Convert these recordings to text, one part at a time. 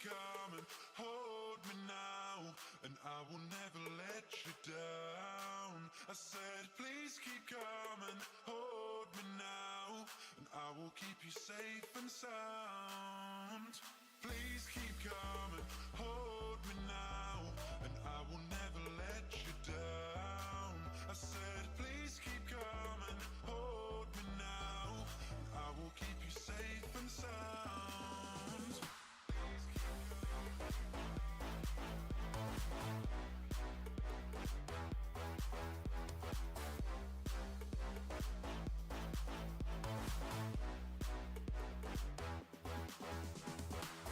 coming, hold me now, and I will never let you down. I said, please keep coming, hold me now, and I will keep you safe and sound. Please keep coming, hold me now, and I will never let you down. I said, please keep coming, hold me now, and I will keep you safe and sound. Please keep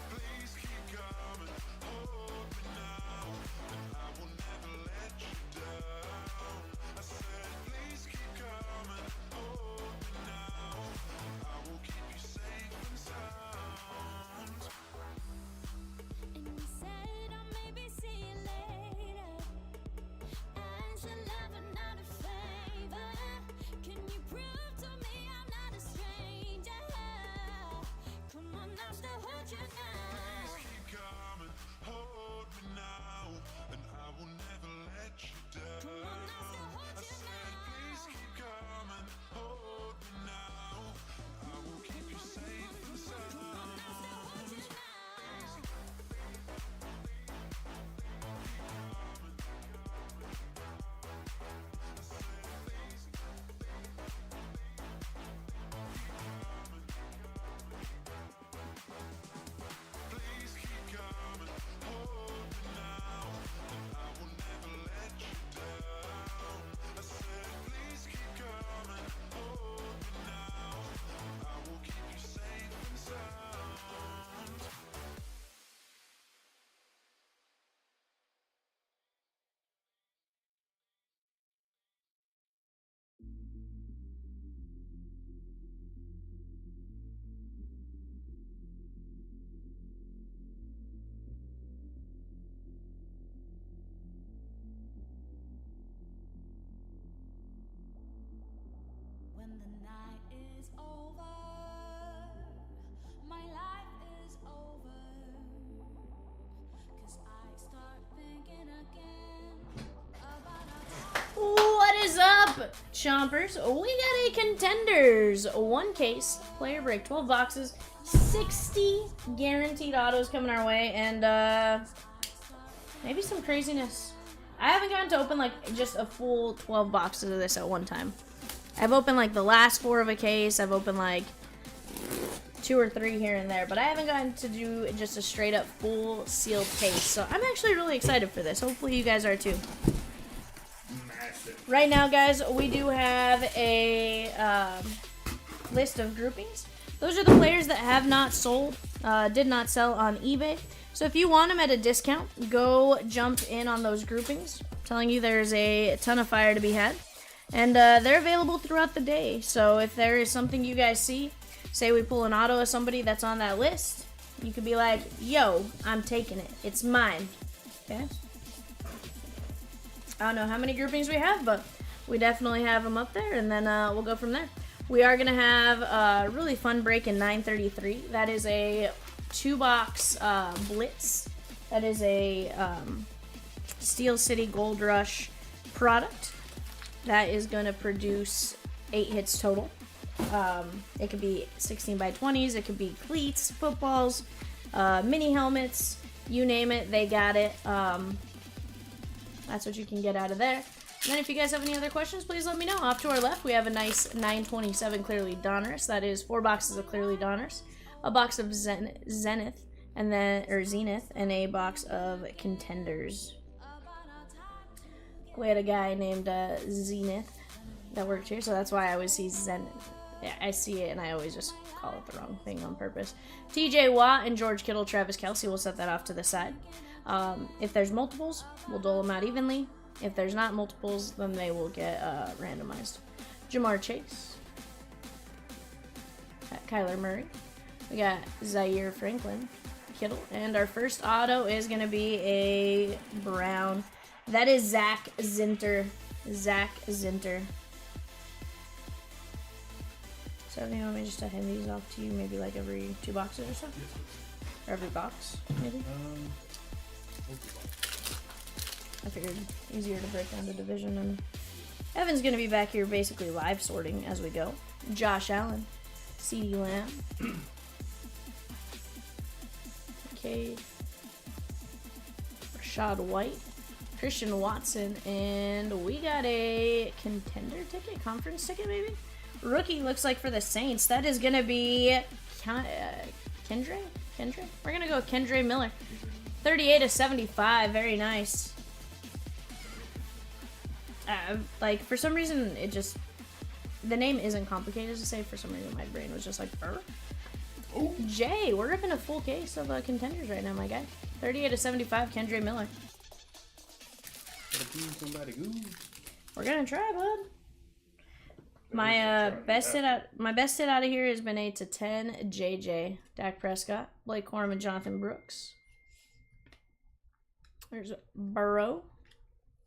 Please keep coming, hold me now, and I will never let you down. I said, please keep coming, hold me now, and I will keep you safe and sound. And you said I'll maybe see you later. As a lover, not a favor. Can you prove to me I'm not a stranger? Come on, I'll still hold you now. Please keep coming, hold me now, and I will never let you down. Come on, I'll still hold I you said, please now. keep coming, hold me now, and I will keep you safe and sound. Come on, I'll still hold you now. Please keep coming, hold me now, and I will never let you down. I said, please keep coming, hold me now, and I will keep you safe and sound. When the night is over, my life is over. 'Cause I start thinking again about our What is up, Chompers? We got a Contenders 1 case, player break, 12 boxes, 60 guaranteed autos coming our way, and maybe some craziness. I haven't gotten to open like just a full 12 boxes of this at one time. I've opened like the last 4 of a case. I've opened like 2 or 3 here and there, but I haven't gotten to do just a straight up full sealed case. So I'm actually really excited for this. Hopefully you guys are too. Right now, guys, we do have a list of groupings. Those are the players that have not sold, did not sell on eBay. So if you want them at a discount, go jump in on those groupings. I'm telling you, there's a ton of fire to be had. And they're available throughout the day. So if there is something you guys see, say we pull an auto of somebody that's on that list, you could be like, yo, I'm taking it. It's mine. Okay? I don't know how many groupings we have, but we definitely have them up there, and then we'll go from there. We are going to have a really fun break in 933. That is a 2-box Blitz. That is a Steel City Gold Rush product. That is going to produce 8 hits total. It could be 16 by 20s. It could be cleats, footballs, mini helmets. You name it, they got it. That's what you can get out of there. And then if you guys have any other questions, please let me know. Off to our left, we have a nice 927 Clearly Donruss. That is 4 boxes of Clearly Donruss, a box of Zenith, and then Zenith, and a box of Contenders. We had a guy named Zenith that worked here, so that's why I always see Zenith. Yeah, I see it, and I always just call it the wrong thing on purpose. TJ Watt and George Kittle, Travis Kelce, we'll set that off to the side. If there's multiples, we'll dole them out evenly. If there's not multiples, then they will get randomized. Jamar Chase. Kyler Murray. We got Zaire Franklin, Kittle. And our first auto is going to be a brown. That is Zach Zinter. Zach Zinter. So I think I'm just to hand these off to you maybe like every 2 boxes or so. Or every box, maybe? I figured easier to break down the division. And Evan's going to be back here basically live sorting as we go. Josh Allen, CeeDee Lamb, Cade, Rashad White, Christian Watson, and we got a contender ticket, conference ticket maybe? Rookie looks like for the Saints. That is going to be Kendre? We're going to go with Kendre Miller. 38/75, very nice. Like, for some reason, it just... The name isn't complicated to say. For some reason, my brain was just like, Oh. Jay, we're ripping a full case of contenders right now, my guy. 38/75, Kendre Miller. We're gonna try, bud. My best hit out of here has been 8/10. JJ, Dak Prescott, Blake Corum, and Jonathan Brooks. There's Burrow,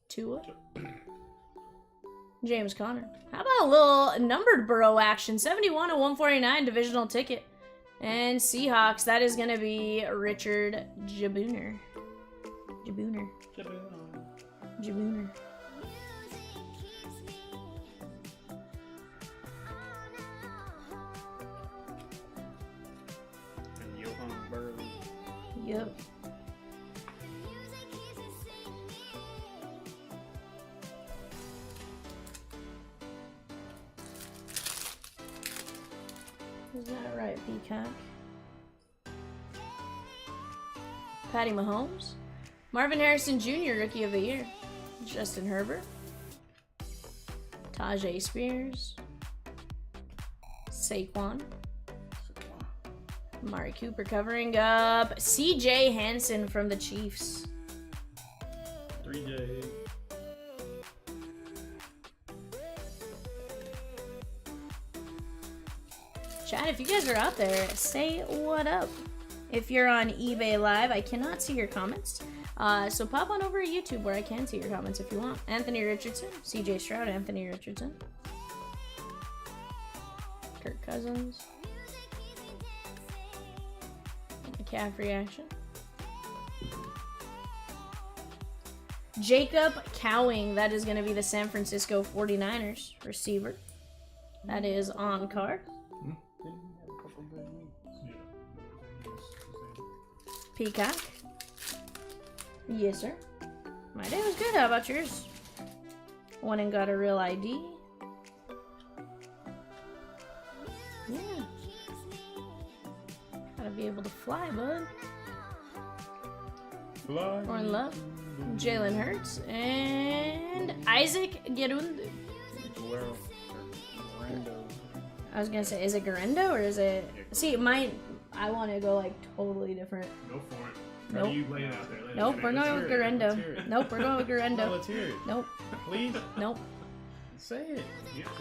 Tua, James Conner. How about a little numbered Burrow action? 71/149 divisional ticket. And Seahawks, that is going to be Richard Jabooner. And Johan Burrow. Yep. Is that right, Peacock? Patty Mahomes. Marvin Harrison Jr., Rookie of the Year. Justin Herbert. Tajay Spears. Saquon. Amari Cooper covering up. CJ Hansen from the Chiefs. 3J. Chat, if you guys are out there, say what up. If you're on eBay Live, I cannot see your comments. So pop on over to YouTube where I can see your comments if you want. Anthony Richardson, CJ Stroud, Anthony Richardson. Kirk Cousins. McCaffrey action. Jacob Cowing, that is going to be the San Francisco 49ers receiver. That is on card. Peacock. Yes, sir. My day was good. How about yours? Went and got a real ID. Yeah. Gotta be able to fly, bud. Fly. We're in love. Jalen Hurts and Isaac Gerundu. I was gonna say, is it Garendo or is it? See, mine. I want to go like totally different. Go for it. Nope. How do you lay it out there? Nope, we're going with Garendo. Nope, we're going with Garendo. Oh, let's hear it. Nope. Please. Nope. Say it.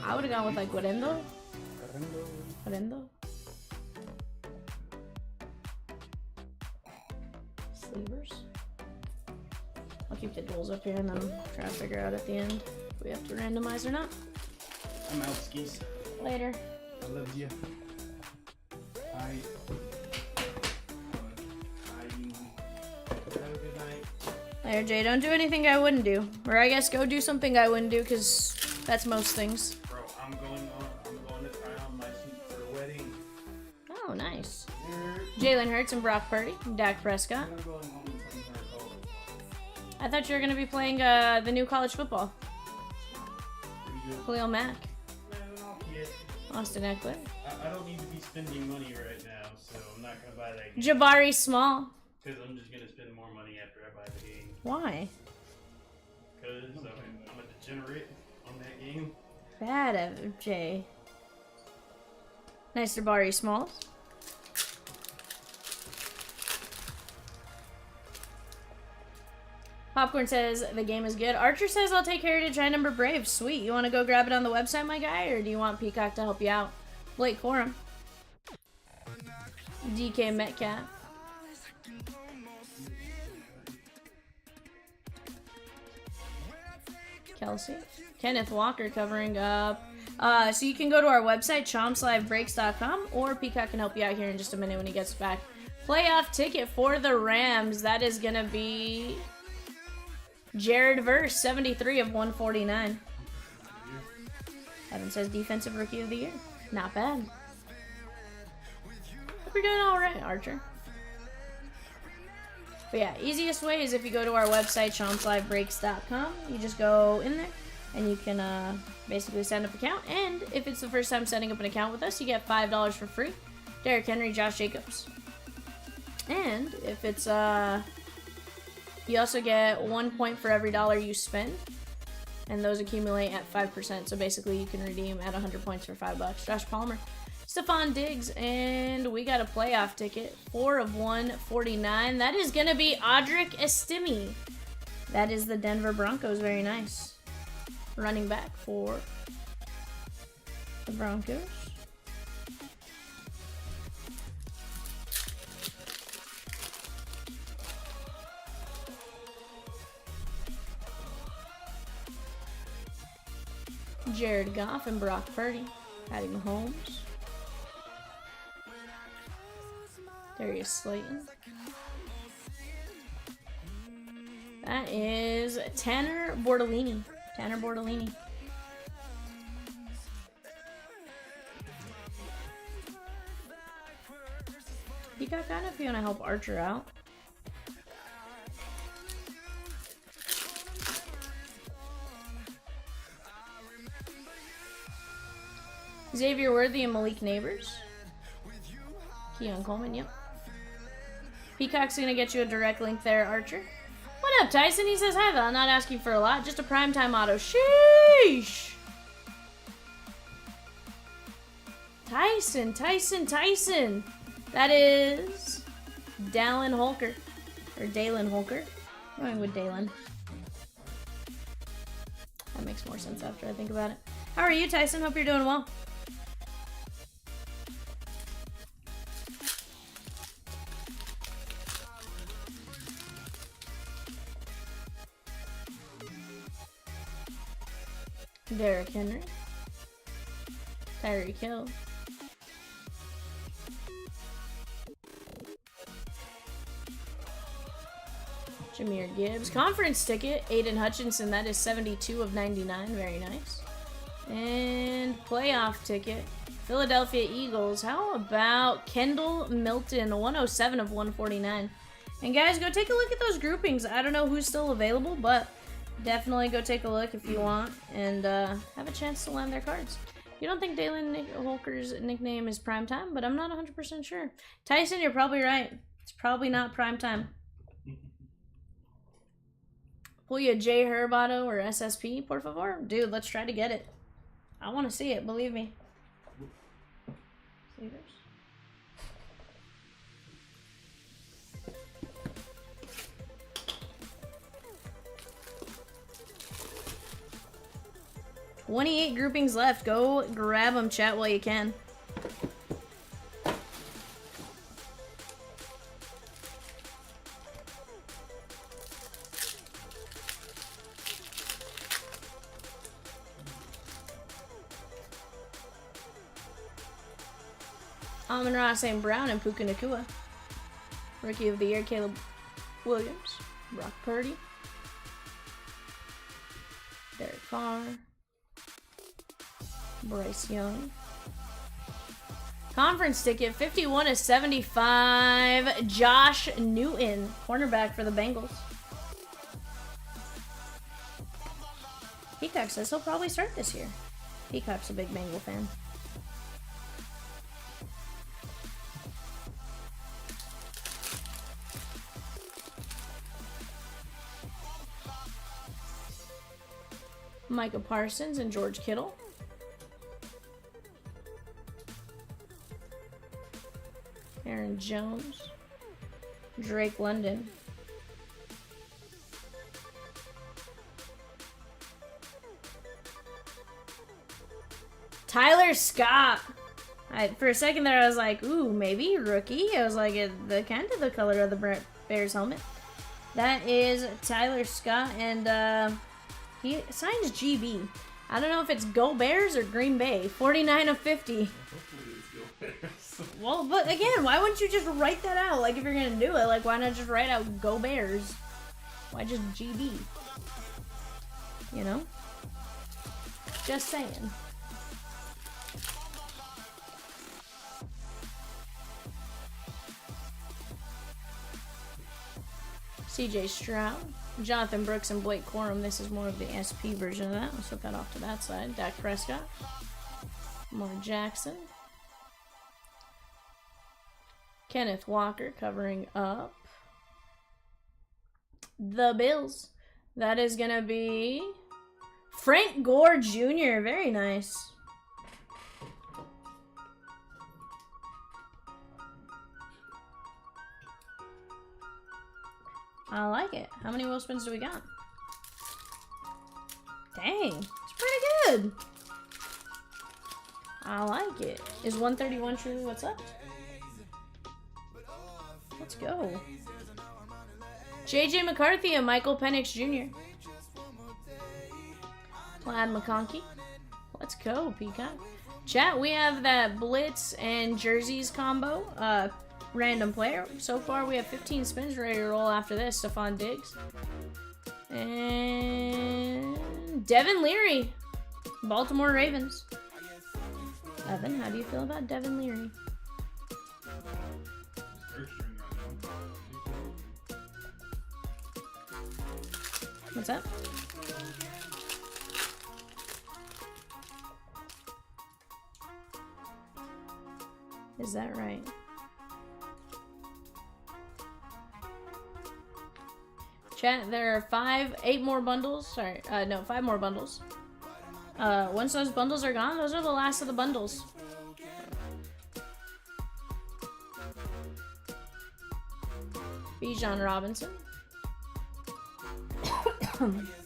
I would have gone with like Guarendo. Sleevers. I'll keep the duels up here and then try to figure out at the end if we have to randomize or not. I'm out, skis. Later. I love you. Bye. Have a good night. There, Jay. Don't do anything I wouldn't do. Or I guess go do something I wouldn't do, because that's most things. Bro, I'm going to try on my suit for a wedding. Oh, nice. Jalen Hurts and Brock Purdy. Dak Prescott. I'm going home in 2024. I thought you were going to be playing the new college football. Pretty good. Khalil Mack. Man, not yet. Austin Eckler. I don't need to be spending money right now, so I'm not going to buy that game. Jabari Small. Because I'm just going to spend more money after I buy the game. Why? Because I'm a degenerate on that game. Bad of Jay. Nice Jabari Smalls. Popcorn says the game is good. Archer says I'll take Heritage High Number Brave. Sweet. You want to go grab it on the website, my guy? Or do you want Peacock to help you out? Blake Corum. DK Metcalf. Kelsey. Kenneth Walker covering up So you can go to our website, chompslivebreaks.com, or Peacock can help you out here in just a minute when he gets back. Playoff ticket for the Rams. That is going to be Jared Verse, 73 of 149. Evan says Defensive Rookie of the Year. Not bad. Hope you're doing alright, Archer. But yeah, easiest way is if you go to our website, chompslivebreaks.com. You just go in there and you can basically set up an account. And if it's the first time setting up an account with us, you get $5 for free. Derrick Henry, Josh Jacobs. And if it's, you also get 1 point for every dollar you spend. And those accumulate at 5%. So basically you can redeem at 100 points for $5. Josh Palmer, Stephon Diggs, and we got a playoff ticket. 4 of 149. That is going to be Audric Estime. That is the Denver Broncos. Very nice. Running back for the Broncos. Jared Goff and Brock Purdy. Patty Mahomes. Darius Slayton. That is Tanner Bortolini. Tanner Bortolini. You got kind of if you want to help Archer out. Xavier Worthy and Malik Neighbors. Keon Coleman, yep. Peacock's gonna get you a direct link there, Archer. What up, Tyson? He says, hi, Val. Not asking for a lot, just a primetime auto. Sheesh! Tyson. That is Dallin Holker. Or Dalen Holker. I'm going with Dalen. That makes more sense after I think about it. How are you, Tyson? Hope you're doing well. Derrick Henry. Tyreek Hill. Jahmyr Gibbs. Conference ticket. Aiden Hutchinson. That is 72 of 99. Very nice. And playoff ticket. Philadelphia Eagles. How about Kendall Milton? 107 of 149. And guys, go take a look at those groupings. I don't know who's still available, but definitely go take a look if you want and have a chance to land their cards. You don't think Dalen Holker's nickname is Primetime, but I'm not 100% sure. Tyson, you're probably right. It's probably not Primetime. Pull you a J Herb auto or SSP, por favor? Dude, let's try to get it. I want to see it, believe me. Sleevers. $28 groupings left. Go grab them, chat, while you can. Amon-Ra St. Brown and Puka Nacua. Rookie of the Year, Caleb Williams. Brock Purdy. Derek Carr. Bryce Young. Conference ticket, 51 of 75. Josh Newton, cornerback for the Bengals. Peacock says he'll probably start this year. Peacock's a big Bengal fan. Micah Parsons and George Kittle. Aaron Jones. Drake London. Tyler Scott. For a second there, I was like, ooh, maybe rookie. I was like, the kind of the color of the Bears helmet. That is Tyler Scott, and he signs GB. I don't know if it's Go Bears or Green Bay. 49 of 50. Hopefully it's Go Bears. Well, but again, why wouldn't you just write that out? Like, if you're gonna do it, like, why not just write out Go Bears? Why just GB? You know? Just saying. CJ Stroud, Jonathan Brooks, and Blake Corum. This is more of the SP version of that. Let's flip that off to that side. Dak Prescott, Lamar Jackson, Kenneth Walker covering up the Bills. That is going to be Frank Gore Jr. Very nice. I like it. How many wheel spins do we got? Dang, it's pretty good. I like it. Is 131 truly what's up? Let's go. JJ McCarthy and Michael Penix Jr. Plaid McConkey. Let's go, Peacock. Chat, we have that Blitz and Jerseys combo. Random player. So far, we have 15 spins ready to roll after this. Stephon Diggs. And Devin Leary. Baltimore Ravens. Evan, how do you feel about Devin Leary? What's that? Is that right? Chat, there are 8 more bundles. Sorry, no, 5 more bundles. Once those bundles are gone, those are the last of the bundles. Bijan Robinson.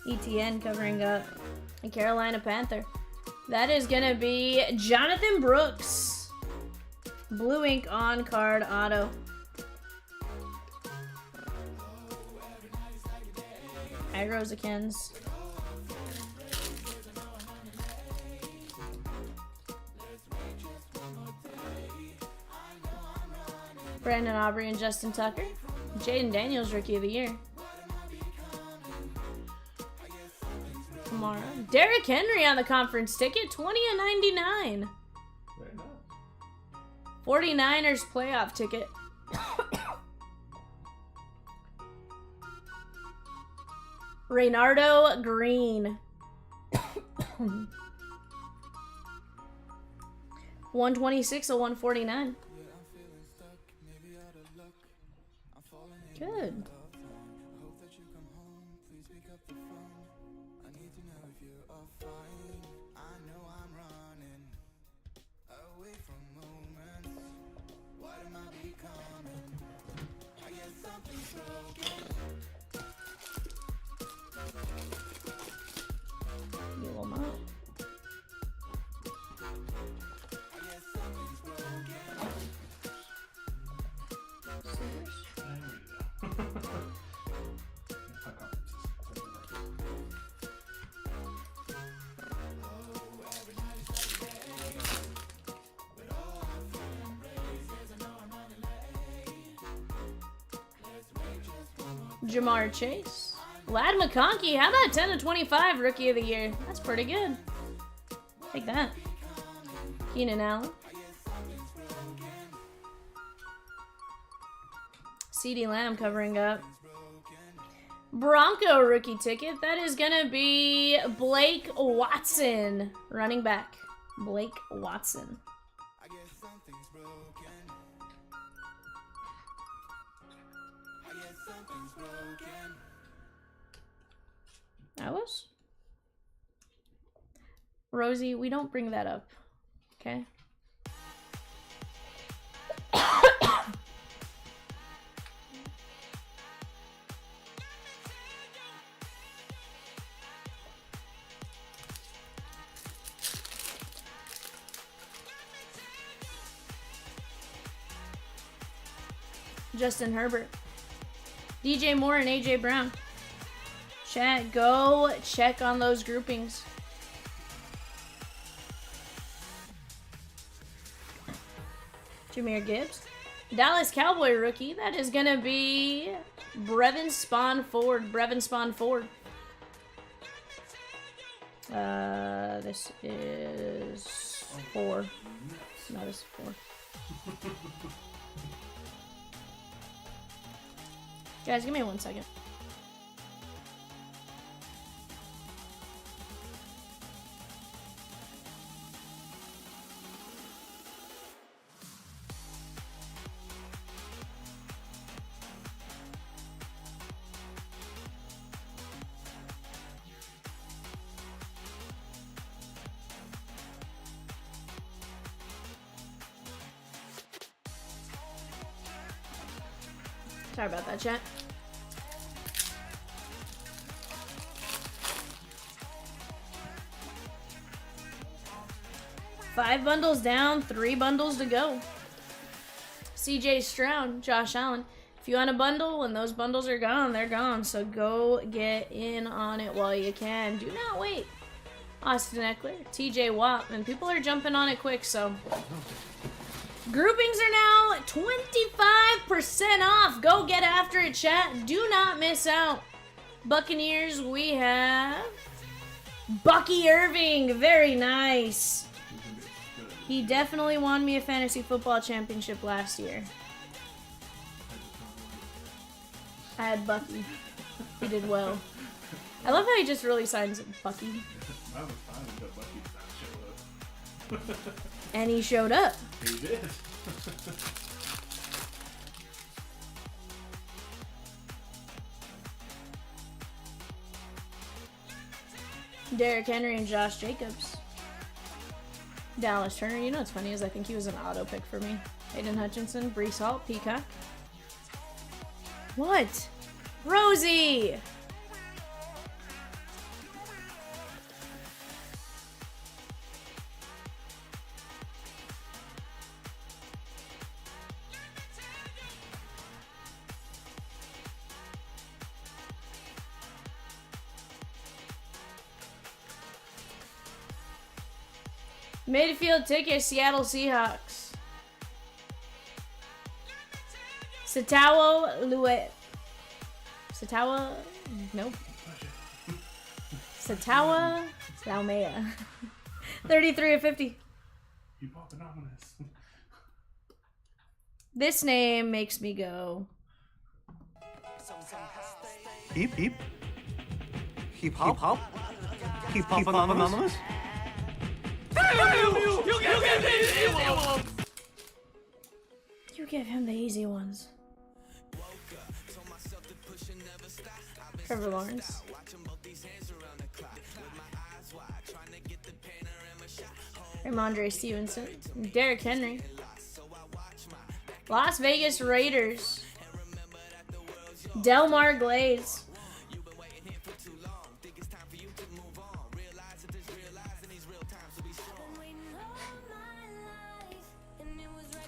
ETN covering up a Carolina Panther. That is gonna be Jonathan Brooks. Blue ink on card auto. Agrosakens. Brandon Aubrey and Justin Tucker. Jaden Daniels, Rookie of the Year. Kamara. Derrick Henry on the conference ticket, 20 of 99. 49ers playoff ticket. Reynardo Green. 126 of 149. Good. Jamar Chase. Lad McConkey. How about 10 of 25 Rookie of the Year? That's pretty good. Take that. Keenan Allen. CeeDee Lamb covering up. Bronco rookie ticket. That is going to be Blake Watson. Running back. Blake Watson. I was? Rosie, we don't bring that up. Okay? Justin Herbert. DJ Moore and AJ Brown. Chat, go check on those groupings. Jahmyr Gibbs. Dallas Cowboy rookie. That is going to be Brevin Spawn Ford. This is 4. No, this is 4. Guys, give me 1 second. Sorry about that, chat. Five bundles down, 3 bundles to go. CJ Stroud, Josh Allen. If you want a bundle, when those bundles are gone, they're gone. So go get in on it while you can. Do not wait. Austin Eckler, TJ Watt, and people are jumping on it quick, so. Groupings are now 25% off. Go get after it, chat. Do not miss out. Buccaneers, we have Bucky Irving. Very nice. He definitely won me a fantasy football championship last year. I had Bucky. He did well. I love how he just really signs Bucky. I was fine until Bucky showed up. And he showed up. He did. Derrick Henry and Josh Jacobs. Dallas Turner. You know what's funny is I think he was an auto pick for me. Aiden Hutchinson, Brees Hall, Peacock. What? Rosie! Midfield ticket, Seattle Seahawks. Satawa Luet. Satawa? Nope. Satawa Laumea. 33 of 50. You bought anonymous. This name makes me go. Hip hip. Hip hop hop. Hip hop anonymous. You give him the easy ones. Trevor Lawrence. Ramondre Stevenson. Derrick Henry. Las Vegas Raiders. Delmar Glaze.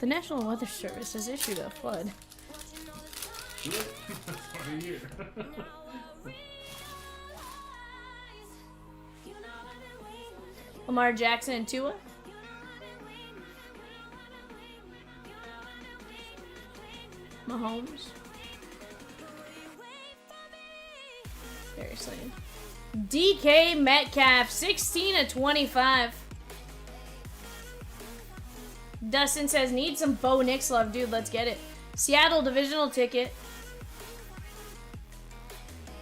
The National Weather Service has issued a flood. That's what I hear. Lamar Jackson and Tua. Mahomes. Very slim. DK Metcalf, 16 of 25. Dustin says, need some Bo Nix love. Dude, let's get it. Seattle divisional ticket.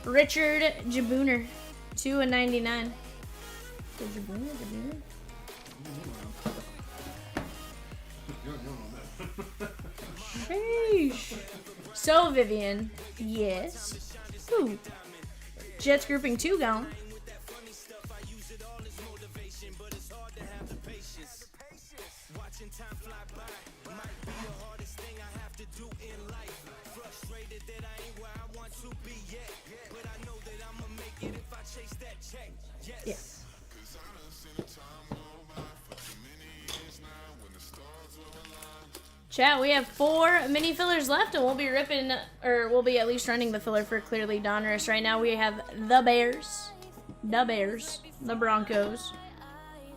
Richard Jabooner, 2 of 99. Jabooner? Sheesh. So, Vivian. Yes. Ooh. Jets grouping 2 gone. Yes. Chat, we have 4 mini fillers left, and we'll be ripping, or we'll be at least running the filler for clearly Donruss. Right now we have the Bears, the Broncos,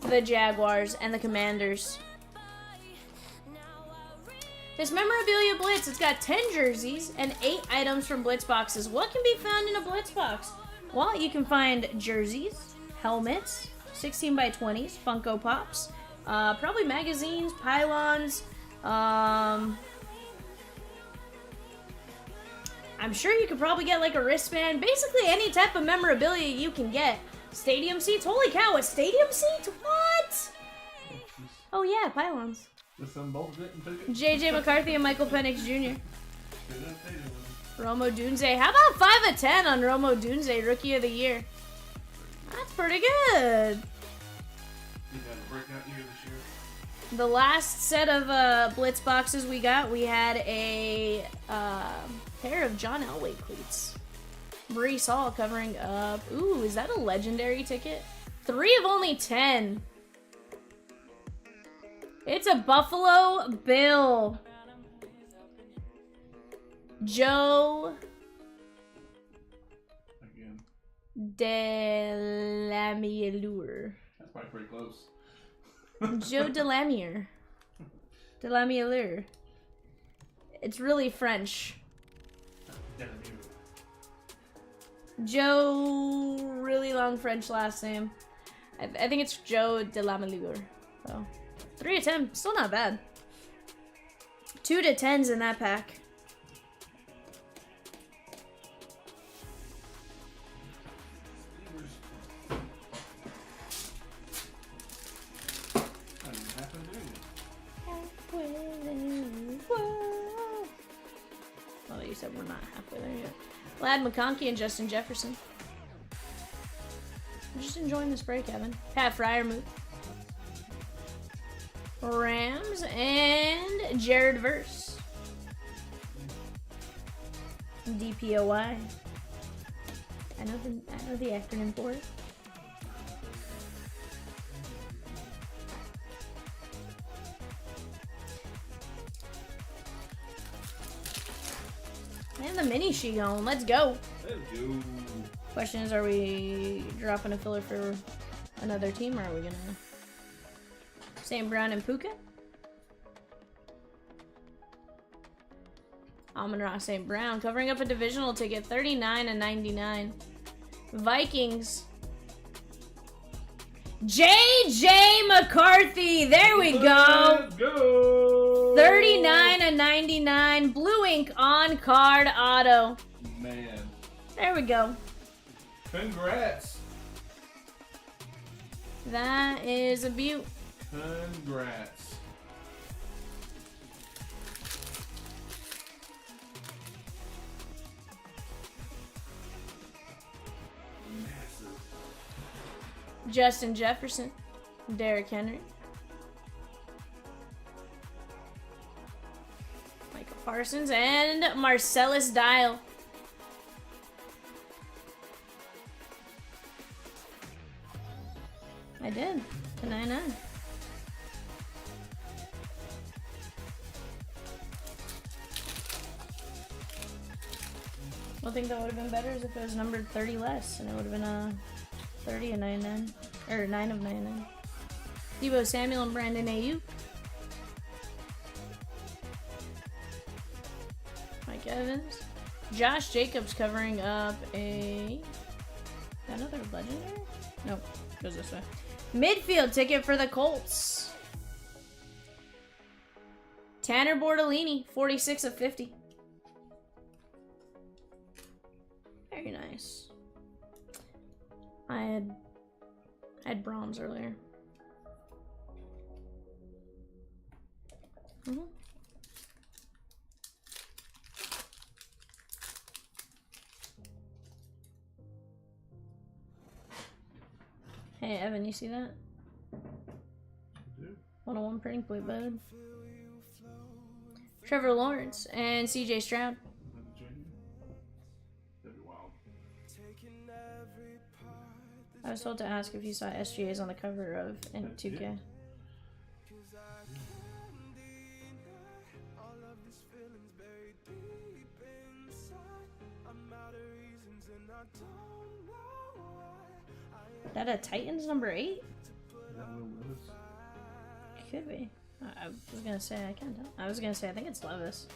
the Jaguars, and the Commanders. This memorabilia blitz, it's got 10 jerseys and 8 items from blitz boxes. What can be found in a blitz box? Well, you can find jerseys, helmets, 16 by 20s, Funko Pops, probably magazines, pylons. I'm sure you could probably get like a wristband. Basically any type of memorabilia you can get. Stadium seats. Holy cow, a stadium seat? What? Oh yeah, pylons. JJ McCarthy and Michael Penix Jr. Romo Dunze. How about 5 of 10 on Romo Dunze, Rookie of the Year? That's pretty good. The last set of blitz boxes we got, we had a pair of John Elway cleats. Brees Hall covering up. Ooh, is that a legendary ticket? 3 of only 10. It's a Buffalo Bill. Joe Delamielure. That's probably pretty close. Joe Delamier. Delamielure. It's really French. Joe, really long French last name. I think it's Joe Delamielure. So, 3 of 10, still not bad. 2 to 10s in that pack. Well, you said we're not halfway there yet. Lad McConkey and Justin Jefferson. I'm just enjoying this break, Evan. Pat Fryermuth. Rams and Jared Verse. DPOY. I know the acronym for it. And the mini sheet going. Let's go. Let's go. Question is, are we dropping a filler for another team, or are we gonna St. Brown and Puka? Amon-Ra St. Brown covering up a divisional ticket, 39 and 99. Vikings. JJ McCarthy. There we go. Let's go. 39 and 99. Blue ink on card auto. Man. There we go. Congrats. That is a beaut. Congrats. Massive. Justin Jefferson. Derrick Henry. Michael Parsons and Marcellus Dial. I did. To 99. I think that would have been better is if it was numbered 30 less, and it would have been a 30 and 99, or 9 of 99. Deebo Samuel and Brandon Ayuk. Mike Evans. Josh Jacobs covering up another legendary? Nope, goes this way. Midfield ticket for the Colts. Tanner Bortolini, 46 of 50. Very nice. I had Brahms earlier. Hey Evan, you see that? 101 printing plate, bud. Trevor Lawrence and CJ Stroud. I was told to ask if you saw SGAs on the cover of N2K. That a Titans number 8? Could be. I was gonna say I can't tell. I was gonna say I think it's Levis.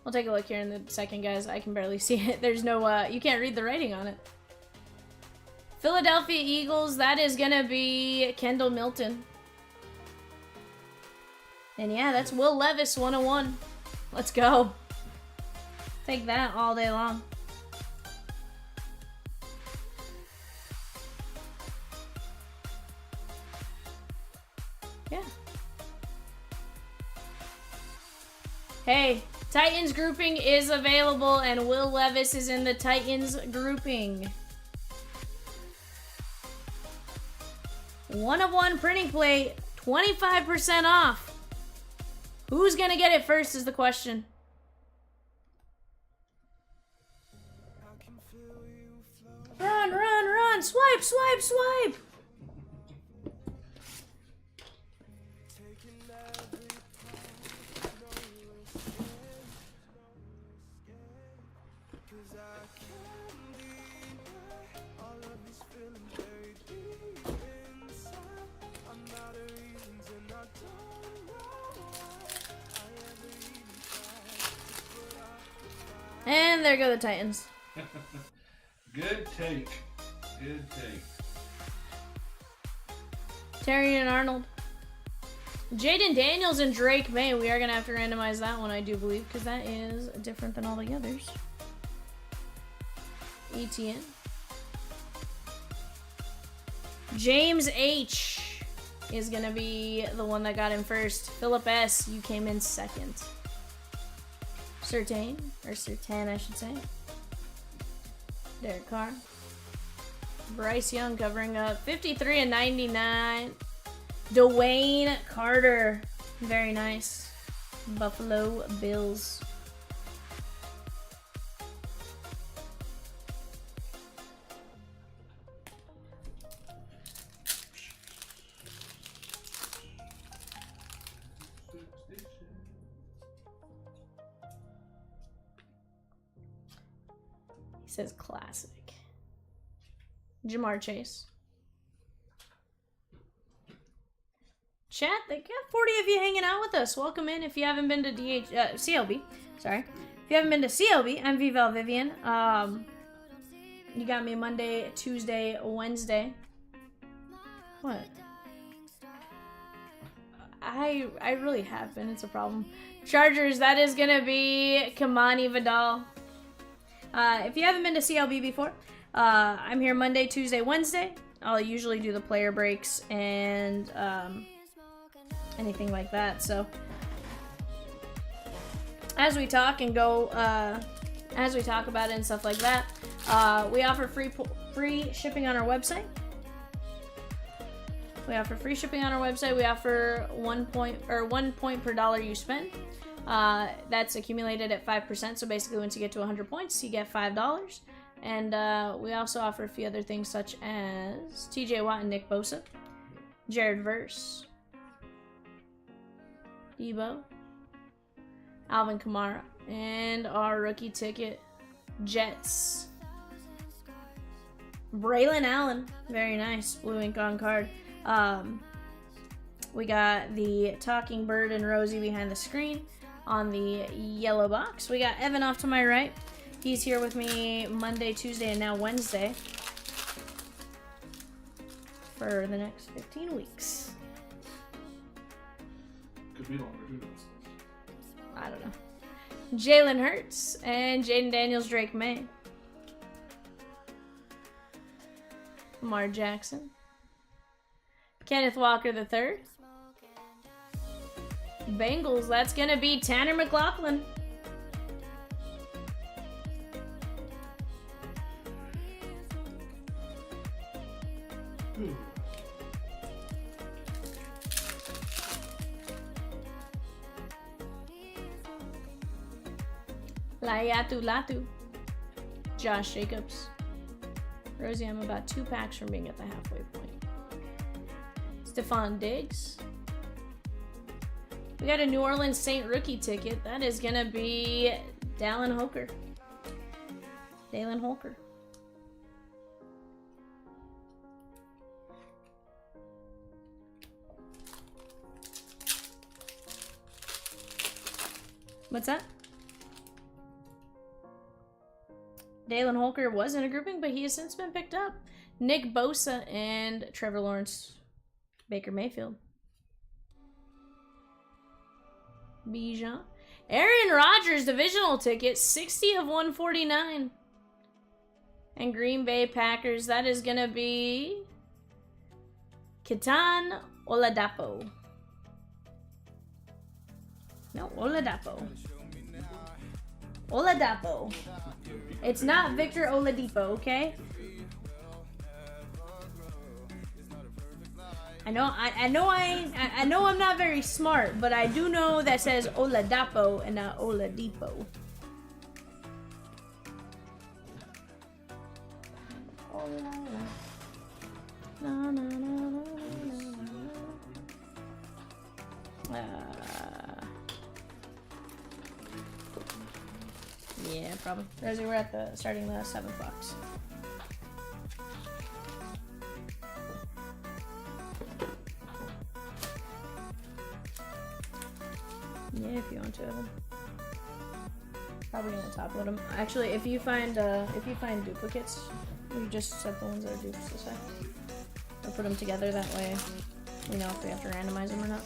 We'll take a look here in a second, guys. I can barely see it. There's no, you can't read the writing on it. Philadelphia Eagles, that is gonna be Kendall Milton. And yeah, that's Will Levis 101. Let's go. Take that all day long. Yeah. Hey, Titans grouping is available, and Will Levis is in the Titans grouping. 1 of 1 printing plate, 25% off. Who's gonna get it first is the question. Run, run, run! Swipe, swipe, swipe! And there go the Titans. Good take. Good take. Terry and Arnold. Jaden Daniels and Drake May. We are going to have to randomize that one, I do believe, because that is different than all the others. ETN. James H. is going to be the one that got in first. Philip S., you came in second. Sertain, or Sertan, I should say. Derek Carr. Bryce Young covering up 53 and 99. Dwayne Carter, very nice. Buffalo Bills. He says classic. Jamar Chase. Chat, they got 40 of you hanging out with us. Welcome in if you haven't been to CLB. Sorry. If you haven't been to CLB, I'm Vivian. You got me Monday, Tuesday, Wednesday. What? I really have been. It's a problem. Chargers, that is going to be Kamani Vidal. If you haven't been to CLB before, I'm here Monday, Tuesday, Wednesday. I'll usually do the player breaks and anything like that. So as we talk and go, as we talk about it and stuff like that, we offer free shipping on our website. We offer free shipping on our website. We offer 1 point per dollar you spend. That's accumulated at 5%. So basically, once you get to 100 points, you get $5. And we also offer a few other things such as TJ Watt and Nick Bosa, Jared Verse, Debo, Alvin Kamara, and our rookie ticket, Jets. Braylon Allen, very nice, blue ink on card. We got the Talking Bird and Rosie behind the screen on the yellow box. We got Evan off to my right. He's here with me Monday, Tuesday, and now Wednesday for the next 15 weeks. Could be longer, who knows? I don't know. Jalen Hurts and Jaden Daniels, Drake May. Lamar Jackson. Kenneth Walker III. Bengals, that's going to be Tanner McLaughlin. Latu. Josh Jacobs. Rosie, I'm about 2 packs from being at the halfway point. Stephon Diggs. We got a New Orleans Saint rookie ticket. That is going to be Dallin Holker. What's that? Dalen Holker was in a grouping, but he has since been picked up. Nick Bosa and Trevor Lawrence. Baker Mayfield. Bijan. Aaron Rodgers, divisional ticket, 60 of 149. And Green Bay Packers, that is going to be Ketan Oladapo. No, Oladapo. Oladapo. It's not Victor Oladipo, okay? I know I'm not very smart, but I do know that says Oladapo and not Oladipo. Na, na, na, na, na, na. Yeah, probably. Rosie, we're at the starting the 7th box. Yeah, if you want to. Probably gonna top load them. Actually, if you find duplicates, you just set the ones that are dupes aside. Or put them together that way. We know if we have to randomize them or not.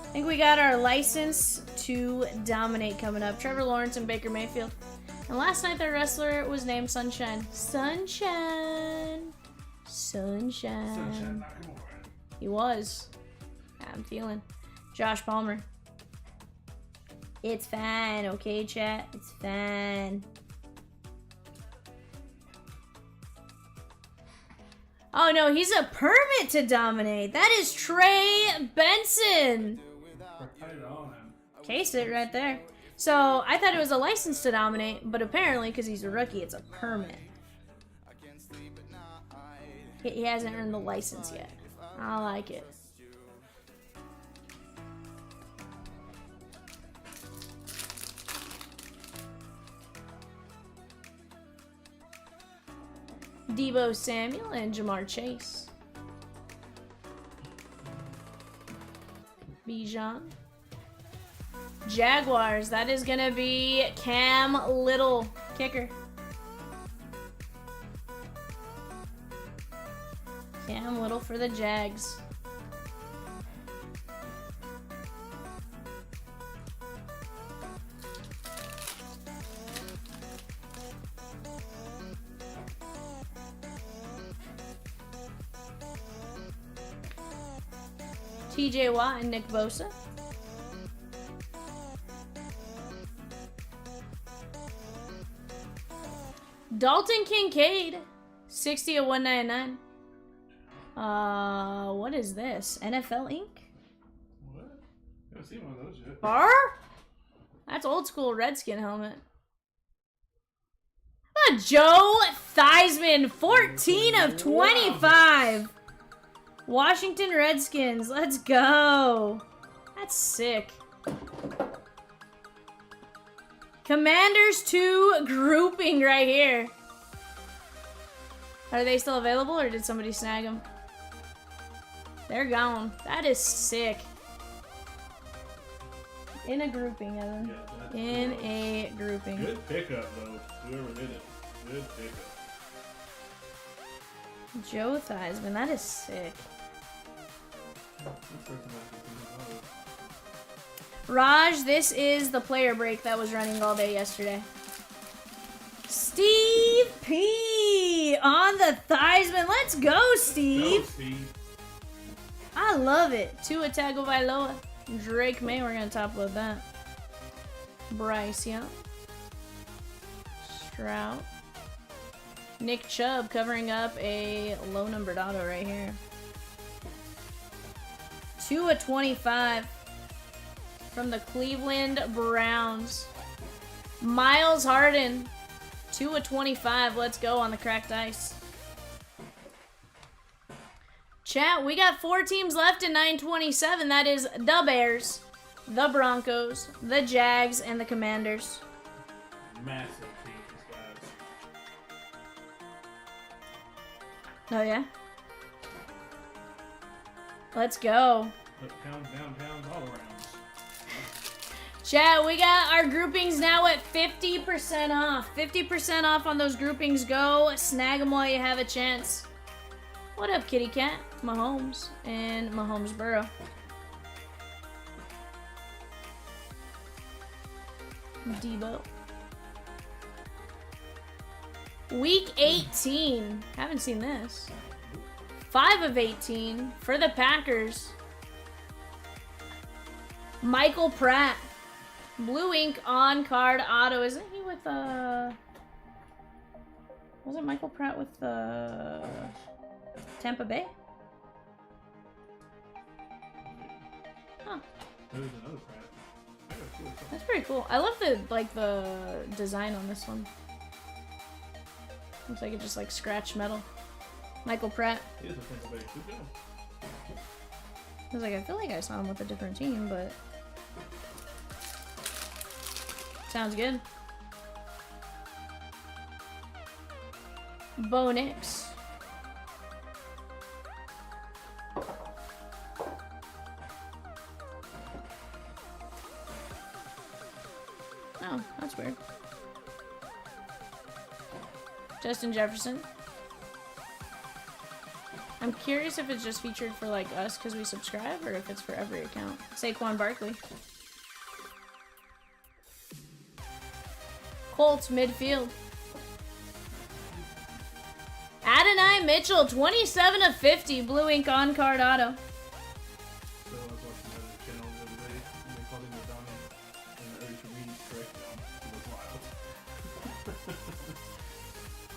I think we got our license to dominate coming up. Trevor Lawrence and Baker Mayfield. And last night their wrestler was named Sunshine. Sunshine. Sunshine. He was. I'm feeling. Josh Palmer. It's fine, okay, chat? It's fine. Oh no, he's a permit to dominate. That is Trey Benson. Case it right there. So I thought it was a license to dominate, but apparently, because he's a rookie, it's a permit. He hasn't earned the license yet. I like it. Deebo Samuel and Jamar Chase. Bijan. Jaguars, that is gonna be Cam Little, kicker. Cam Little for the Jags. TJ Watt and Nick Bosa. Dalton Kincaid, 60 of 199. What is this? NFL Inc? What? I haven't seen one of those yet. Bar? That's old school Redskin helmet. Joe Theismann, 14 of 25. Washington Redskins, let's go. That's sick. Commanders 2 grouping right here. Are they still available or did somebody snag them? They're gone. That is sick. In a grouping, Evan. Yeah, In a grouping. good pickup, though. Whoever did it. Good pickup. Joe Theismann, that is sick. Raj, this is the player break that was running all day yesterday. Steve P on the Theismann. Let's go, Steve. Go, Steve. I love it. Tua Tagovailoa. Drake May, we're going to top load that. Bryce Young. Stroud. Nick Chubb covering up a low numbered auto right here. 2/25 from the Cleveland Browns. Miles Harden, 2/25. Let's go on the cracked ice. Chat, we got 4 teams left in 927. That is the Bears, the Broncos, the Jags, and the Commanders. Massive teams, guys. Oh, yeah? Let's go. Up, pounds, down, pounds, all around. Chat, we got our groupings now at 50% off. 50% off on those groupings. Go snag them while you have a chance. What up, kitty cat? Mahomes and Mahomes Burrow. Debo. Week 18. Haven't seen this. 5 of 18 for the Packers. Michael Pratt. Blue ink on card auto. Isn't he with wasn't Michael Pratt with Tampa Bay? Huh. There's another Pratt. I got two or something. That's pretty cool. I love the design on this one. Looks like it just like scratched metal. Michael Pratt. He is a Tampa Bay. Good job. I was like, I feel like I saw him with a different team, but sounds good. Bo Nix. Oh, that's weird. Justin Jefferson. I'm curious if it's just featured for like us because we subscribe or if it's for every account. Saquon Barkley. Colts midfield. Adonai Mitchell, 27 of 50, blue ink on card auto. So I was watching another channel the other day, and they called him Madonna, and the early comedians corrected him. It was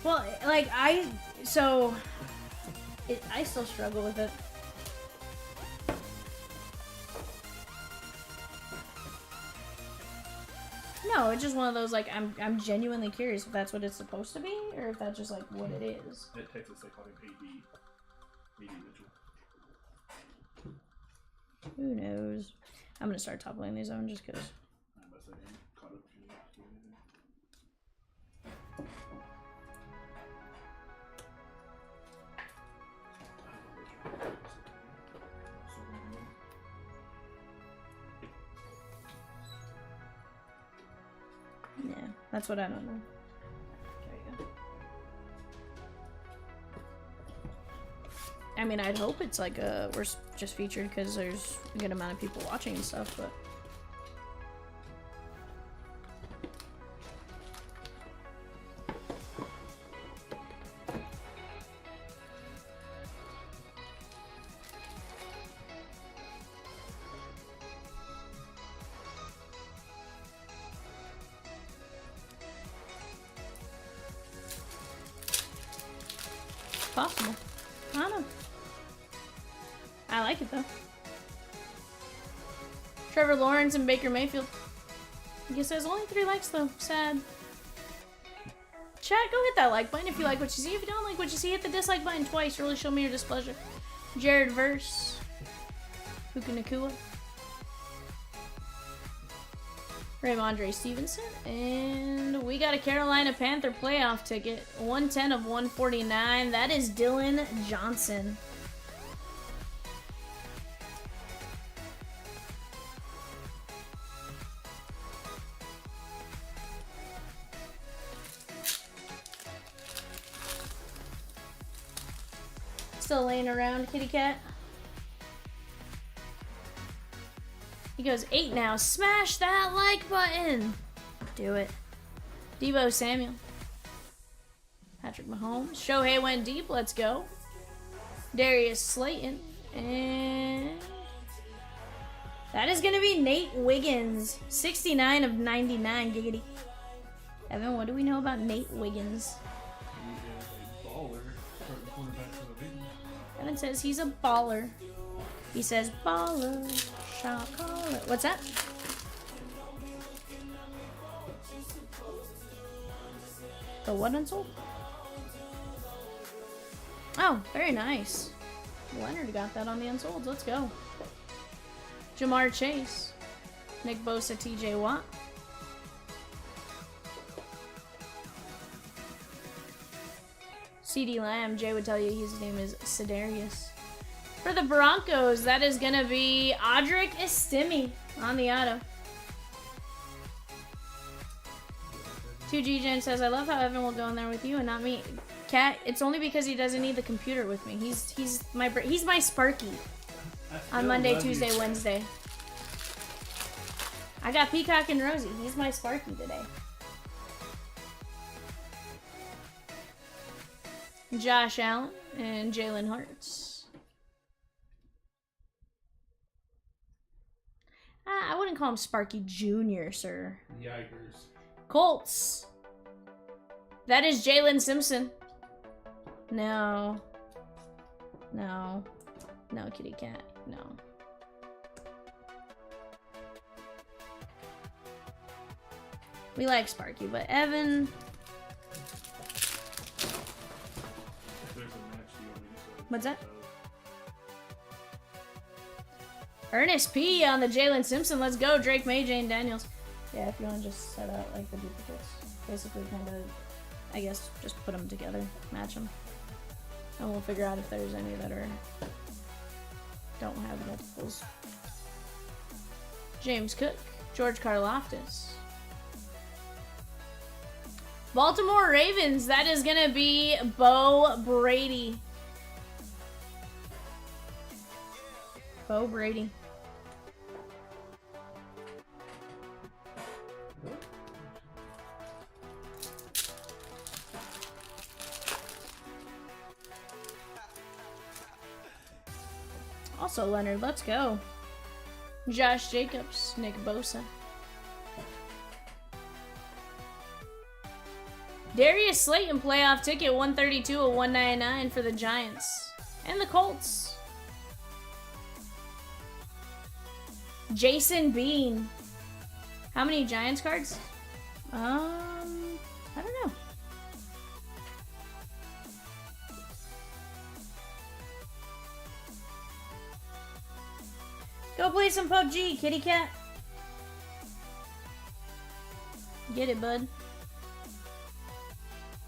wild. Well, like I still struggle with it. No, it's just one of those like I'm genuinely curious if that's what it's supposed to be or if that's just like what it is. At Texas, they called him AD Mitchell. Who knows? I'm gonna start toppling these on just because. I'm about to say, I'm caught up to you. Yeah, that's what I don't know. There you go. I mean, I'd hope it's like we're just featured because there's a good amount of people watching and stuff, but. Possible. I don't know. I like it though. Trevor Lawrence and Baker Mayfield. I guess there's only 3 likes though. Sad. Chat, go hit that like button if you like what you see. If you don't like what you see, hit the dislike button twice. Really show me your displeasure. Jared Verse. Puka Nakua. Ramondre Stevenson. And we got a Carolina Panther playoff ticket. 110 of 149. That is Dylan Johnson. Still laying around, kitty cat. He goes 8 now. Smash that like button. Do it. Deebo Samuel. Patrick Mahomes. Shohei went deep. Let's go. Darius Slayton. And that is going to be Nate Wiggins. 69 of 99. Giggity. Evan, what do we know about Nate Wiggins? He is a baller, starting quarterback for the Vivian. Evan says he's a baller. He says baller. Shot caller. What's that? The what unsold? Oh, very nice. Leonard got that on the unsolds. Let's go. Jamar Chase. Nick Bosa, TJ Watt. CD Lamb. Jay would tell you his name is Sedarius. For the Broncos, that is going to be Audric Estime on the auto. 2G says, I love how Evan will go in there with you and not me. Cat, it's only because he doesn't need the computer with me. He's my Sparky on Monday, Tuesday, Wednesday. I got Peacock and Rosie. He's my Sparky today. Josh Allen and Jalen Hurts. I wouldn't call him Sparky Jr., sir. Yikers. Colts. That is Jalen Simpson. No. No. No, kitty cat. No. We like Sparky, but Evan... If there's a match you want me to say. What's that? Ernest P on the Jalen Simpson. Let's go, Drake May, Jane Daniels. Yeah, if you want to just set out like the duplicates. Basically, kind of, I guess, just put them together, match them. And we'll figure out if there's any that don't have multiples. James Cook, George Karlaftis. Baltimore Ravens, that is going to be Bo Brady. Bo Brady. Also Leonard, let's go. Josh Jacobs, Nick Bosa. Darius Slayton playoff ticket 132 of 199 for the Giants and the Colts. Jason Bean. How many Giants cards? I don't know. Go play some PUBG, kitty cat. Get it, bud.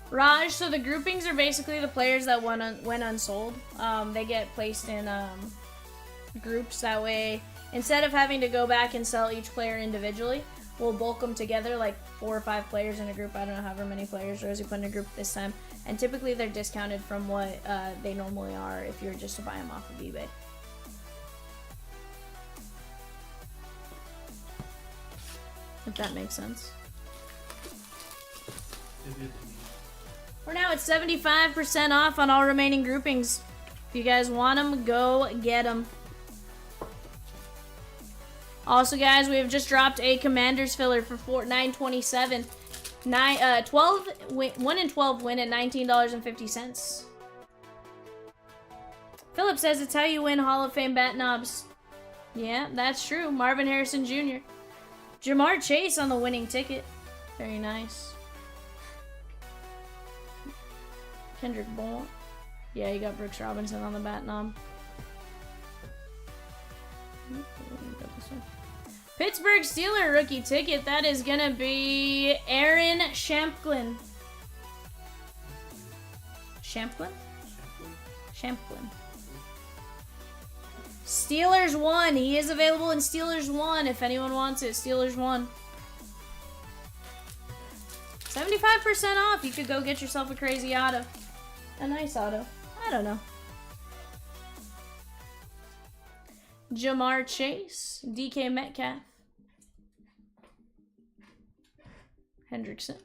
Raj, so the groupings are basically the players that went unsold. They get placed in groups. That way, instead of having to go back and sell each player individually, we'll bulk them together, like 4 or 5 players in a group. I don't know however many players Rosie put in a group this time. And typically they're discounted from what they normally are if you were just to buy them off of eBay. If that makes sense. We're now at 75% off on all remaining groupings. If you guys want them, go get them. Also, guys, we have just dropped a Commanders filler for $9.27. 1 in 12 win at $19.50. Philip says it's how you win Hall of Fame bat knobs. Yeah, that's true. Marvin Harrison Jr. Jamar Chase on the winning ticket. Very nice. Kendrick Bourne. Yeah, you got Brooks Robinson on the bat knob. Pittsburgh Steelers rookie ticket. That is going to be Aaron Shamplin. Shamplin? Shamplin. Steelers 1. He is available in Steelers 1 if anyone wants it. Steelers 1. 75% off. You could go get yourself a crazy auto. A nice auto. I don't know. Jamar Chase. DK Metcalf. Hendrickson.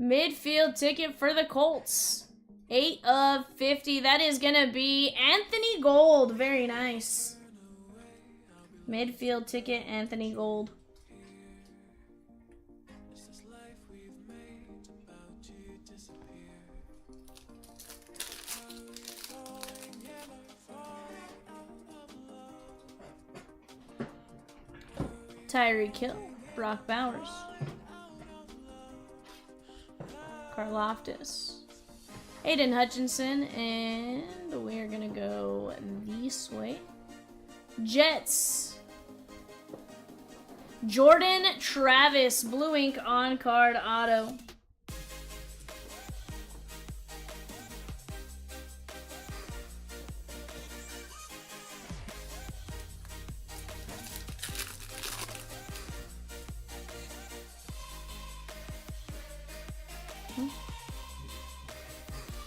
Midfield ticket for the Colts. 8 of 50. That is going to be Anthony Gold. Very nice. Midfield ticket, Anthony Gold. Tyreek Hill, Brock Bowers, Karlaftis, Aiden Hutchinson, and we are gonna go this way. Jets, Jordan Travis, blue ink on card auto.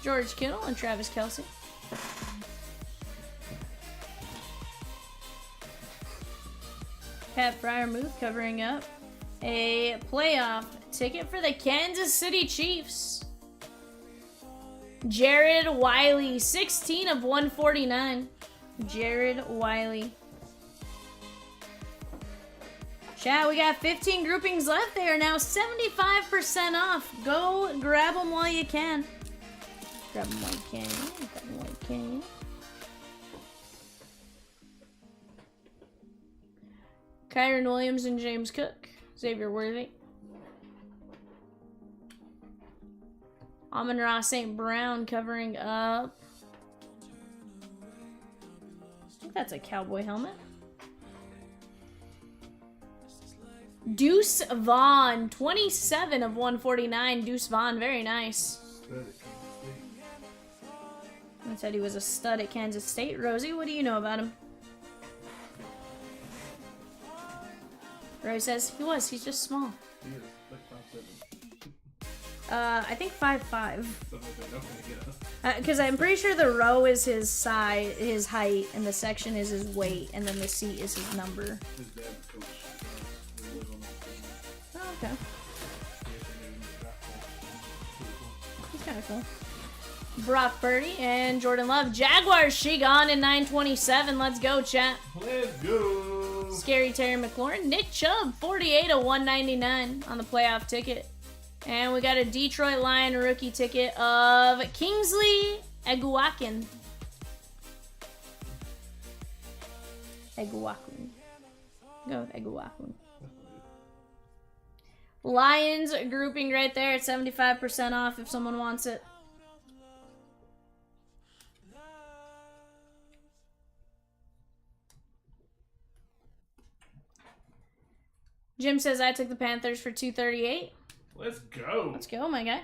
George Kittle and Travis Kelce. Pat Fryermuth covering up a playoff ticket for the Kansas City Chiefs. Jared Wiley, 16 of 149. Jared Wiley. Chat, we got 15 groupings left. They are now 75% off. Go grab them while you can. Grab them while you can. Grab them while you can. Kyron Williams and James Cook. Xavier Worthy. Amon-Ra St. Brown covering up. I think that's a cowboy helmet. Deuce Vaughn, 27 of 149. Deuce Vaughn, very nice. I said he was a stud at Kansas State. Rosie, what do you know about him? Rosie says he was. He's just small. He is like 5'7". I think 5'5". Because I'm pretty sure the row is his size, his height, and the section is his weight, and then the seat is his number. His dad's coach. They live on the Oh, okay. He's kind of cool. Brock Purdy and Jordan Love. Jaguars, she gone in 927. Let's go, chat. Let's go. Scary Terry McLaurin. Nick Chubb, 48 of 199 on the playoff ticket. And we got a Detroit Lion rookie ticket of Kingsley Eguakun. Eguakun. Go with Eguakun. Lions grouping right there at 75% off if someone wants it. Jim says I took the Panthers for 238. Let's go. Let's go, my guy.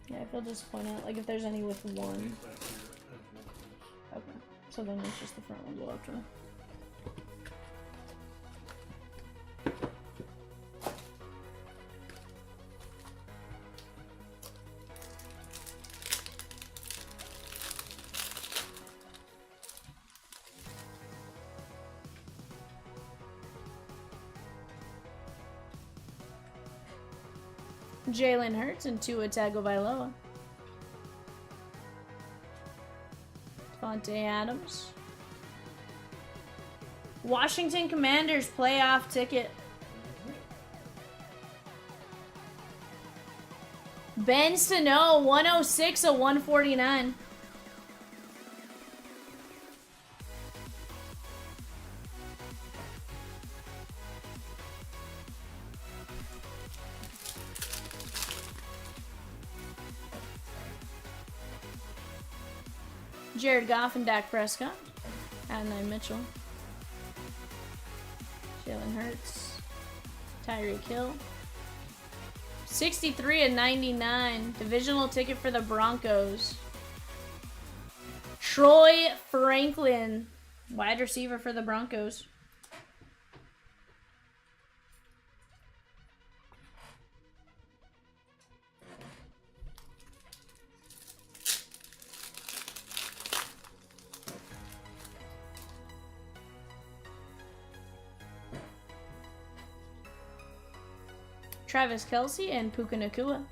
Yeah, I feel disappointed. Like if there's any with one. Okay. So then it's just the front one go after. Jalen Hurts and Tua Tagovailoa. Devontae Adams. Washington Commanders playoff ticket. Ben Sano, 106 of 149. Jared Goff and Dak Prescott. Adonai Mitchell. Jalen Hurts. Tyreek Hill. 63 of 99. Divisional ticket for the Broncos. Troy Franklin. Wide receiver for the Broncos. Travis Kelce and Puka Nacua.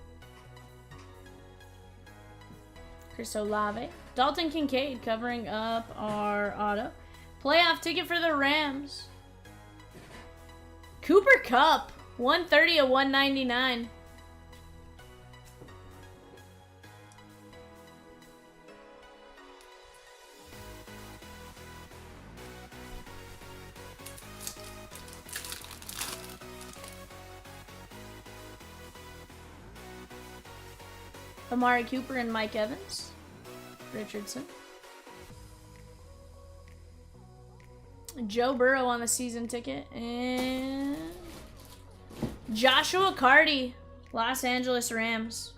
Chris Olave. Dalton Kincaid covering up our auto. Playoff ticket for the Rams. Cooper Kupp. 130 of 199. Amari Cooper and Mike Evans. Richardson. Joe Burrow on the season ticket. And Joshua Carty, Los Angeles Rams.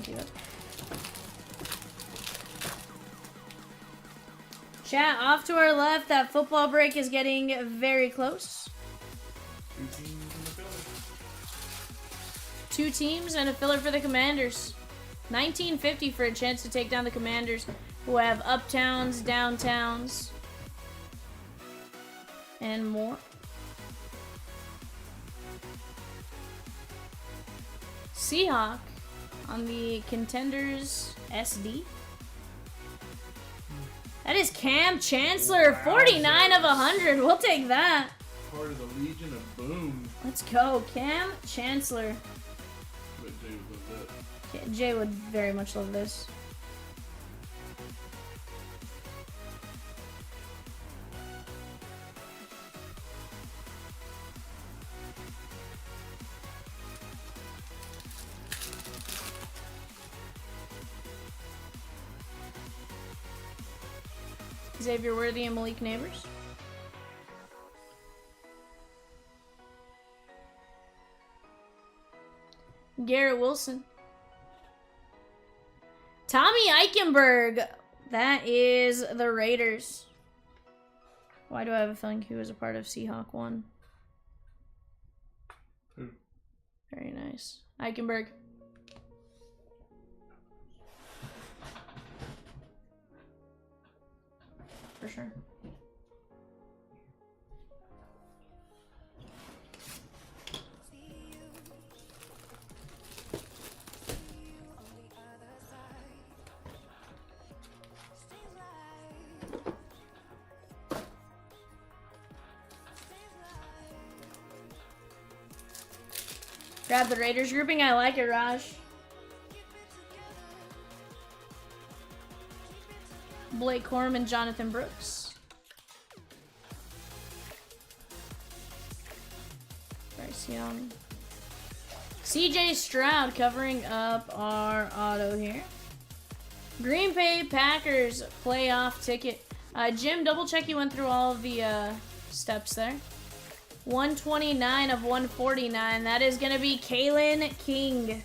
see that. Chat, off to our left. That football break is getting very close. 2 teams and a filler. 2 teams and a filler for the Commanders. 1950 for a chance to take down the Commanders, who have uptowns, downtowns, and more. Seahawk on the Contenders SD. That is Cam Chancellor, 49 of 100. We'll take that. Part of the Legion of Boom. Let's go, Cam Chancellor. But Jay would love that. Okay, Jay would very much love this. Xavier Worthy and Malik Neighbors. Garrett Wilson. Tommy Eichenberg. That is the Raiders. Why do I have a feeling he was a part of Seahawk 1? Who? Very nice. Eichenberg. For sure. Grab the Raiders grouping. I like it, Raj. Blake Corum and Jonathan Brooks. Bryce Young. CJ Stroud covering up our auto here. Green Bay Packers playoff ticket. Jim, double check you went through all of the steps there. 129 of 149. That is going to be Kalen King.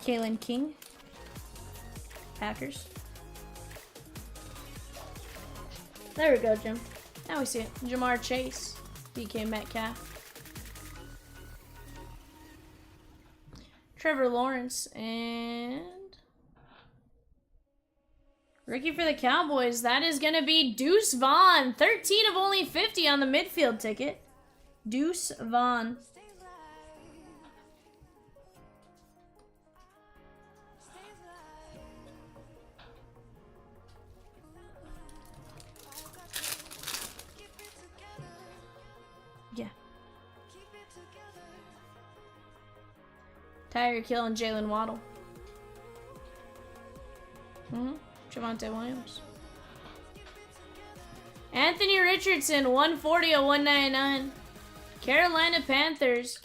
Kalen King. Packers. There we go, Jim. Now we see it. Jamar Chase. DK Metcalf. Trevor Lawrence. And rookie for the Cowboys. That is going to be Deuce Vaughn. 13 of only 50 on the midfield ticket. Deuce Vaughn. Yeah. Tyreek Hill and Jalen Waddle. Javonte Williams. Anthony Richardson, 140 of 199. Carolina Panthers.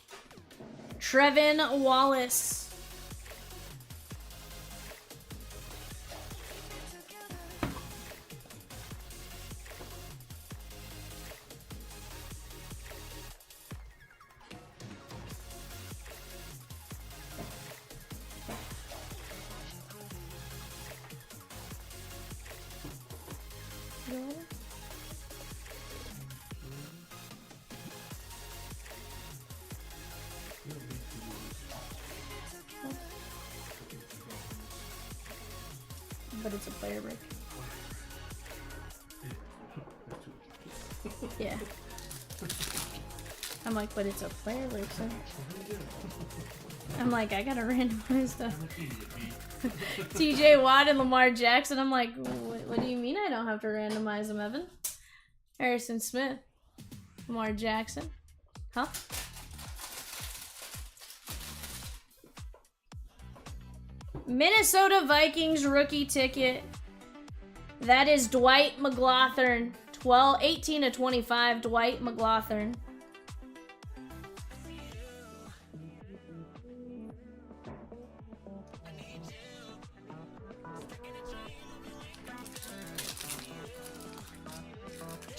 Trevin Wallace. But it's a player break. Yeah. I'm like, but it's a player break, so. I'm like, I gotta randomize stuff. TJ Watt and Lamar Jackson. I'm like, what do you mean I don't have to randomize them, Evan? Harrison Smith. Lamar Jackson. Huh? Minnesota Vikings rookie ticket. That is Dwight McLaughlin. 18 to 25, Dwight McLaughlin.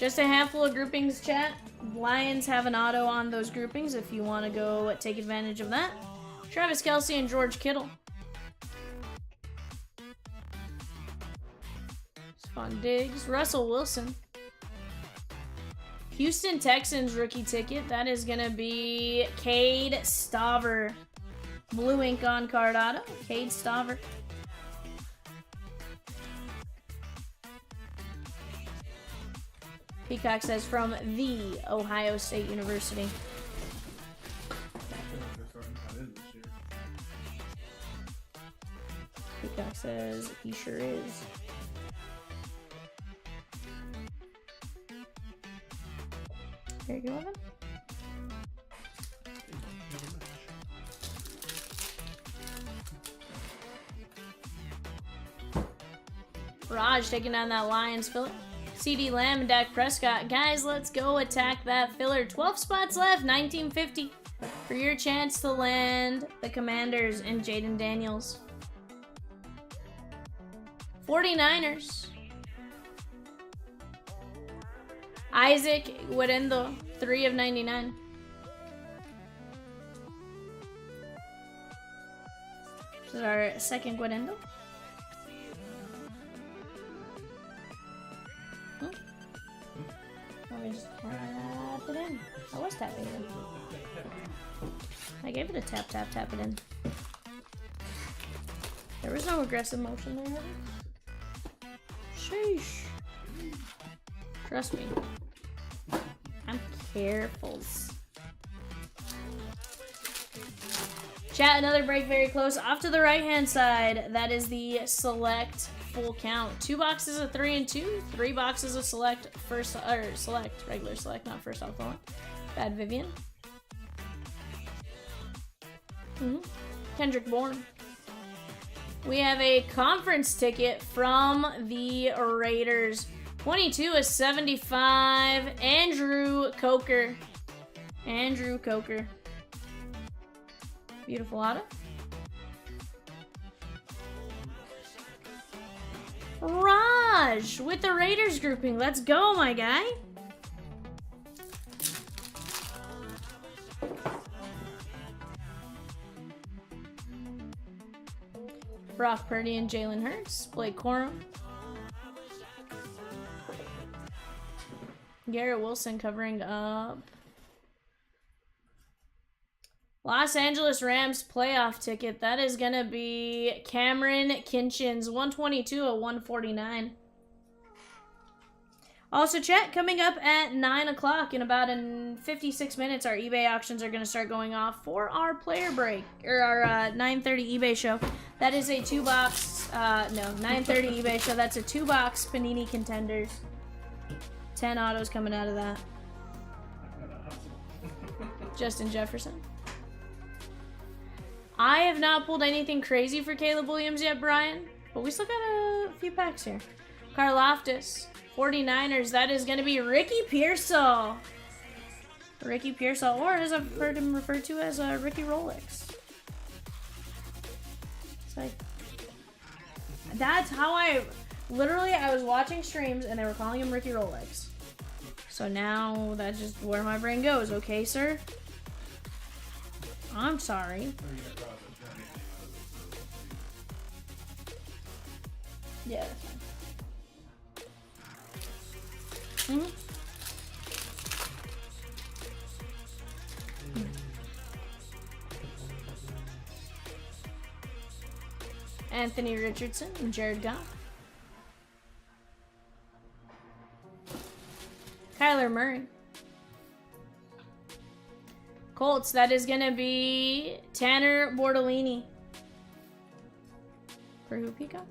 Just a handful of groupings, chat. Lions have an auto on those groupings if you want to go take advantage of that. Travis Kelce and George Kittle. Spawn Diggs. Russell Wilson. Houston Texans rookie ticket. That is going to be Cade Stover. Blue ink on card auto. Cade Stover. Peacock says from the Ohio State University. Peacock says he sure is. There you go, Evan. Raj taking down that Lions filler. CD Lamb and Dak Prescott. Guys, let's go attack that filler. 12 spots left, 1950. For your chance to land the Commanders and Jaden Daniels. 49ers. Isaac Guerendo, 3 of 99. This is our second Guerendo. Let me just tap it in. I was tapping it in. I gave it a tap, tap, tap it in. There was no aggressive motion there. Sheesh. Trust me. I'm careful. Chat, another break very close. Off to the right-hand side, that is the select full count. 2 boxes of 3 and 2. 3 boxes of select first, or select, regular select, not first off the line. Bad Vivian. Kendrick Bourne. We have a conference ticket from the Raiders. 22 is 75. Andrew Coker. Andrew Coker. Beautiful auto. Raj with the Raiders grouping. Let's go, my guy. Brock Purdy and Jalen Hurts. Blake Corum. Garrett Wilson covering up. Los Angeles Rams playoff ticket. That is going to be Cameron Kinchins. 122 of 149. Also, chat, coming up at 9 o'clock in about 56 minutes, our eBay auctions are going to start going off for our player break, or our 9:30 eBay show. That is a 2-box, 9:30 eBay show. That's a 2-box Panini Contenders. 10 autos coming out of that. Justin Jefferson. I have not pulled anything crazy for Caleb Williams yet, Brian, but we still got a few packs here. Karlaftis, 49ers. That is going to be Ricky Pearsall. Ricky Pearsall, or as I've heard him referred to as Ricky Rolex. It's like, that's how I was watching streams and they were calling him Ricky Rolex. So now that's just where my brain goes. Okay, sir? I'm sorry. Yeah, that's fine. Anthony Richardson and Jared Goff. Kyler Murray. Colts, that is going to be Tanner Bortolini. For who, Peacock?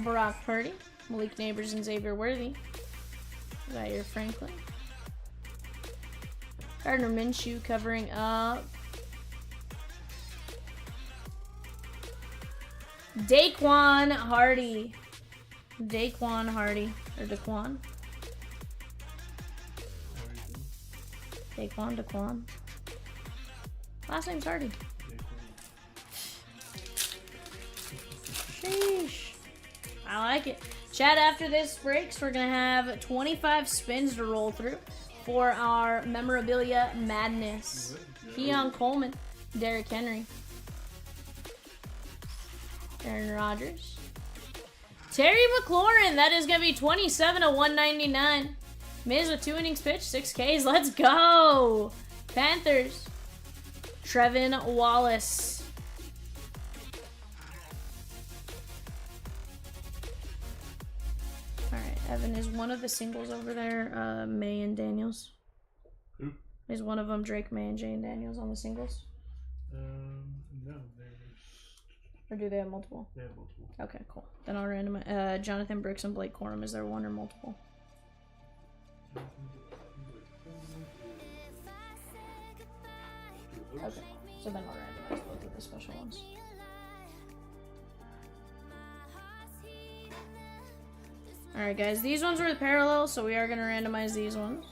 Brock Purdy, Malik Neighbors, and Xavier Worthy. Zaire Franklin. Gardner Minshew covering up. Daquan Hardy. Daquan Hardy. Or Daquan. Daquan. Last name's Hardy. Sheesh. I like it. Chat, after this breaks, we're going to have 25 spins to roll through for our memorabilia madness. Keon Coleman, Derrick Henry, Aaron Rodgers, Terry McLaurin. That is going to be 27 of 199. Miz with 2 innings pitched, 6 Ks. Let's go. Panthers, Trevin Wallace. Alright, Evan, is one of the singles over there May and Daniels? Who? Is one of them Drake May and Jane Daniels on the singles? No, Or do they have multiple? they have multiple. Okay, cool. Then I'll randomize. Jonathan Brooks and Blake Corum, is there one or multiple? Okay, so then I'll randomize both of the special ones. Alright guys, these ones were the parallels, so we are going to randomize these ones.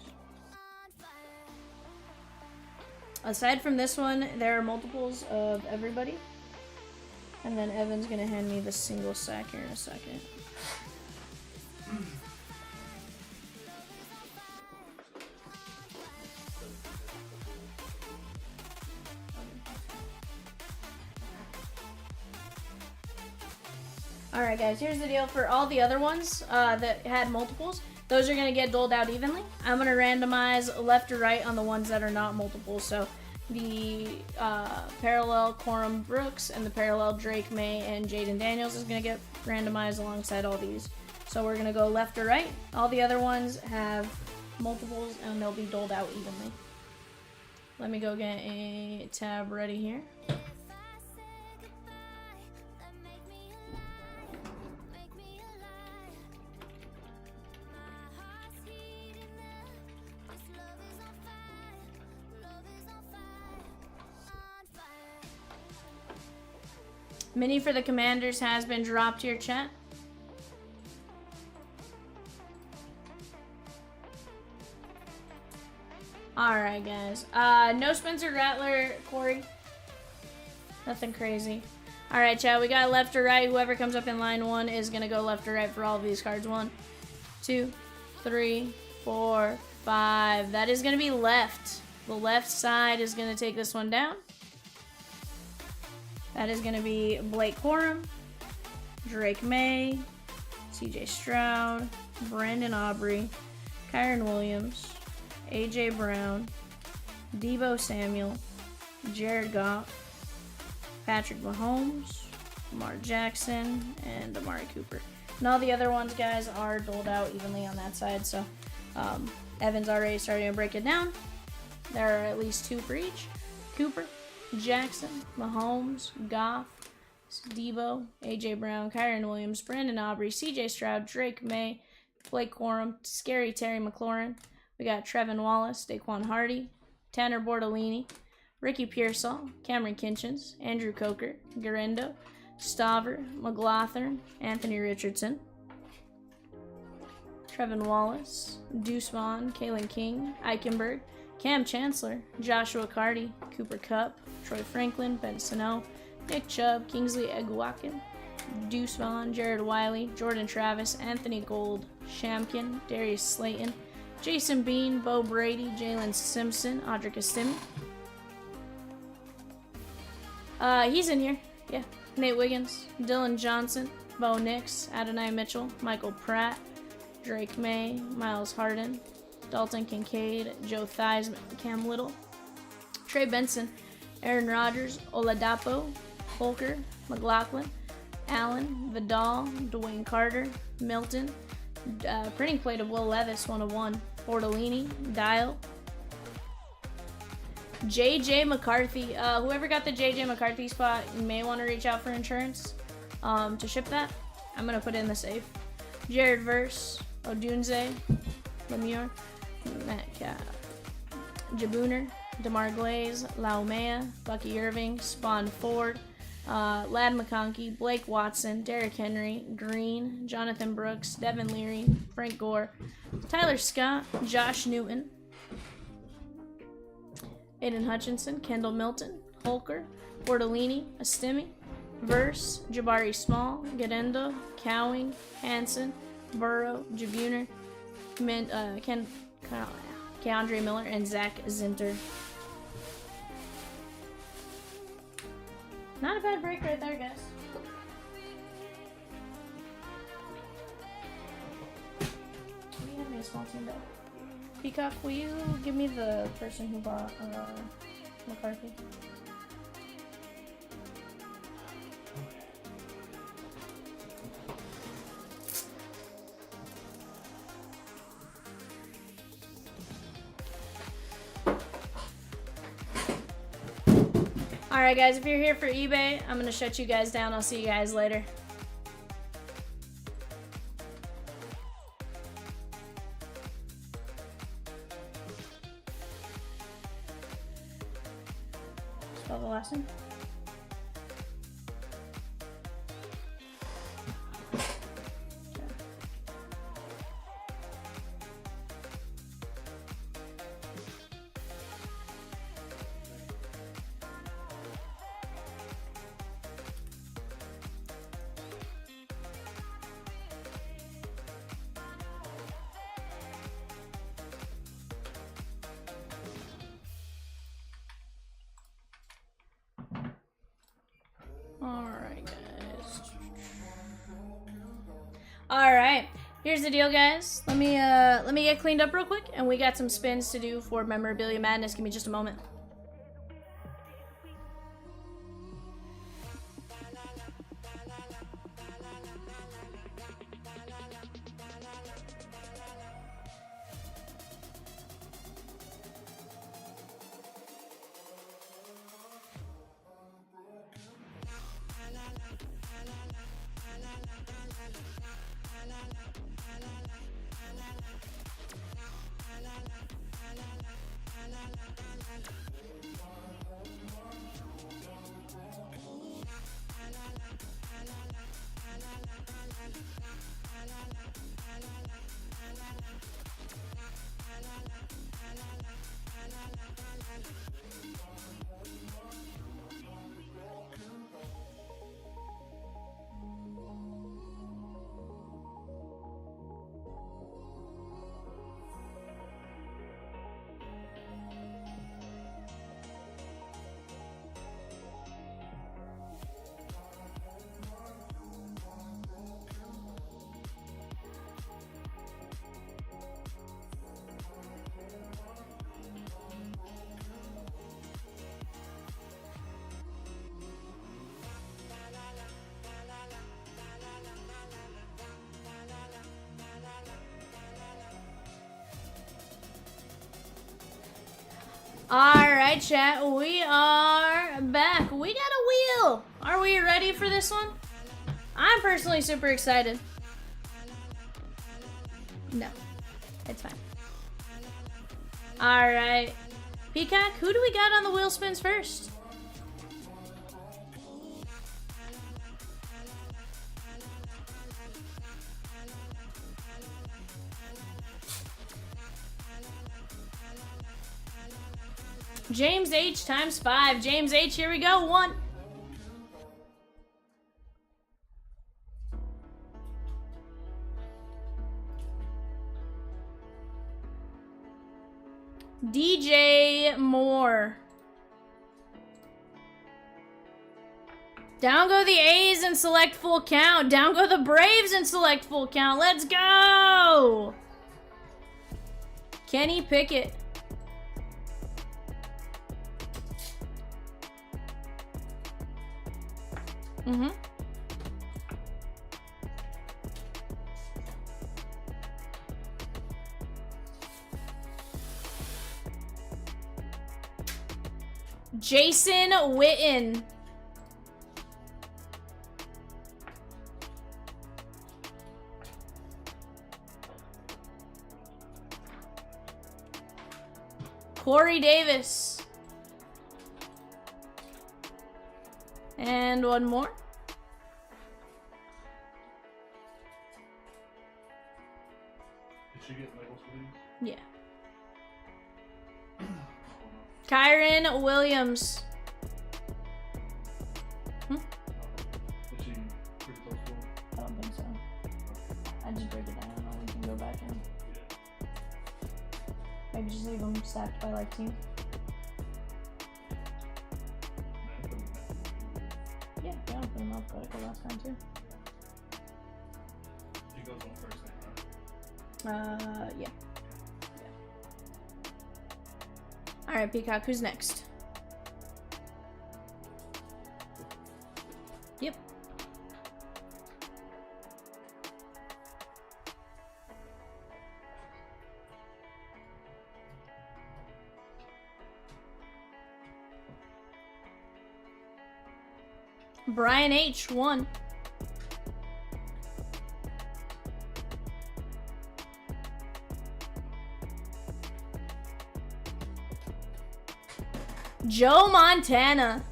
Aside from this one, there are multiples of everybody. And then Evan's going to hand me the single sack here in a second. Alright guys, here's the deal. For all the other ones that had multiples, those are going to get doled out evenly. I'm going to randomize left to right on the ones that are not multiples. So the parallel Corum Brooks and the parallel Drake May and Jaden Daniels is going to get randomized alongside all these. So we're going to go left to right. All the other ones have multiples and they'll be doled out evenly. Let me go get a tab ready here. Mini for the Commanders has been dropped here, chat. Alright, guys. No Spencer Rattler, Corey. Nothing crazy. Alright, chat. We got left or right. Whoever comes up in line 1 is going to go left or right for all of these cards. 1, 2, 3, 4, 5. That is going to be left. The left side is going to take this one down. That is going to be Blake Corum, Drake May, CJ Stroud, Brandon Aubrey, Kyron Williams, AJ Brown, Deebo Samuel, Jared Goff, Patrick Mahomes, Lamar Jackson, and Amari Cooper. And all the other ones, guys, are doled out evenly on that side. So Evan's already starting to break it down. There are at least 2 for each. Cooper, Jackson, Mahomes, Goff, Deebo, AJ Brown, Kyron Williams, Brandon Aubrey, CJ Stroud, Drake May, Blake Corum, Scary Terry McLaurin. We got Trevin Wallace, Daquan Hardy, Tanner Bortolini, Ricky Pearsall, Cameron Kinchins, Andrew Coker, Garendo, Staver, McLaughlin, Anthony Richardson, Trevin Wallace, Deuce Vaughn, Kalen King, Eichenberg, Cam Chancellor, Joshua Carty, Cooper Kupp, Troy Franklin, Ben Sano, Nick Chubb, Kingsley Eguakin, Deuce Vaughn, Jared Wiley, Jordan Travis, Anthony Gold, Shamkin, Darius Slayton, Jason Bean, Bo Brady, Jalen Simpson, Audric Estime. He's in here. Yeah. Nate Wiggins, Dylan Johnson, Bo Nix, Adonai Mitchell, Michael Pratt, Drake May, Miles Harden, Dalton Kincaid, Joe Theismann, Cam Little, Trey Benson, Aaron Rodgers, Oladapo, Holker, McLaughlin, Allen, Vidal, Dwayne Carter, Milton, printing plate of Will Levis, 1/1, Bortolini, Dial, JJ McCarthy. Whoever got the JJ McCarthy spot, you may want to reach out for insurance to ship that. I'm going to put it in the safe. Jared Verse, Odunze, Lemieux, Metcalf, Jabooner, DeMar Glaze, Laumea, Bucky Irving, Spawn Ford, Lad McConkey, Blake Watson, Derrick Henry, Green, Jonathan Brooks, Devin Leary, Frank Gore, Tyler Scott, Josh Newton, Aiden Hutchinson, Kendall Milton, Holker, Bortolini, Astemi, Verse, Jabari Small, Gadenda, Cowing, Hanson, Burrow, Jabuner, Keandre Miller, and Zach Zinter. Not a bad break right there, guys. We have a small team though. Peacock, will you give me the person who bought McCarthy? Alright guys, if you're here for eBay, I'm gonna shut you guys down. I'll see you guys later. Spell the last name. Alright guys. Alright. Here's the deal guys. Let me get cleaned up real quick and we got some spins to do for Memorabilia Madness. Give me just a moment. Alright, chat, we are back. We got a wheel. Are we ready for this one? I'm personally super excited. No, it's fine. Alright. Peacock, who do we got on the wheel spins first? James H times 5. James H, here we go. 1. DJ Moore. Down go the A's and select full count. Down go the Braves and select full count. Let's go! Kenny Pickett. Jason Witten. Corey Davis. And one more. Did she get labels for these? Yeah. Kyron Williams. Is she pretty close to him? I don't think so. I just break it down and we can go back and maybe just leave them stacked by like team. Yeah, we want to put them alphabetical last time too. She goes on first name, right? Yeah. Alright, Peacock, who's next? Yep. Brian H. 1. Joe Montana.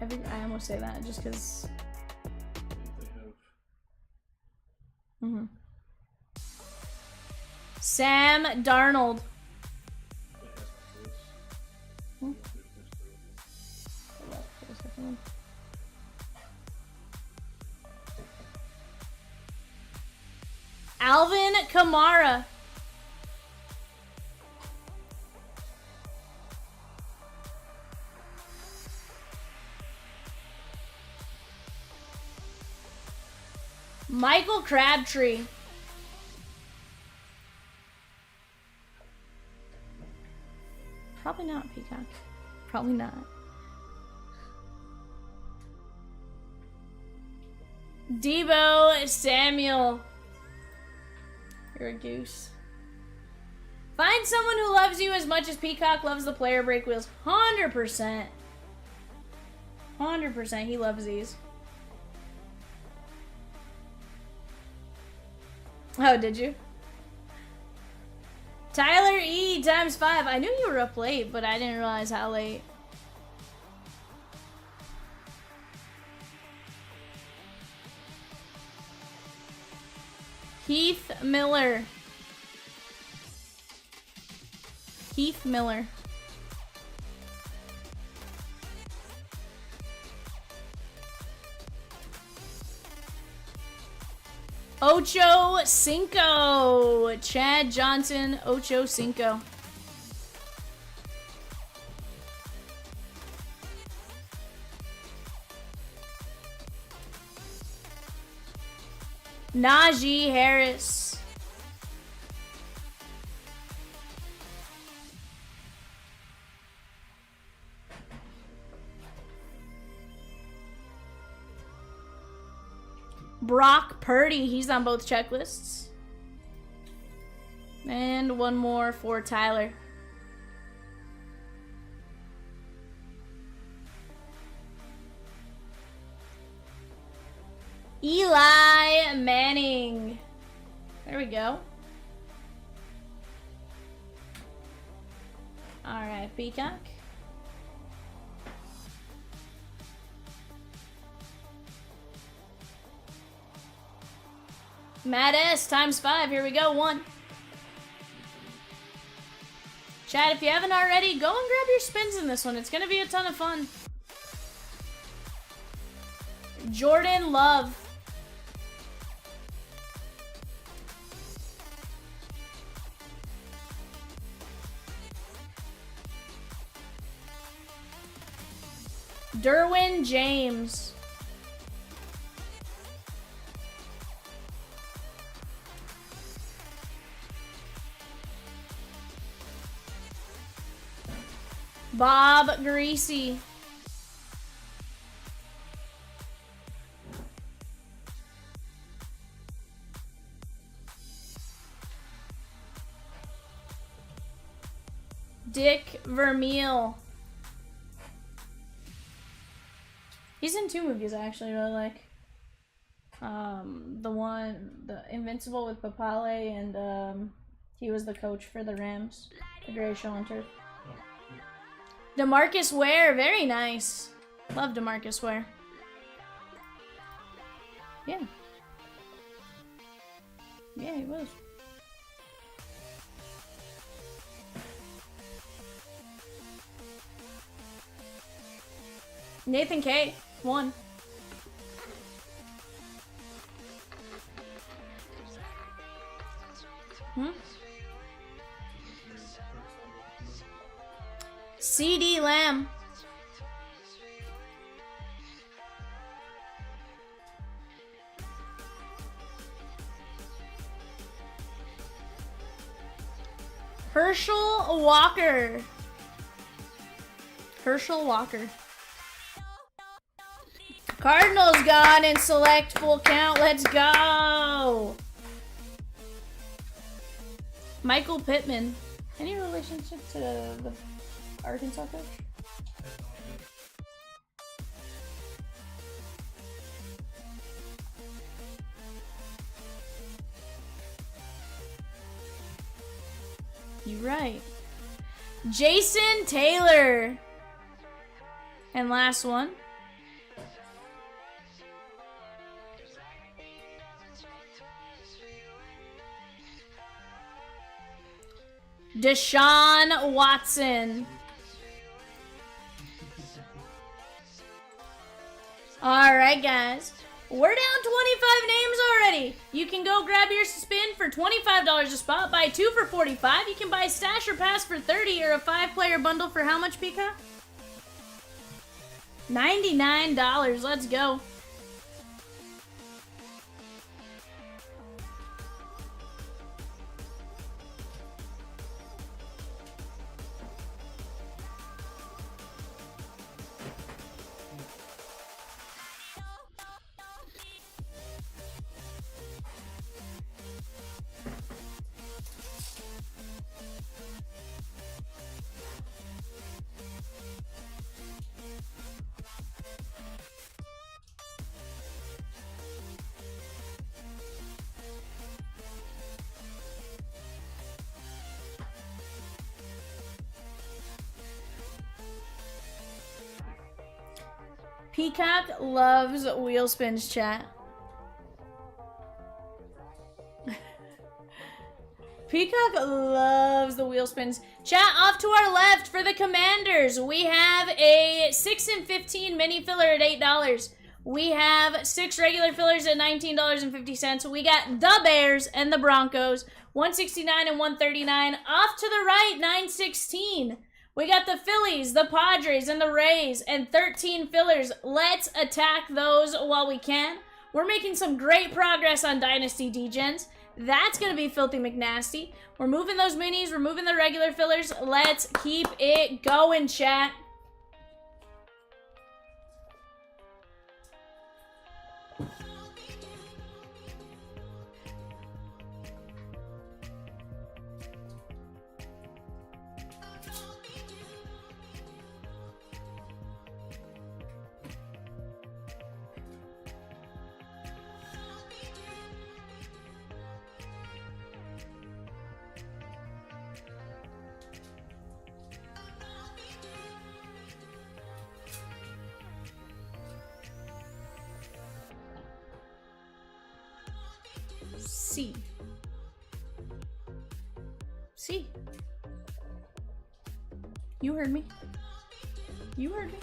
I almost say that just because. Sam Darnold. Alvin Kamara. Michael Crabtree. Probably not, Peacock. Probably not. Debo Samuel. You're a goose. Find someone who loves you as much as Peacock loves the player break wheels. 100%. 100% he loves these. Oh, did you? Tyler E ×5. I knew you were up late, but I didn't realize how late. Heath Miller. Heath Miller. Ocho Cinco. Chad Johnson, Ocho Cinco. Najee Harris. Brock Purdy, he's on both checklists. And one more for Tyler. Eli Manning. There we go. Alright, Peacock. Matt S ×5. Here we go. 1. Chad, if you haven't already, go and grab your spins in this one. It's going to be a ton of fun. Jordan Love. Derwin James. Bob Greasy. Dick Vermeil. He's in 2 movies I actually really like. The Invincible with Papale, and he was the coach for the Rams. The Gray Show on Turf. DeMarcus Ware, very nice. Love DeMarcus Ware. Yeah. Yeah, he was. Nathan K, 1. CD Lamb. Herschel Walker. Herschel Walker. Cardinals gone in select full count. Let's go. Michael Pittman. Any relationship to the Arkansas coach? You're right. Jason Taylor. And last one. Deshaun Watson. Alright, guys. We're down 25 names already. You can go grab your spin for $25 a spot. Buy 2 for $45. You can buy Stash or Pass for $30 or a 5-player bundle for how much, Pika? $99. Let's go. Peacock loves wheel spins, chat. Peacock loves the wheel spins. Chat, off to our left for the Commanders. We have a 6 and 15 mini filler at $8. We have 6 regular fillers at $19.50. We got the Bears and the Broncos, 169 and 139. Off to the right, 916. We got the Phillies, the Padres, and the Rays, and 13 fillers. Let's attack those while we can. We're making some great progress on Dynasty Degens. That's going to be Filthy McNasty. We're moving those minis. We're moving the regular fillers. Let's keep it going, chat. C. You heard me. You heard me.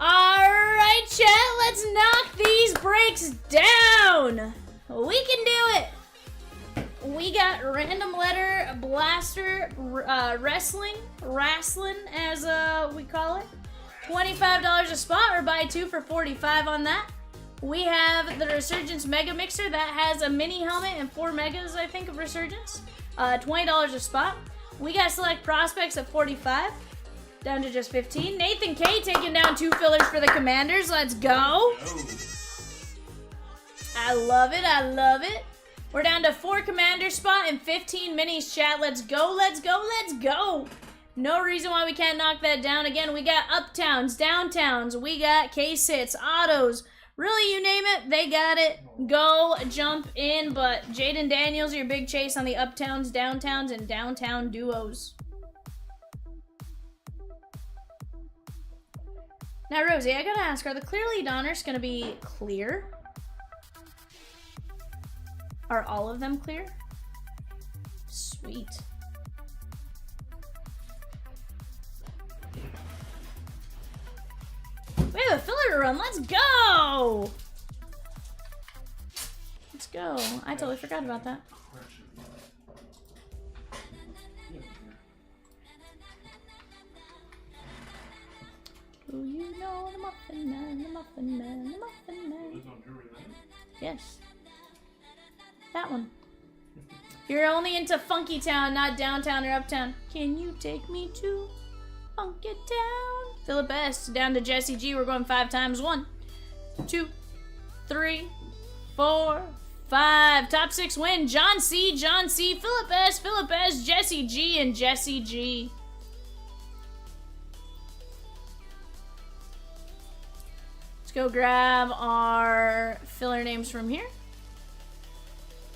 Alright, chat, let's knock these breaks down. We can do it. We got random letter blaster wrestling as we call it. $25 a spot, or buy 2 for $45 on that. We have the Resurgence Mega Mixer that has a mini helmet and 4 megas, I think, of Resurgence. $20 a spot. We got Select Prospects at $45. Down to just 15. Nathan K taking down 2 fillers for the Commanders. Let's go. I love it. I love it. We're down to 4 Commander spot and 15 minis, chat. Let's go. Let's go. Let's go. No reason why we can't knock that down. Again, we got Uptowns, Downtowns. We got case hits, autos. Really, you name it, they got it. Go jump in. But Jaden Daniels, your big chase on the Uptowns, Downtowns, and Downtown duos. Now, Rosie, I gotta ask, are the Clearly Donruss gonna be clear? Are all of them clear? Sweet. We have a filler to run, let's go! Let's go. I totally forgot about that. Oh, you know the Muffin Man, the Muffin Man, the Muffin Man. Yes. That one. You're only into Funky Town, not Downtown or Uptown. Can you take me to Funky Town? Philip S. Down to Jesse G. We're going 5 times. 1, 2, 3, 4, 5. Top 6 win. John C. Philip S. Jesse G. and Jesse G. Let's go grab our filler names from here.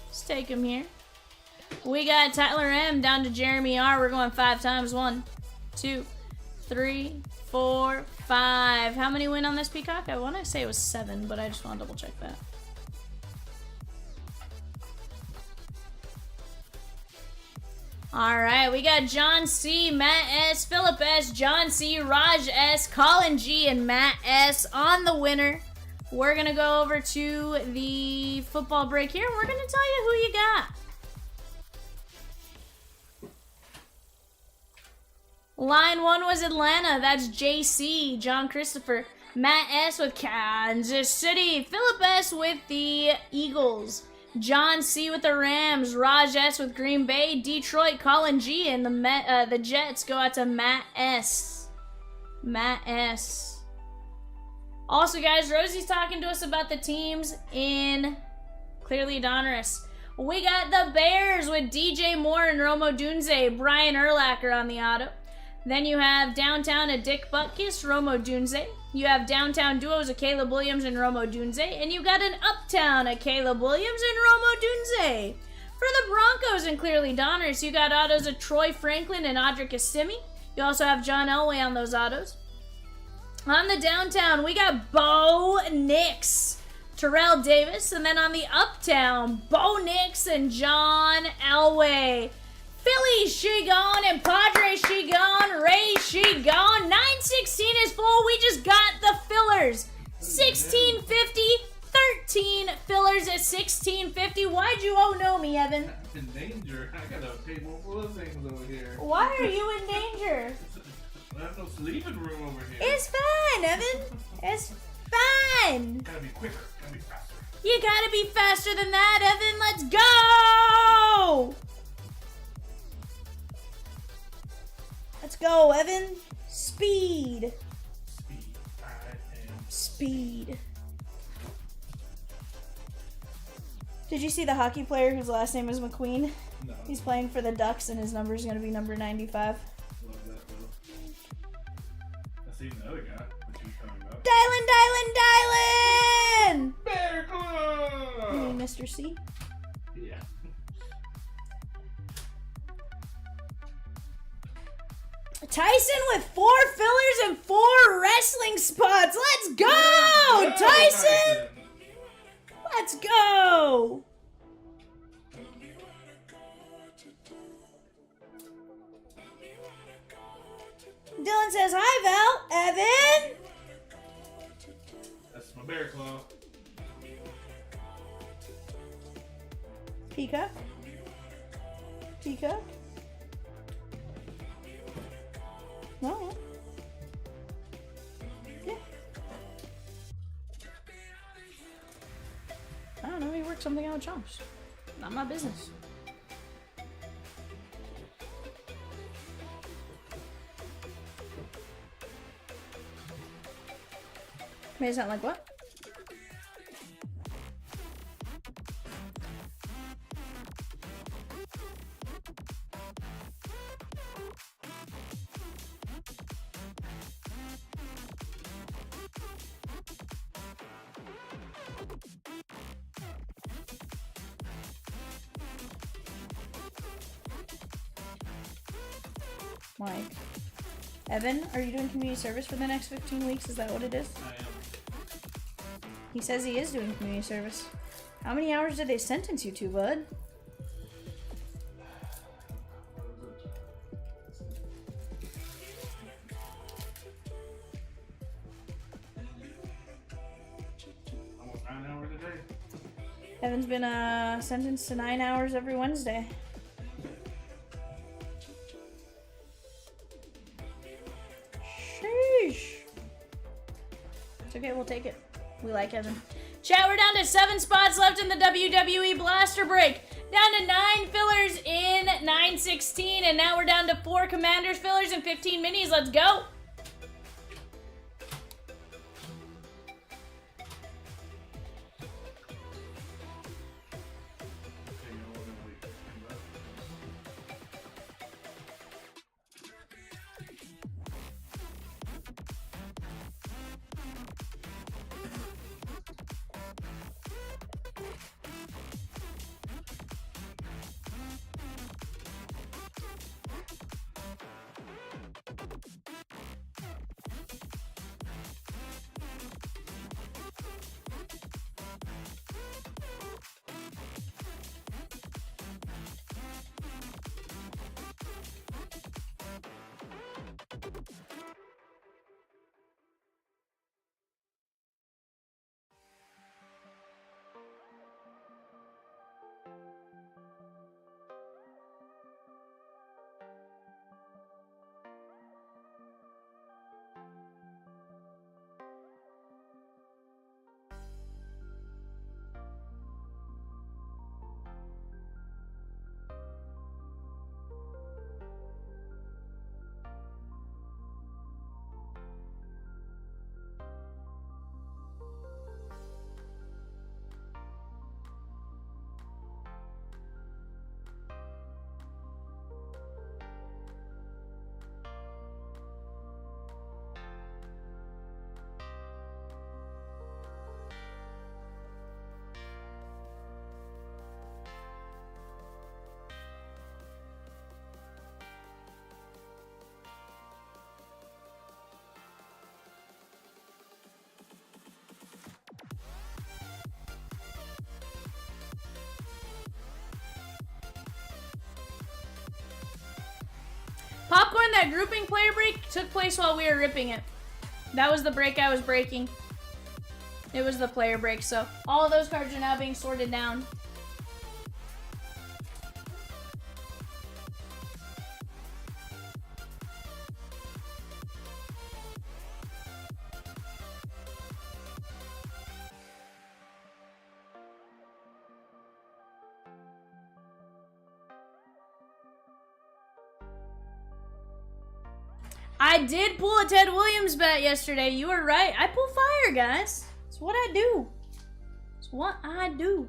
Let's take them here. We got Tyler M down to Jeremy R. We're going 5 times. 1, 2, 3, 4, 5. How many win on this Peacock? I want to say it was 7, but I just want to double check that. All right, we got John C, Matt S, Philip S, John C, Raj S, Colin G, and Matt S on the winner. We're going to go over to the football break here, and we're going to tell you who you got. Line 1 was Atlanta. That's JC, John Christopher. Matt S with Kansas City. Philip S with the Eagles. John C with the Rams. Raj S with Green Bay. Detroit, Colin G. And the Jets go out to Matt S. Matt S. Also, guys, Rosie's talking to us about the teams in Clearly Donruss. We got the Bears with DJ Moore and Romo Dunze. Brian Urlacher on the auto. Then you have Downtown at Dick Butkus, Romo Dunze. You have Downtown Duos of Caleb Williams and Romo Dunze. And you got an Uptown at Caleb Williams and Romo Dunze. For the Broncos and Clearly Donruss, you got autos of Troy Franklin and Audric Assimi. You also have John Elway on those autos. On the Downtown, we got Bo Nix, Terrell Davis. And then on the Uptown, Bo Nix and John Elway. Philly, she gone, and Padre, she gone, Ray, she gone. 916 is full. We just got the fillers. 1650, 13 fillers at 1650. Why'd you know me, Evan? I'm in danger. I gotta pay more for the things over here. Why are you in danger? I have no sleeping room over here. It's fine, Evan. It's fine. Gotta be quicker. Gotta be faster. You gotta be faster than that, Evan. Let's go! Let's go, Evan. Speed. Speed. Speed. Did you see the hockey player whose last name is McQueen? No. He's playing for the Ducks, and his number is going to be number 95. Love that, though. I seen the other guy, what you were talking about. Dylan! Bear Claw! You mean Mr. C? Yeah. Tyson with 4 fillers and 4 wrestling spots. Let's go, Tyson! Let's go! Dylan says, hi, Val. Evan? a bear claw. Peacock. Peacock. No. Yeah. I don't know. He worked something out with Chomps. Not my business. Made it sound like what? Mike. Evan, are you doing community service for the next 15 weeks? Is that what it is? I am. He says he is doing community service. How many hours did they sentence you to, bud? Almost 9 hours a day. Evan's been sentenced to 9 hours every Wednesday. Sheesh. It's okay, we'll take it. We like Evan. Chat, we're down to 7 spots left in the WWE Blaster Break. Down to 9 fillers in 916, and now we're down to 4 Commanders fillers and 15 minis. Let's go. Popcorn, that grouping player break took place while we were ripping it. That was the break I was breaking. It was the player break, so all of those cards are now being sorted down. I did pull a Ted Williams bet yesterday. You were right. I pull fire, guys. It's what I do. It's what I do.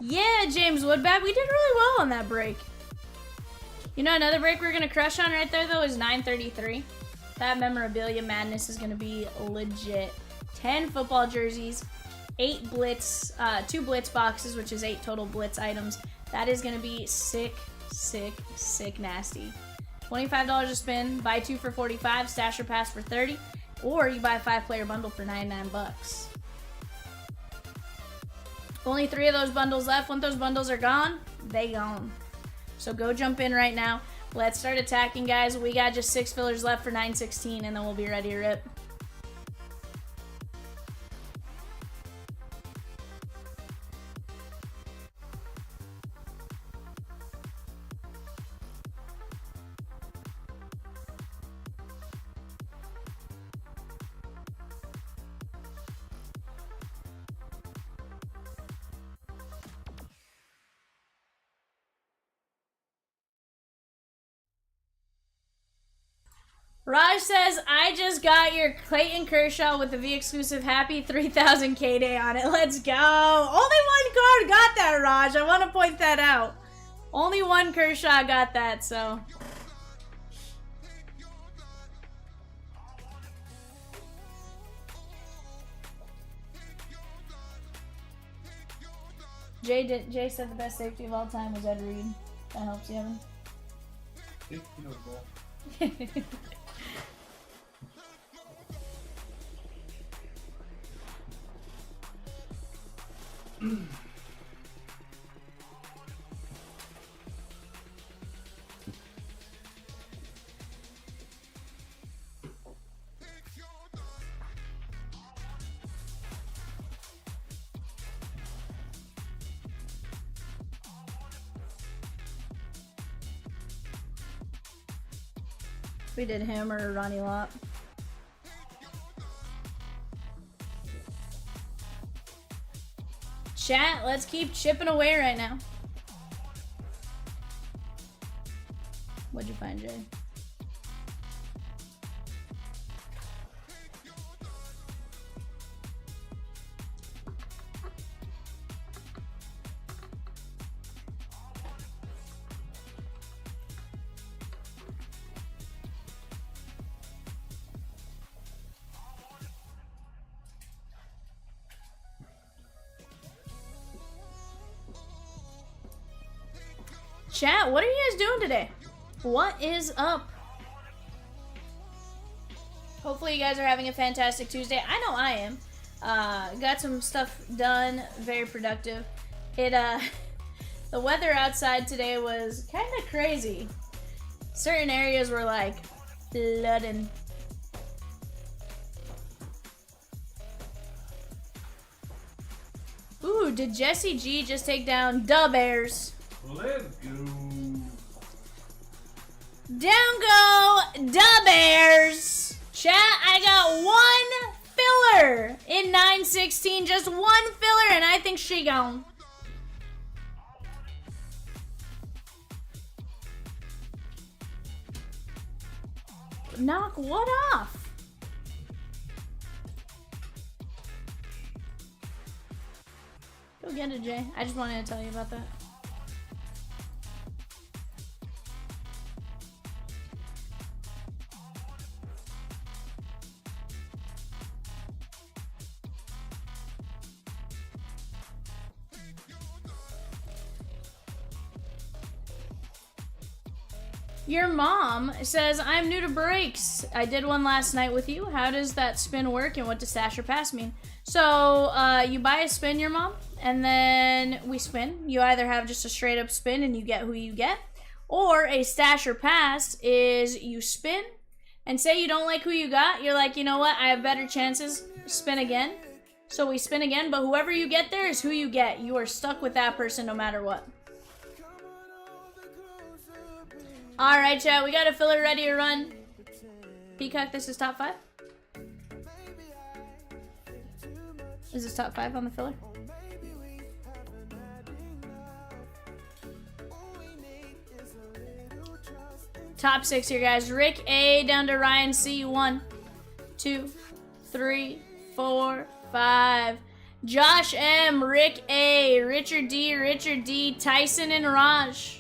Yeah, James Woodbat, we did really well on that break. You know, another break we're going to crush on right there, though, is 933. That memorabilia madness is going to be legit. 10 football jerseys, 8 blitz, 2 blitz boxes, which is 8 total blitz items. That is going to be sick, sick, sick nasty. $25 a spin, buy 2 for 45, stash or pass for 30, or you buy a 5-player bundle for 99 bucks. Only 3 of those bundles left. Once those bundles are gone, they gone. So go jump in right now. Let's start attacking, guys. We got just 6 fillers left for 916, and then we'll be ready to rip. Raj says, I just got your Clayton Kershaw with the V exclusive happy 3000 K day on it. Let's go. Only one card got that, Raj. I want to point that out. Only one Kershaw got that, so. Jay said the best safety of all time was Ed Reed. That helps you, Evan. He knows ball. We did him or Ronnie Lott. Chat, let's keep chipping away right now. What'd you find, Jay? Chat, what are you guys doing today? What is up? Hopefully you guys are having a fantastic Tuesday. I know I am. Got some stuff done, very productive. The weather outside today was kind of crazy. Certain areas were like flooding. Ooh, did Jesse G just take down Da Bears? Let's go. Down go Da Bears. Chat, I got 1 filler in 916. Just 1 filler, and I think she gone. Knock what off? Go get it, Jay. I just wanted to tell you about that. Your mom says, I'm new to breaks. I did one last night with you. How does that spin work and what does stash or pass mean? So, you buy a spin, your mom, and then we spin. You either have just a straight up spin and you get who you get, or a stash or pass is you spin and say you don't like who you got. You're like, you know what? I have better chances. Spin again. So we spin again, but whoever you get there is who you get. You are stuck with that person no matter what. Alright, chat, we got a filler ready to run. Peacock, this is top 5? Is this top 5 on the filler? Top 6 here, guys. Rick A down to Ryan C. 1, 2, 3, 4, 5. Josh M, Rick A, Richard D, Tyson and Raj.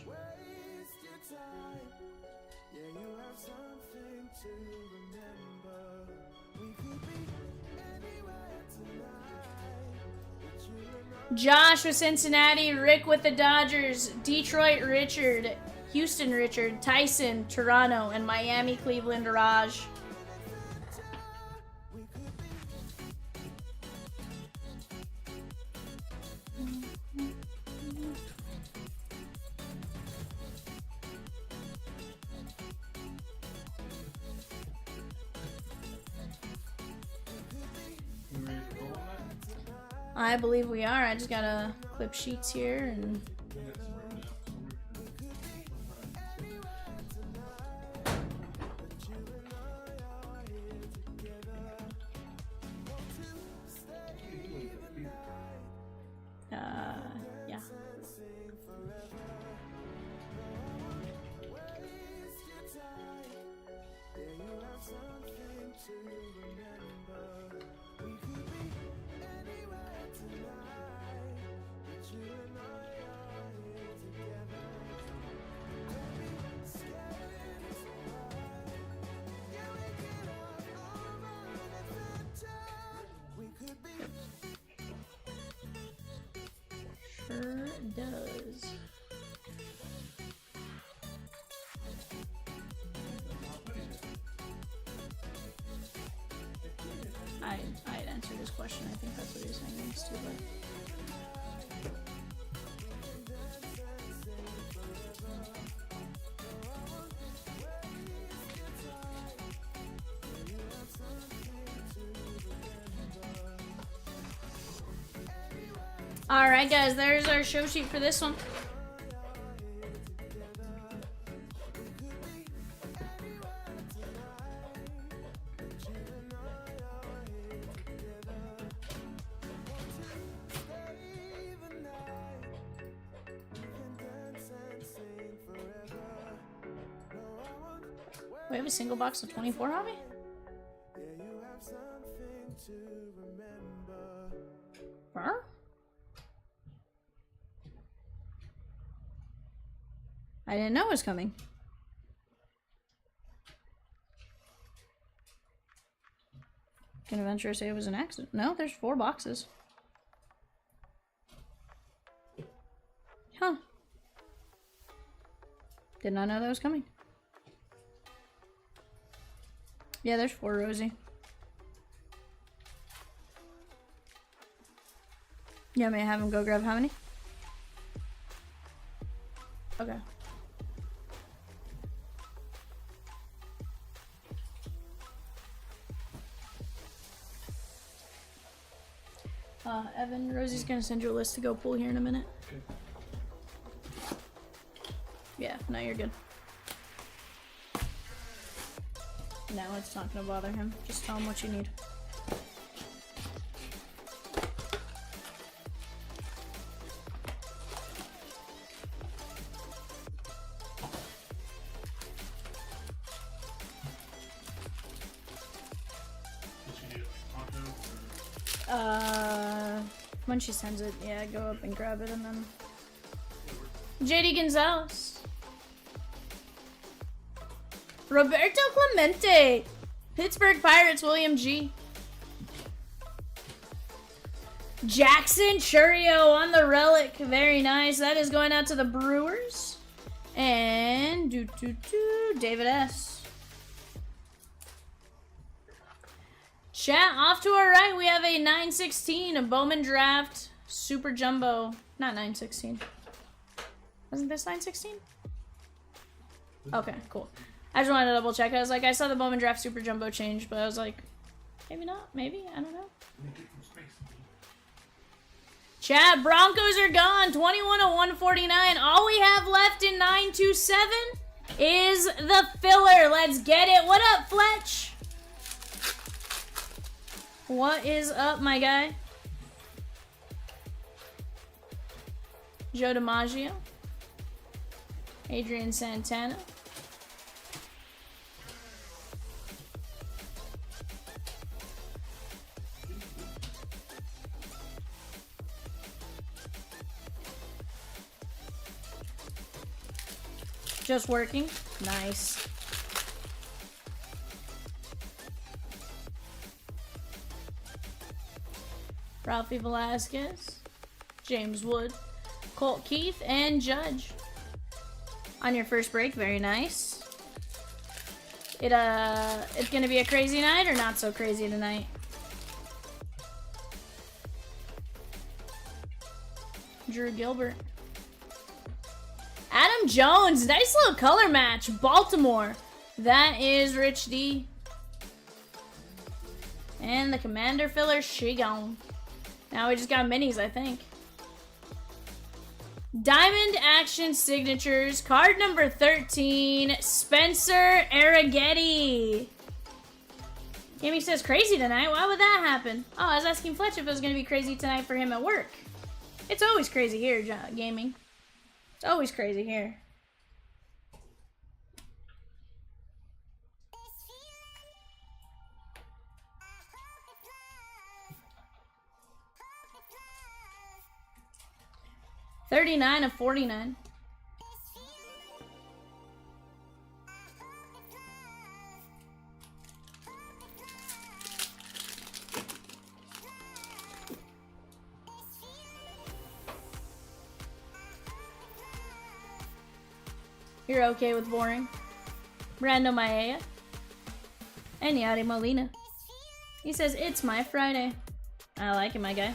Josh with Cincinnati, Rick with the Dodgers, Detroit Richard, Houston Richard, Tyson, Toronto, and Miami Cleveland Raj. You ready to roll on that? I believe we are. I just gotta clip sheets here and. We got some room Yeah. Sure does. I'd answered his question. I think that's what he was saying next to, but. Alright guys, there's our show sheet for this one. We have a single box of 24 hobby? Huh? I didn't know it was coming. Gonna venture to say it was an accident. No, there's 4 boxes. Huh. Did not know that was coming. Yeah, there's 4, Rosie. Yeah, may I have him go grab how many? Okay. Evan, Rosie's gonna send you a list to go pull here in a minute. Okay. Yeah, no, you're good. No, it's not gonna bother him. Just tell him what you need. When she sends it, yeah, go up and grab it and then. JD Gonzalez. Roberto Clemente. Pittsburgh Pirates, William G. Jackson Churio on the relic. Very nice. That is going out to the Brewers. And David S. Chat, off to our right, we have a 916, a Bowman draft, super jumbo. Not 916. Wasn't this 916? Okay, cool. I just wanted to double check. I was like, I saw the Bowman draft super jumbo change, but I was like, maybe not, maybe, I don't know. Chat, Broncos are gone, 21 of 149. All we have left in 927 is the filler. Let's get it. What up, Fletch? What is up, my guy? Joe DiMaggio. Adrian Santana. Just working. Nice. Ralphie Velasquez, James Wood, Colt Keith, and Judge. On your first break, very nice. It's gonna be a crazy night or not so crazy tonight? Drew Gilbert. Adam Jones, nice little color match. Baltimore. That is Rich D. And the Commander filler, she gone. Now we just got minis, I think. Diamond Action Signatures, card number 13, Spencer Arrighetti. Gaming says crazy tonight. Why would that happen? Oh, I was asking Fletch if it was going to be crazy tonight for him at work. It's always crazy here, Gaming. It's always crazy here. $39 of $49. You're okay with boring. Brando Maea. And Yadi Molina. He says, it's my Friday. I like it, my guy.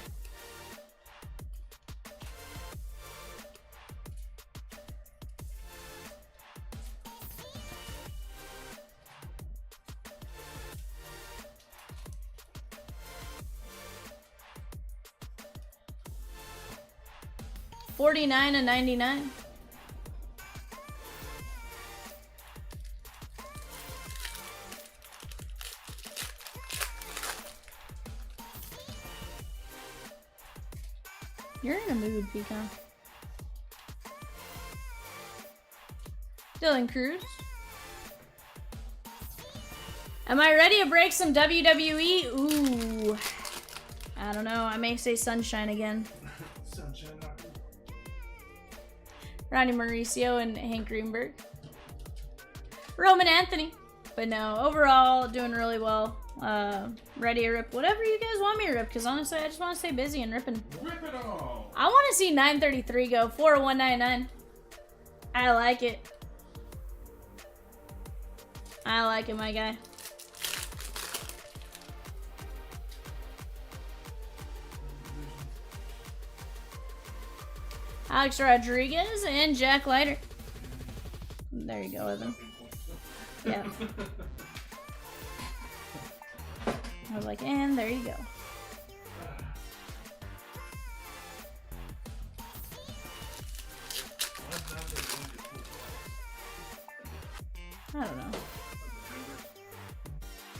$49 and $99. You're in a mood, Pecan. Dylan Cruz. Am I ready to break some WWE? Ooh. I don't know. I may say Sunshine again. Sunshine. Ronnie Mauricio and Hank Greenberg. Roman Anthony. But no, overall, doing really well. Ready to rip whatever you guys want me to rip, because honestly, I just want to stay busy and ripping. Rip it all. I want to see 933 go. 40199. I like it. I like it, my guy. Alex Rodriguez and Jack Leiter. There you go, Evan. Yeah. I was like, and there you go. I don't know.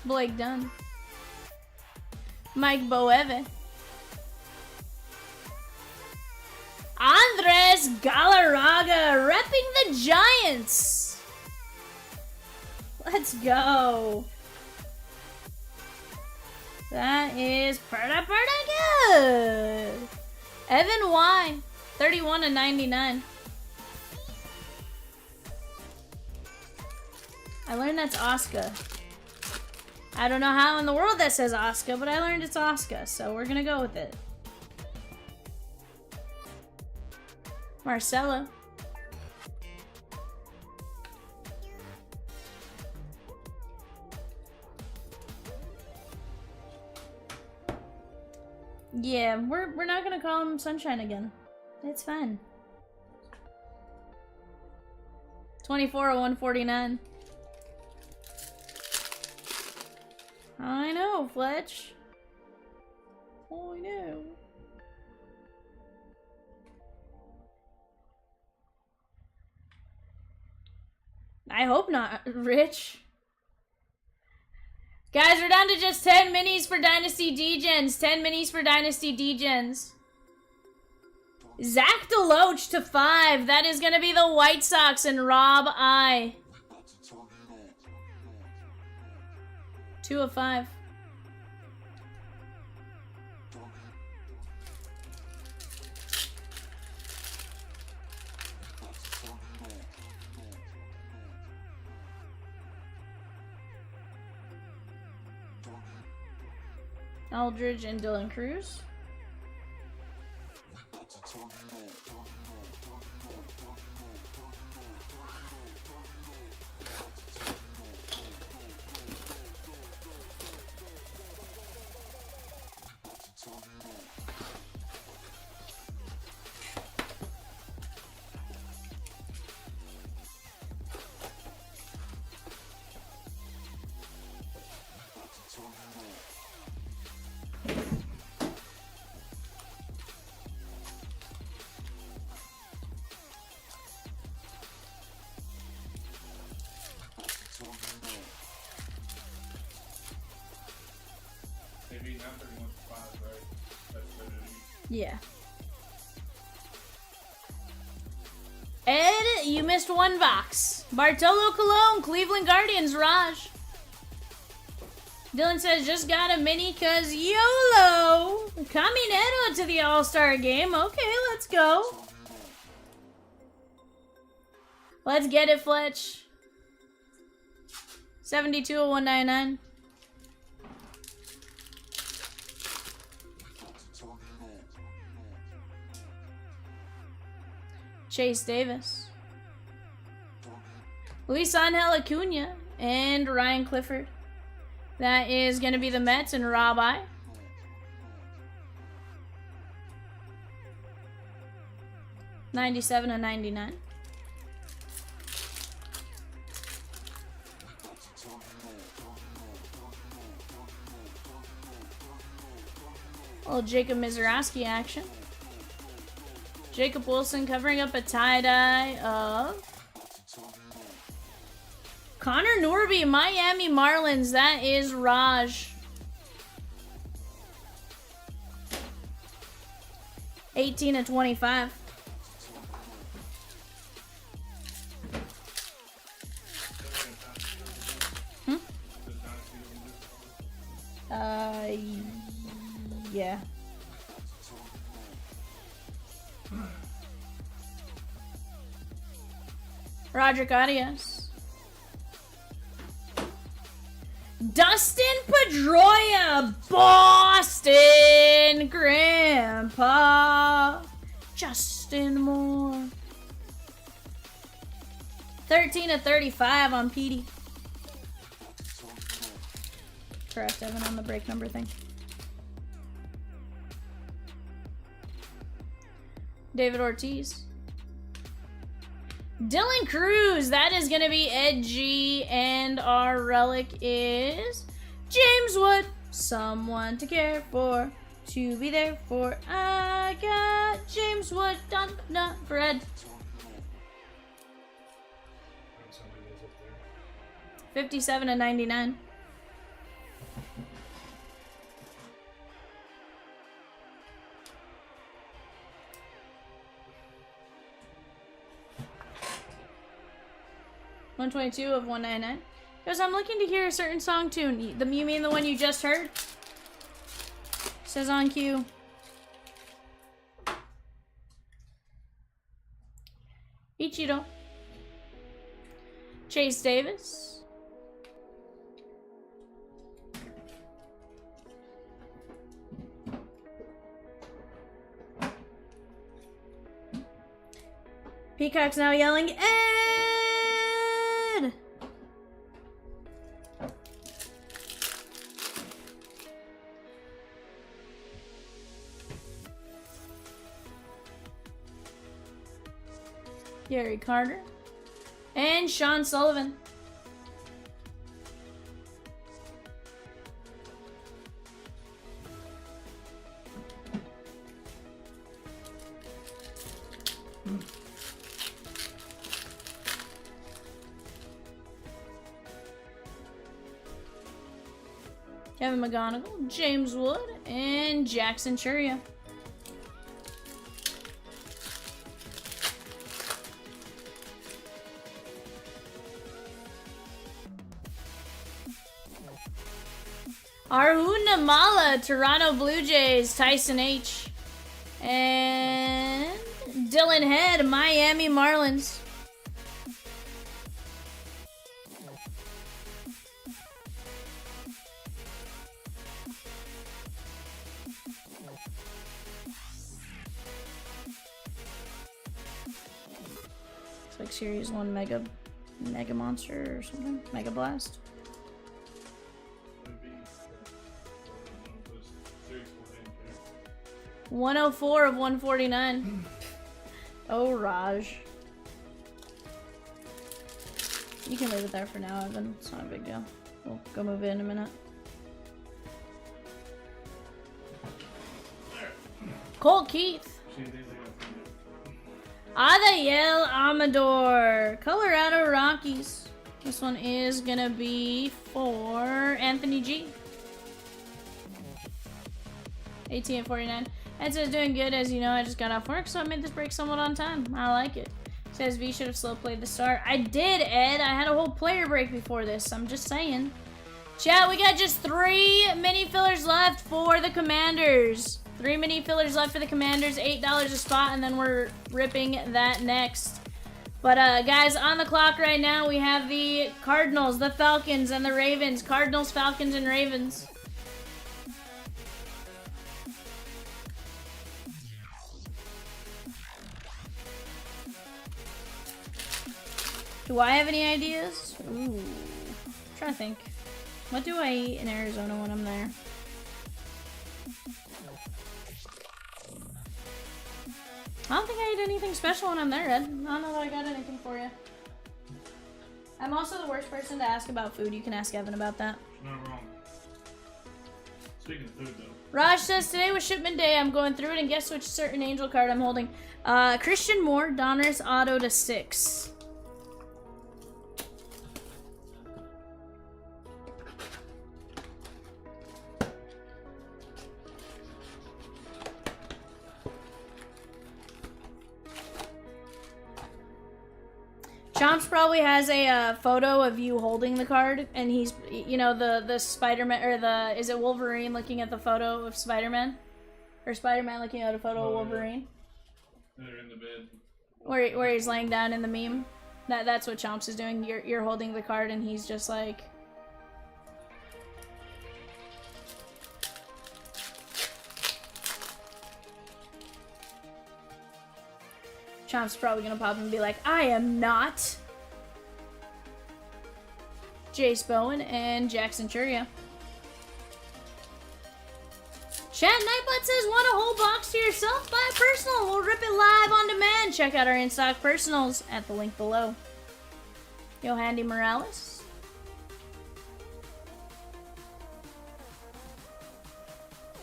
Blake Dunn. Mike Boeve. Andres Galarraga repping the Giants. Let's go. That is pretty good. Evan Y. 31 to 99. I learned that's Oscar. I don't know how in the world that says Oscar, but I learned it's Oscar, so we're gonna go with it. Marcelo. Yeah, we're not gonna call him Sunshine again. It's fine. 24 of 149. I know, Fletch. I know. I hope not, Rich. Guys, we're down to just 10 minis for Dynasty Degens. 10 minis for Dynasty Degens. Zach DeLoach to 5. That is going to be the White Sox and Rob I. 2 of 5. Aldridge and Dylan Cruz. They beat 931-5, right? That's the Yeah. Ed, you missed one box. Bartolo Colon, Cleveland Guardians, Raj. Dylan says, just got a mini cause YOLO. Caminero to the All-Star game. Okay, let's go. Let's get it, Fletch. 72 of 199. Chase Davis. Luis Angel Acuna and Ryan Clifford. That is going to be the Mets and Rob I. $97 and $99. A little Jacob Mizraski action. Jacob Wilson covering up a tie-dye of Connor Norby, Miami Marlins. That is Raj. 18 of 25. Yeah. Roger Arias. Dustin Pedroia, Boston Grandpa. Justin Moore. 13 of 35 on Petey. Correct, Evan, on the break number thing. David Ortiz. Dylan Cruz, that is going to be edgy, and our relic is James Wood. Someone to care for, to be there for. I got James Wood, dun dun, for Ed. 57 and 99. $122 of 199. Because I'm looking to hear a certain song tune. You mean the one you just heard? Says on cue. Ichiro. Chase Davis. Peacock's now yelling, Ed! Gary Carter. And Sean Sullivan. Kevin McGonigal, James Wood, and Jackson Churia. Aruna Mala, Toronto Blue Jays, Tyson H. And Dylan Head, Miami Marlins. It's like Series 1 Mega Monster or something. Mega Blast. Would be those series 14. 104 of 149. Oh, Raj. You can leave it there for now, Evan. It's not a big deal. We'll go move it in a minute. Colt Keith. See, these are gonna find it. Adael Amador. Colorado Rockies. This one is gonna be for Anthony G. 18 and 49. Headset's doing good. As you know, I just got off work, so I made this break somewhat on time. I like it. Says V should have slow played the start. I did, Ed. I had a whole player break before this. I'm just saying. Chat, we got just 3 mini fillers left for the Commanders. 3 mini fillers left for the Commanders. $8 a spot, and then we're ripping that next. But, guys, on the clock right now, we have the Cardinals, the Falcons, and the Ravens. Cardinals, Falcons, and Ravens. Do I have any ideas? Ooh. I'm trying to think. What do I eat in Arizona when I'm there? I don't think I eat anything special when I'm there, Ed. I don't know that I got anything for you. I'm also the worst person to ask about food. You can ask Evan about that. Not wrong. Speaking of food, though. Raj says, today was shipment day. I'm going through it, and guess which certain angel card I'm holding? Christian Moore, Donruss Auto to 6. Chomps probably has a photo of you holding the card, and he's, you know, the Spider-Man, or the, is it Wolverine looking at the photo of Spider-Man? Or Spider-Man looking at a photo of Wolverine? They're in the bed. Where he's laying down in the meme? That's what Chomps is doing. You're holding the card, and he's just like... Chomp's probably gonna pop and be like, I am not. Jace Bowen and Jackson Churia. Chat Nightbot says, want a whole box to yourself? Buy a personal. We'll rip it live on demand. Check out our in-stock personals at the link below. Yo, Handy Morales.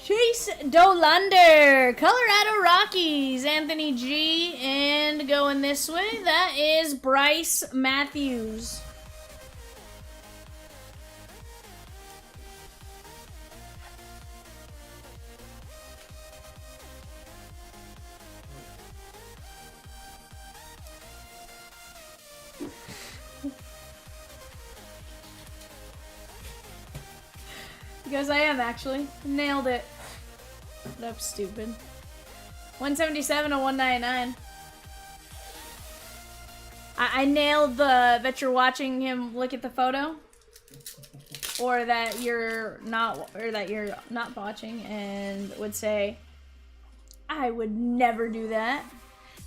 Chase Dolander, Colorado Rockies, Anthony G, and going this way, that is Bryce Matthews. Because I am actually. Nailed it. What up, stupid? 177 to 199. I nailed the that you're watching him look at the photo. Or that you're not watching and would say, I would never do that.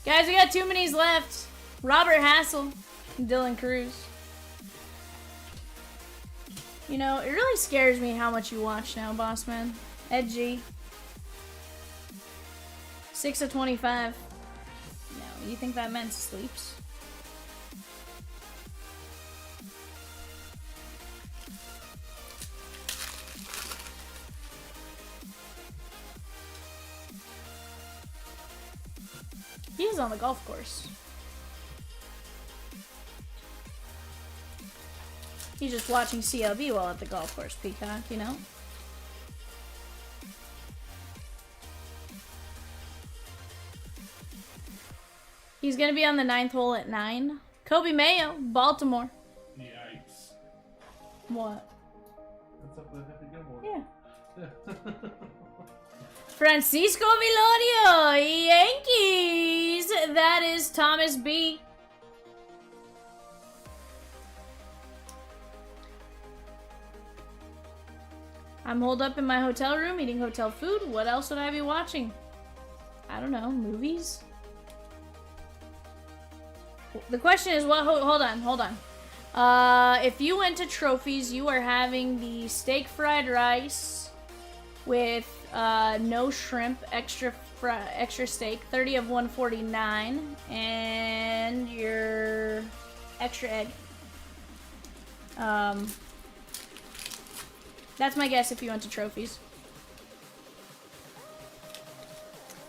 Guys, we got 2 minis left. Robert Hassel and Dylan Cruz. You know, it really scares me how much you watch now, boss man. Edgy. 6 of 25. No, you think that man sleeps? He's on the golf course. He's just watching CLB while at the golf course, Peacock, you know? He's gonna be on the 9th hole at 9. Kobe Mayo, Baltimore. Yikes. What? That's up to Happy Gilmore. Yeah. Francisco Vilorio, Yankees. That is Thomas B. I'm holed up in my hotel room eating hotel food. What else would I be watching? I don't know, movies? The question is, what? Hold on. If you went to Trophies, you are having the steak fried rice with no shrimp, extra steak, 30 of 149, and your extra egg. That's my guess if you went to Trophies.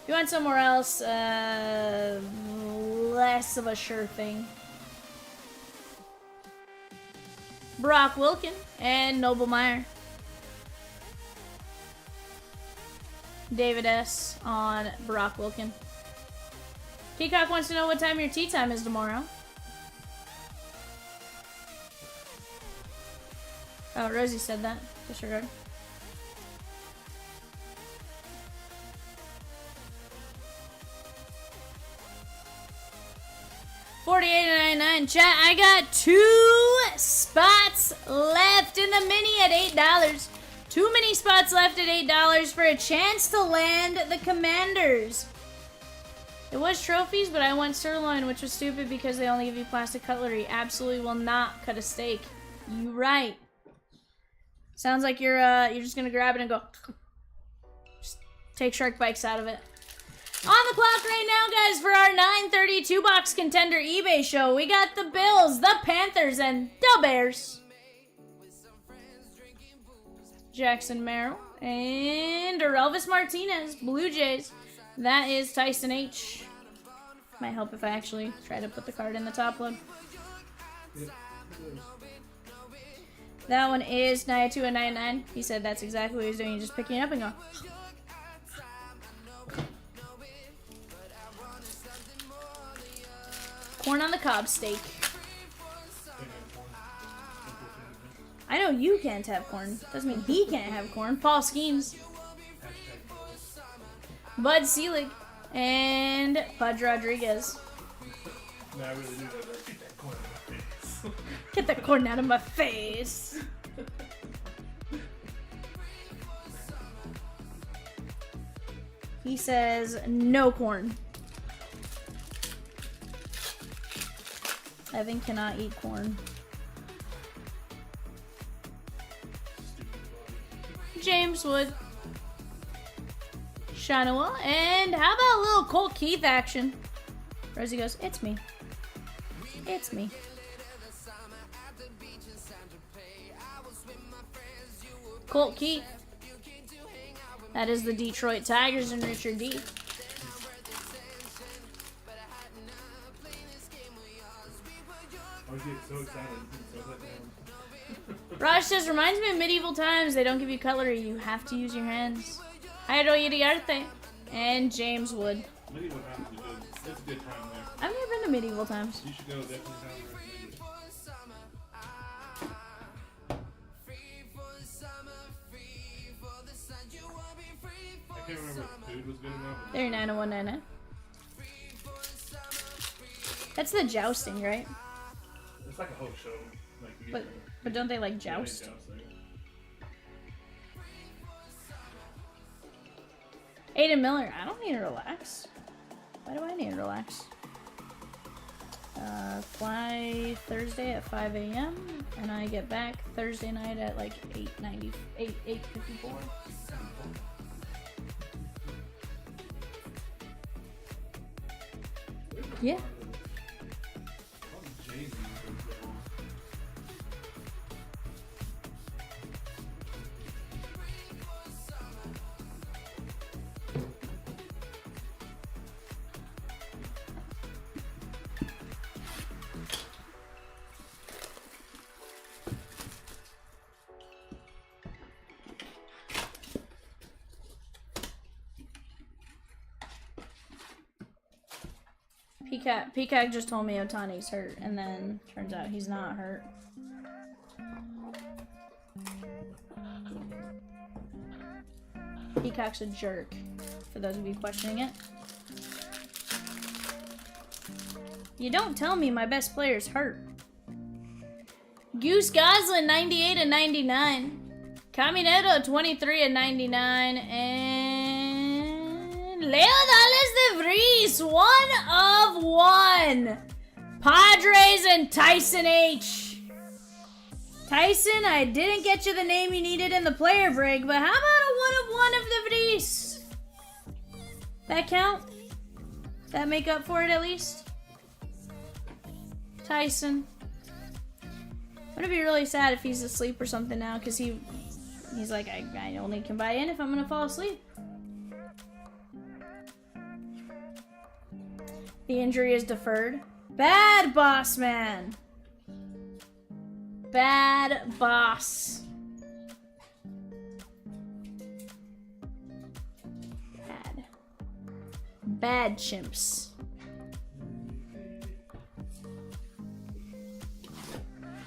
If you went somewhere else, less of a sure thing. Brock Wilkin and Noble Meyer. David S. on Brock Wilkin. Peacock wants to know what time your tea time is tomorrow. Oh, Rosie said that. Disregard. $48.99. Chat, I got 2 spots left in the mini at $8. Too many spots left at $8 for a chance to land the Commanders. It was Trophies, but I went sirloin, which was stupid because they only give you plastic cutlery. Absolutely will not cut a steak. You right. Sounds like you're just gonna grab it and go. Just take shark bites out of it. On the clock right now, guys, for our 9:32 box contender eBay show, we got the Bills, the Panthers, and the Bears. Jackson Merrill and Elvis Martinez, Blue Jays. That is Tyson H. Might help if I actually try to put the card in the top load. That one is Naya2 and 99. He said that's exactly what he's doing. He's just picking it up and going. Corn on the cob steak. I know you can't have corn. Doesn't mean he can't have corn. Paul Schemes. Bud Selig. And Pudge Rodriguez. No, I really do that. Get that corn out of my face. Get that corn out of my face. He says no corn. Evan cannot eat corn. James Wood. Shanoa. And how about a little Colt Keith action? Rosie goes, it's me. It's me. Colt Keith. That is the Detroit Tigers and Richard D. I was getting so excited. So let down. Raj says, reminds me of medieval times. They don't give you cutlery. You have to use your hands. Jairo Iriarte and James Wood. Medieval times is good. That's a good time there. I've never been to medieval times. You should go. Definitely highly recommend it. I can't remember if the food was good enough. 390199. That's the jousting, right? It's like a whole show. Like you get But don't they like yeah, they joust? joust there. Aiden Miller, I don't need to relax. Why do I need to relax? Fly Thursday at 5 a.m. and I get back Thursday night at like 8:54. Yeah. Jay-Z. Peacock just told me Otani's hurt, and then turns out he's not hurt. Peacock's a jerk, for those of you questioning it. You don't tell me my best player's hurt. Goose Goslin, 98 and 99. Caminero, 23/99. And Leodales de Vries, 1/1. Padres and Tyson H. Tyson, I didn't get you the name you needed in the player break, but how about a 1/1 of the Vries? That count? That make up for it at least? Tyson. Would it be really sad if he's asleep or something now? Because he's like, I only can buy in if I'm going to fall asleep. The injury is deferred. Bad boss, man. Bad boss. Bad chimps.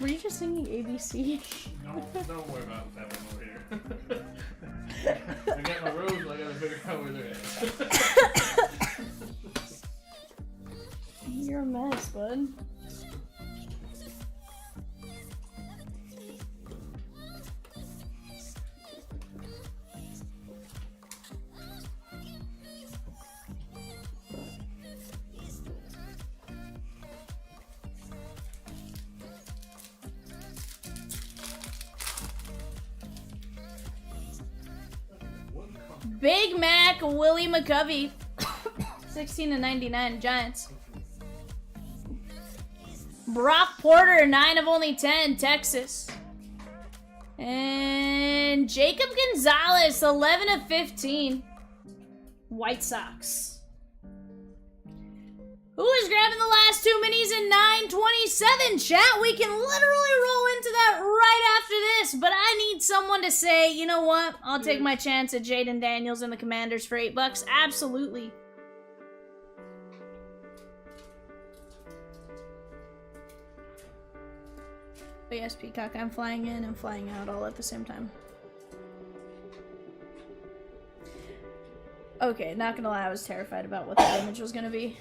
Were you just singing ABC? No, don't worry about that one over here. I got my robes, I gotta figure out where they're at. You're a mess, bud. Big Mac Willie McCovey, 16/99 Giants. Brock Porter, 9/10 Texas. And Jacob Gonzalez, 11/15 White Sox. Who is grabbing the last 2 minis in 9/27? Chat, we can literally roll into that right after this, but I need someone to say, you know what? I'll take my chance at Jaden Daniels and the Commanders for $8. Absolutely. But yes, Peacock, I'm flying in and flying out all at the same time. Okay, not gonna lie, I was terrified about what the damage was gonna be.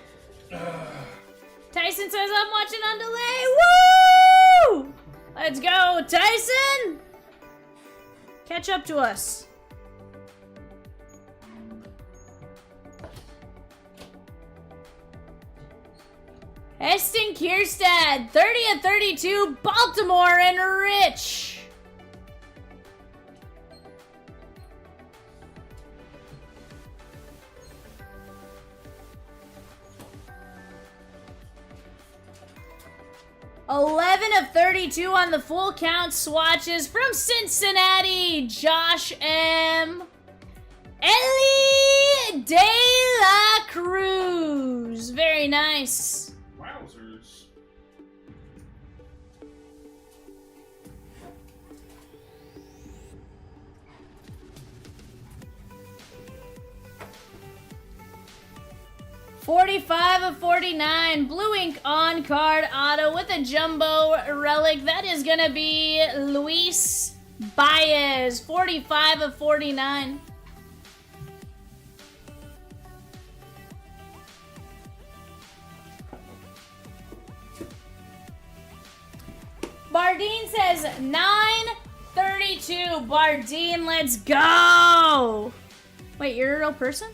Tyson says I'm watching on delay. Woo! Let's go, Tyson! Catch up to us. Heston Kierstad, 30/32, Baltimore and Rich. $11/32 on the full count swatches from Cincinnati, Josh M. Ellie De La Cruz. Very nice. Wowzers. $45/49, blue ink on card auto with a jumbo relic. That is gonna be Luis Baez, $45/49. Bardeen says 9/32. Bardeen, let's go. Wait, you're a real person?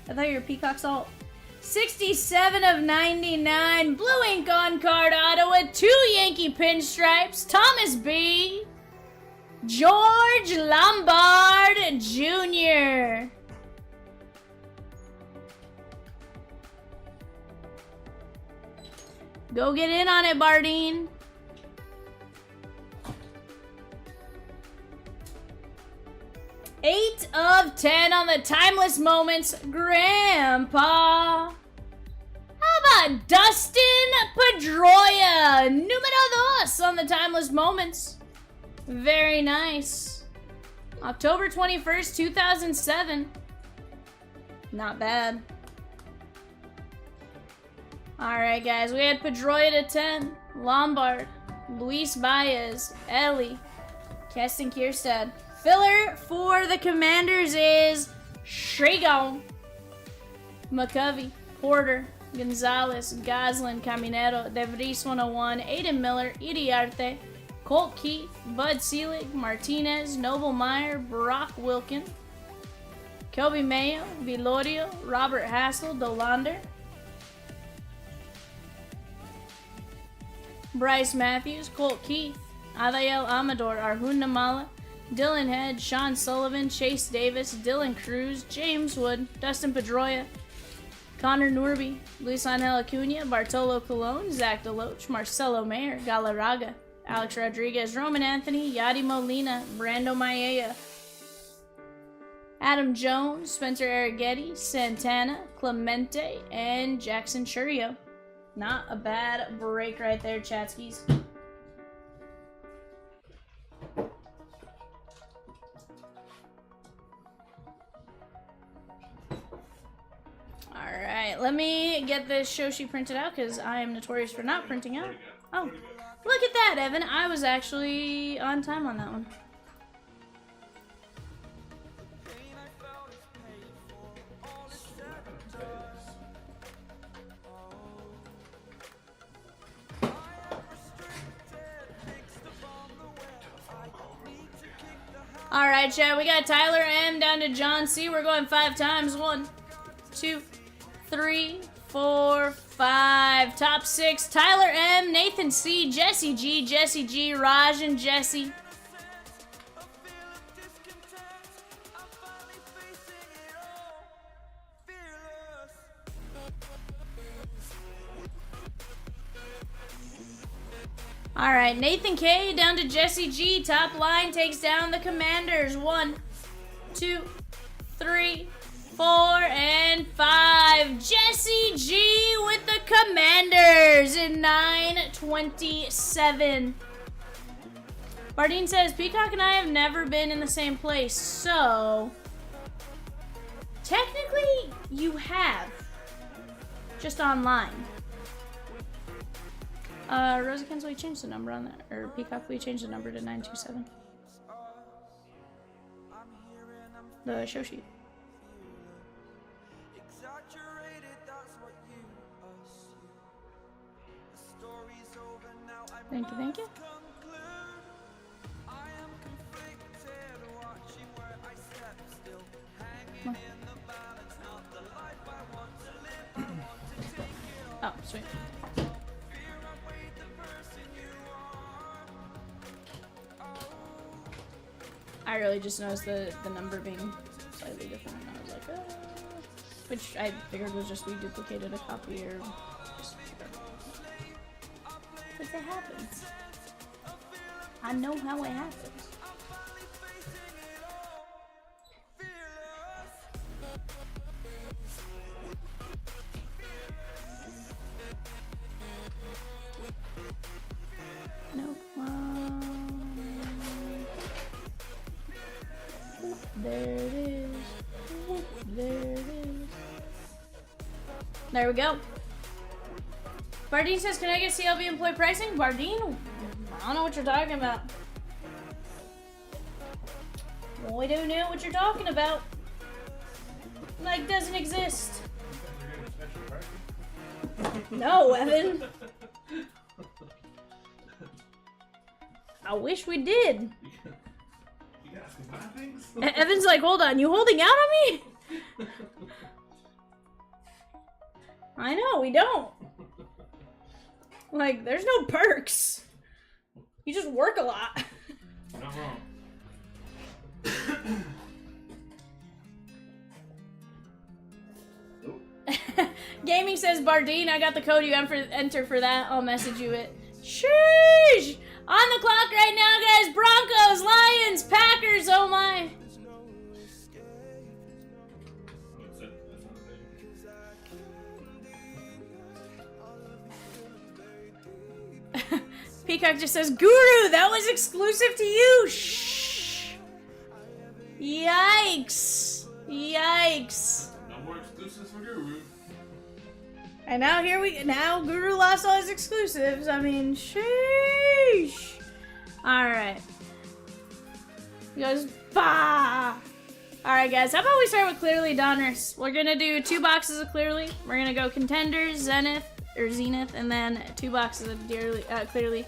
I thought you were Peacock Salt. 67/99. Blue ink on card auto with 2 Yankee pinstripes. Thomas B. George Lombard Jr. Go get in on it, Bardeen. $8/10 on the Timeless Moments, Grandpa. How about Dustin Pedroia, número 2 on the Timeless Moments. Very nice. October 21st, 2007. Not bad. Alright, guys, we had Pedroia to 10, Lombard, Luis Baez, Ellie, Keston Kierstad. Filler for the Commanders is Schragon, McCovey, Porter, Gonzalez, Goslin, Caminero, De Vries 101, Aiden Miller, Iriarte, Colt Keith, Bud Selig, Martinez, Noble Meyer, Brock Wilkin, Kobe Mayo, Vilorio, Robert Hassel, Dolander, Bryce Matthews, Colt Keith, Adael Amador, Arjun Namala, Dylan Head, Sean Sullivan, Chase Davis, Dylan Cruz, James Wood, Dustin Pedroia, Connor Norby, Luis Angel Acuna, Bartolo Colon, Zach Deloach, Marcelo Mayer, Galarraga, Alex Rodriguez, Roman Anthony, Yadi Molina, Brando Maella, Adam Jones, Spencer Arrighetti, Santana, Clemente, and Jackson Churio. Not a bad break right there, Chatskis. Alright, let me get this show sheet printed out because I am notorious for not printing out. Oh, look at that, Evan. I was actually on time on that one. Alright, chat, we got Tyler M down to John C. We're going 5 times. 1, 2, 3, 4, 5. Top 6. Tyler M, Nathan C, Jesse G, Raj and Jesse. Alright, Nathan K down to Jesse G. Top line takes down the Commanders. 1, 2, 3, 4, and 5. Jesse G with the Commanders in 9/27. Bardeen says, Peacock and I have never been in the same place, so technically you have. Just online. Rosikins, will you change the number on that? Or Peacock, will you change the number to 927? The show sheet. Thank you, thank you. Oh, sweet. I really just noticed the number being slightly different, and I was like, which I figured was just we duplicated a copy or just because it happens. I know how it happens. No. There it is. There it is. There we go. Bardeen says, can I get CLB employee pricing? Bardeen? I don't know what you're talking about. We don't know what you're talking about. Like, doesn't exist. No, Evan. I wish we did. Evan's like, hold on, you holding out on me? I know, we don't. Like, there's no perks. You just work a lot. Not wrong. Gaming says, Bardeen, I got the code you enter for that. I'll message you it. Sheesh! On the clock right now, guys. Broncos, Lions, Packers, oh my. Peacock just says, Guru, that was exclusive to you. Shh. Yikes. Yikes. No more exclusives for Guru. And now now Guru lost all his exclusives. I mean, sheesh. Alright. He goes, bah. Alright, guys. How about we start with Clearly Donruss? We're going to do 2 boxes of Clearly. We're going to go Contenders, Zenith, and then 2 boxes of Clearly.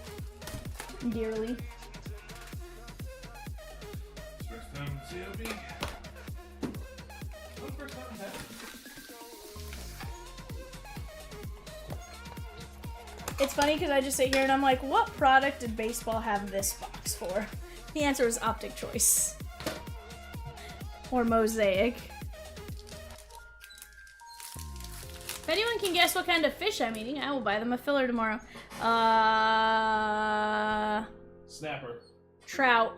CLB. What the first time happened? It's funny because I just sit here and I'm like, what product did baseball have this box for? The answer was Optic Choice. Or Mosaic. If anyone can guess what kind of fish I'm eating, I will buy them a filler tomorrow. Snapper. Trout.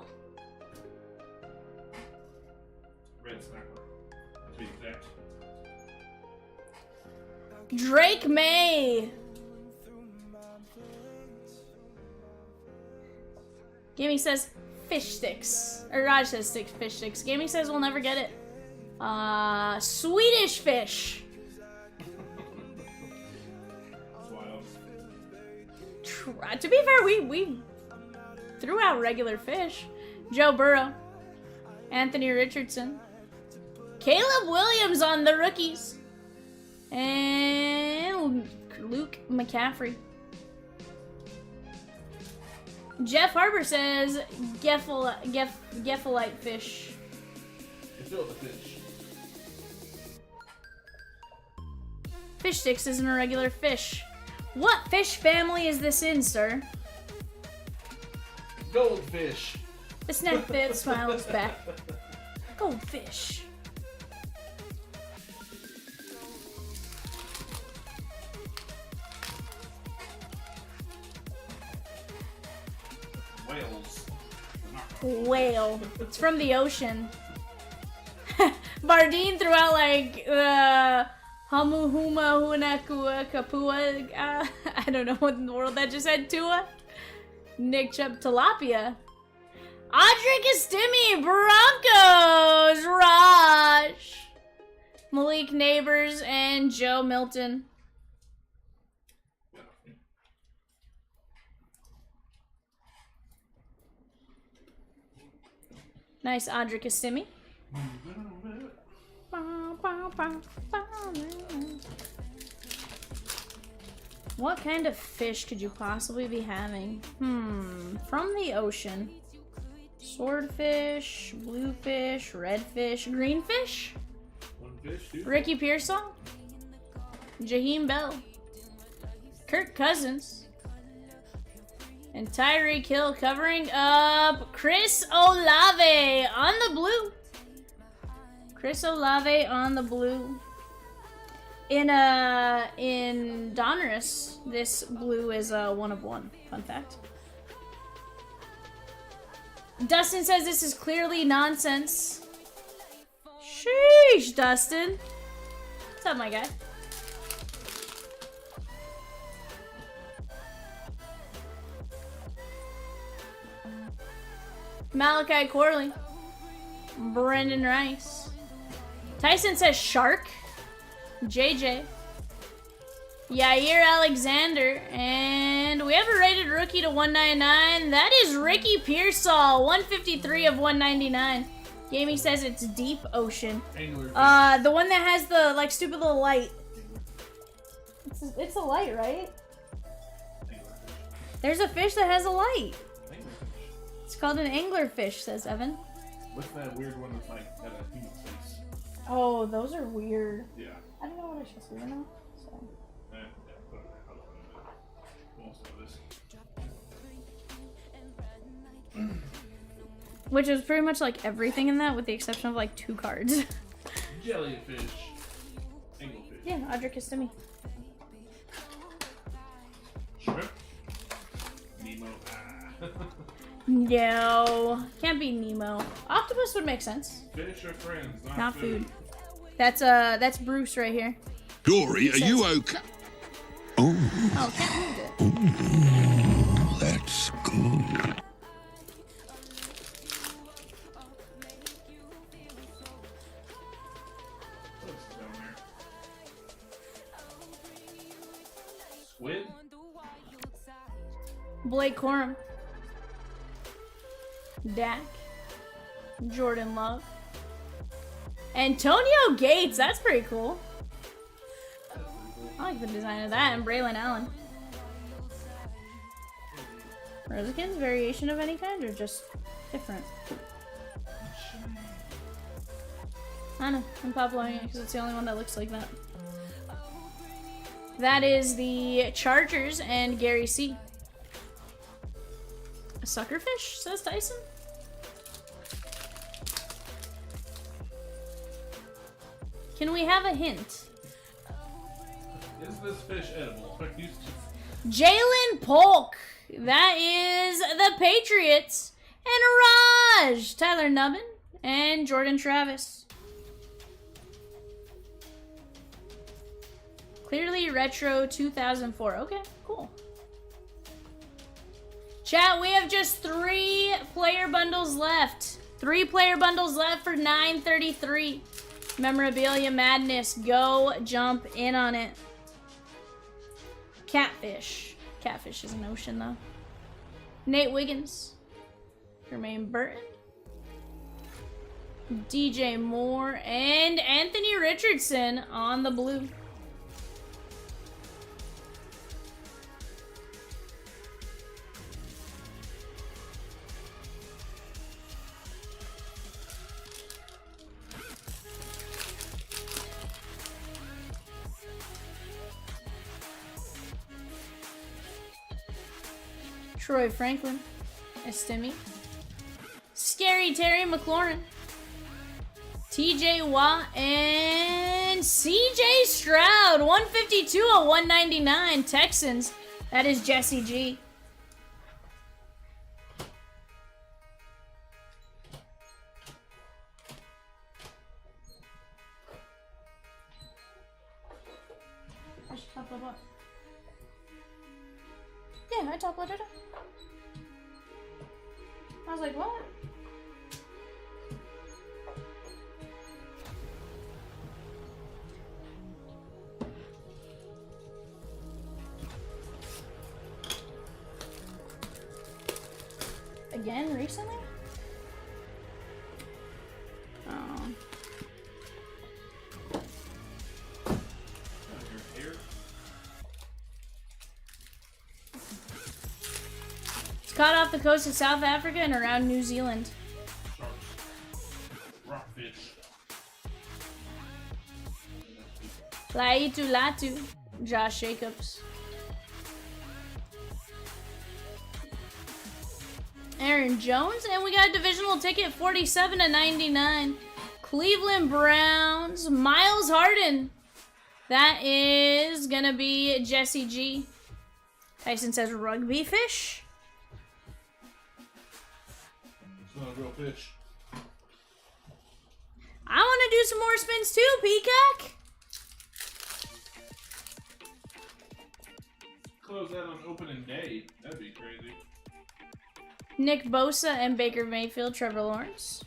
Red snapper. To be exact. Drake May. Gaming says fish sticks. Or Raj says fish sticks. Gaming says we'll never get it. Swedish fish. That's wild. To be fair, we threw out regular fish. Joe Burrow. Anthony Richardson. Caleb Williams on the rookies. And Luke McCaffrey. Jeff Harbor says Geffelite fish. It's filled with fish. Fish sticks isn't a regular fish. What fish family is this in, sir? Goldfish. The snack bit smile is back. Goldfish. Whales. Whale. It's from the ocean. Bardeen threw out like Hamu Huma Hunakua Kapua. I don't know what in the world that just said. Tua. Nick Chubb Tilapia. Audric Estimi Broncos. Raj. Malik Neighbors and Joe Milton. Nice Audric Estimi. What kind of fish could you possibly be having? From the ocean. Swordfish, bluefish, redfish, greenfish? One fish, dude. Ricky Pearsall? Jaheim Bell? Kirk Cousins? And Tyreek Hill covering up Chris Olave on the blue. Chris Olave on the blue. In Donruss, this blue is a 1 of 1. Fun fact. Dustin says this is clearly nonsense. Sheesh, Dustin. What's up, my guy? Malachi Corley. Brendan Rice. Tyson says shark. JJ. Yair Alexander. And we have a rated rookie to 199. That is Ricky Pearsall. 153 of 199. Gaming says it's deep ocean. Anglerfish. The one that has the like stupid little light. It's a light, right? Anglerfish. There's a fish that has a light. Anglerfish. It's called an anglerfish, says Evan. What's that weird one that's like got a human face? Oh, those are weird. Yeah. I don't know what I should say right now. So. Yeah, put it back. I'll put it back. Almost know this. Which is pretty much like everything in that, with the exception of like 2 cards. Jellyfish. Anglefish. Yeah, Audric Estimi. Shrimp. Nemo. No, can't be Nemo. Octopus would make sense. Fish or friends, Not food. That's Bruce right here. Dory, are you okay? Oh, can't move it. That's good. What's down there? Squid? Blake Corum. Dak. Jordan Love. Antonio Gates, that's pretty cool. I like the design of that. And Braylon Allen. Rosekin's variation of any kind or just different? I know. I'm populating it because it's the only one that looks like that. That is the Chargers and Gary C. A suckerfish, says Tyson. Can we have a hint? Is this fish edible? Jalen Polk. That is the Patriots. And Raj. Tyler Nubbin. And Jordan Travis. Clearly Retro 2004. Okay, cool. Chat, we have just 3 player bundles left. 3 player bundles left for $9.33. Memorabilia Madness. Go jump in on it. Catfish. Catfish is an ocean, though. Nate Wiggins. Jermaine Burton. DJ Moore. And Anthony Richardson on the blue. Troy Franklin, Estimi, Scary Terry McLaurin, TJ Watt, and CJ Stroud, 152 of 199, Texans. That is Jesse G. I should top up. Yeah, I top loaded up. I was like, what? Again, recently? Oh. Caught off the coast of South Africa and around New Zealand. Rockfish. Laitu Latu, Josh Jacobs. Aaron Jones, and we got a divisional ticket, 47 to 99. Cleveland Browns, Miles Harden. That is gonna be Jesse G. Tyson says rugby fish. It's not a real fish. I want to do some more spins too, Peacock. Close that on opening day. That'd be crazy. Nick Bosa and Baker Mayfield, Trevor Lawrence.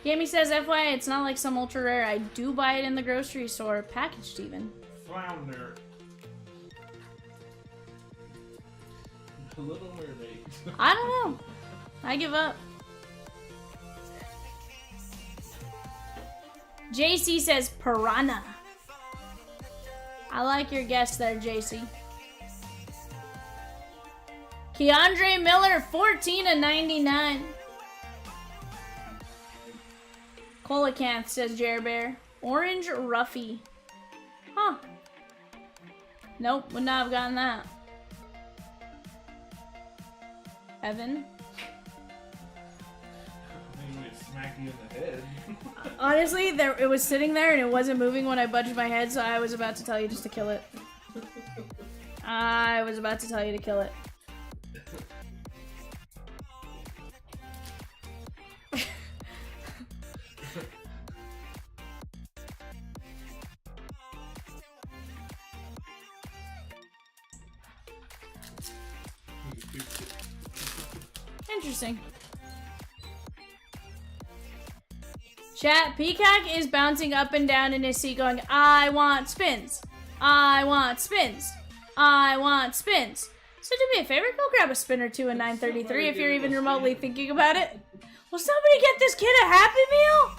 Gammy says, FYI, it's not like some ultra rare. I do buy it in the grocery store, packaged even. Flounder. Little Mermaid. I don't know. I give up. JC says piranha. I like your guess there, JC. Keandre Miller, 14 to 99. Colacanth says Jer Bear. Orange Ruffy. Huh. Nope, would not have gotten that. Evan. Anyway, smack you in the head. Honestly, it was sitting there and it wasn't moving when I budged my head, so I was about to tell you just to kill it. I was about to tell you to kill it. Interesting. Chat, Peacock is bouncing up and down in his seat going, I want spins. I want spins. I want spins. So do me a favor, go grab a spin or two in 933 if you're even remotely thinking about it. Will somebody get this kid a Happy Meal?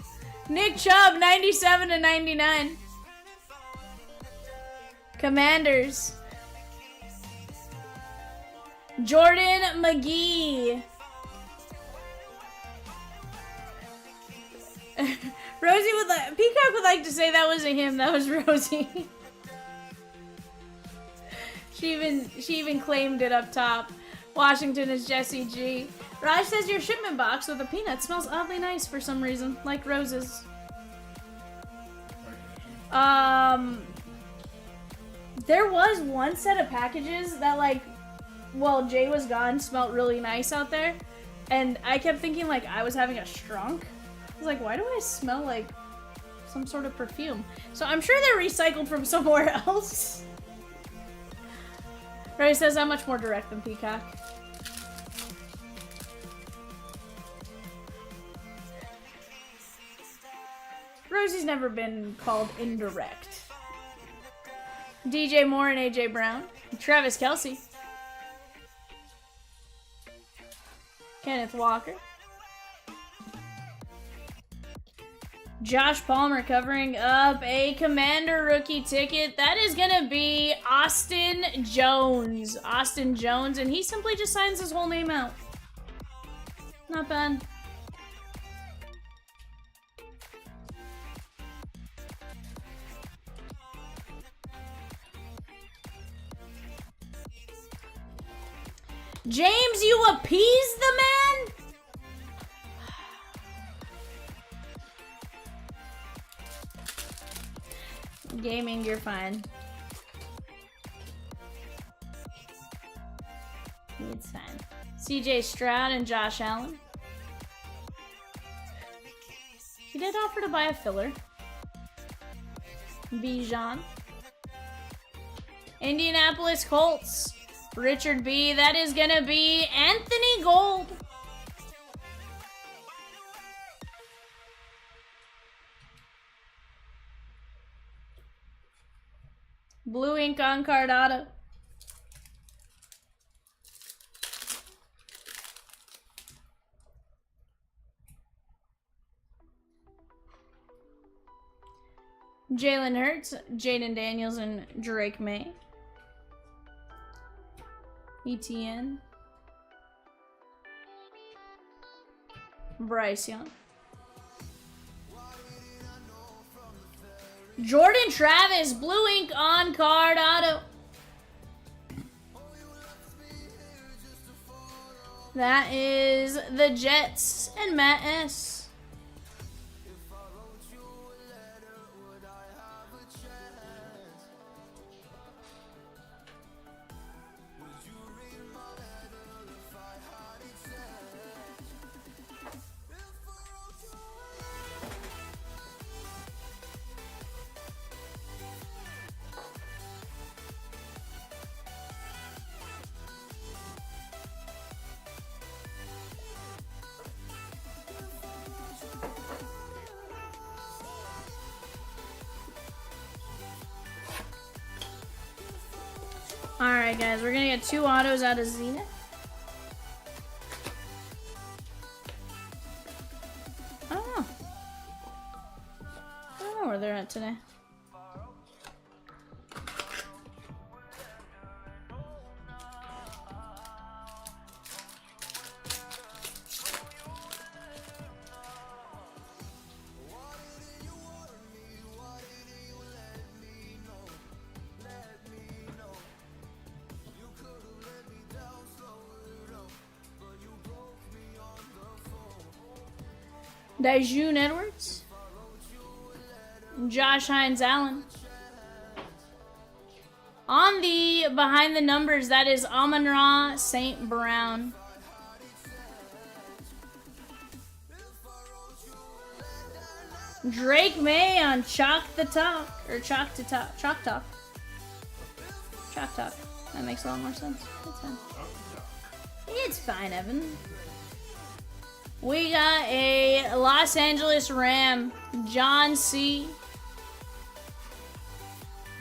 Nick Chubb, 97 to 99. Commanders. Jordan McGee. Rosie would like, Peacock would like to say that wasn't him, that was Rosie. she even claimed it up top. Washington is Jesse G. Raj says your shipment box with a peanut smells oddly nice for some reason, like roses. There was one set of packages that, like, while Jay was gone, smelled really nice out there. And I kept thinking, like, I was having a strunk. I was like, why do I smell like some sort of perfume? So I'm sure they're recycled from somewhere else. Ray says I'm much more direct than Peacock. Rosie's never been called indirect. DJ Moore and AJ Brown. Travis Kelce. Kenneth Walker. Josh Palmer covering up a Commander rookie ticket. That is going to be Austin Jones. Austin Jones, and he simply just signs his whole name out. Not bad. James, you appease the man? Gaming, you're fine. It's fine. CJ Stroud and Josh Allen. He did offer to buy a filler. Bijan. Indianapolis Colts. Richard B. That is gonna be Anthony Gold. Blue ink on card auto. Jalen Hurts, Jaden Daniels, and Drake May. ETN. Bryce Young. Jordan Travis, blue ink on card auto. That is the Jets and Matt S. Alright guys, we're gonna get 2 autos out of Zenith. I don't know. I don't know where they're at today. Dijun Edwards. Josh Hines Allen. On the behind the numbers, that is Amon-Ra St. Brown. Drake May on Chalk the Talk. Or Chalk to Talk. Chalk Talk. Chalk Talk. That makes a lot more sense. It's fine. It's fine, Evan. We got a Los Angeles Ram, John C.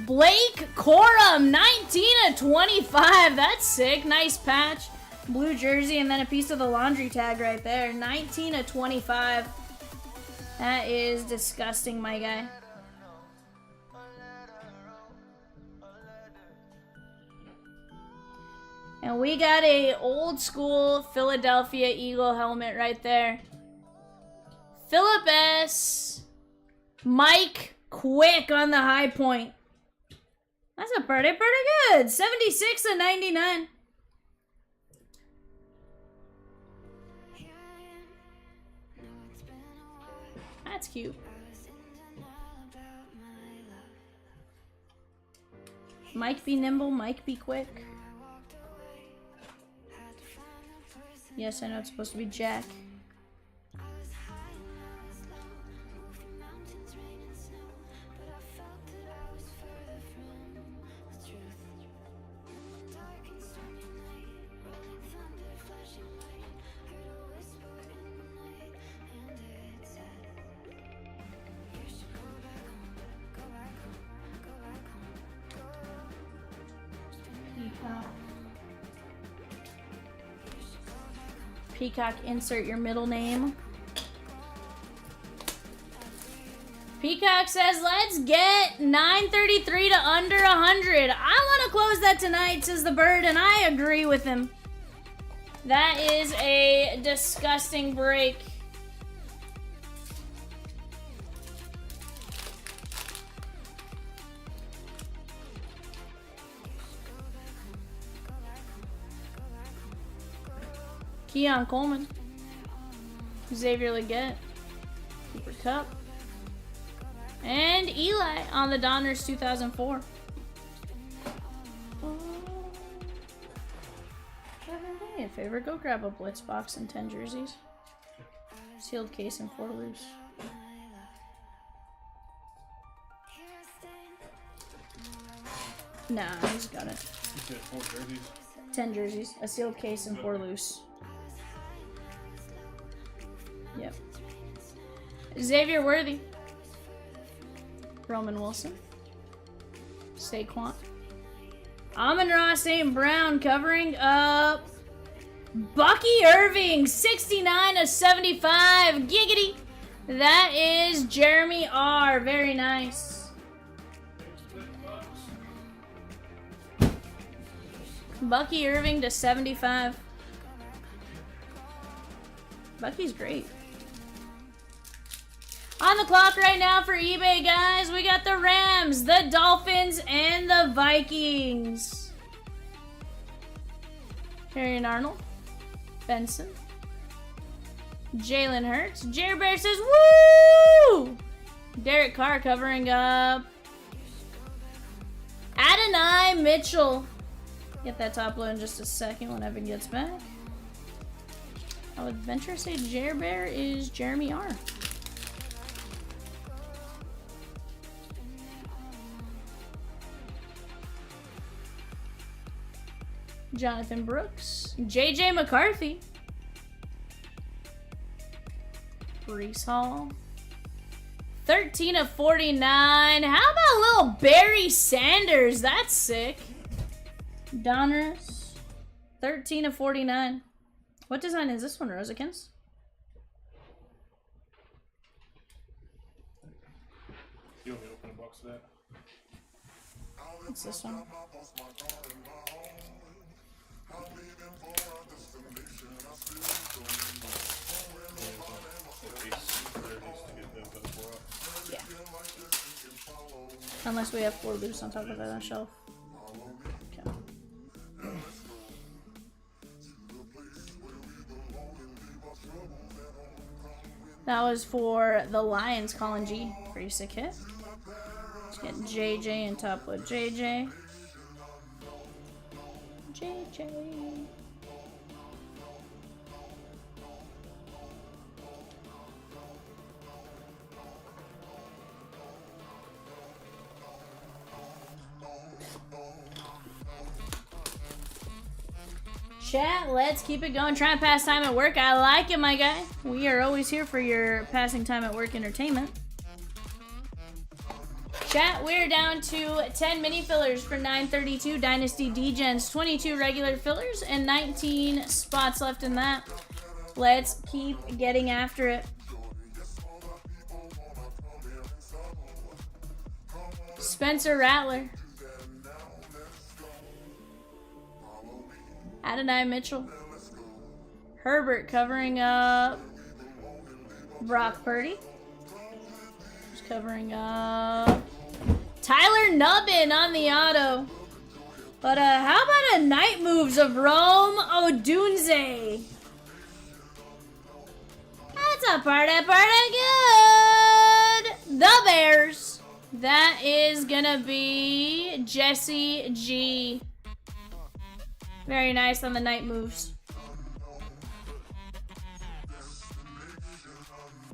Blake Corum, 19/25. That's sick. Nice patch. Blue jersey and then a piece of the laundry tag right there. 19/25. That is disgusting, my guy. And And we got a old school Philadelphia Eagle helmet right there. Philip S. Mike Quick on the high point. That's a pretty good. 76 and 99. That's cute. Mike be nimble, Mike be quick. Yes, I know it's supposed to be Jack. Peacock, insert your middle name. Peacock says, let's get 933 to under 100. I want to close that tonight, says the bird, and I agree with him. That is a disgusting break. Keon Coleman, Xavier Legette, Cooper Kupp, and Eli on the Donruss 2004. Hey, favorite, go grab a Blitz box and 10 jerseys. Sealed case and 4 loose. Nah, he's got it. You said 4 jerseys. 10 jerseys, a sealed case, and 4 loose. Yep. Xavier Worthy. Roman Wilson. Saquon. Amon-Ra St. Brown covering up Bucky Irving, 69 of 75. Giggity. That is Jeremy R. Very nice. Bucky Irving to 75. Bucky's great. On the clock right now for eBay, guys, we got the Rams, the Dolphins, and the Vikings. Harrion Arnold, Benson, Jalen Hurts. Jerry Bear says, woo! Derek Carr covering up Adonai Mitchell. Get that top load in just a second when Evan gets back. I would venture to say Jerry Bear is Jeremy R. Jonathan Brooks. JJ McCarthy. Brees Hall. 13 of 49. How about little Barry Sanders? That's sick. Donruss. 13 of 49. What design is this one, Rosekins? You want me to open a box of that? What's this one? Yeah. Unless we have 4 loose on top of that on shelf. Okay. That was for the Lions, Colin G. Pretty sick hit. Let's get JJ and top with JJ. JJ. Chat, let's keep it going. Try and pass time at work. I like it, my guy. We are always here for your passing time at work entertainment. Chat, we're down to 10 mini fillers for 932 Dynasty Degens, 22 regular fillers, and 19 spots left in that. Let's keep getting after it. Spencer Rattler. Adonai Mitchell. Herbert covering up Brock Purdy. Just covering up Tyler Nubbin on the auto. But how about a night moves of Rome Odunze? That's a party good. The Bears. That is gonna be Jesse G. Very nice on the night moves.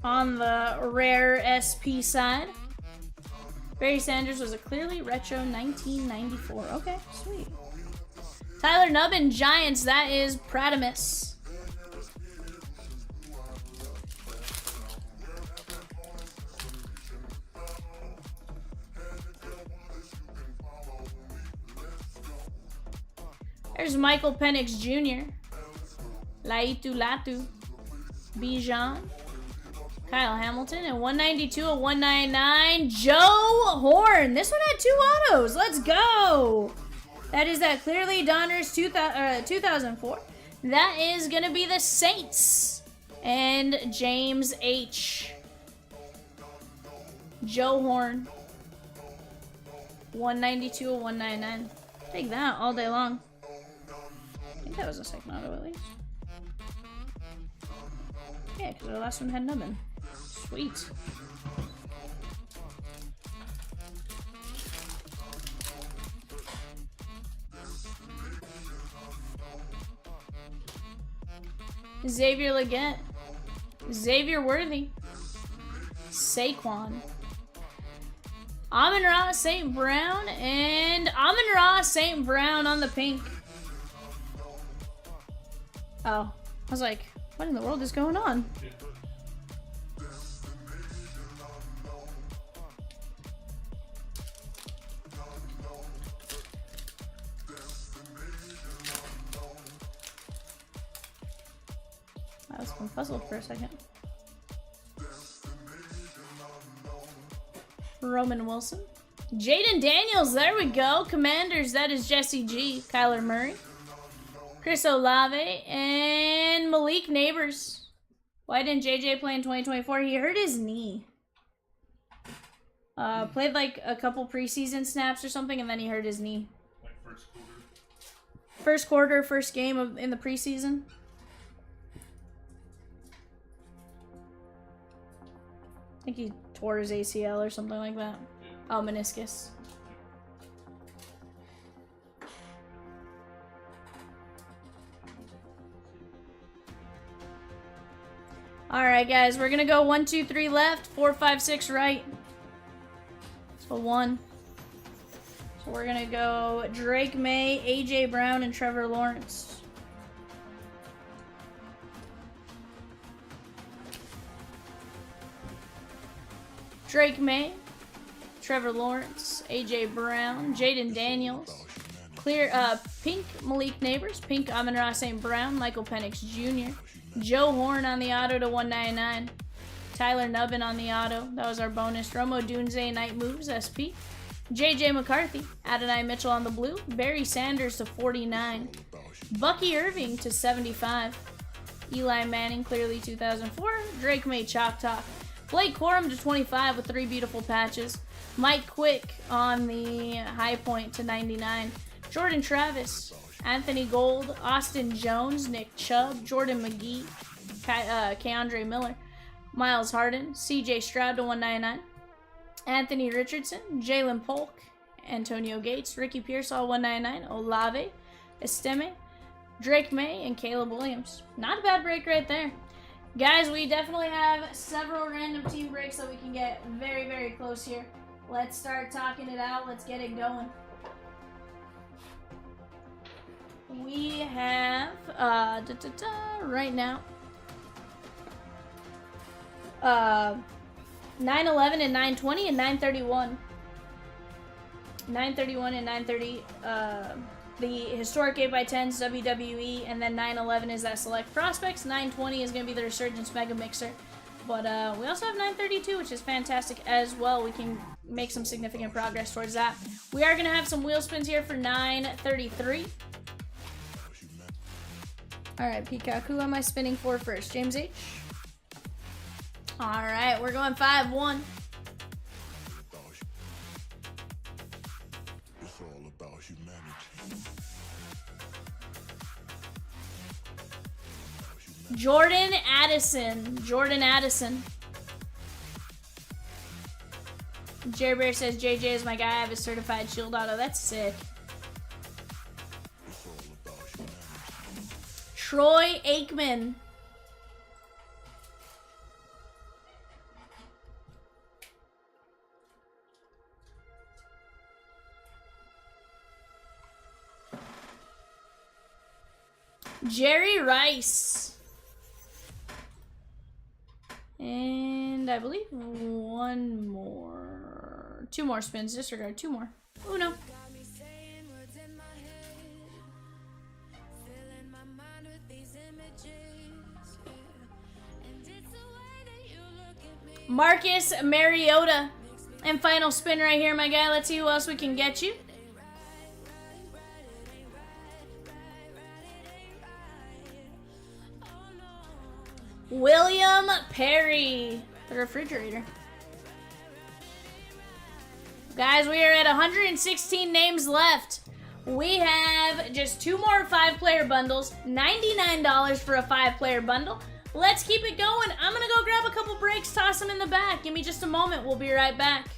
On the rare SP side, Barry Sanders was a clearly retro 1994. Okay, sweet. Tyler Nubbin, Giants. That is Pratimus. There's Michael Penix Jr. Laitu Latu. Bijan. Kyle Hamilton. And 192 of 199. Joe Horn. This one had 2 autos. Let's go. That is that clearly Donruss 2004. That is going to be the Saints. And James H. Joe Horn. 192 of 199. Take that all day long. I think that was a second auto at least. Yeah, because the last one had Nubbin. Sweet. Xavier Leggett. Xavier Worthy. Saquon. Amon-Ra St. Brown. And Amon-Ra St. Brown on the pink. Oh. I was like, what in the world is going on? I was confuzzled for a second. Roman Wilson. Jaden Daniels, there we go. Commanders, that is Jesse G. Kyler Murray. Chris Olave. And Malik Neighbors. Why didn't JJ play in 2024? He hurt his knee. Played like a couple preseason snaps or something, and then he hurt his knee. Like first quarter. First quarter, first game in the preseason. I think he tore his ACL or something like that. Oh, meniscus. Alright, guys, we're gonna go 1, 2, 3 left, 4, 5, 6 right. So 1. So we're gonna go Drake May, AJ Brown, and Trevor Lawrence. Drake May, Trevor Lawrence, AJ Brown, Jaden Daniels, pink Malik Neighbors, pink Amon-Ra St. Brown, Michael Penix Jr., Joe Horn on the auto to 199, Tyler Nubbin on the auto, that was our bonus, Romo Dunze Night Moves, SP, JJ McCarthy, Adonai Mitchell on the blue, Barry Sanders to 49, Bucky Irving to 75, Eli Manning clearly 2004, Drake May Chalk Talk, Blake Corum to 25 with 3 beautiful patches. Mike Quick on the high point to 99. Jordan Travis, Anthony Gold, Austin Jones, Nick Chubb, Jordan McGee, Keandre Miller, Miles Harden, CJ Stroud to 199. Anthony Richardson, Jalen Polk, Antonio Gates, Ricky Pearsall 199, Olave, Estime, Drake May, and Caleb Williams. Not a bad break right there. Guys, we definitely have several random team breaks that we can get very, very close here. Let's start talking it out. Let's get it going. We have, right now, 911 and 920 and 931. 931 and 930, the historic 8x10s WWE, and then 911 is that select prospects. 920 is going to be the Resurgence Mega Mixer. But we also have 932, which is fantastic as well. We can make some significant progress towards that. We are going to have some wheel spins here for 933. Alright, Peacock, who am I spinning for first? James H? Alright, we're going 5-1. It's all about humanity. Jordan Addison. Jordan Addison. Jerry Bear says JJ is my guy. I have a certified shield auto. That's sick. It's all about humanity. Troy Aikman. Jerry Rice. And I believe one more. 2 more spins. Disregard 2 more. Oh no. Marcus Mariota. And final spin right here, my guy. Let's see who else we can get you. William Perry, the refrigerator. Guys, we are at 116 names left. We have just 2 more 5-player bundles, $99 for a 5-player bundle. Let's keep it going. I'm gonna go grab a couple breaks, toss them in the back. Give me just a moment, we'll be right back.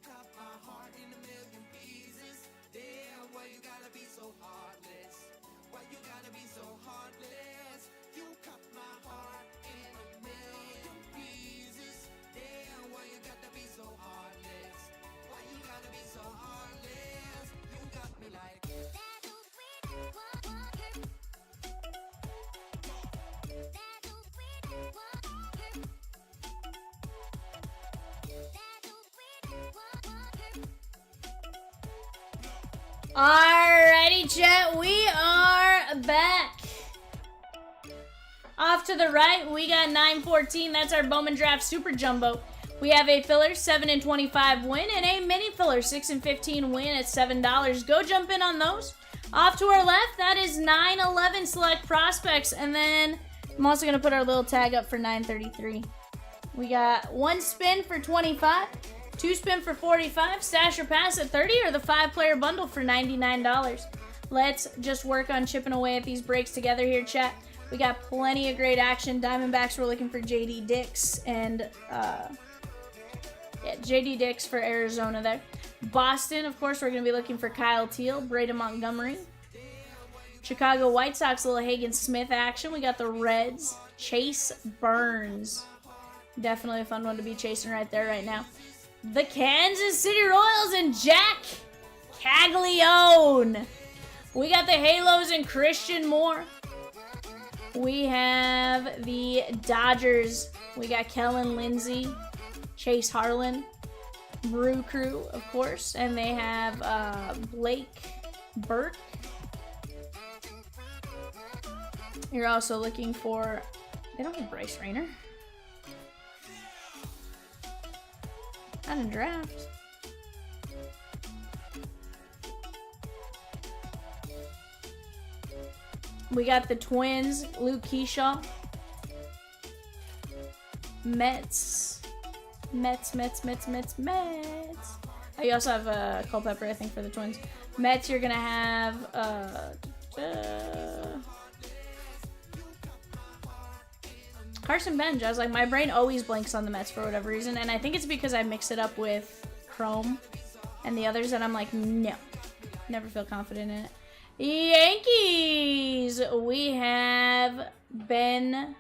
cut my heart in a million pieces. Damn, why you gotta be so heartless? Why you gotta be so heartless? You cut my heart in a million pieces. Damn, why you gotta be so heartless? Why you gotta be so heartless? You got me like Alrighty, chat, we are back. Off to the right, we got 914. That's our Bowman Draft Super Jumbo. We have a filler, 7 and 25 win, and a mini filler, 6 and 15 win at $7. Go jump in on those. Off to our left, that is 911 select prospects, and then I'm also going to put our little tag up for 933. We got 1 spin for 25, 2 spin for 45, stash or pass at 30, or the 5-player bundle for $99. Let's just work on chipping away at these breaks together here, chat. We got plenty of great action. Diamondbacks, we're looking for JD Dix, and yeah, JD Dix for Arizona there. Boston, of course, we're going to be looking for Kyle Teal, Braden Montgomery. Chicago White Sox, a little Hagen Smith action. We got the Reds, Chase Burns. Definitely a fun one to be chasing right there right now. The Kansas City Royals and Jack Caglione. We got the Halos and Christian Moore. We have the Dodgers. We got Kellen Lindsey, Chase Harlan, Brew Crew, of course. And they have Blake Burke. You're also looking for... They don't have Bryce Rayner. Not in draft. We got the Twins, Luke Keyshaw. Mets. Oh, you also have Culpepper, I think, for the Twins. Mets, you're going to have... Carson Bench. I was like, my brain always blanks on the Mets for whatever reason, and I think it's because I mix it up with Chrome and the others, and I'm like, no. Never feel confident in it. Yankees! We have Bryce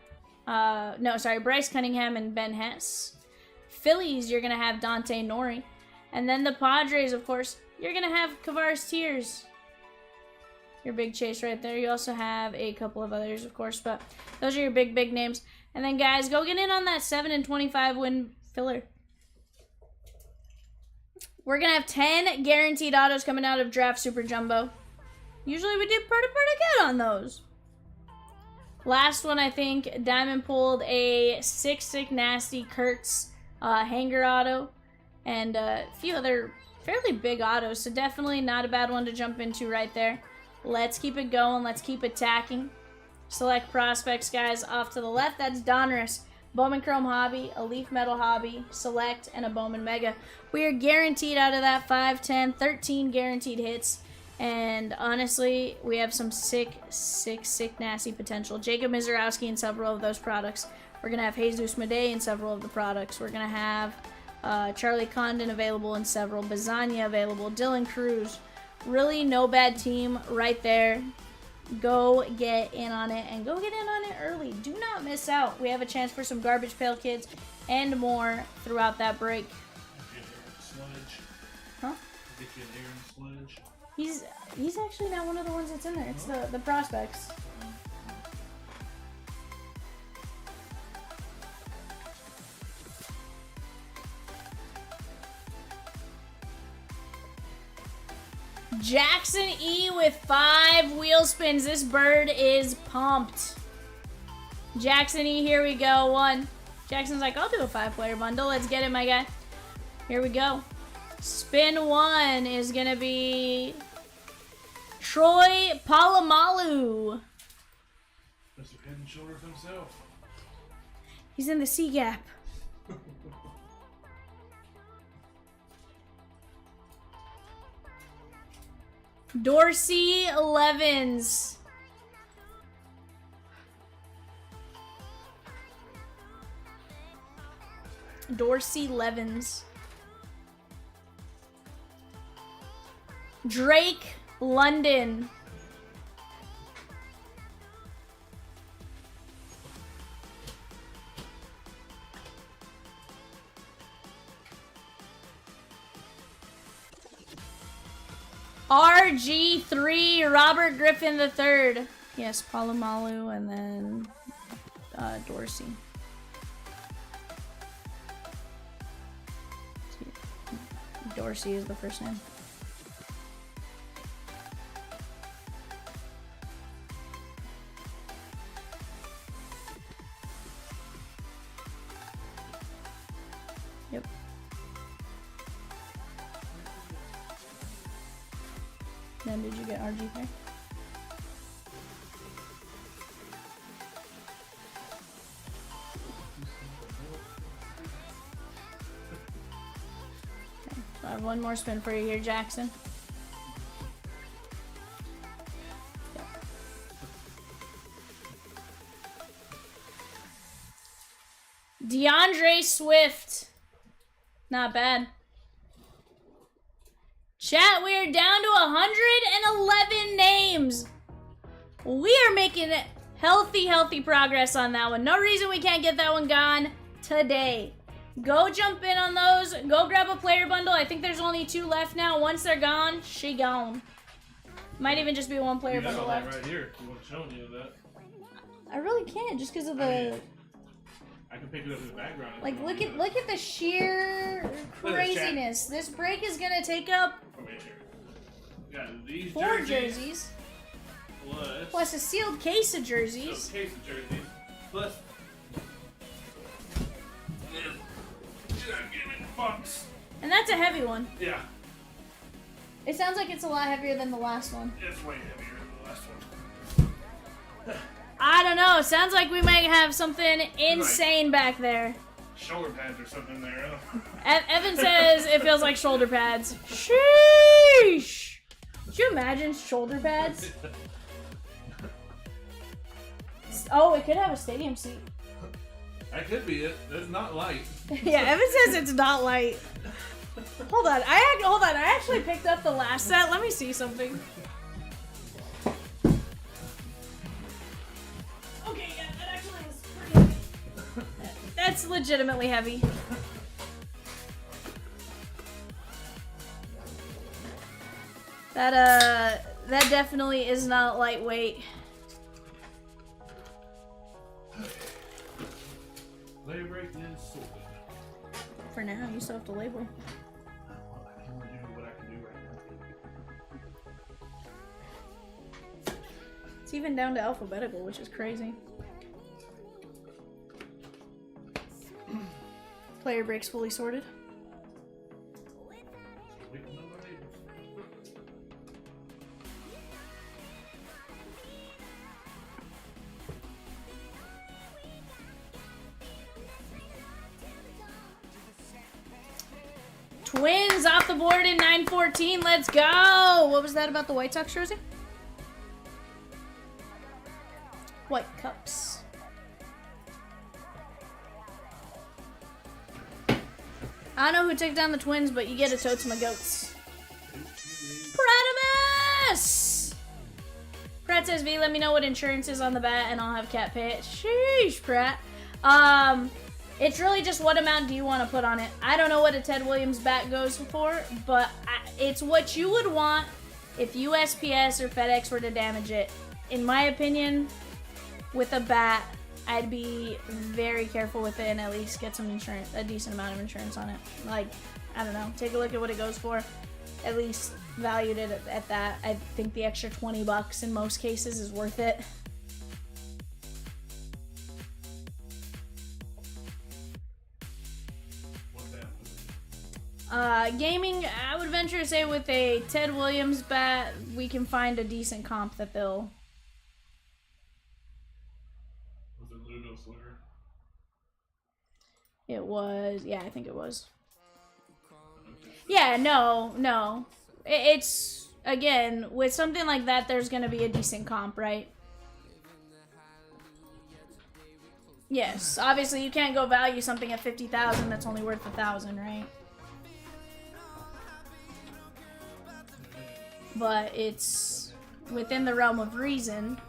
Cunningham and Ben Hess. Phillies, you're going to have Dante Nori. And then the Padres, of course, you're going to have Kavares Tears. Your big chase right there. You also have a couple of others, of course, but those are your big names. And then, guys, go get in on that 7 and 25 win filler. We're going to have 10 guaranteed autos coming out of Draft Super Jumbo. Usually we do pretty good on those. Last one, I think, Diamond pulled a 6 nasty Kurtz hanger auto. And a few other fairly big autos. So definitely not a bad one to jump into right there. Let's keep it going. Let's keep attacking. Select prospects, guys, off to the left. That's Donruss, Bowman Chrome Hobby, a Leaf Metal Hobby, Select, and a Bowman Mega. We are guaranteed out of that 5, 10, 13 guaranteed hits. And honestly, we have some sick, nasty potential. Jacob Mizorowski in several of those products. We're going to have Jesus Madej in several of the products. We're going to have Charlie Condon available in several. Bazania available. Dylan Cruz. Really no bad team right there. Go get in on it, and go get in on it early. Do not miss out. We have a chance for some Garbage Pail Kids and more throughout that break. Huh? Get you an Aaron Sledge. He's actually not one of the ones that's in there. It's the prospects. Jackson E with 5 wheel spins. This bird is pumped. Jackson E, here we go. 1. Jackson's like, I'll do a 5-player bundle. Let's get it, my guy. Here we go. Spin 1 is going to be Troy Polamalu. Mr. Head and Shoulders himself. He's in the C gap. Dorsey Levens. Dorsey Levens. Drake London. RG3, Robert Griffin III. Yes, Palomalu, and then Dorsey. Dorsey is the first name. Yep. Then did you get RG3? I have one more spin for you here, Jackson. DeAndre Swift. Not bad. Chat, we are down to 111 names. We are making healthy progress on that one. No reason we can't get that one gone today. Go jump in on those. Go grab a player bundle. I think there's only 2 left now. Once they're gone, she gone. Might even just be 1 player bundle left. Right here. You want to show me that? I really can't just because of the. I can pick it up in the background. Like, look at the sheer craziness. This break is gonna take up Got these 4 jerseys. Plus a sealed case of jerseys. Plus. And that's a heavy one. Yeah. It sounds like it's a lot heavier than the last one. It's way heavier than the last one. I don't know. Sounds like we might have something insane back there. Shoulder pads or something there. Evan says it feels like shoulder pads. Sheesh! Could you imagine shoulder pads? Oh, it could have a stadium seat. That could be it. It's not light. Yeah, Evan says it's not light. Hold on. I actually picked up the last set. Let me see something. Okay, yeah, that actually is pretty heavy. That's legitimately heavy. That definitely is not lightweight. Layer break is sorted. For now, you still have to label. I can only do what I can do right now. It's even down to alphabetical, which is crazy. Player breaks fully sorted. Twins off the board in 914. Let's go. What was that about the White Sox jersey? White Cups. I don't know who took down the Twins, but you get a totes my goats. Pratimus! Pratt says, V, let me know what insurance is on the bat and I'll have Cat pay it. Sheesh, Pratt. It's really just what amount do you want to put on it. I don't know what a Ted Williams bat goes for, but it's what you would want if USPS or FedEx were to damage it. In my opinion, with a bat, I'd be very careful with it and at least get some insurance, a decent amount of insurance on it. Like, I don't know, take a look at what it goes for. At least valued it at that. I think the extra $20 in most cases is worth it. Gaming, I would venture to say with a Ted Williams bat, we can find a decent comp that they'll... Was it Ludo Slugger? It was, yeah, I think it was. Yeah, no. It's, again, with something like that, there's gonna be a decent comp, right? Yes, obviously you can't go value something at $50,000 that's only worth $1,000, right? But it's within the realm of reason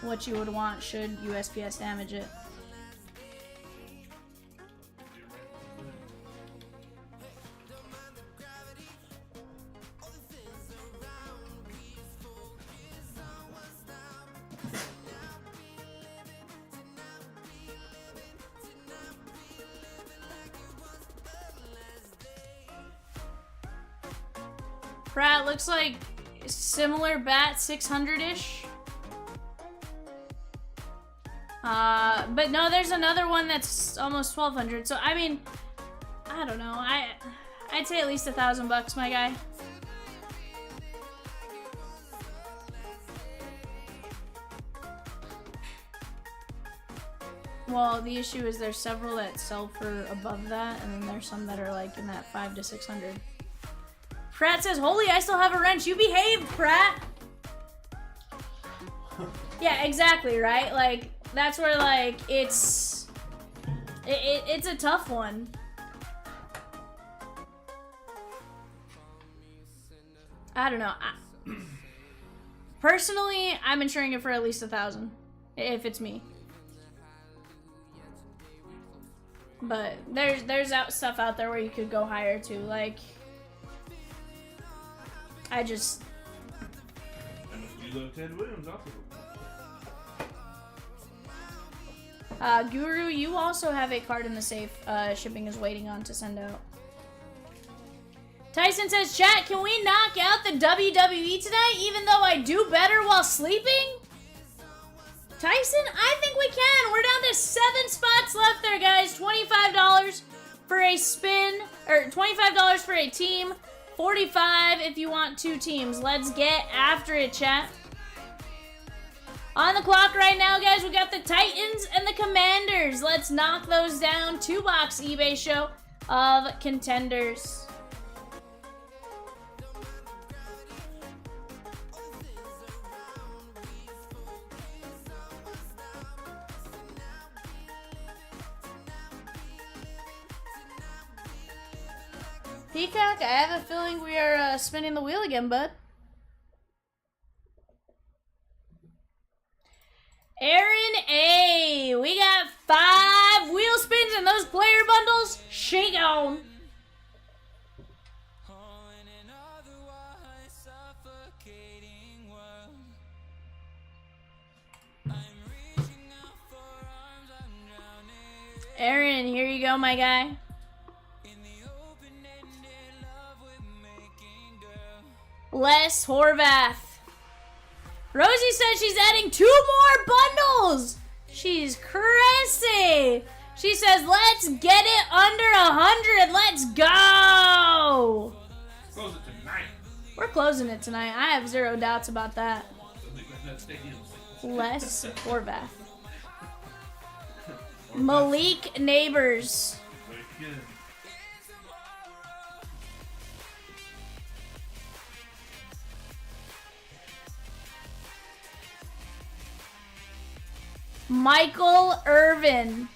what you would want should USPS damage it. Pratt looks like similar bat, 600-ish. But no, there's another one that's almost 1,200. So I mean, I don't know. I'd say at least $1,000, my guy. Well, the issue is there's several that sell for above that, and then there's some that are like in that 500 to 600. Pratt says, holy, I still have a wrench. You behaved, Pratt. Yeah, exactly, right? Like, that's where, like, it's a tough one. I don't know. Personally, I'm insuring it for at least 1,000, if it's me. But there's stuff out there where you could go higher too. Like, I just. And you love Ted Williams also. Guru, you also have a card in the safe. Shipping is waiting on to send out. Tyson says, chat, can we knock out the WWE tonight even though I do better while sleeping? Tyson, I think we can. We're down to 7 spots left there, guys. $25 for a spin, or $25 for a team. $45 if you want 2 teams. Let's get after it, chat. On the clock right now, guys, we got the Titans and the Commanders. Let's knock those down. 2-box eBay show of Contenders. Peacock, I have a feeling we are spinning the wheel again, bud. Aaron A. We got 5 wheel spins and those player bundles. Shake on. Aaron, here you go, my guy. Les Horvath. Rosie says she's adding 2 more bundles. She's crazy. She says, let's get it under 100. Let's go. Close it tonight. We're closing it tonight. I have 0 doubts about that. Les Horvath. Malik Neighbors. Michael Irvin.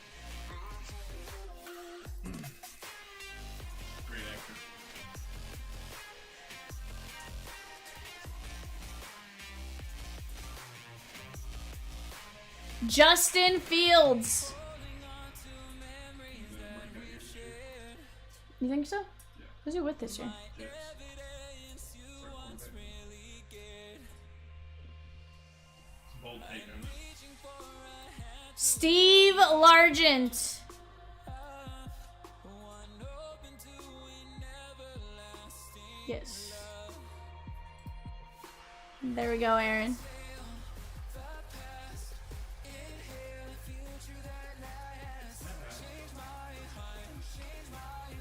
Great actor. Justin Fields. You think so? Yeah. Who's he with this year? Yes. Bold take on it. Steve Largent. Yes. There we go, Aaron.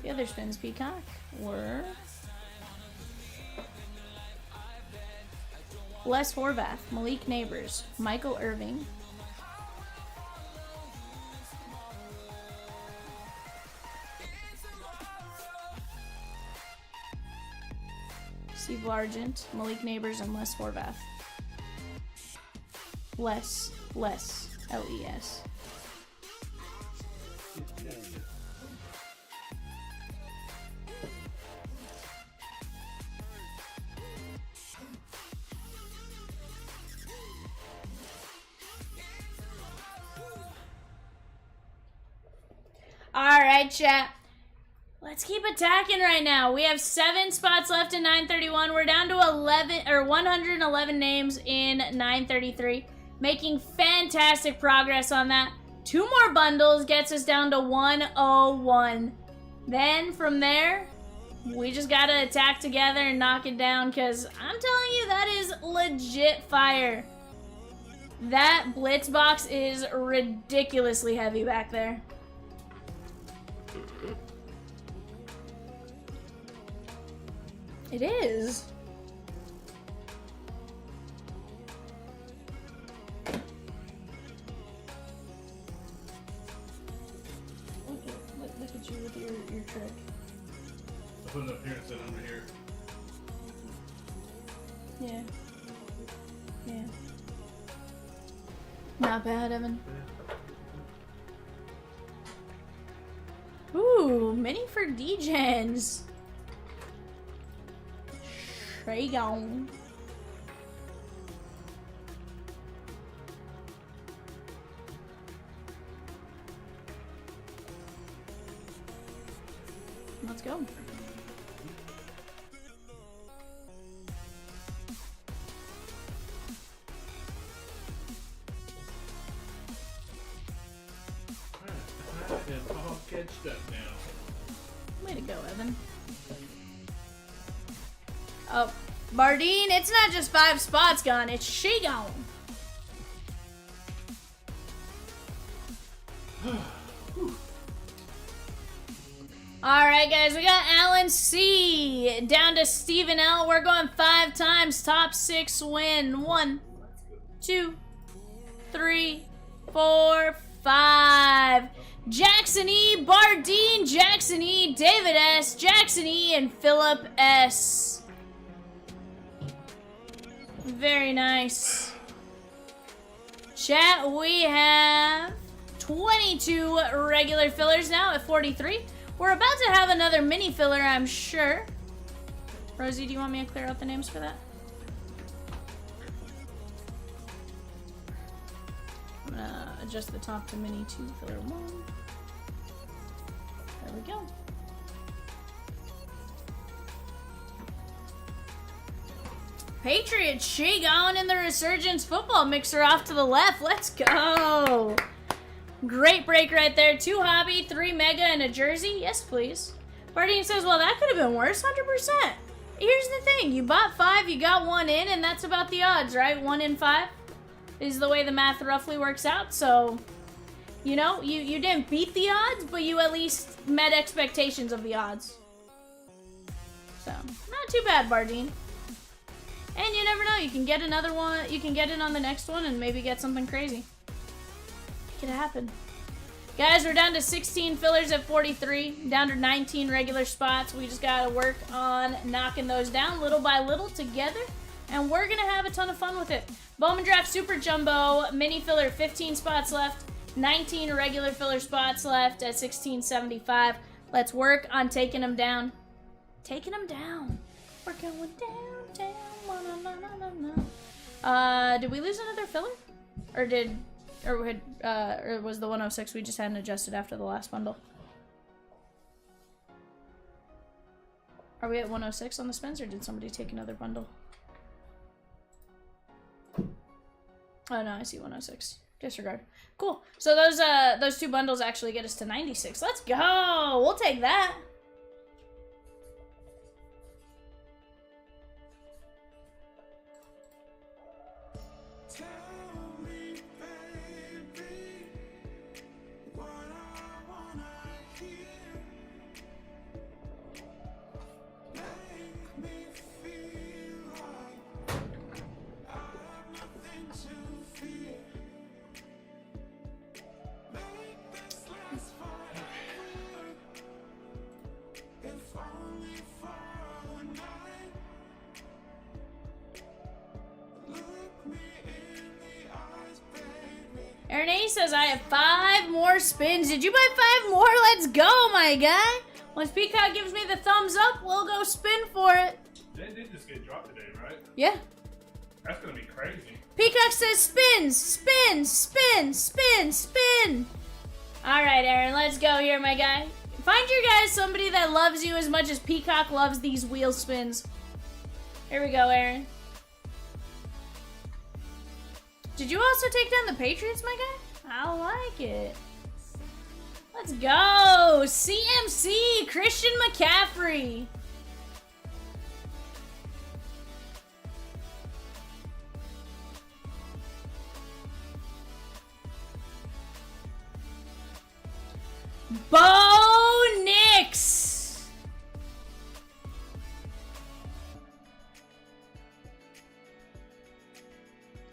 The other spins, Peacock, were Les Horvath, Malik Neighbors, Michael Irving, Steve Largent, Malik Neighbors, and Les Horvath. Les, L-E-S. Alright, chat. Let's keep attacking right now. We have 7 spots left in 931. We're down to 111 names in 933. Making fantastic progress on that. 2 more bundles gets us down to 101. Then from there, we just gotta attack together and knock it down, because I'm telling you, that is legit fire. That blitz box is ridiculously heavy back there. It is. Look at you with your trick. I put it up here instead of under here. Yeah. Yeah. Not bad, Evan. Ooh, mini for D-Gens. Tragon. Let's go. And all catched up now. Way to go, Evan. Oh, Bardine, it's not just 5 spots gone, it's she gone. Alright, guys, we got Alan C. Down to Stephen L. We're going 5 times. Top 6 win. 1, 2, 3, 4, 5. Jackson E, Bardine, Jackson E, David S, Jackson E, and Philip S. Very nice. Chat, we have 22 regular fillers now at 43. We're about to have another mini filler, I'm sure. Rosie, do you want me to clear out the names for that? I'm gonna adjust the top to mini 2, filler 1. There we go. Patriots, Shagon in the Resurgence football mixer off to the left. Let's go. Great break right there. 2 hobby, 3 mega, and a jersey. Yes, please. Bardine says, well, that could have been worse. 100%. Here's the thing. You bought 5, you got 1 in, and that's about the odds, right? 1 in 5 is the way the math roughly works out. So, you know, you didn't beat the odds, but you at least met expectations of the odds. So, not too bad, Bardine. And you never know. You can get another one. You can get in on the next one and maybe get something crazy. Could happen. Guys, we're down to 16 fillers at 43. Down to 19 regular spots. We just got to work on knocking those down little by little together. And we're going to have a ton of fun with it. Bowman Draft Super Jumbo. Mini filler, 15 spots left. 19 regular filler spots left at 1675. Let's work on taking them down. Taking them down. We're going down. Did we lose another filler? Or was the 106 we just hadn't adjusted after the last bundle? Are we at 106 on the spins, or did somebody take another bundle? Oh no, I see 106. Disregard. Cool. So those 2 bundles actually get us to 96. Let's go. We'll take that. Aaron says, I have 5 more spins. Did you buy 5 more? Let's go, my guy. Once Peacock gives me the thumbs up, we'll go spin for it. They did just get dropped today, right? Yeah. That's gonna be crazy. Peacock says spins, spin, spin, spin, spin. All right, Aaron, let's go here, my guy. Find your guys somebody that loves you as much as Peacock loves these wheel spins. Here we go, Aaron. Did you also take down the Patriots, my guy? I like it. Let's go. CMC, Christian McCaffrey. Bo Nix.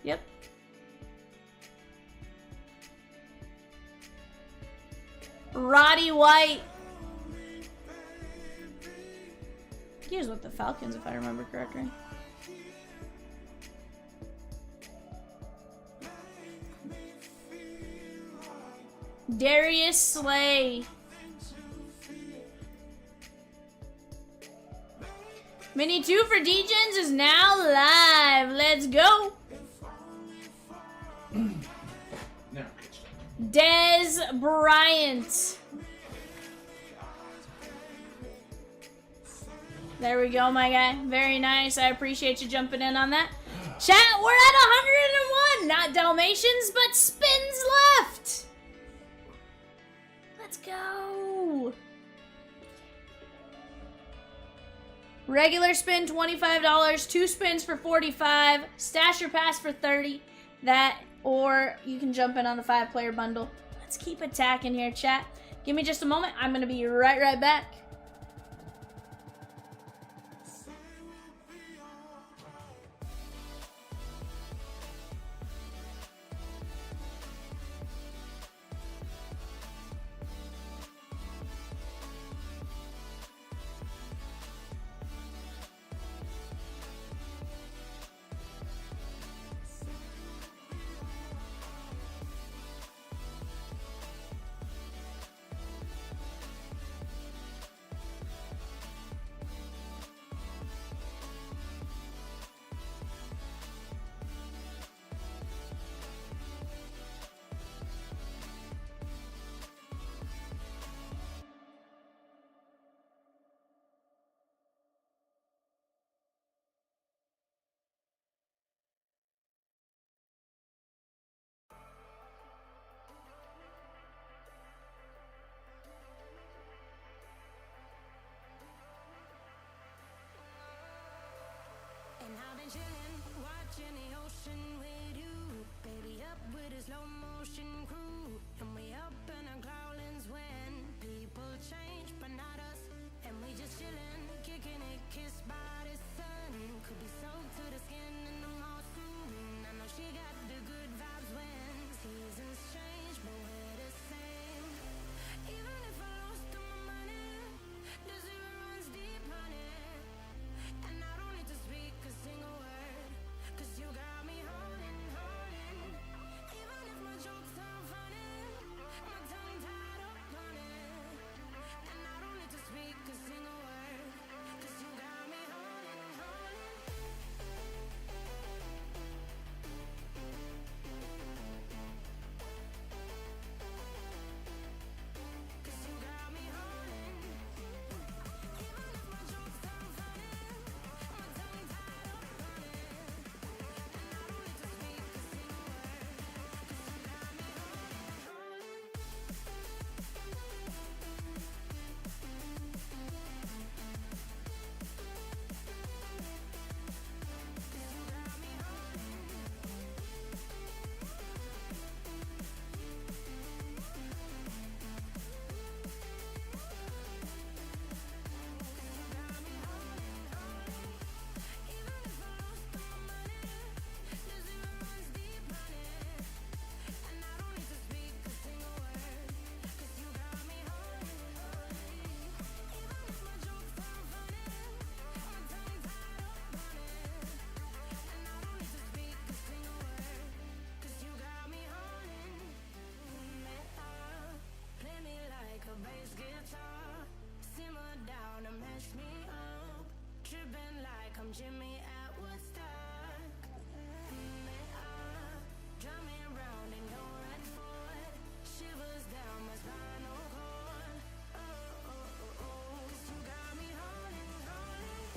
Yep. Roddy White. He was with the Falcons, if I remember correctly. Darius Slay. Mini 2 for Degens is now live. Let's go. Dez Bryant. There we go, my guy. Very nice. I appreciate you jumping in on that. Chat, we're at 101. Not Dalmatians, but spins left. Let's go. Regular spin, $25. 2 spins for $45. Stash your pass for $30. That, or you can jump in on the 5-player bundle. Let's keep attacking here, chat. Give me just a moment. I'm going to be right back. And I've been chillin', watching the ocean with you. Baby up with a slow motion crew. And we up in our growlings when people change, but not us. And we just chillin', kicking it, kissed by the sun. Could be soaked to the skin in the mall soon. I know she got the good vibes when seasons change, but we're the same. Even if I lost all my money, the zero runs deep, honey. And I don't need to speak a single word, 'cause you got me holding, holding. Even if my jokes sound funny, my tongue tied up on it. And I don't need to speak a single word, 'cause you got me holding, holding. 'Cause you got me holding. Even if my jokes sound funny, my tongue tied up on it. And I don't need to speak a single word, 'cause you got me holding, holding. Play me like a bass guitar, simmer down and mash me up, tripping like I'm Jimmy at Woodstock. Drum me round in your red Ford, shivers down my spinal cord. Oh, oh, oh, oh, 'cause you got me holding, holding.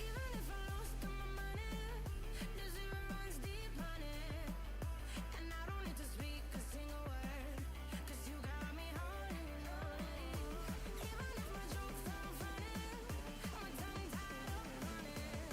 Even if I lost all my money, the zero runs deep, honey. And I don't need to speak a single word, 'cause you got me holding, holding. Even if my jokes sound funny, my tongue tied up on it.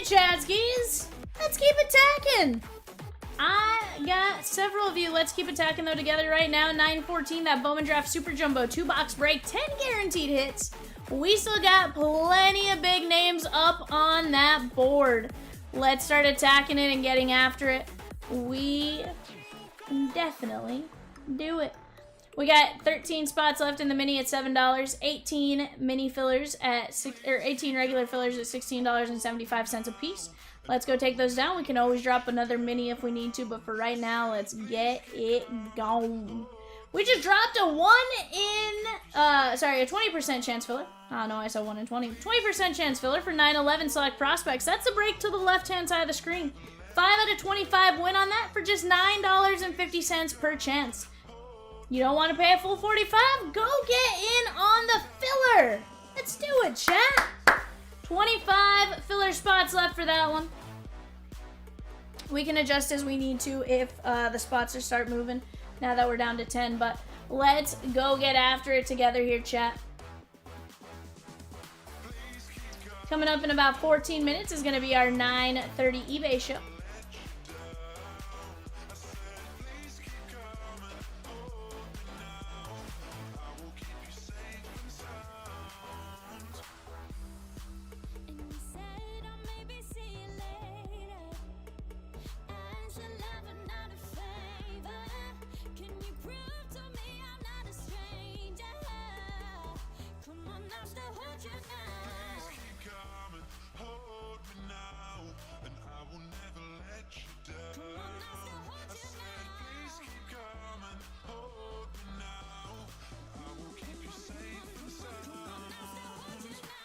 Chatskis. Let's keep attacking. I got several of you. Let's keep attacking though together right now. 914, that Bowman Draft Super Jumbo 2-box break, 10 guaranteed hits. We still got plenty of big names up on that board. Let's start attacking it and getting after it. We can definitely do it. We got 13 spots left in the mini at $7, 18 mini fillers at 18 regular fillers at $16.75 a piece. Let's go take those down. We can always drop another mini if we need to, but for right now, let's get it going. We just dropped a 20% chance filler. Oh no, I saw 1 in 20. 20% chance filler for 911 select prospects. That's a break to the left-hand side of the screen. 5 out of 25 win on that for just $9.50 per chance. You don't want to pay a full 45? Go get in on the filler. Let's do it, chat. 25 filler spots left for that one. We can adjust as we need to if the spots start moving now that we're down to 10, but let's go get after it together here, chat. Coming up in about 14 minutes is going to be our 9:30 eBay show. And you said I'll maybe see you later. As a lover, not a favor. Can you prove to me I'm not a stranger? Come on, now, still hold you now. Coming, hold me now, and I will never let you down. Come on, now, still hold I you said, please now. keep coming, hold me now. I will keep you safe and sound. Come on, now, still hold you now.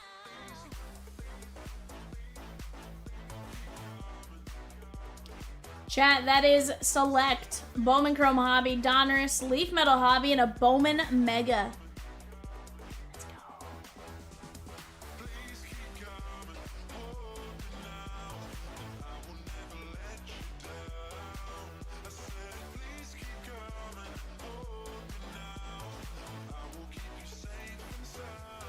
Chat, that is select Bowman Chrome Hobby, Donruss, Leaf Metal Hobby, and a Bowman Mega. Let's go. Please keep coming, hold me now, and I will never let you down. I said, please keep coming, hold me now. I will keep you safe and sound.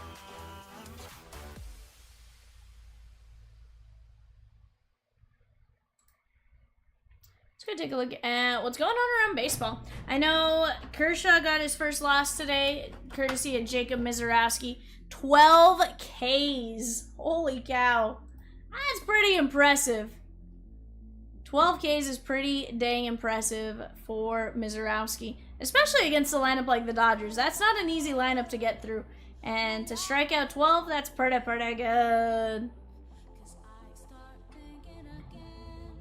Let's go take a look at what's going on around baseball. I know Kershaw got his first loss today, courtesy of Jacob Mizorowski. 12 Ks. Holy cow. That's pretty impressive. 12 Ks is pretty dang impressive for Mizorowski, especially against a lineup like the Dodgers. That's not an easy lineup to get through. And to strike out 12, that's pretty good. Cause I start thinking again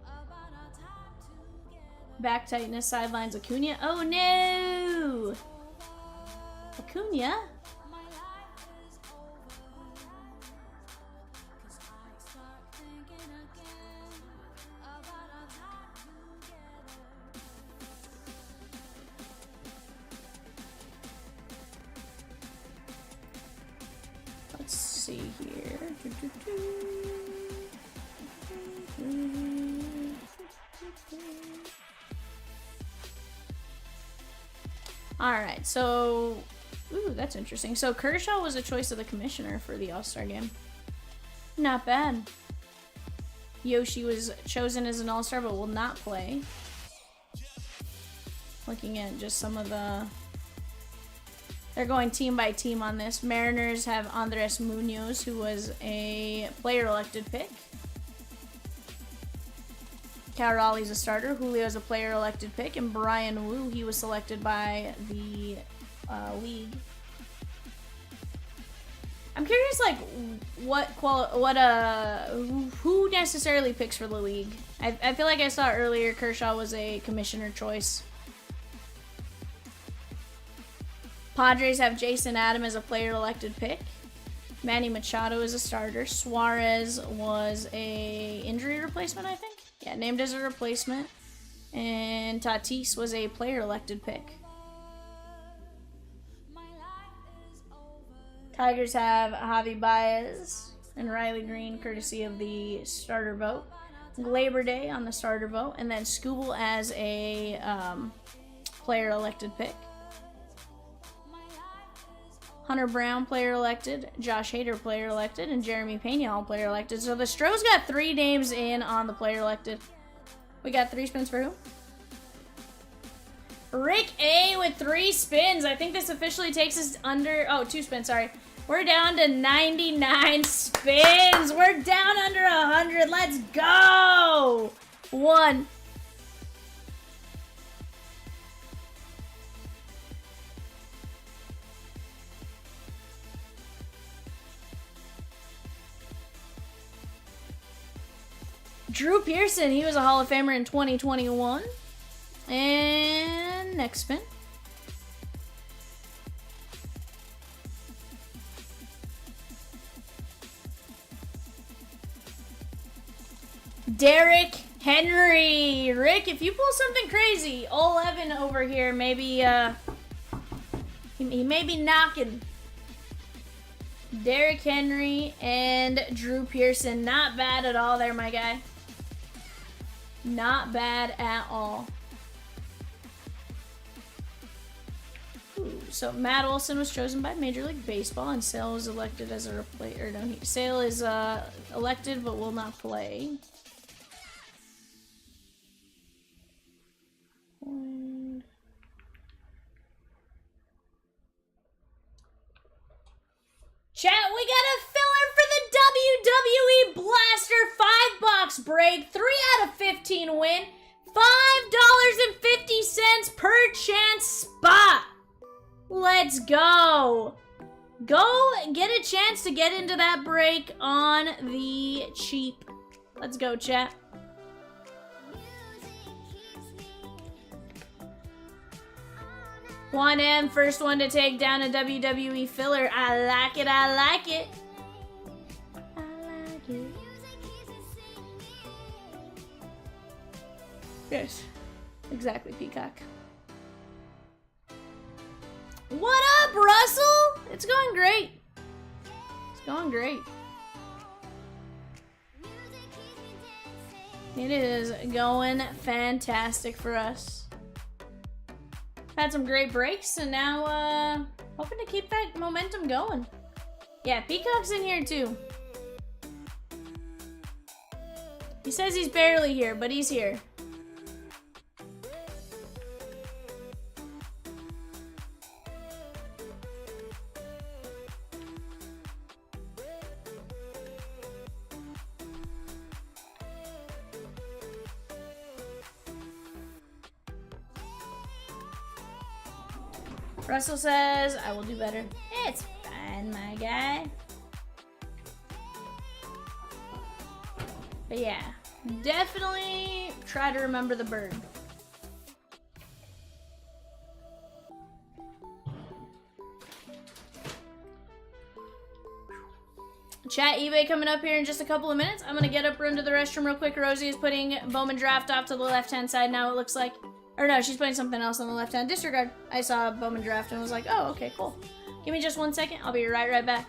about our time together. Back tightness, sidelines, Acuna. Oh no! Acuna? My life is over. Cause I start thinking again about our time together. Let's see here. Alright, so... Ooh, that's interesting. So Kershaw was a choice of the commissioner for the All-Star game. Not bad. Yoshi was chosen as an All-Star but will not play. Looking at just some of the... They're going team by team on this. Mariners have Andres Munoz, who was a player-elected pick. Cal Raleigh's a starter. Julio's a player-elected pick. And Brian Wu, he was selected by the league. I'm curious, like, who necessarily picks for the league? I feel like I saw earlier Kershaw was a commissioner choice. Padres have Jason Adam as a player-elected pick. Manny Machado is a starter. Suarez was a injury replacement, I think. Yeah, named as a replacement. And Tatis was a player-elected pick. My life is over. Tigers have Javi Baez and Riley Green, courtesy of the starter vote. Labor Day on the starter vote. And then Skubal as a player-elected pick. Hunter Brown, player elected. Josh Hader, player elected. And Jeremy Pena, player elected. So the Stros got 3 names in on the player elected. We got 3 spins for who? Rick A with 3 spins. I think this officially takes us under... Oh, 2 spins, sorry. We're down to 99 spins. We're down under 100. Let's go. 1. Drew Pearson, he was a Hall of Famer in 2021. And next spin. Derrick Henry. Rick, if you pull something crazy, 11 over here, maybe he may be knocking. Derrick Henry and Drew Pearson. Not bad at all there, my guy. Not bad at all. Ooh, so Matt Olson was chosen by Major League Baseball, and Sale was elected as a replacer. No, Sale is elected but will not play. Chat, we got a filler for the WWE Blaster 5-box break. 3 out of 15 win. $5.50 per chance spot. Let's go. Go get a chance to get into that break on the cheap. Let's go, chat. 1M, first one to take down a WWE filler. I like it, I like it. I like it. Yes, exactly, Peacock. What up, Russell? It's going great. It's going great. It is going fantastic for us. Had some great breaks, and now hoping to keep that momentum going. Yeah, Peacock's in here too. He says he's barely here, but he's here. Russell says, I will do better. It's fine, my guy. But yeah, definitely try to remember the bird. Chat, eBay coming up here in just a couple of minutes. I'm going to get up, run to the restroom real quick. Rosie is putting Bowman draft off to the left-hand side now, it looks like. Or no, she's putting something else on the left hand. Disregard. I saw Bowman draft and was like, oh, okay, cool. Give me just 1 second. I'll be right back.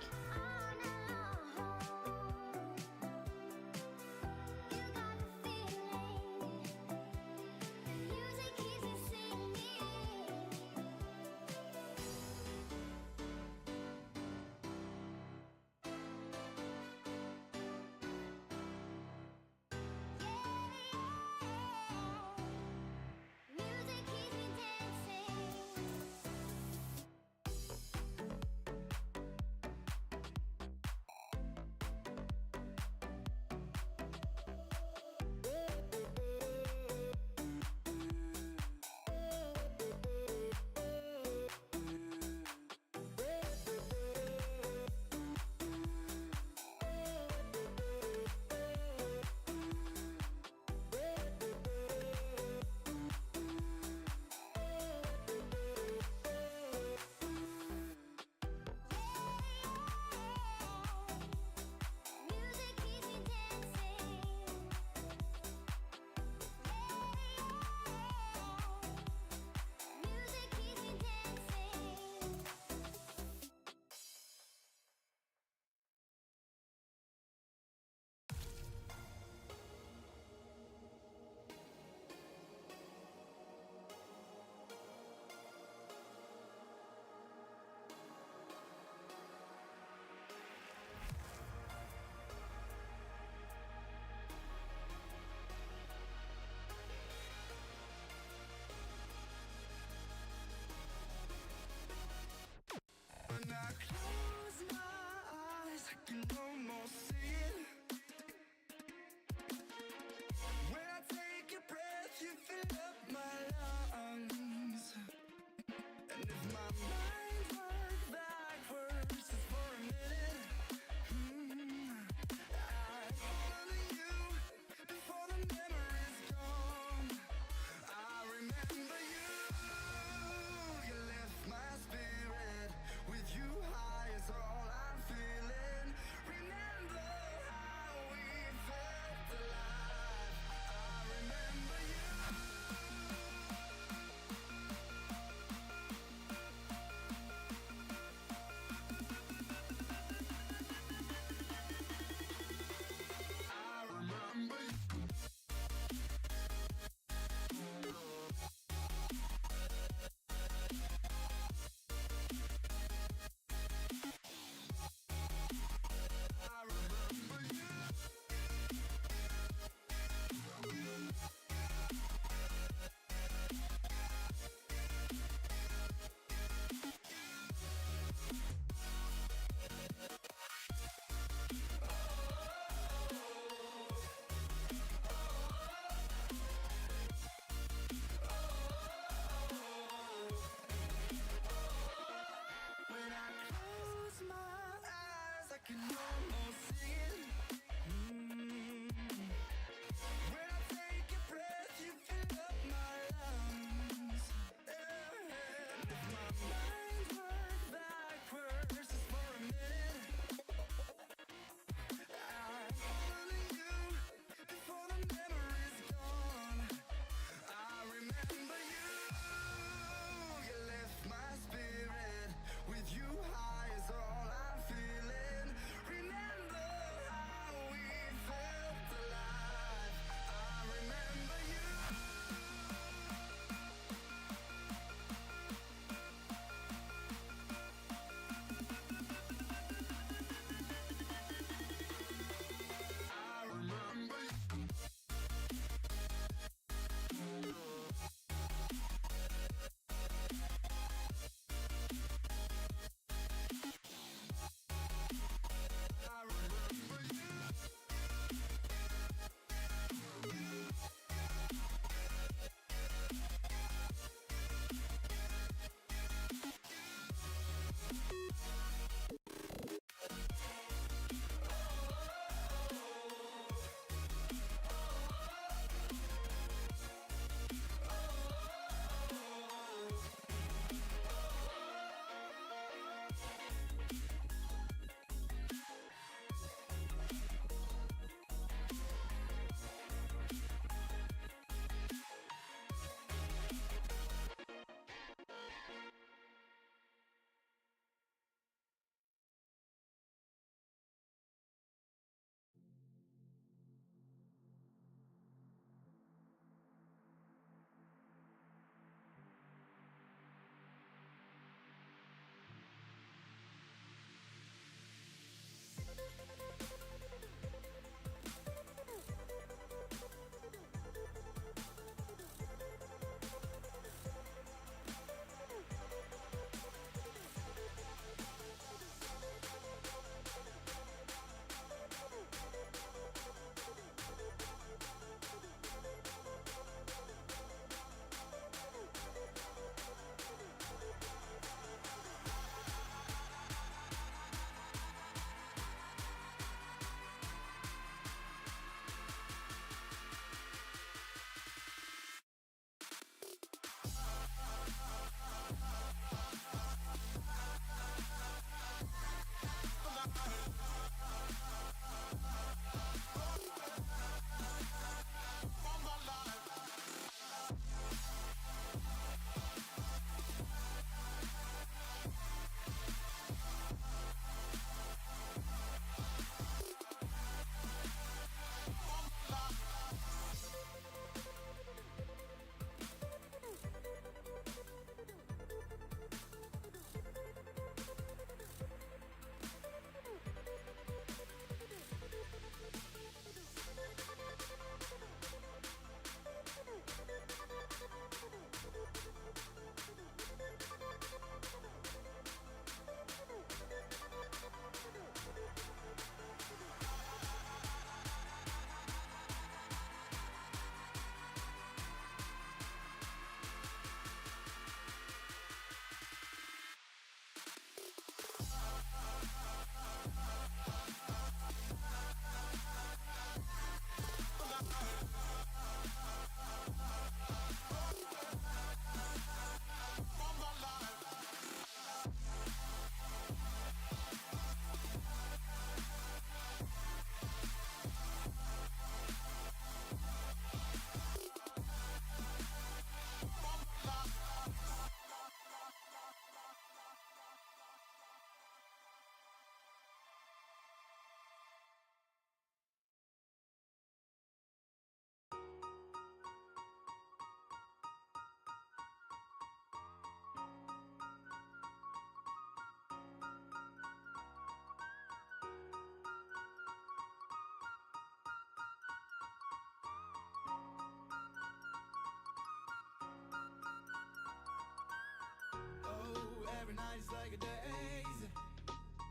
every night is like a daze.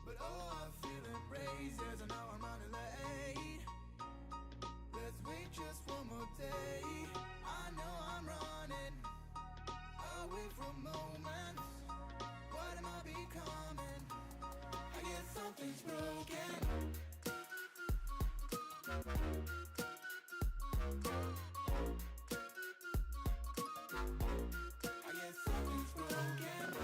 But oh, I feel embraced, yes, I know I'm running late. Let's wait just one more day. I know I'm running away from moments. What am I becoming? I guess something's broken. I guess something's broken.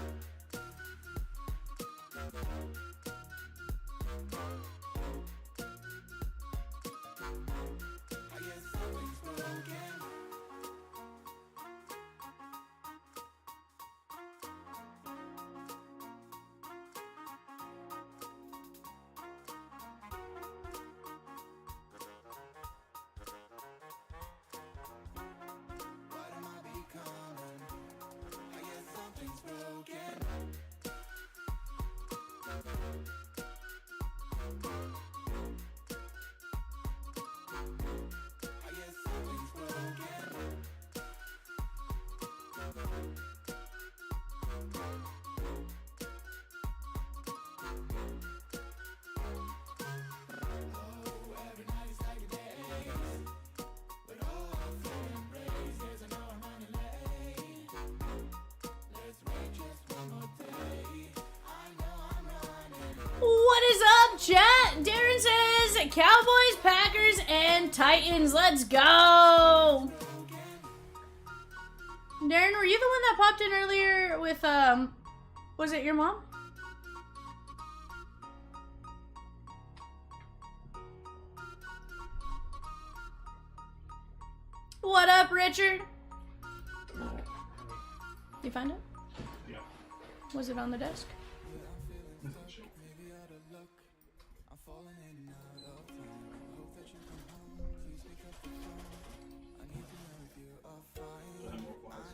I guess something's broken. What am I becoming? I guess something's broken. I guess something's broken. Oh, every night is like a daze. But oh, I feel embraced, yes, I know I'm running late. Let's wait just one more day. I know I'm running. What is up, chat? Darren says Cowboys, Packers, and Titans. Let's go. Darren, were you the one that popped in earlier with, was it your mom? What up, Richard? You find it? Yeah. Was it on the desk? This is shit. Maybe out of luck, I'm falling in and out of time. Hope that you come home. Please pick up the phone. I need to know if you are fine. I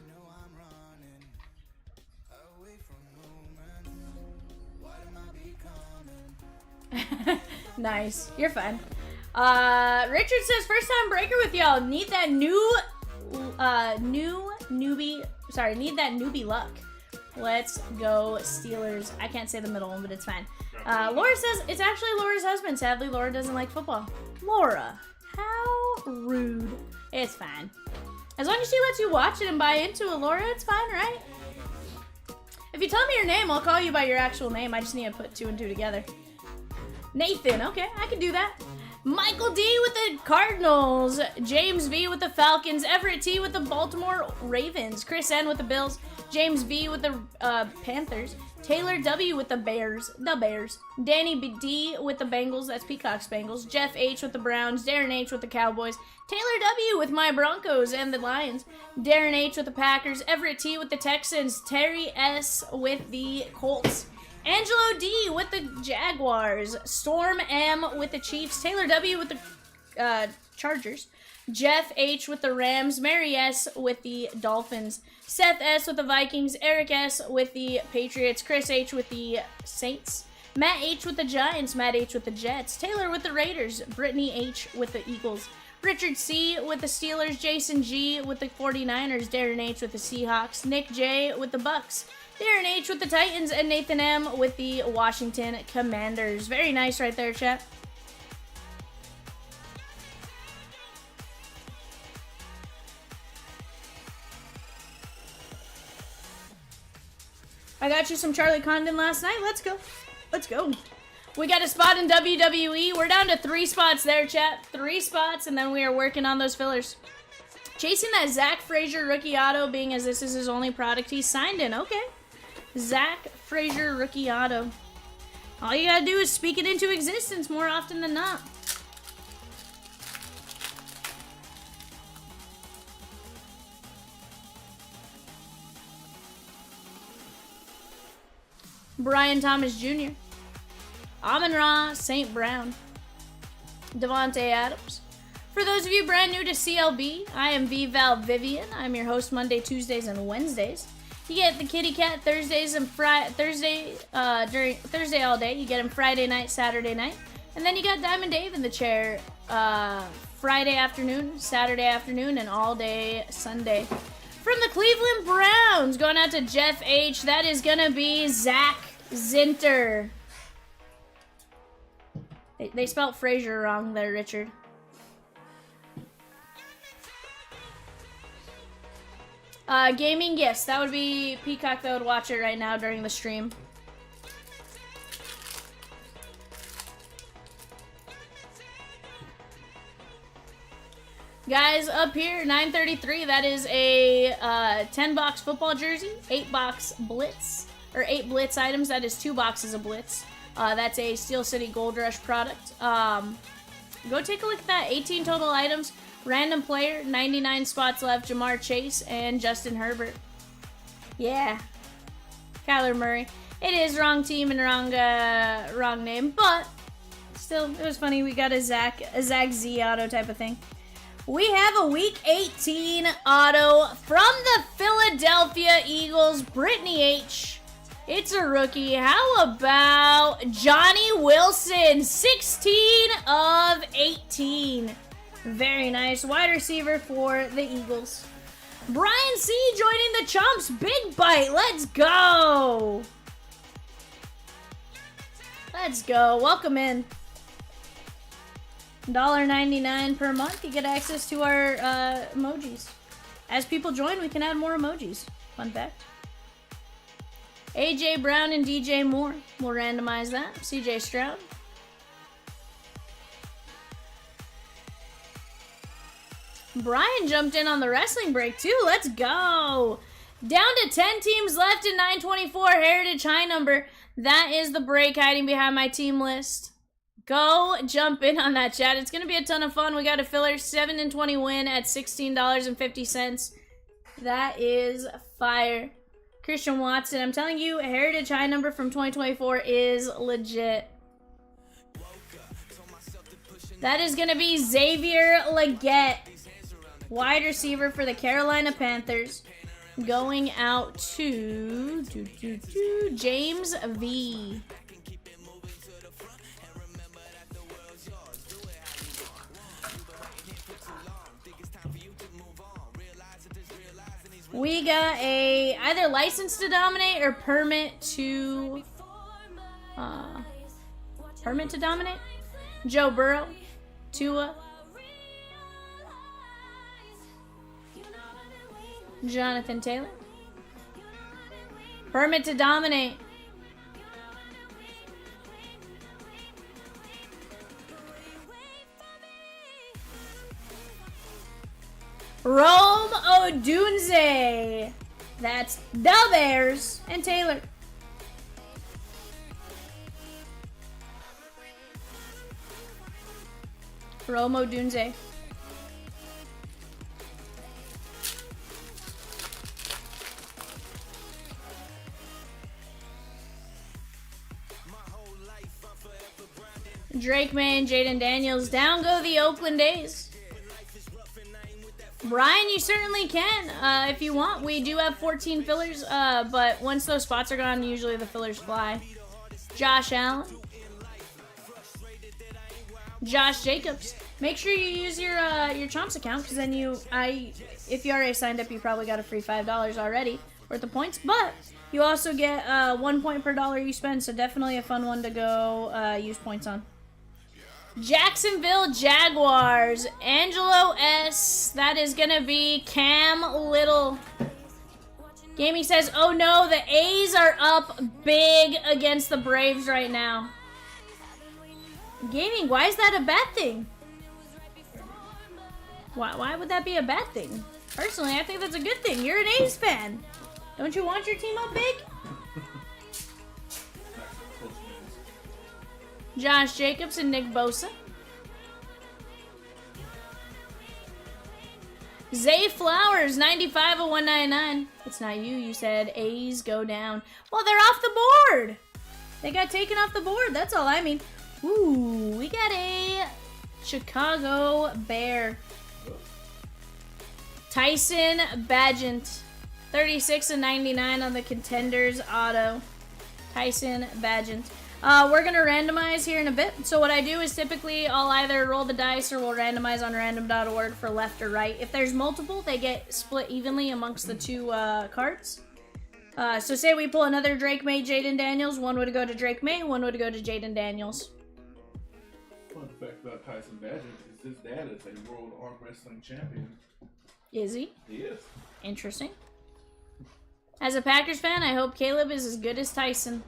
know I'm running away from moments. What am I becoming? Nice. You're fine. Richard says, first time breaker with y'all. Need that need that newbie luck. Let's go Steelers. I can't say the middle one, but it's fine. Laura says, it's actually Laura's husband. Sadly, Laura doesn't like football. Laura, how rude. It's fine. As long as she lets you watch it and buy into it, Laura, it's fine, right? If you tell me your name, I'll call you by your actual name. I just need to put 2 and 2 together. Nathan, okay, I can do that. Michael D with the Cardinals, James V with the Falcons, Everett T with the Baltimore Ravens, Chris N with the Bills, James V with the Panthers, Taylor W with the Bears, Danny D with the Bengals, that's Peacock's Bengals, Jeff H with the Browns, Darren H with the Cowboys, Taylor W with my Broncos and the Lions, Darren H with the Packers, Everett T with the Texans, Terry S with the Colts, Angelo D with the Jaguars, Storm M with the Chiefs, Taylor W with the Chargers, Jeff H with the Rams, Mary S with the Dolphins, Seth S with the Vikings, Eric S with the Patriots, Chris H with the Saints, Matt H with the Giants, Matt H with the Jets, Taylor with the Raiders, Brittany H with the Eagles, Richard C with the Steelers, Jason G with the 49ers, Darren H with the Seahawks, Nick J with the Bucks, Darren H with the Titans, and Nathan M with the Washington Commanders. Very nice right there, chat. I got you some Charlie Condon last night. Let's go. Let's go. We got a spot in WWE. We're down to 3 spots there, chat. 3 spots, and then we are working on those fillers. Chasing that Zach Frazier rookie auto, being as this is his only product he's signed in. Okay. Zach Frazier rookie auto. All you gotta do is speak it into existence more often than not. Brian Thomas Jr., Amon-Ra St. Brown, Devontae Adams. For those of you brand new to CLB, I am Vivian. I'm your host Monday, Tuesdays, and Wednesdays. You get the kitty cat Thursdays and Thursday all day. You get him Friday night, Saturday night. And then you got Diamond Dave in the chair Friday afternoon, Saturday afternoon, and all day Sunday. For from the Cleveland Browns, going out to Jeff H. That is going to be Zach Zinter. They spelled Frazier wrong there, Richard. Gaming gifts. That would be Peacock that would watch it right now during the stream. Guys, up here, 933, that is a 10-box football jersey, 8-box blitz, or 8 blitz items. That is 2 boxes of blitz. That's a Steel City Gold Rush product. Go take a look at that. 18 total items. Random player, 99 spots left. Jamar Chase and Justin Herbert. Yeah. Kyler Murray. It is wrong team and wrong name, but still, it was funny. We got a Zach Z auto type of thing. We have a Week 18 auto from the Philadelphia Eagles, Brittany H. It's a rookie. How about Johnny Wilson, 16 of 18. Very nice. Wide receiver for the Eagles. Brian C. joining the Chomps. Big bite. Let's go. Let's go. Welcome in. $1.99 per month. You get access to our emojis. As people join, we can add more emojis. Fun fact. AJ Brown and DJ Moore. We'll randomize that. CJ Stroud. Brian jumped in on the wrestling break too. Let's go. Down to 10 teams left in 924. Heritage high number. That is the break hiding behind my team list. Go jump in on that, chat. It's going to be a ton of fun. We got a filler 7-20 win at $16.50. That is fire. Christian Watson, I'm telling you, Heritage high number from 2024 is legit. That is going to be Xavier Legette, wide receiver for the Carolina Panthers, going out to James V. We got a either license to dominate or permit to dominate. Joe Burrow, Tua, Jonathan Taylor. Permit to dominate. Rome Odunze. That's the Bears and Taylor. Rome Odunze. Drake May and Jaden Daniels. Down go the Oakland A's. Brian, you certainly can if you want. We do have 14 fillers, but once those spots are gone, usually the fillers fly. Josh Allen. Josh Jacobs. Make sure you use your Chomps account, because then if you already signed up, you probably got a free $5 already worth of points. But you also get 1 point per dollar you spend, so definitely a fun one to go use points on. Jacksonville Jaguars, Angelo S. That is going to be Cam Little. Gaming says, oh no, the A's are up big against the Braves right now. Gaming, why is that a bad thing? Why would that be a bad thing? Personally, I think that's a good thing. You're an A's fan. Don't you want your team up big? Josh Jacobs and Nick Bosa. Zay Flowers, 95 of 199. It's not you. You said A's go down. Well, they're off the board. They got taken off the board. That's all I mean. Ooh, we got a Chicago Bear. Tyson Bagent, 36 of 99 on the Contenders auto. Tyson Bagent. We're gonna randomize here in a bit. So what I do is typically I'll either roll the dice or we'll randomize on random.org for left or right. If there's multiple, they get split evenly amongst the two cards. So say we pull another Drake May, Jaden Daniels. One would go to Drake May, one would go to Jaden Daniels. Fun fact about Tyson Badgett is his dad is a world arm wrestling champion. Is he? He is. Interesting. As a Packers fan, I hope Caleb is as good as Tyson.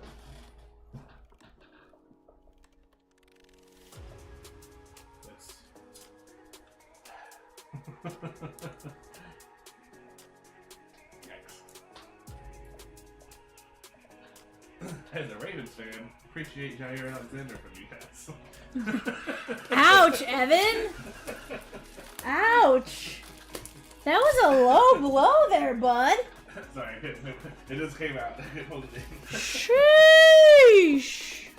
As a Ravens fan, appreciate Jair Alexander from you guys. Ouch, Evan! Ouch! That was a low blow there, bud. Sorry, it just came out. Hold it in. Sheesh!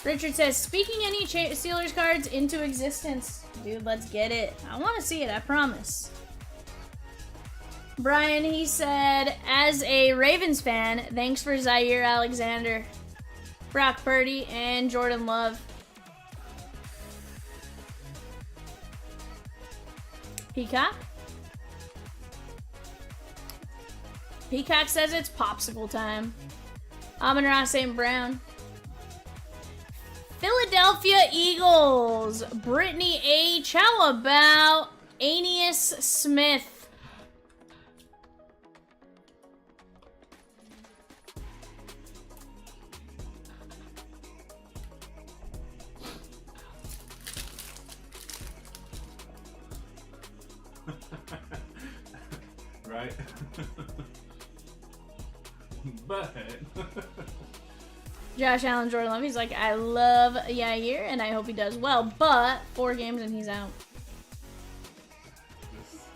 Richard says, speaking any Steelers cards into existence. Dude, let's get it. I want to see it, I promise. Brian, he said, as a Ravens fan, thanks for Zaire Alexander, Brock Purdy, and Jordan Love. Peacock? Peacock says it's popsicle time. Amon-Ra St. Brown. Philadelphia Eagles. Brittany H. How about Aeneas Smith? Right? But Josh Allen, Jordan Love. He's like, I love Yair, and I hope he does well, but 4 games and he's out.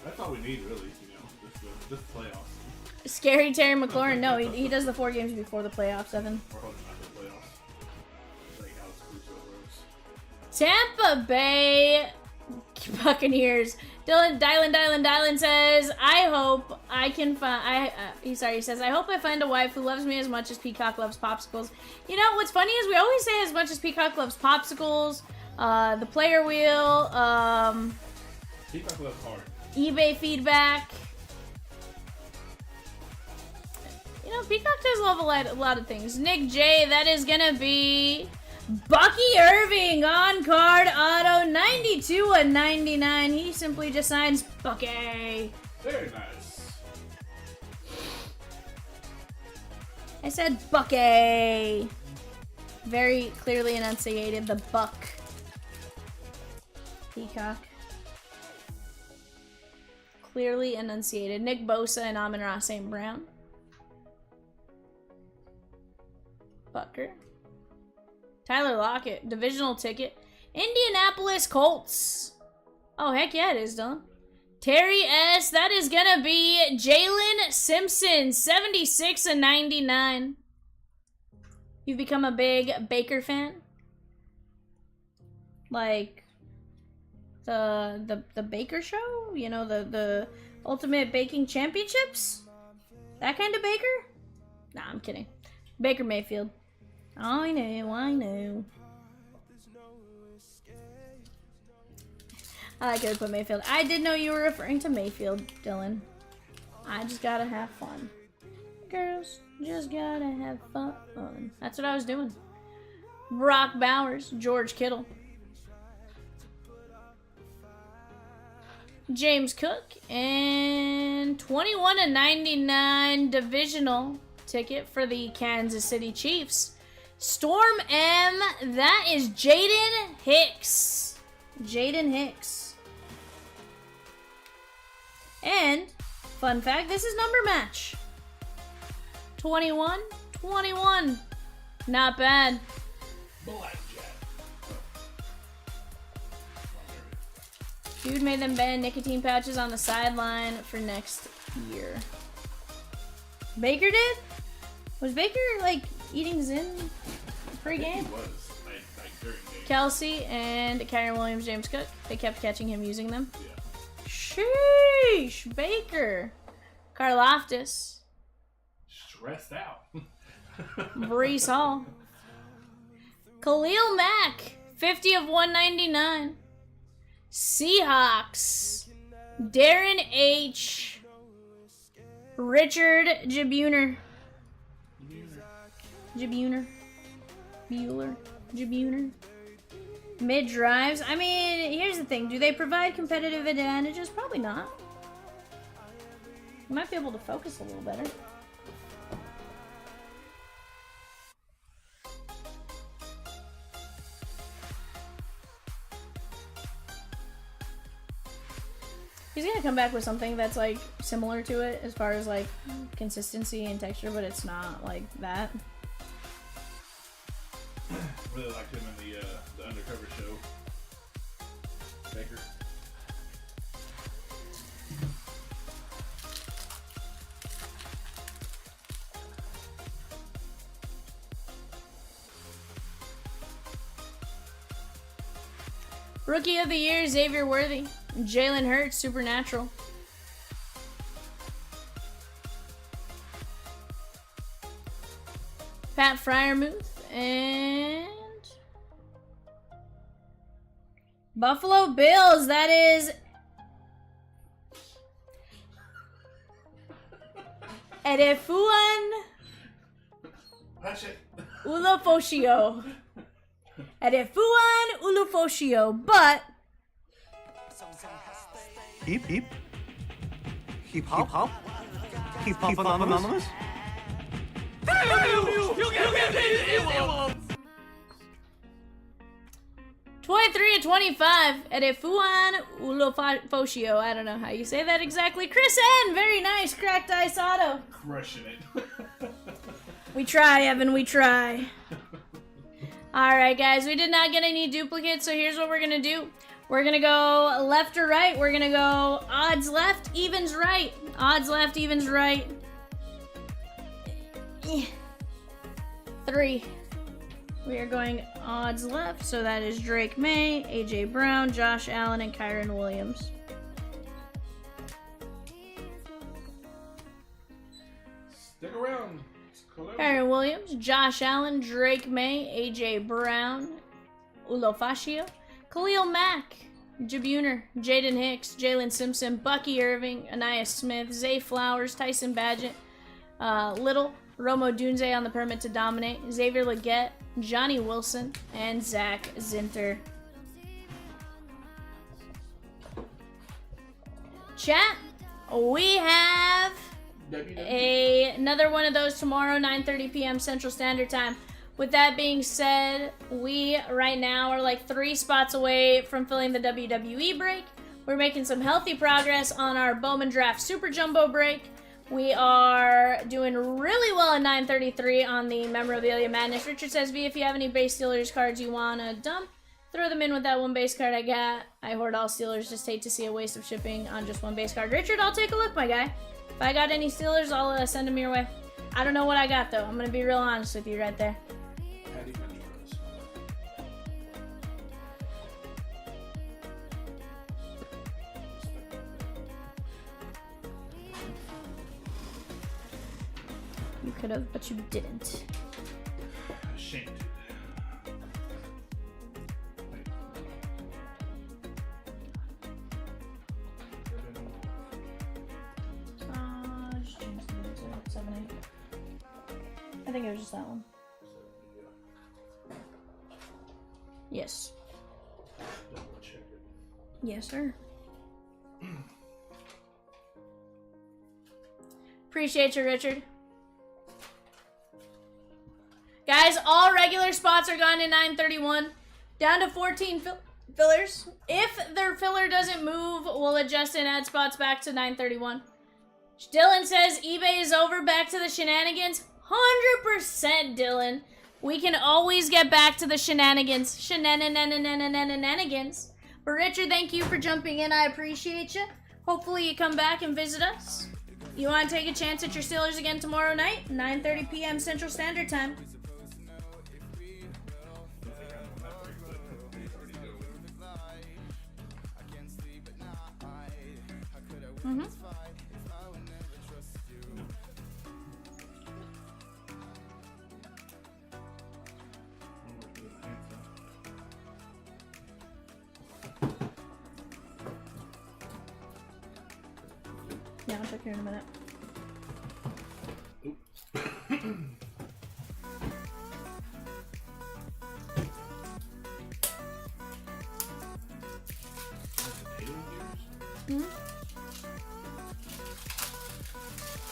that's all we need, really. You know, just playoffs. Scary Terry McLaurin. No, he does the 4 games before the playoffs, Evan. We're holding out the playoffs. Like Alex Crusoe Rose. Tampa Bay Buccaneers. Dylan says, I hope I can find, he says, I hope I find a wife who loves me as much as Peacock loves popsicles. You know, what's funny is we always say as much as Peacock loves popsicles, the player wheel, Peacock loves hard. eBay feedback. You know, Peacock does love a lot of things. Nick J, that is gonna be Bucky Irving on card auto 92/99. He simply just signs Bucky. Very nice. I said Bucky. Very clearly enunciated. The Buck. Peacock. Clearly enunciated. Nick Bosa and Amon-Ra St. Brown. Bucker. Tyler Lockett, divisional ticket. Indianapolis Colts. Oh, heck yeah, it is, Dylan. Terry S., that is gonna be Jalen Simpson, 76/99. You've become a big Baker fan? Like, the Baker Show? You know, the Ultimate Baking Championships? That kind of Baker? Nah, I'm kidding. Baker Mayfield. I know. I like how they put Mayfield. I did know you were referring to Mayfield, Dylan. I just gotta have fun. Girls, just gotta have fun. That's what I was doing. Brock Bowers, George Kittle. James Cook, and 21/99 divisional ticket for the Kansas City Chiefs. Storm M, that is Jaden Hicks. Jaden Hicks. And, fun fact, this is number match. 21/21. Not bad. Blackjack. Dude made them ban nicotine pouches on the sideline for next year. Baker did? Was Baker, like, eating Zyn pre-game? He was, like during game. Kelsey and Kyron Williams, James Cook, they kept catching him using them. Yeah. Sheesh, Baker. Karlaftis. Stressed out. Brees Hall. Khalil Mack. 50 of 199. Seahawks. Darren H. Richard Jabuner. Jabuner. Mid drives. I mean, here's the thing. Do they provide competitive advantages? Probably not. You might be able to focus a little better. He's gonna come back with something that's like similar to it as far as like consistency and texture, but it's not like that. Really liked him in the undercover show. Baker. Rookie of the Year, Xavier Worthy. Jalen Hurts, Supernatural. Pat Fryermuth and Buffalo Bills. That is Edefuan Ulufosio. Edefuan Ulufosio, but Hip hop. Hip hop anonymous. 23 of 25 Edefuan Ulufosio. I don't know how you say that exactly. Chris N. Very nice. Cracked Ice Auto. Crushing it. We try, Evan. We try. Alright, guys. We did not get any duplicates, so here's what we're going to do. We're going to go left or right. We're going to go odds left, evens right. Odds left, evens right. 3. We are going odds left, so that is Drake May, AJ Brown, Josh Allen, and Kyron Williams. Stick around. Kyron Williams, Josh Allen, Drake May, AJ Brown, Ulofashio, Khalil Mack, Jabuner, Jaden Hicks, Jalen Simpson, Bucky Irving, Anaya Smith, Zay Flowers, Tyson Badgett, Little, Romo Dunze on the permit to dominate, Xavier Legette, Johnny Wilson, and Zach Zinter. Chat, we have another one of those tomorrow, 9:30 p.m. Central Standard Time. With that being said, we right now are like 3 spots away from filling the WWE break. We're making some healthy progress on our Bowman Draft Super Jumbo break. We are doing really well at 933 on the Memorabilia Madness. Richard says, V, if you have any base Steelers cards you want to dump, throw them in with that one base card I got. I hoard all Steelers, just hate to see a waste of shipping on just one base card. Richard, I'll take a look, my guy. If I got any Steelers, I'll send them your way. I don't know what I got, though. I'm going to be real honest with you right there. You could have, but you didn't. Ashamed. Just change the 7, 8. I think it was just that one. Yes. Yes, sir. Appreciate you, Richard. Guys, all regular spots are gone in 931. Down to 14 fillers. If their filler doesn't move, we'll adjust and add spots back to 931. Dylan says eBay is over. Back to the shenanigans. 100% Dylan. We can always get back to the shenanigans. Shenanigans. But Richard, thank you for jumping in. I appreciate you. Hopefully you come back and visit us. You want to take a chance at your Steelers again tomorrow night? 9:30 p.m. Central Standard Time. Yeah, I'll check here in a minute.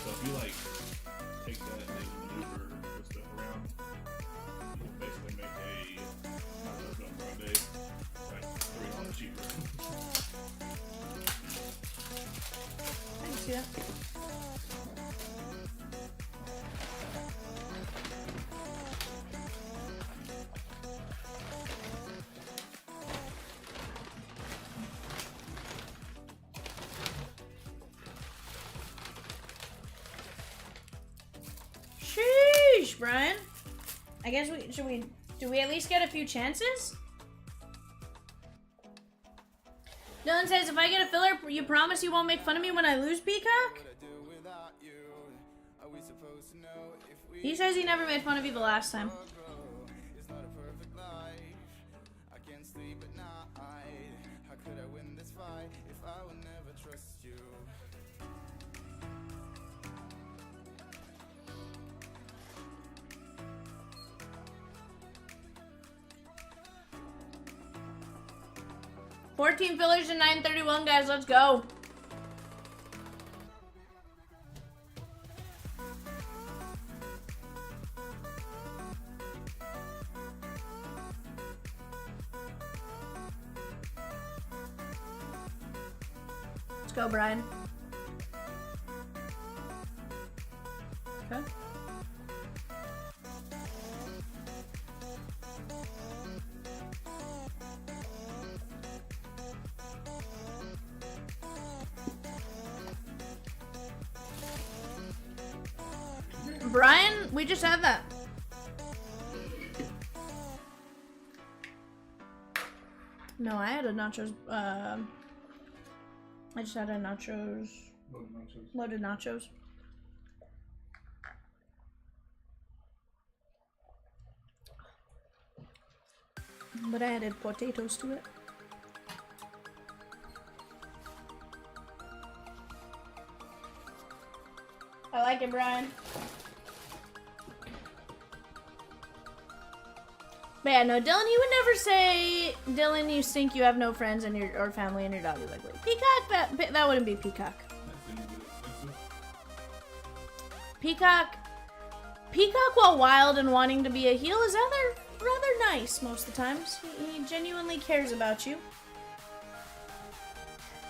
So if you like take that and maneuver the stuff around, you can basically make a day like $3 cheaper. I can see that. Sheesh, Brian. I guess do we at least get a few chances? Dylan says, if I get a filler, you promise you won't make fun of me when I lose, Peacock? He says he never made fun of you the last time. It's not a perfect life. I can't sleep at night. How could I win this fight if I would never trust you? $14 fillers and 931, guys. Let's go. Let's go, Brian. Okay. Brian, we just had that. No, I had a nachos. I just had a nachos. Loaded nachos. But I added potatoes to it. I like it, Brian. But yeah, no, Dylan, you would never say, Dylan, you stink, you have no friends and or family and your dog is ugly. Peacock, that wouldn't be Peacock. Peacock, while wild and wanting to be a heel, is rather nice most of the times. He genuinely cares about you.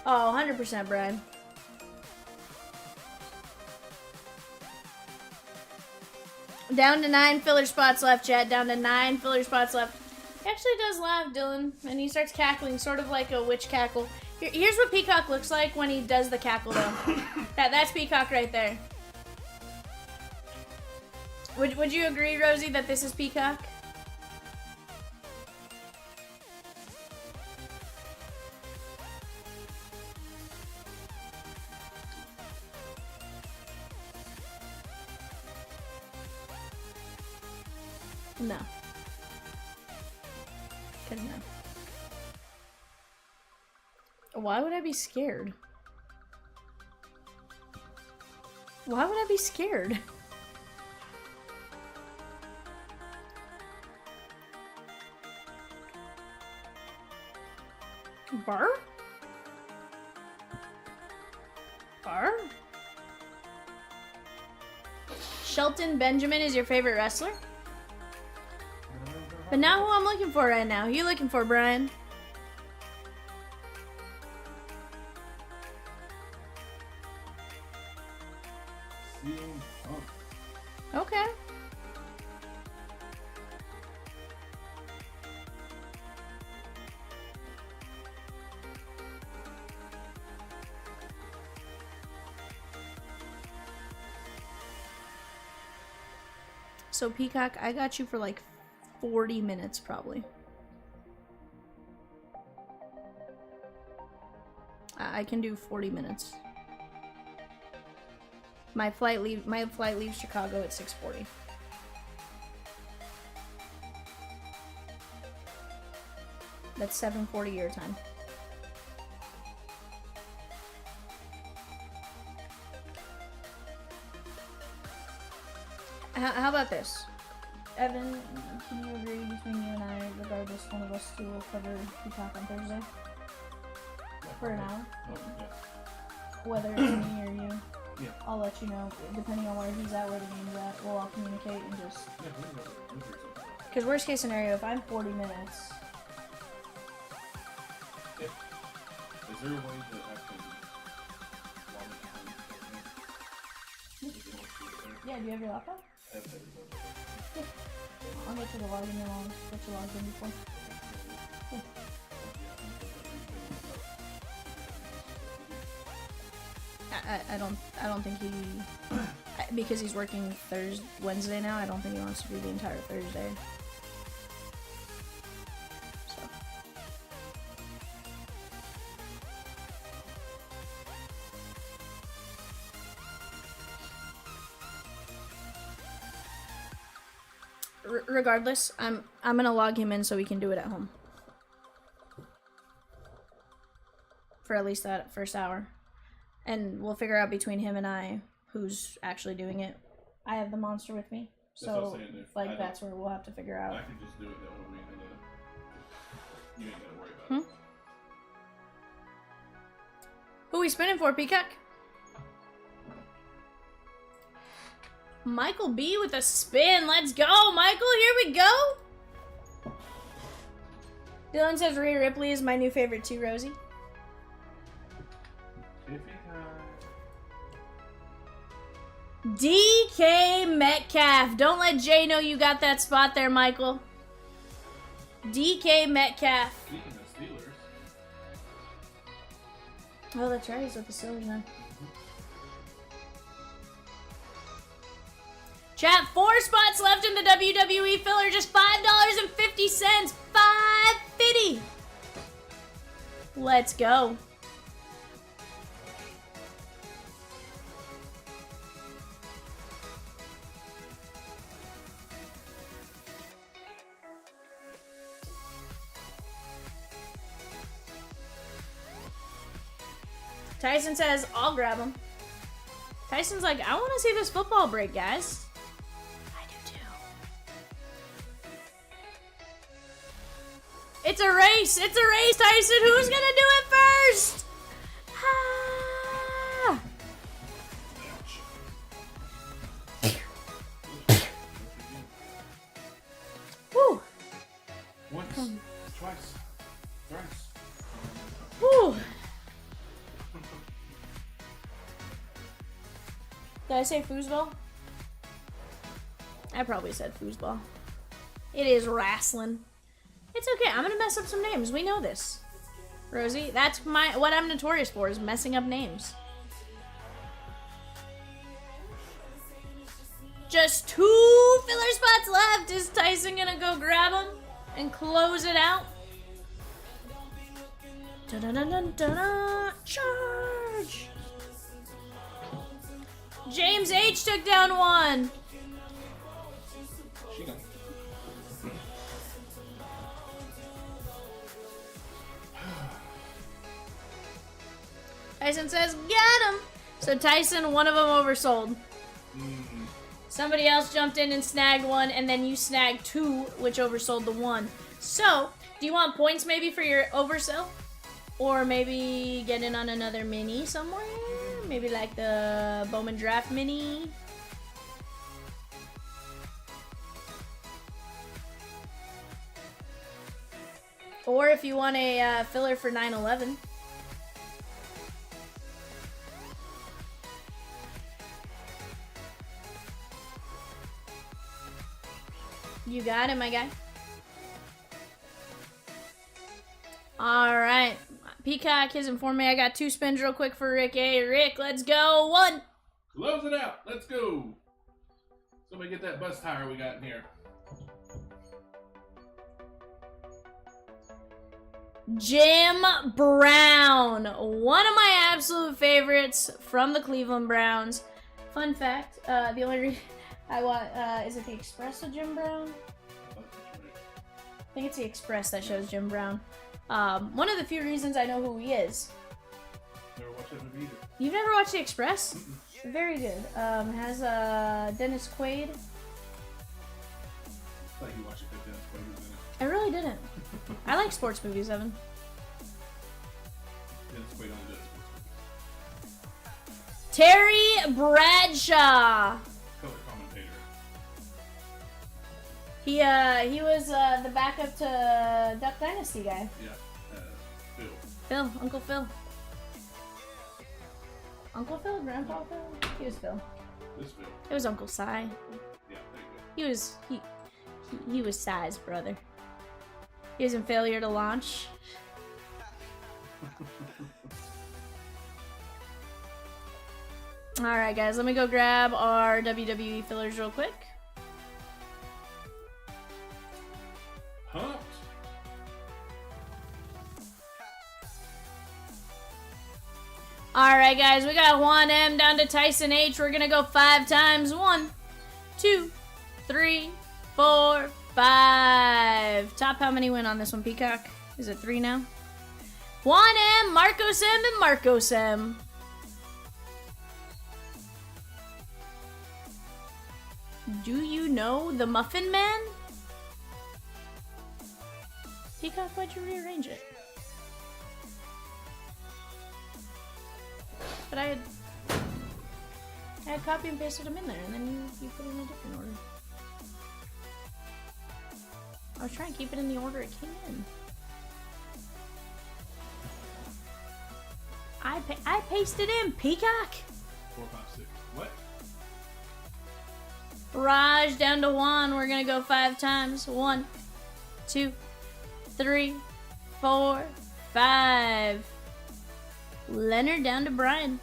Oh, 100%, Brian. Down to 9 filler spots left, chat. Down to 9 filler spots left. He actually does laugh, Dylan, and he starts cackling, sort of like a witch cackle. Here's what Peacock looks like when he does the cackle, though. That's Peacock right there. Would you agree, Rosie, that this is Peacock? No. 'Cause no. Why would I be scared? Why would I be scared? Bar? Bar? Shelton Benjamin is your favorite wrestler? But now who I'm looking for right now? Who you looking for, Brian? Okay. So Peacock, I got you for like 40 minutes probably. I can do 40 minutes. My flight leaves Chicago at 6:40. That's 7:40 your time. How about this? Evan, can you agree between you and I, regardless, one of us two will cover Peacock on Thursday? For an hour? Oh, yeah. Whether it's me or you. Yeah. I'll let you know, depending on where he's at, where the game's at. We'll all communicate and just... Yeah, we'll figure something out. Because worst case scenario, if I'm 40 minutes... Yeah. Is there a way that I can log in from there? If you want to do it there? Yeah, do you have your laptop? I have everything. I'll get you the login and I'll get you logged in before. Yeah. I don't think he... because he's working Wednesday now, I don't think he wants to do the entire Thursday. So. Regardless, I'm gonna log him in so we can do it at home. For at least that first hour. And we'll figure out between him and I who's actually doing it. I have the monster with me. That's what I'm So, saying, if like, that's where we'll have to figure out. I can just do it that way. You ain't gotta worry about it. Who we spinning for, Peacock? Michael B with a spin. Let's go, Michael. Here we go. Dylan says Rhea Ripley is my new favorite too, Rosie. DK Metcalf. Don't let Jay know you got that spot there, Michael. DK Metcalf. Speaking of Steelers. Oh, that's right. He's with the Steelers now. Chat, 4 spots left in the WWE filler. Just $5.50. $5.50. Let's go. Tyson says, I'll grab him. Tyson's like, I want to see this football break, guys. I do too. It's a race. It's a race, Tyson. Who's going to do it first? Ah. Woo. Once, twice, thrice. Woo. Did I say foosball? I probably said foosball. It is wrestling. It's okay. I'm gonna mess up some names. We know this, Rosie. That's what I'm notorious for, is messing up names. Just 2 filler spots left. Is Tyson gonna go grab them and close it out? Da-da-da-da-da-da. Charge! James H took down 1. She got Tyson says, get him! So Tyson, one of them oversold. Somebody else jumped in and snagged 1, and then you snagged 2, which oversold the 1. So, do you want points maybe for your oversell? Or maybe get in on another mini somewhere? Maybe like the Bowman Draft mini? Or if you want a filler for 9/11. You got it, my guy. Alright. Peacock is informing me I got 2 spins real quick for Rick A. Rick, let's go. 1. Close it out. Let's go. Somebody get that bus tire we got in here. Jim Brown. One of my absolute favorites from the Cleveland Browns. Fun fact, the only reason I want, is it the Express of Jim Brown? I think it's the Express that shows Jim Brown. One of the few reasons I know who he is. Never watched that movie either. You've never watched the Express? Very good. Has Dennis Quaid like you watched a good Dennis Quaid movie. I really didn't. I like sports movies, Evan. Dennis Quaid only does sports movies. Terry Bradshaw. Color commentator. He was the backup to Duck Dynasty guy. Yeah. Phil. Phil, Uncle Phil. Uncle Phil, Grandpa Phil. He was Phil. This Phil. It was Uncle Si. Yeah, there you go. He was Si's brother. He was in Failure to Launch. Alright guys, let me go grab our WWE fillers real quick. Humped. Alright guys, we got Juan M down to Tyson H. We're gonna go 5 times. 1, 2, 3, 4, 5. Top how many win on this one, Peacock? Is it 3 now? Juan M, Marcos M, and Marcos M. Do you know the Muffin Man? Peacock, why'd you rearrange it? But I had copy and pasted them in there, and then you put it in a different order. I was trying to keep it in the order it came in. I pasted in, Peacock! 4, 5, 6. What? Raj down to Juan. We're gonna go 5 times. 1, 2, 3, 4, 5. Leonard down to Brian.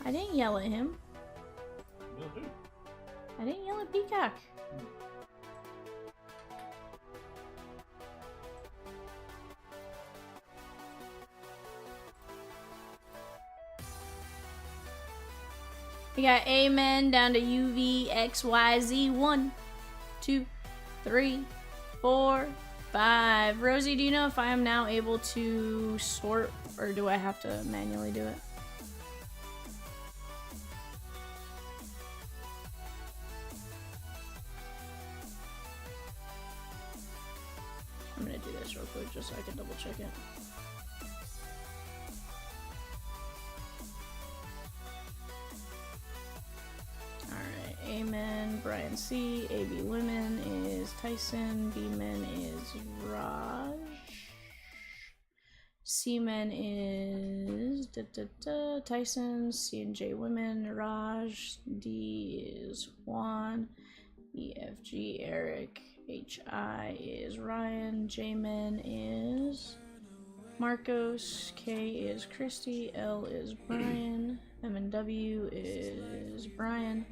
I didn't yell at him. Will do. I didn't yell at Peacock. We got Amen down to UVXYZ. 1, 2, 3, 4, 5. Rosie, do you know if I am now able to sort, or do I have to manually do it? I'm gonna do this real quick just so I can double check it. Alright, Amen, Brian C, AB Women is Tyson, B Men is Raj, C Men is Tyson, C and J Women, Raj, D is Juan, EFG Eric, HI is Ryan, J Men is Marcos, K is Christy, L is Brian, M and W is Brian,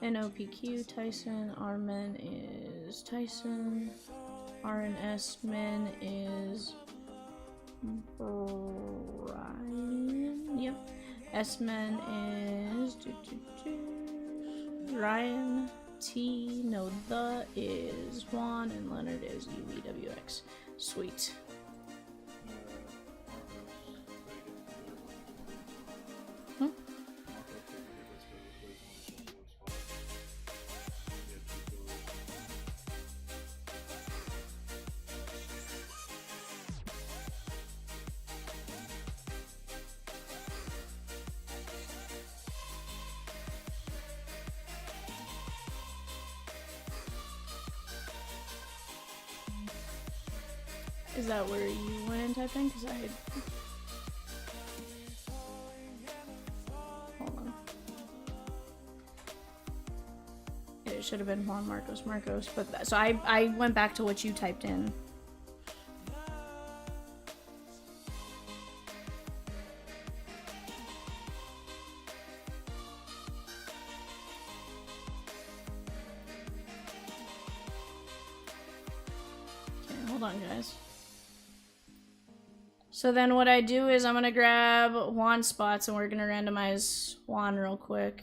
NOPQ Tyson, R Men is Tyson, R and S Men is Brian, yep, S Men is Ryan, T, no, the is Juan, and Leonard is UVWX. Sweet. Is that where you went and typed in? Because I... Hold on. It should have been Juan Marcos, but so I went back to what you typed in. Okay, hold on, guys. So then what I do is I'm going to grab Juan spots and we're going to randomize Juan real quick.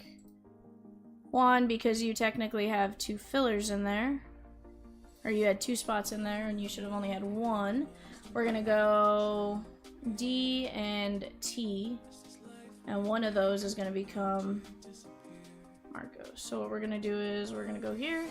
Juan, because you technically have 2 fillers in there. Or you had 2 spots in there and you should have only had 1. We're going to go D and T. And one of those is going to become Marcos. So what we're gonna do is we're gonna go here.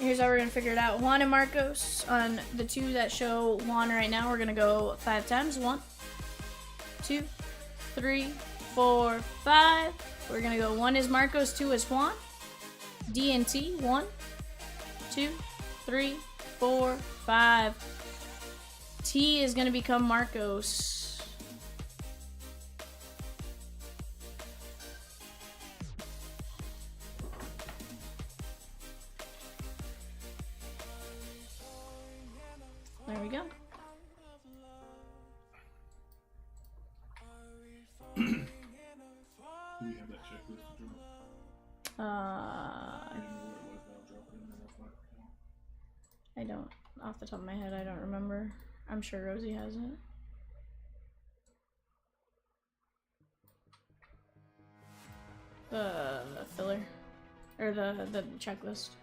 Here's how we're gonna figure it out. Juan and Marcos on the two that show Juan right now. We're gonna go 5 times. 1, 2, 3, 4, 5. We're gonna go 1 is Marcos, 2 is Juan. D and T. 1, 2, 3, 4, 5. T is gonna become Marcos. There we go. Do you have that checklist to draw? I don't know what it was, but I'll drop it in there real quick. I don't, off the top of my head, I don't remember. I'm sure Rosie has it. The filler, or the checklist.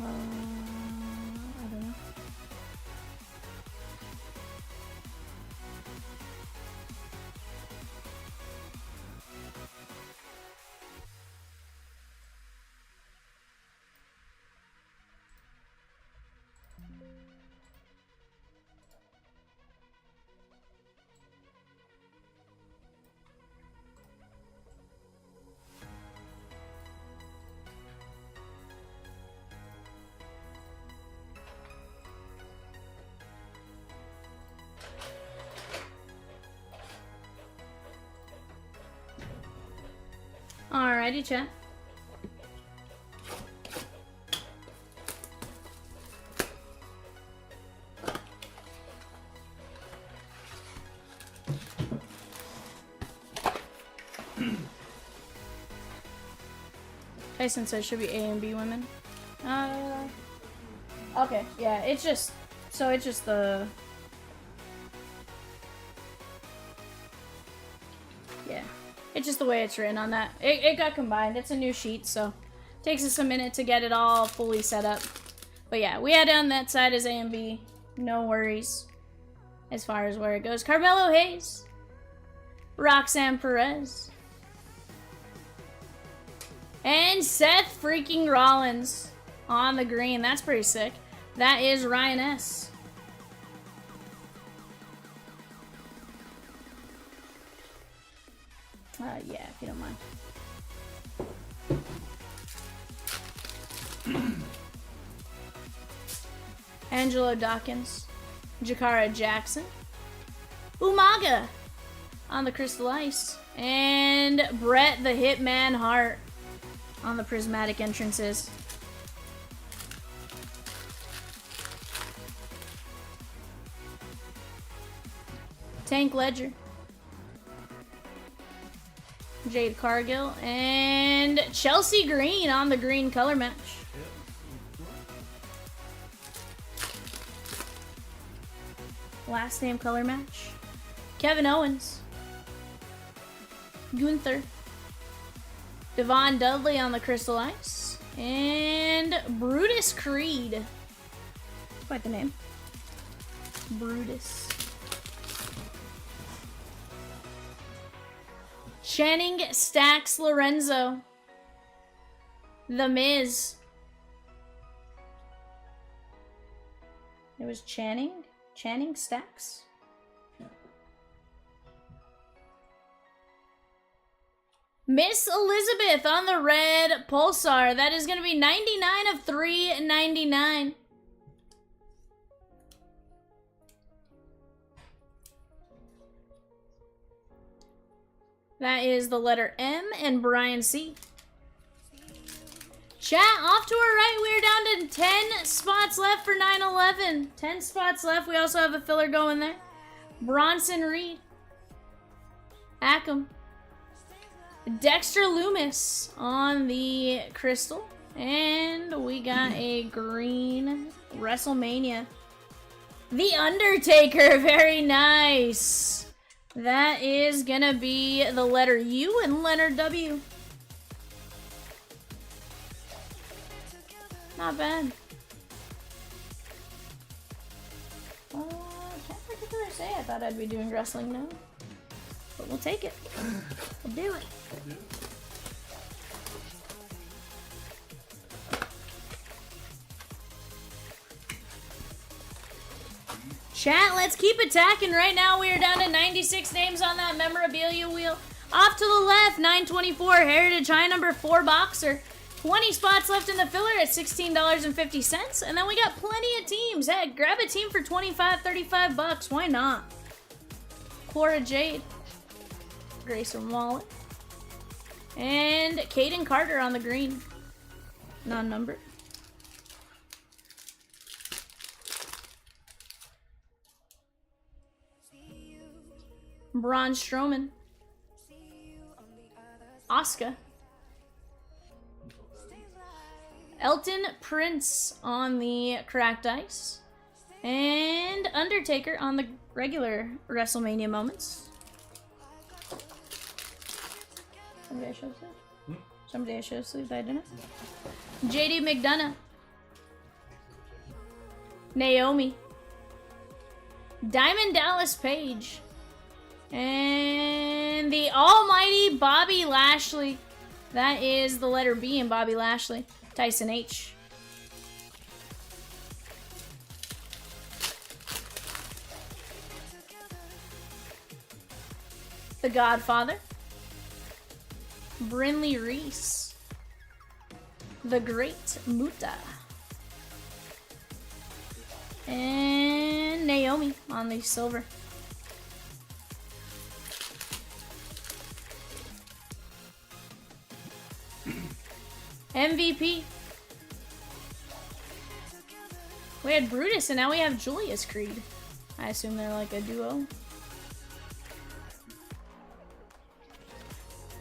I don't know. Alrighty, chat. Tyson says should be A and B women. Okay, yeah, it's just the. Yeah. It's just the way it's written on that. It got combined. It's a new sheet, so it takes us a minute to get it all fully set up. But yeah, we had it on that side as A and B. No worries as far as where it goes. Carmelo Hayes. Roxanne Perez. And Seth freaking Rollins on the green. That's pretty sick. That is Ryan S. Yeah, if you don't mind. Angelo Dawkins. Jakara Jackson. Umaga on the Crystal Ice. And Brett the Hitman Hart on the prismatic entrances. Tank Ledger. Jade Cargill. And Chelsea Green on the green color match. Last name color match. Kevin Owens. Gunther. Devon Dudley on the Crystal Ice. And Brutus Creed. Quite the name. Brutus. Channing Stacks Lorenzo. The Miz. It was Channing? Channing Stacks? Miss Elizabeth on the red Pulsar. That is going to be 99 of 399. That is the letter M and Brian C. Chat, off to our right. We are down to 10 spots left for 9/11. 10 spots left. We also have a filler going there. Bronson Reed. Ackham. Dexter Loomis on the Crystal. And we got a green WrestleMania. The Undertaker. Very nice. That is going to be the letter U and letter W. Not bad. Can't particularly say I thought I'd be doing wrestling now. But we'll take it. We'll do it. Chat, let's keep attacking. Right now we are down to 96 names on that memorabilia wheel. Off to the left, 924 Heritage High number 4 Boxer. 20 spots left in the filler at $16.50. And then we got plenty of teams. Hey, grab a team for 25, 35 bucks. Why not? Cora Jade. Grayson Waller. And Caden Carter on the green. Non-numbered. Braun Strowman. Asuka. Elton Prince on the cracked ice. And Undertaker on the regular WrestleMania moments. Somebody I should have said. Somebody I should have said that I didn't. JD McDonough. Naomi. Diamond Dallas Page. And the almighty Bobby Lashley. That is the letter B in Bobby Lashley. Tyson H. The Godfather. Brinley Reese. The Great Muta. And Naomi on the silver. MVP. We had Brutus and now we have Julius Creed. I assume they're like a duo.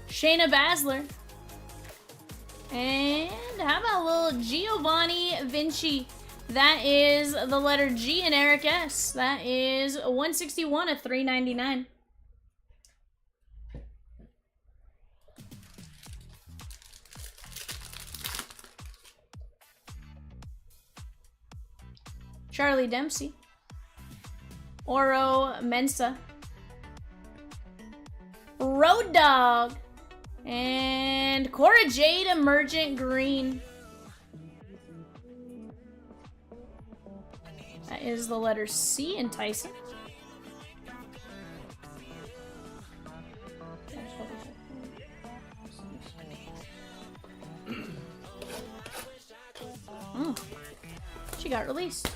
Shayna Baszler. And how about a little Giovanni Vinci? That is the letter G and Eric S. That is 161 of 399. Charlie Dempsey. Oro Mensa. Road Dogg. And Cora Jade Emergent Green. That is the letter C in Tyson. She got released.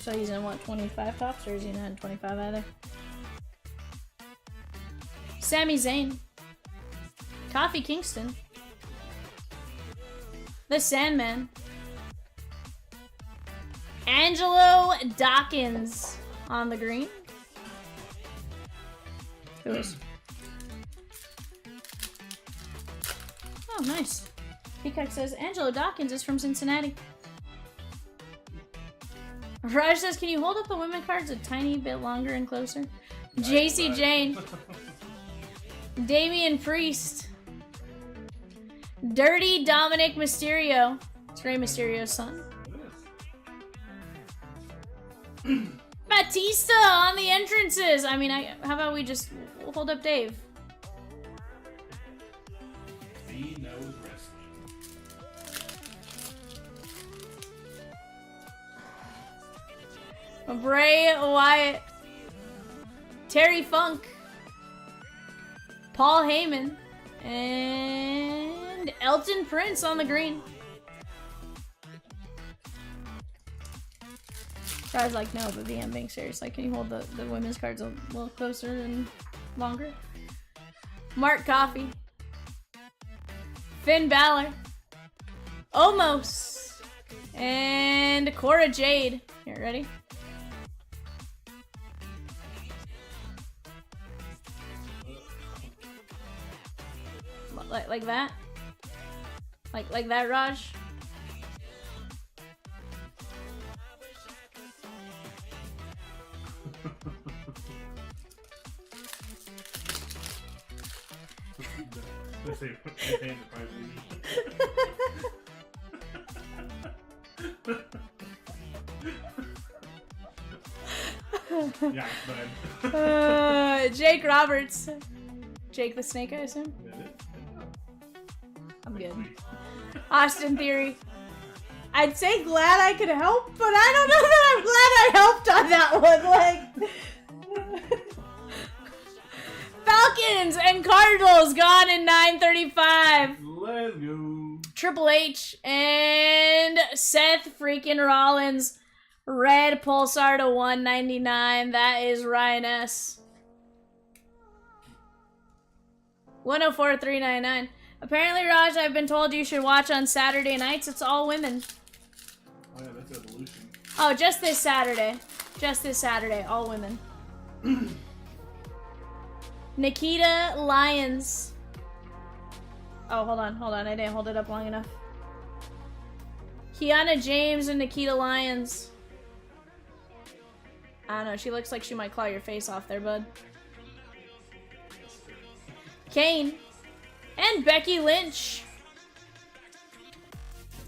So he's in what, 25 tops, or is he not in 25 either? Sami Zayn. Kofi Kingston. The Sandman. Angelo Dawkins on the green. Who is? Oh, nice. Peacock says Angelo Dawkins is from Cincinnati. Raj says, can you hold up the women cards a tiny bit longer and closer? JC Jane. Damian Priest. Dirty Dominic Mysterio. It's Rey Mysterio's son. Batista on the entrances. I mean, how about we just hold up Dave? He knows wrestling. Bray Wyatt. Terry Funk. Paul Heyman. And Elton Prince on the green. Guys like, no, but VM being serious. Like, can you hold the women's cards a little closer and longer? Mark Coffey. Finn Balor. Omos. And Cora Jade. Here, ready? Like that? Like that, Raj? Let's see. His hands are probably yeah, bud. Jake Roberts. Jake the Snake, I assume? I'm good. Austin Theory. I'd say glad I could help, but I don't know that I'm glad I helped on that one. Like, Falcons and Cardinals gone in 9:35. Let's go. Triple H and Seth freaking Rollins. Red Pulsar to 199. That is Ryan S. 104,399. Apparently, Raj, I've been told you should watch on Saturday nights. It's all women. Oh yeah, that's Evolution. Oh, just this Saturday. Just this Saturday, all women. Nikita Lyons. Oh, hold on. I didn't hold it up long enough. Kiana James and Nikita Lyons. I don't know. She looks like she might claw your face off there, bud. Kane. And Becky Lynch.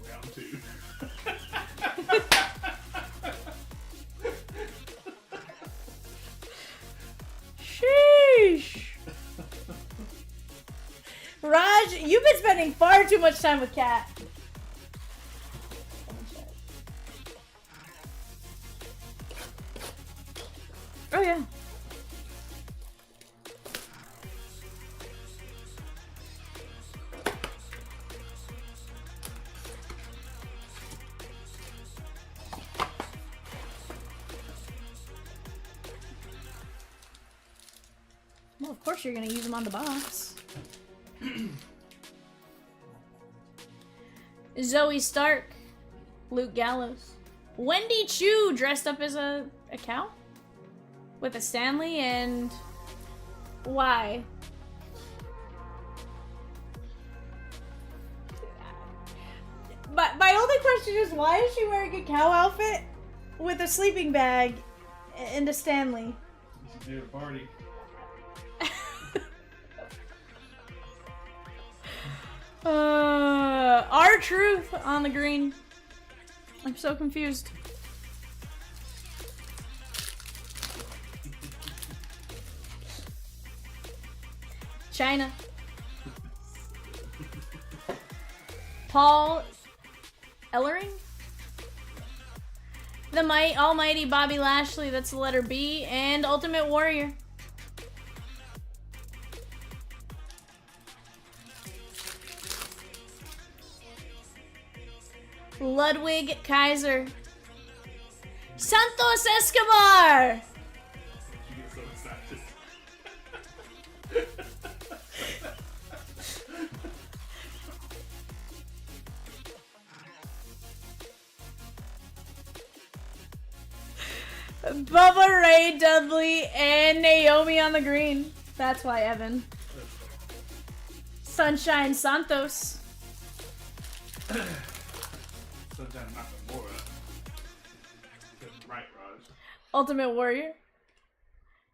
Round 2. Sheesh. Raj, you've been spending far too much time with Kat. Oh yeah. Well, of course you're gonna use them on the box. Zoe Stark. Luke Gallows. Wendy Chu dressed up as a cow? With a Stanley, and why? But my only question is, why is she wearing a cow outfit with a sleeping bag and a Stanley? She did a party. R-Truth on the green. I'm so confused. China. Paul Ellering? The almighty Bobby Lashley, that's the letter B, and Ultimate Warrior. Ludwig Kaiser. Santos Escobar! She gets so excited. Bubba Ray Dudley and Naomi on the green. That's why, Evan. Sunshine Santos. Sunshine Nakamura. Good, right, Raj. Ultimate Warrior.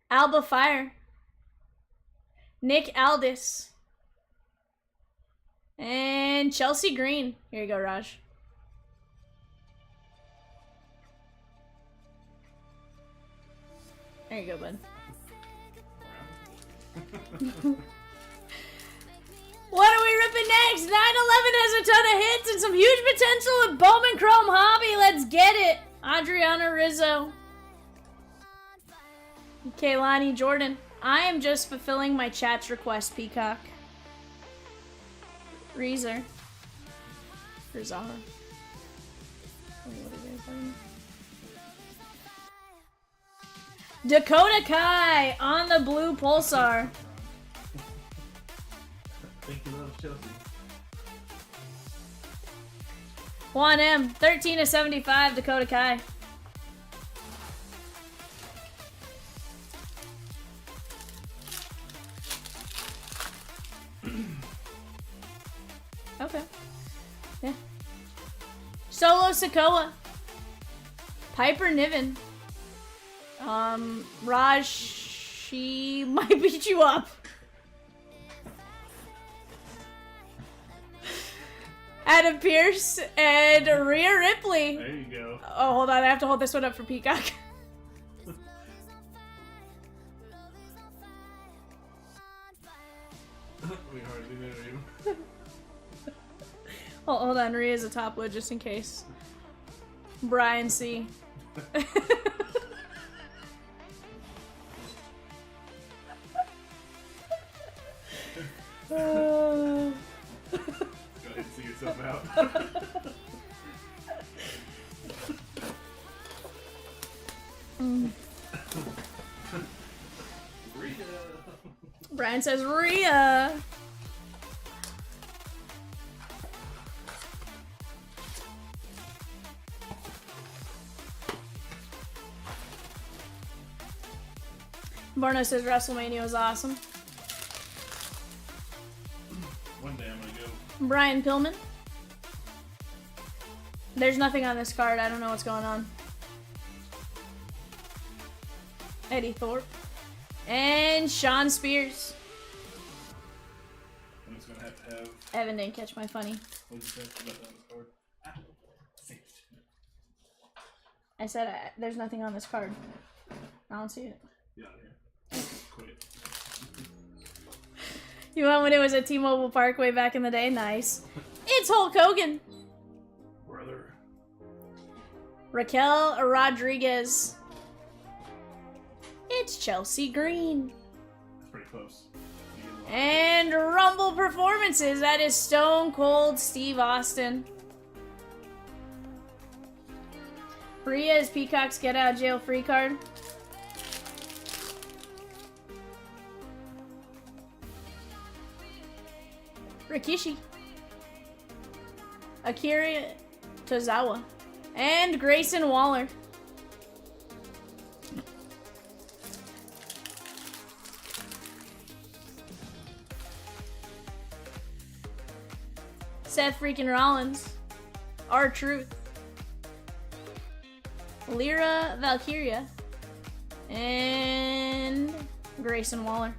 Alba Fire. Nick Aldis. And Chelsea Green. Here you go, Raj. There you go, bud. What are we ripping next? 9/11 has a ton of hits and some huge potential with Bowman Chrome Hobby. Let's get it. Adriana Rizzo. Kaylani Jordan. I am just fulfilling my chat's request, Peacock. Reezer. Rizar. Dakota Kai on the blue Pulsar. Thank you, love Chelsea. Juan M. 13/75, Dakota Kai. Okay. Yeah. Solo Sokoa. Piper Niven. Raj, she might beat you up. Adam Pierce and Rhea Ripley. There you go. Oh, hold on. I have to hold this one up for Peacock. We hardly know you. Hold on. Rhea's a top load just in case. Brian C. Go ahead and see yourself out. Rita. Brian says Rhea. Borno says WrestleMania was awesome. One day I'm gonna go. Brian Pillman. There's nothing on this card. I don't know what's going on. Eddie Thorpe. And Sean Spears. I'm just gonna have to have. Evan didn't catch my funny. What did you say about that on the card? I said there's nothing on this card. I don't see it. Get out of here. Quit. You went when it was at T-Mobile Parkway back in the day? Nice. It's Hulk Hogan. Brother. Raquel Rodriguez. It's Chelsea Green. That's pretty close. And Rumble Performances. That is Stone Cold Steve Austin. Rhea is Peacock's Get Out Jail Free card. Rikishi. Akira Tozawa. And Grayson Waller. Seth freaking Rollins. R-Truth. Lyra Valkyria. And Grayson Waller.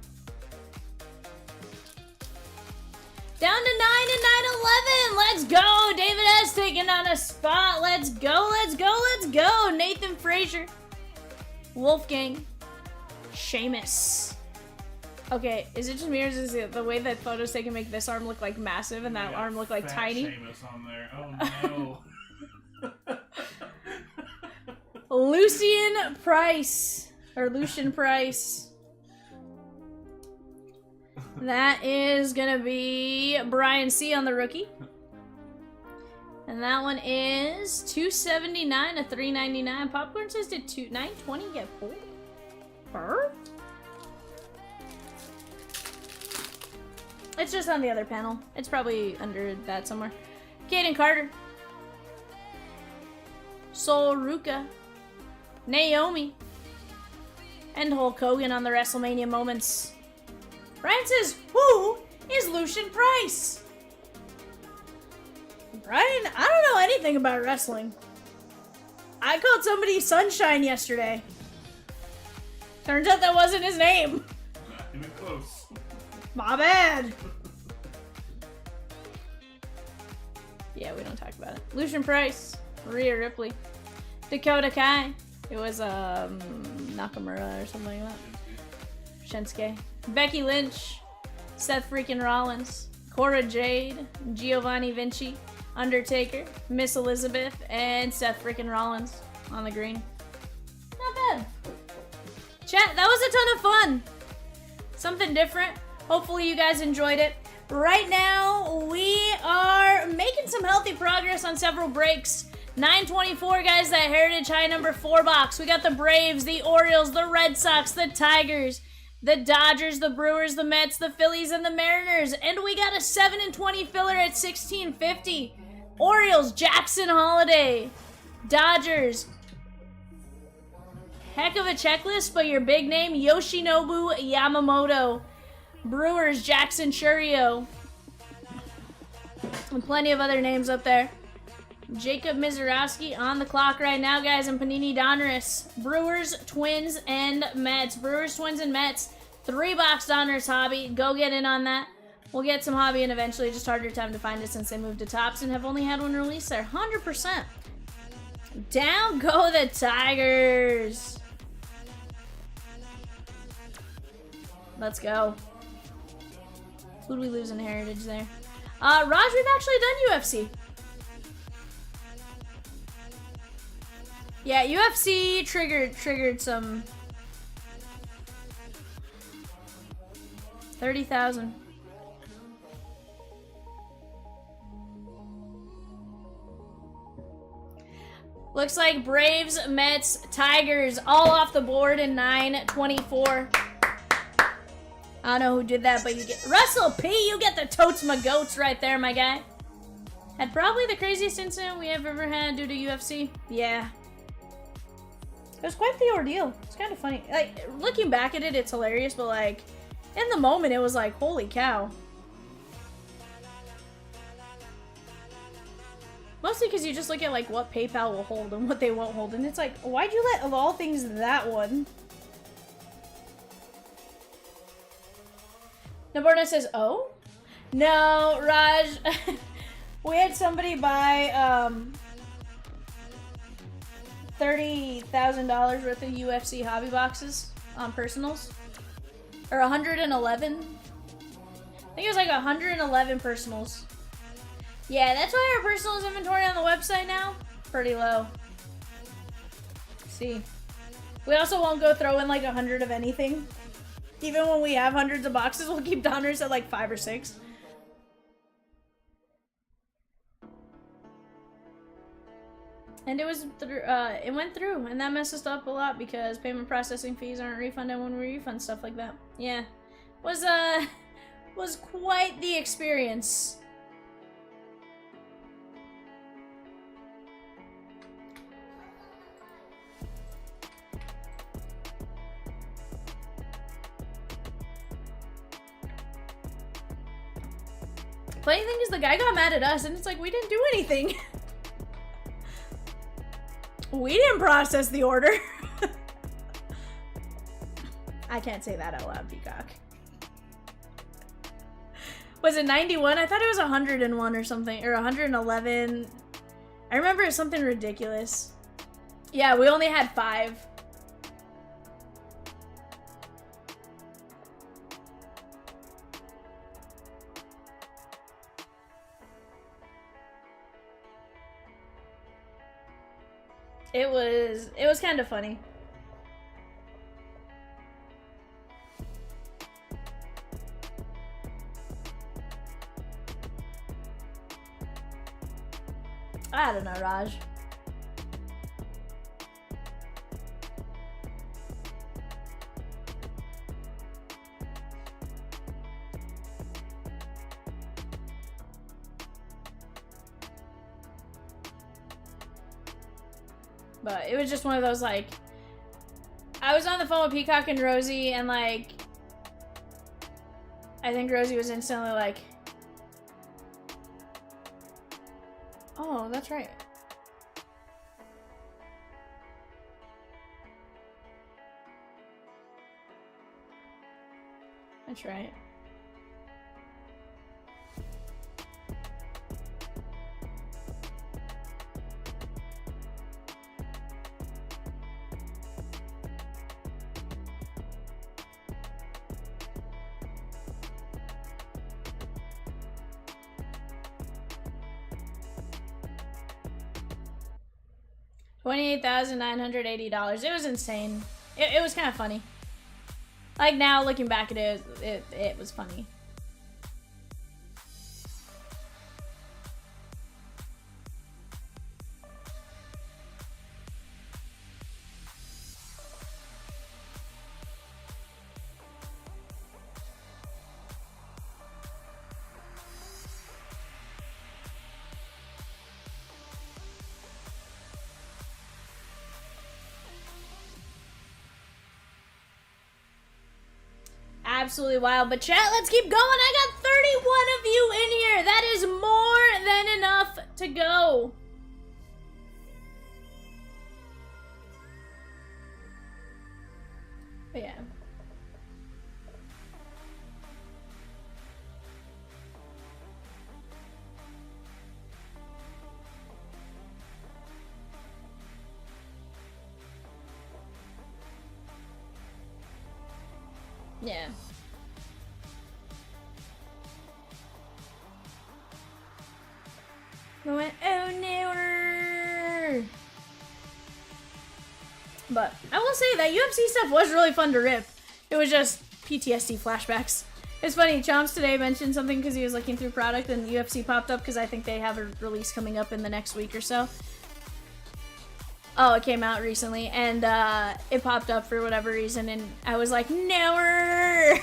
Down to 9 and 9/11. Let's go. David S. taking on a spot. Let's go. Let's go. Let's go. Nathan Frazier. Wolfgang. Sheamus. Okay, is it just me or is it the way that photos taken make this arm look like massive and that arm look like Fat tiny? Sheamus on there. Oh no. Lucian Price. Or Lucian Price. That is gonna be Brian C on the rookie. And that one is $279 to $399. Popcorn says did $920 get 4? Burr? It's just on the other panel. It's probably under that somewhere. Kaden Carter. Sol Ruka. Naomi. And Hulk Hogan on the WrestleMania moments. Brian says, who is Lucian Price? Brian, I don't know anything about wrestling. I called somebody Sunshine yesterday. Turns out that wasn't his name. Not even close. My bad. Yeah, we don't talk about it. Lucian Price, Rhea Ripley, Dakota Kai. It was Nakamura or something like that. Shinsuke, Becky Lynch, Seth freaking Rollins, Cora Jade, Giovanni Vinci, Undertaker, Miss Elizabeth, and Seth freaking Rollins on the green. Not bad. Chat, that was a ton of fun. Something different. Hopefully you guys enjoyed it. Right now, we are making some healthy progress on several breaks. 924, guys, that Heritage High number 4 box. We got the Braves, the Orioles, the Red Sox, the Tigers, the Dodgers, the Brewers, the Mets, the Phillies, and the Mariners. And we got a 7 and 20 filler at 1650. Orioles, Jackson Holiday. Dodgers. Heck of a checklist, but your big name, Yoshinobu Yamamoto. Brewers, Jackson Churio. And plenty of other names up there. Jacob Mizorowski on the clock right now, guys, in Panini Donruss. Brewers, Twins, and Mets. Brewers, Twins, and Mets. 3-box Donruss hobby. Go get in on that. We'll get some hobby in eventually. Just harder time to find it since they moved to Tops and have only had one release there. 100%. Down go the Tigers. Let's go. Who'd we lose in Heritage there? Raj, we've actually done UFC. Yeah, UFC triggered some 30,000. Looks like Braves, Mets, Tigers all off the board in 924. I don't know who did that, but you get Russell P. You get the totes my goats right there, my guy. Had probably the craziest incident we have ever had due to UFC. Yeah. It was quite the ordeal. It's kind of funny. Like, looking back at it, it's hilarious, but like, in the moment, it was like, holy cow. Mostly because you just look at like what PayPal will hold and what they won't hold, and it's like, why'd you let, of all things, that one? Naborna says, oh? No, Raj. We had somebody buy $30,000 worth of UFC hobby boxes on personals. Or 111. I think it was like 111 personals. Yeah, that's why our personals inventory on the website now, pretty low. See. We also won't go throw in like 100 of anything. Even when we have hundreds of boxes, we'll keep Donruss at like 5 or 6. And it was it went through, and that messed us up a lot because payment processing fees aren't refunded when we refund stuff like that. Yeah, was quite the experience. Funny thing is, the guy got mad at us, and it's like, we didn't do anything. We didn't process the order. I can't say that out loud, Peacock. Was it 91? I thought it was 101 or something, or 111. I remember it was something ridiculous. Yeah, we only had 5. It was kind of funny. I don't know, Raj. But it was just one of those, like, I was on the phone with Peacock and Rosie, and like, I think Rosie was instantly like, Oh, that's right. That's right. $28,980. It was insane. It was kind of funny. Like now, looking back at it, it was funny. Absolutely wild. But chat, let's keep going. I got 31 of you in here. That is more than enough to go. But yeah. Yeah. I went, oh no. But I will say that UFC stuff was really fun to rip. It was just PTSD flashbacks. It's funny, Chomps today mentioned something because he was looking through product and UFC popped up because I think they have a release coming up in the next week or so. Oh, it came out recently, and it popped up for whatever reason, and I was like, no.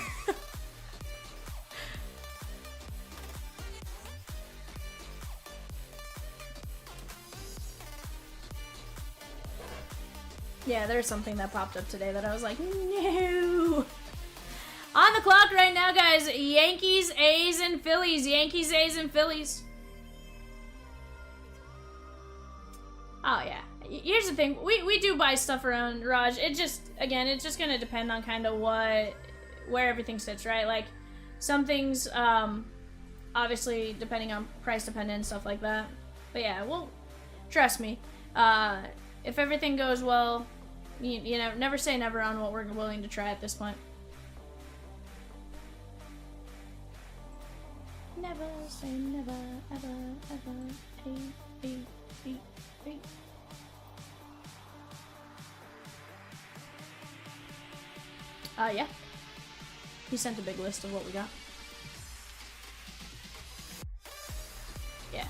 Yeah, there's something that popped up today that I was like, no. On the clock right now, guys. Yankees, A's, and Phillies. Yankees, A's, and Phillies. Oh, yeah. Here's the thing. We do buy stuff around Raj. It just, again, it's just going to depend on kind of where everything sits, right? Like, some things, obviously, depending on price dependent and stuff like that. But yeah, well, trust me. If everything goes well, you know, never say never on what we're willing to try at this point. Never say never, ever, ever. Hey. Yeah. He sent a big list of what we got. Yeah.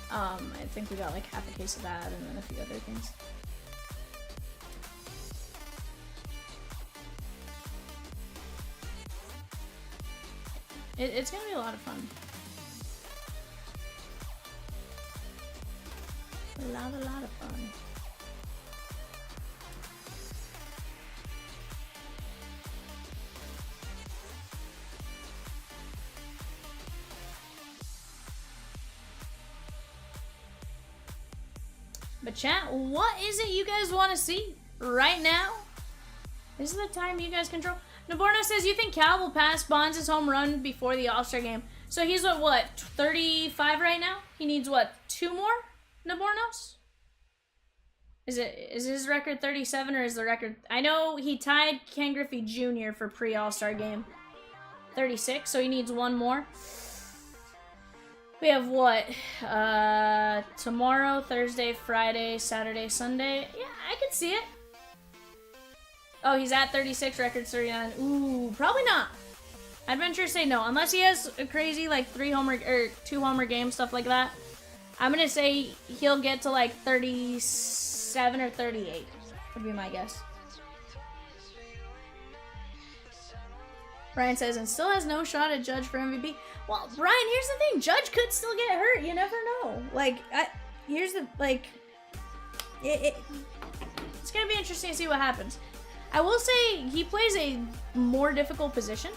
I think we got like half a case of that and then a few other things. It's gonna be a lot of fun. A lot of fun. But chat, what is it you guys want to see right now? This is the time you guys control. Naborno says, you think Cal will pass Bonds' home run before the All-Star game? So he's what, 35 right now? He needs what, 2 more, Nabornos? Is his record 37 or is the record? I know he tied Ken Griffey Jr. for pre-All-Star game. 36, so he needs 1 more. We have what? Tomorrow, Thursday, Friday, Saturday, Sunday. Yeah, I can see it. Oh, he's at 36, records 39. Ooh, probably not. I'd venture to say no, unless he has a crazy like 2 homer game, stuff like that. I'm gonna say he'll get to like 37 or 38. Would be my guess. Brian says, and still has no shot at Judge for MVP. Well, Brian, here's the thing. Judge could still get hurt. You never know. Like, here's the, like, it's going to be interesting to see what happens. I will say he plays a more difficult position.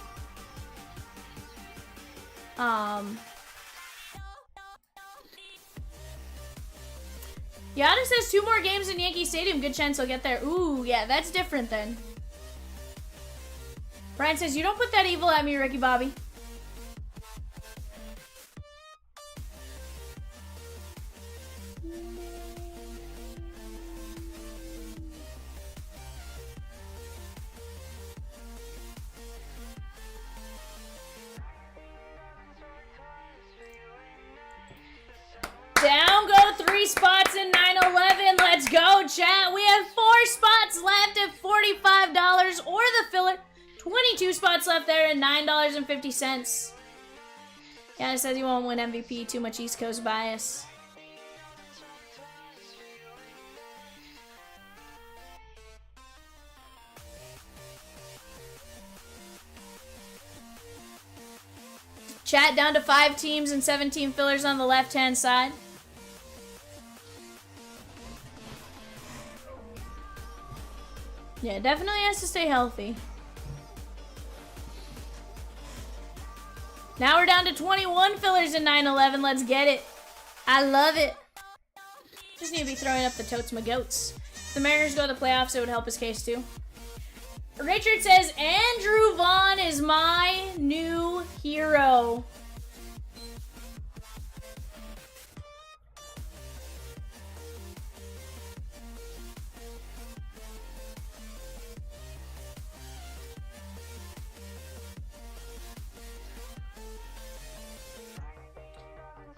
Giannis has 2 more games in Yankee Stadium. Good chance he'll get there. Ooh, yeah, that's different then. Brian says, you don't put that evil at me, Ricky Bobby. Down go 3 spots in 9/11. Let's go, chat. We have 4 spots left at $45 or the filler. 22 spots left there at $9.50. Yeah, it says he won't win MVP. Too much East Coast bias. Chat down to 5 teams and 17 fillers on the left-hand side. Yeah, definitely has to stay healthy. Now we're down to 21 fillers in 9/11. Let's get it. I love it. Just need to be throwing up the totes my goats. If the Mariners go to the playoffs, it would help his case too. Richard says, Andrew Vaughn is my new hero.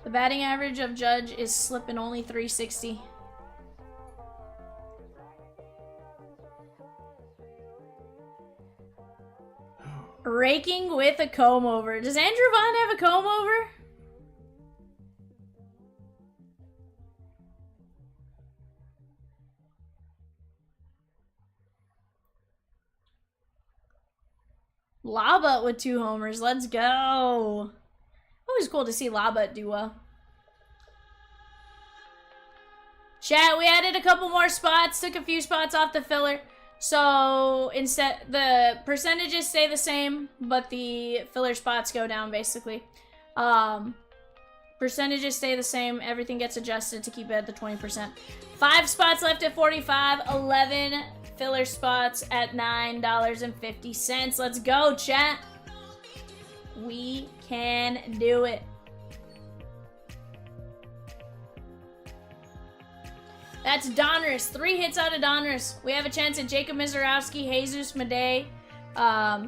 The batting average of Judge is slipping only 360. Raking with a comb over. Does Andrew Vaughn have a comb over? Labut with 2 homers. Let's go. Always cool to see Labut do well. Chat, we added a couple more spots. Took a few spots off the filler. So instead, the percentages stay the same, but the filler spots go down basically. Percentages stay the same. Everything gets adjusted to keep it at the 20%. 5 spots left at 45. 11 filler spots at $9.50. Let's go, chat. We can do it. That's Donruss. 3 hits out of Donruss. We have a chance at Jacob Mizorowski, Jesus Madej,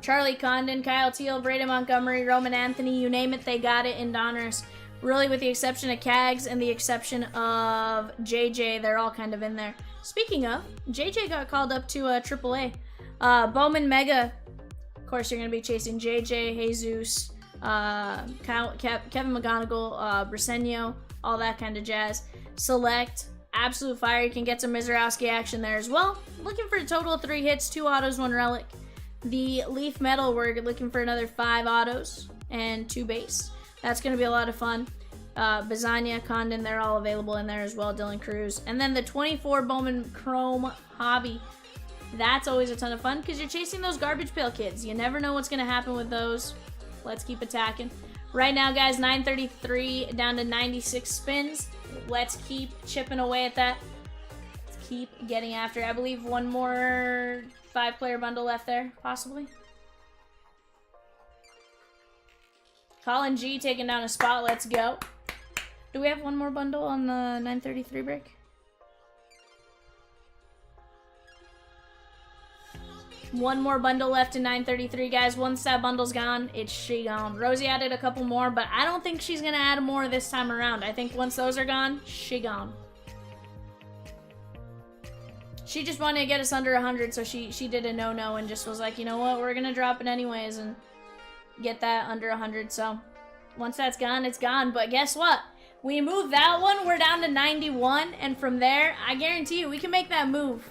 Charlie Condon, Kyle Teal, Braden Montgomery, Roman Anthony. You name it, they got it in Donruss. Really, with the exception of Cags and the exception of JJ, they're all kind of in there. Speaking of, JJ got called up to AAA. Bowman Mega. Of course, you're going to be chasing JJ, Jesus, Kevin McGonigal, Briseño, all that kind of jazz. Select. Absolute fire. You can get some Mizorowski action there as well. Looking for a total of 3 hits, 2 autos, 1 relic. The Leaf Metal, we're looking for another 5 autos and 2 base. That's going to be a lot of fun. Bazania, Condon, they're all available in there as well. Dylan Cruz. And then the 24 Bowman Chrome Hobby. That's always a ton of fun because you're chasing those garbage pail kids. You never know what's going to happen with those. Let's keep attacking. Right now, guys, 933 down to 96 spins. Let's keep chipping away at that. Let's keep getting after it. I believe one more 5-player bundle left there, possibly. Colin G taking down a spot. Let's go. Do we have one more bundle on the 933 break? One more bundle left in 933, guys. Once that bundle's gone, it's she gone. Rosie added a couple more, but I don't think she's going to add more this time around. I think once those are gone, she gone. She just wanted to get us under 100, so she did a no-no and just was like, you know what, we're going to drop it anyways and get that under 100. So once that's gone, it's gone. But guess what? We move that one, we're down to 91, and from there, I guarantee you, we can make that move.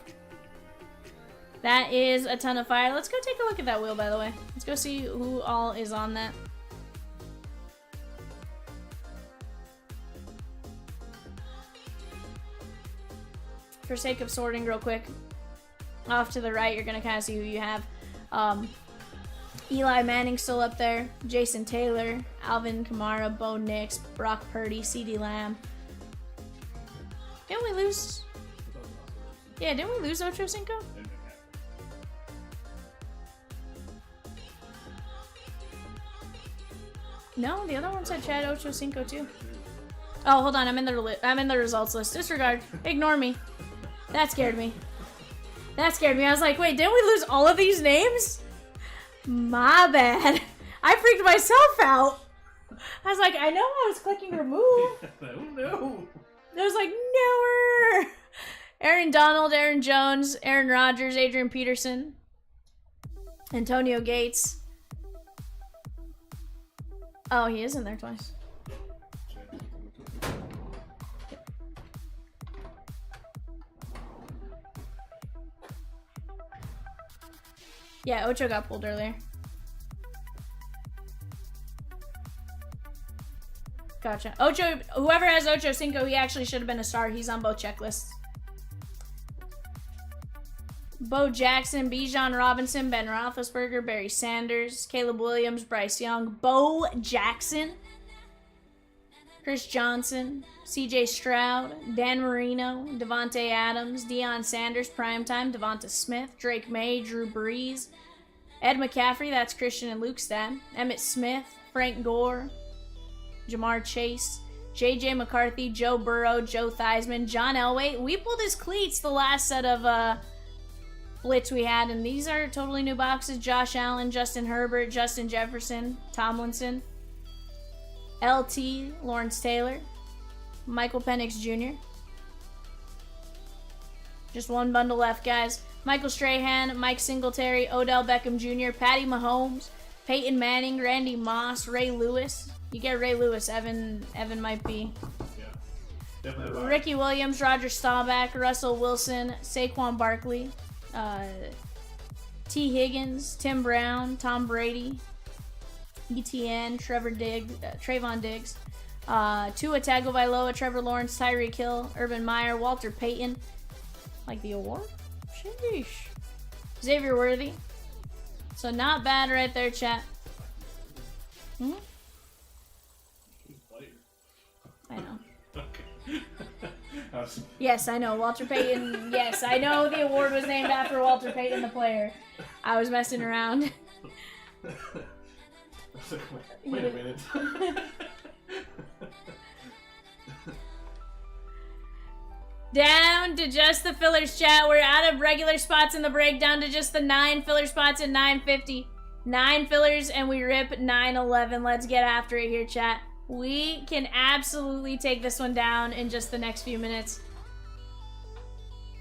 That is a ton of fire. Let's go take a look at that wheel, by the way. Let's go see who all is on that. For sake of sorting real quick, off to the right, you're going to kind of see who you have. Eli Manning still up there. Jason Taylor, Alvin Kamara, Bo Nix, Brock Purdy, CeeDee Lamb. Didn't we lose? Yeah, didn't we lose Ocho Cinco? No, the other one said Chad Ocho Cinco too. Oh, hold on, I'm in the results list. Disregard. Ignore me. That scared me. That scared me. I was like, wait, didn't we lose all of these names? My bad. I freaked myself out. I was like, I know I was clicking remove. Oh no. I was like, no. Aaron Donald, Aaron Jones, Aaron Rodgers, Adrian Peterson, Antonio Gates. Oh, he is in there twice. Yeah, Ocho got pulled earlier. Gotcha. Ocho, whoever has Ocho Cinco, he actually should have been a star. He's on both checklists. Bo Jackson, Bijan Robinson, Ben Roethlisberger, Barry Sanders, Caleb Williams, Bryce Young, Bo Jackson, Chris Johnson, CJ Stroud, Dan Marino, Devontae Adams, Deion Sanders, Primetime, Devonta Smith, Drake May, Drew Brees, Ed McCaffrey, that's Christian and Luke's dad, Emmitt Smith, Frank Gore, Jamar Chase, JJ McCarthy, Joe Burrow, Joe Theismann, John Elway. We pulled his cleats the last set of blitz we had, and these are totally new boxes. Josh Allen, Justin Herbert, Justin Jefferson, Tomlinson, LT, Lawrence Taylor, Michael Penix Jr. Just one bundle left, guys. Michael Strahan, Mike Singletary, Odell Beckham Jr., Patty Mahomes, Peyton Manning, Randy Moss, Ray Lewis. You get Ray Lewis, Evan might be. Yeah. Definitely. Ricky Williams, Roger Staubach, Russell Wilson, Saquon Barkley, T. Higgins, Tim Brown, Tom Brady, ETN, Trayvon Diggs, Tua Tagovailoa, Trevor Lawrence, Tyreek Hill, Urban Meyer, Walter Payton. Like the award? Sheesh. Xavier Worthy. So not bad right there, chat. Hmm? I know. Okay. Yes, I know. Walter Payton. Yes, I know the award was named after Walter Payton, the player. I was messing around. Wait a minute. Down to just the fillers, chat. We're out of regular spots in the break, down to just the 9 filler spots at 950. 9 fillers, and we rip 911. Let's get after it here, chat. We can absolutely take this one down in just the next few minutes.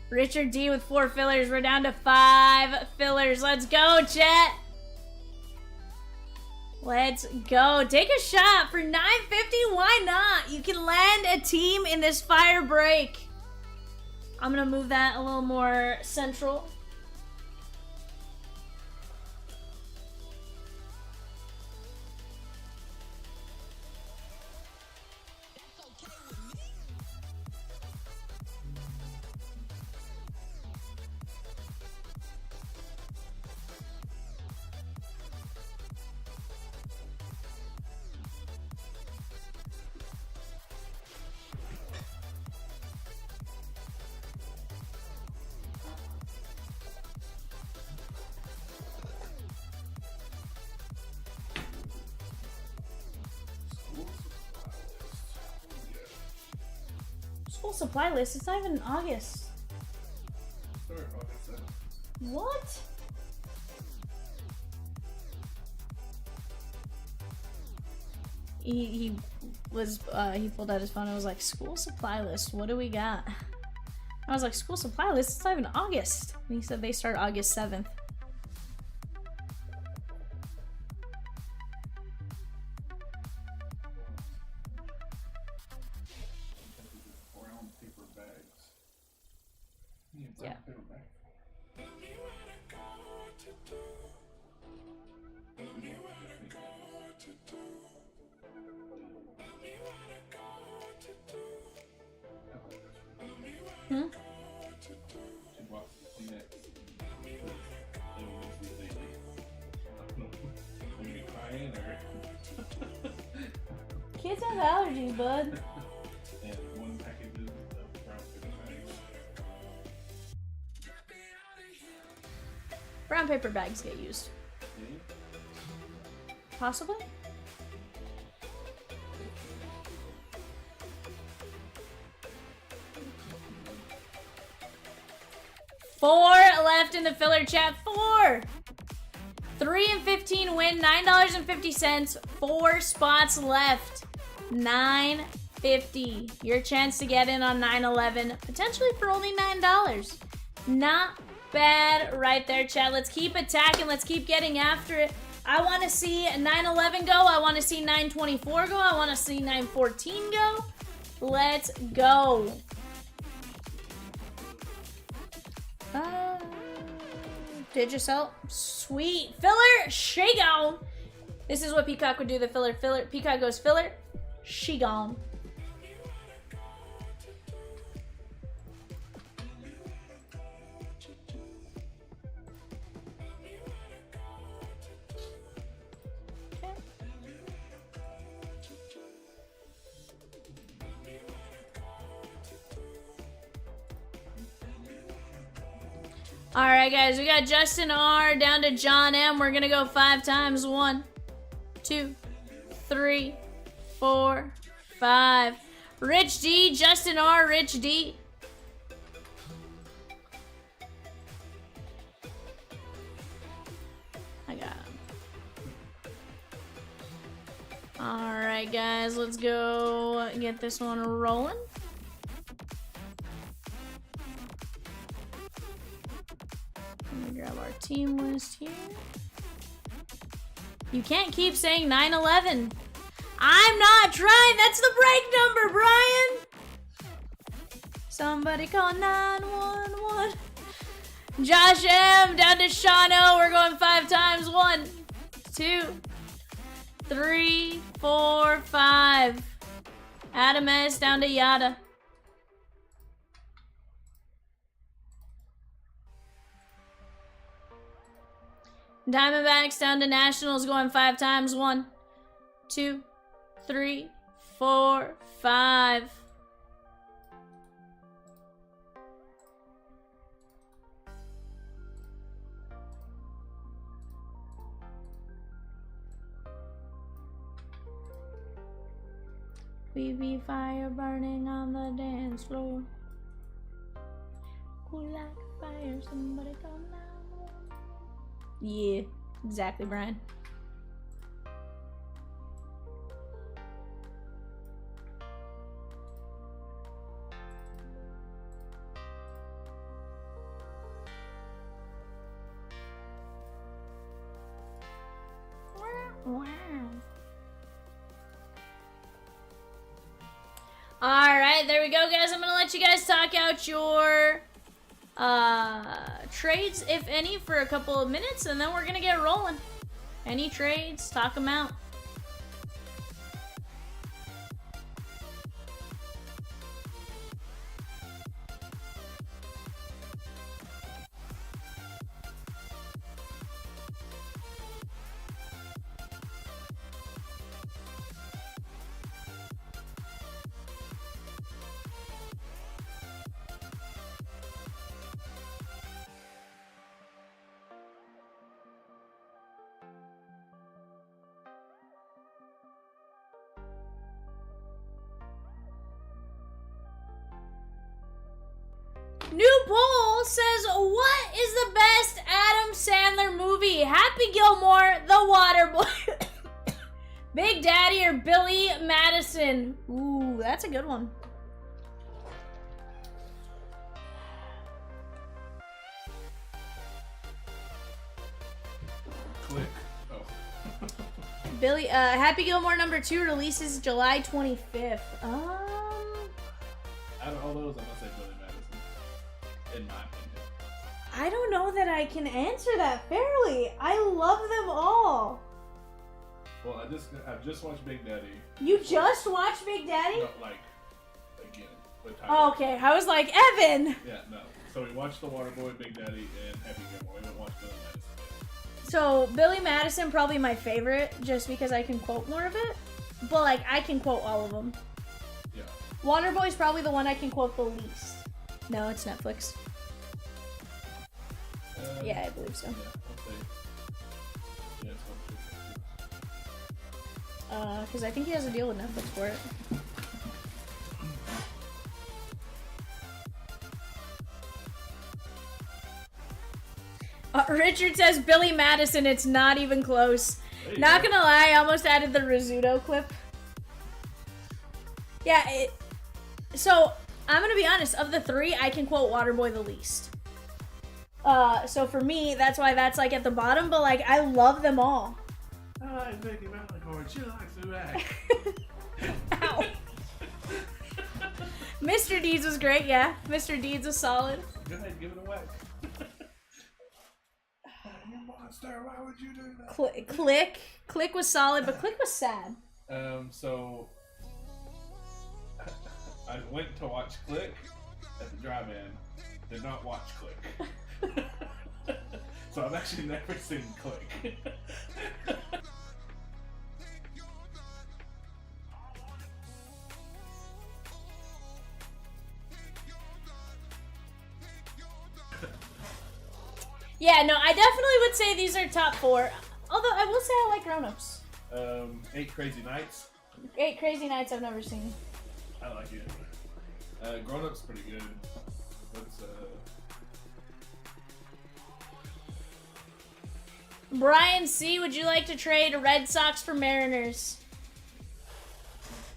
Richard D with 4 fillers. We're down to 5 fillers. Let's go, chat. Let's go. Take a shot for 950. Why not? You can land a team in this fire break. I'm going to move that a little more central. School supply list. It's not even in August. What? He pulled out his phone and was like, school supply list, what do we got? I was like, school supply list, it's not even August. And he said they start August 7th. Yeah. Hmm? Kids have allergies, bud. brown paper bags get used? Possibly? Four left in the filler chat. 4. 3 and 15 win. $9.50. 4 spots left. $9.50. Your chance to get in on 9/11, potentially for only $9. Not bad right there, chat. Let's keep attacking. Let's keep getting after it. I want to see 9/11 go. I want to see 9/24 go. I want to see 9/14 go. Let's go. Digicel. Sweet. Filler. She gone. This is what Peacock would do. The filler. Filler. Peacock goes filler. She gone. All right, guys, we got Justin R down to John M. We're gonna go 5 times. 1, 2, 3, 4, 5. Rich D, Justin R, Rich D. I got him. All right, guys, let's go get this one rolling. Let me grab our team list here. You can't keep saying 9/11. I'm not trying. That's the break number, Brian. Somebody call 911. Josh M down to Sean O. We're going 5 times. 1, 2, 3, 4, 5. Adam S down to Yada. Diamondbacks down to Nationals, going 5 times. 1, 2, 3, 4, 5. We be fire burning on the dance floor. Cool like fire, somebody come now. Yeah, exactly, Brian. Wow. All right, there we go, guys. I'm gonna let you guys talk out your trades, if any, for a couple of minutes, and then we're gonna get rolling. Any trades, talk them out. New poll says, what is the best Adam Sandler movie? Happy Gilmore, The Waterboy, Big Daddy, or Billy Madison? Ooh, that's a good one. Click. Oh. Billy, Happy Gilmore #2 releases July 25th. Out of all those, I'm gonna say Billy Madison. In my opinion. I don't know that I can answer that fairly. I love them all. Well, I've just watched Big Daddy. You just watched Big Daddy? No, like again with Tyler. Oh, okay, I was like, Evan. Yeah, no. So we watched The Waterboy, Big Daddy, and Happy Gilmore. We haven't watched Billy Madison yet. So Billy Madison probably my favorite, just because I can quote more of it. But like, I can quote all of them. Yeah. Waterboy's probably the one I can quote the least. No, it's Netflix. Yeah, I believe so. Yeah, okay. Yeah, it's fun. Because I think he has a deal with Netflix for it. Richard says Billy Madison. It's not even close. There you Not go. gonna lie, I almost added the Rizzuto clip. Yeah, so I'm gonna be honest. Of the three, I can quote Waterboy the least. So for me, that's why that's like at the bottom. But like, I love them all. I like Vicky Malicord. She likes to act. Ow. Mr. Deeds was great. Yeah, Mr. Deeds was solid. Go ahead, give it a whack. You monster! Why would you do that? Click was solid, but Click was sad. So I went to watch Click at the drive-in. Did not watch Click. So I've actually never seen Click. Yeah, no, I definitely would say these are top 4. Although I will say I like Grown Ups. 8 Crazy Nights. 8 Crazy Nights I've never seen. I like it. Grown Up's pretty good. Let's Brian C, would you like to trade Red Sox for Mariners?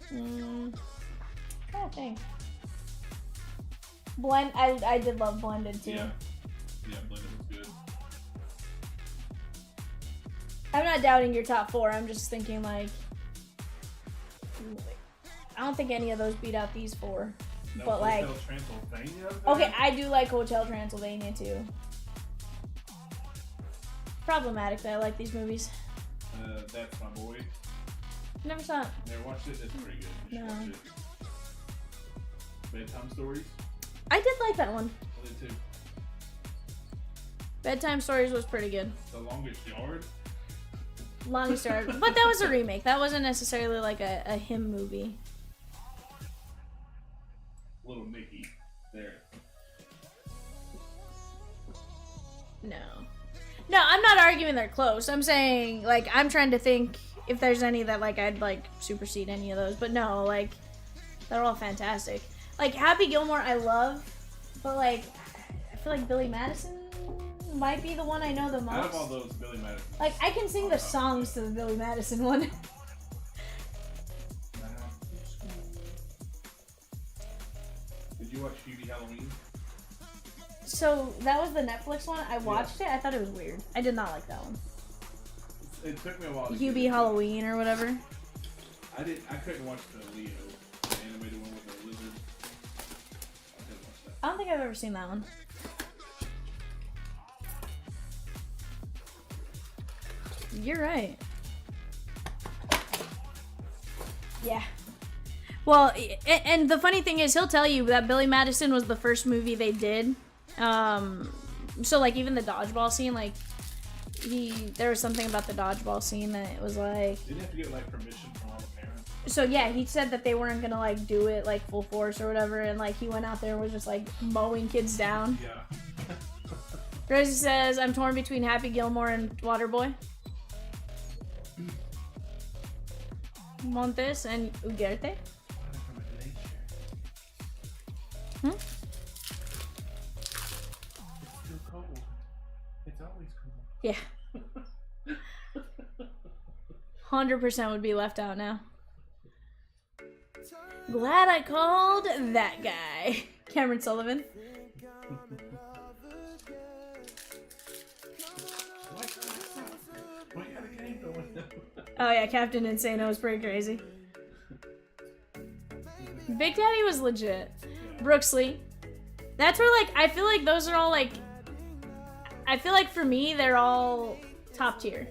Trying to think. I did love Blended too. yeah, Blended was good. I'm not doubting your top 4. I'm just thinking like, I don't think any of those beat out these 4. No, But like, Hotel Transylvania. okay, I do like Hotel Transylvania too. Problematic that I like these movies. That's My Boy. Never saw it. Never watched it. It's pretty good. You should No. watch it. Bedtime Stories. I did like that one. I did too. Bedtime Stories was pretty good. The Longest Yard. Longest Yard. But that was a remake. That wasn't necessarily like a him movie. Little Nicky. There. No. No, I'm not arguing they're close. I'm saying, like, I'm trying to think if there's any that, like, I'd, like, supersede any of those. But no, like, they're all fantastic. Like, Happy Gilmore I love, but, like, I feel like Billy Madison might be the one I know the most. Out of all those, Billy Madison. Like, I can sing the songs to the Billy Madison one. Did you watch Hubie Halloween? So, that was the Netflix one. I watched it. I thought it was weird. I did not like that one. It took me a while to get Hubie into it. Halloween or whatever. I couldn't watch the Leo, the animated one with the lizard. I couldn't watch that. I don't think I've ever seen that one. You're right. Yeah. Well, and the funny thing is, he'll tell you that Billy Madison was the first movie they did. So like even the dodgeball scene, like there was something about the dodgeball scene that it was like. Didn't you have to get like permission from all the parents? So yeah, he said that they weren't gonna like do it like full force or whatever, and like he went out there and was just like mowing kids down. Yeah. Rosie says, I'm torn between Happy Gilmore and Waterboy. Montes and Ugarte. Hmm? It's too cold. It's always cold. Yeah. 100% would be left out now. Glad I called that guy. Cameron Sullivan. Well, you got a game going. Oh yeah, Captain Insano was pretty crazy. Big Daddy was legit. Brooksley. That's where like I feel like those are all like I feel like for me they're all top tier.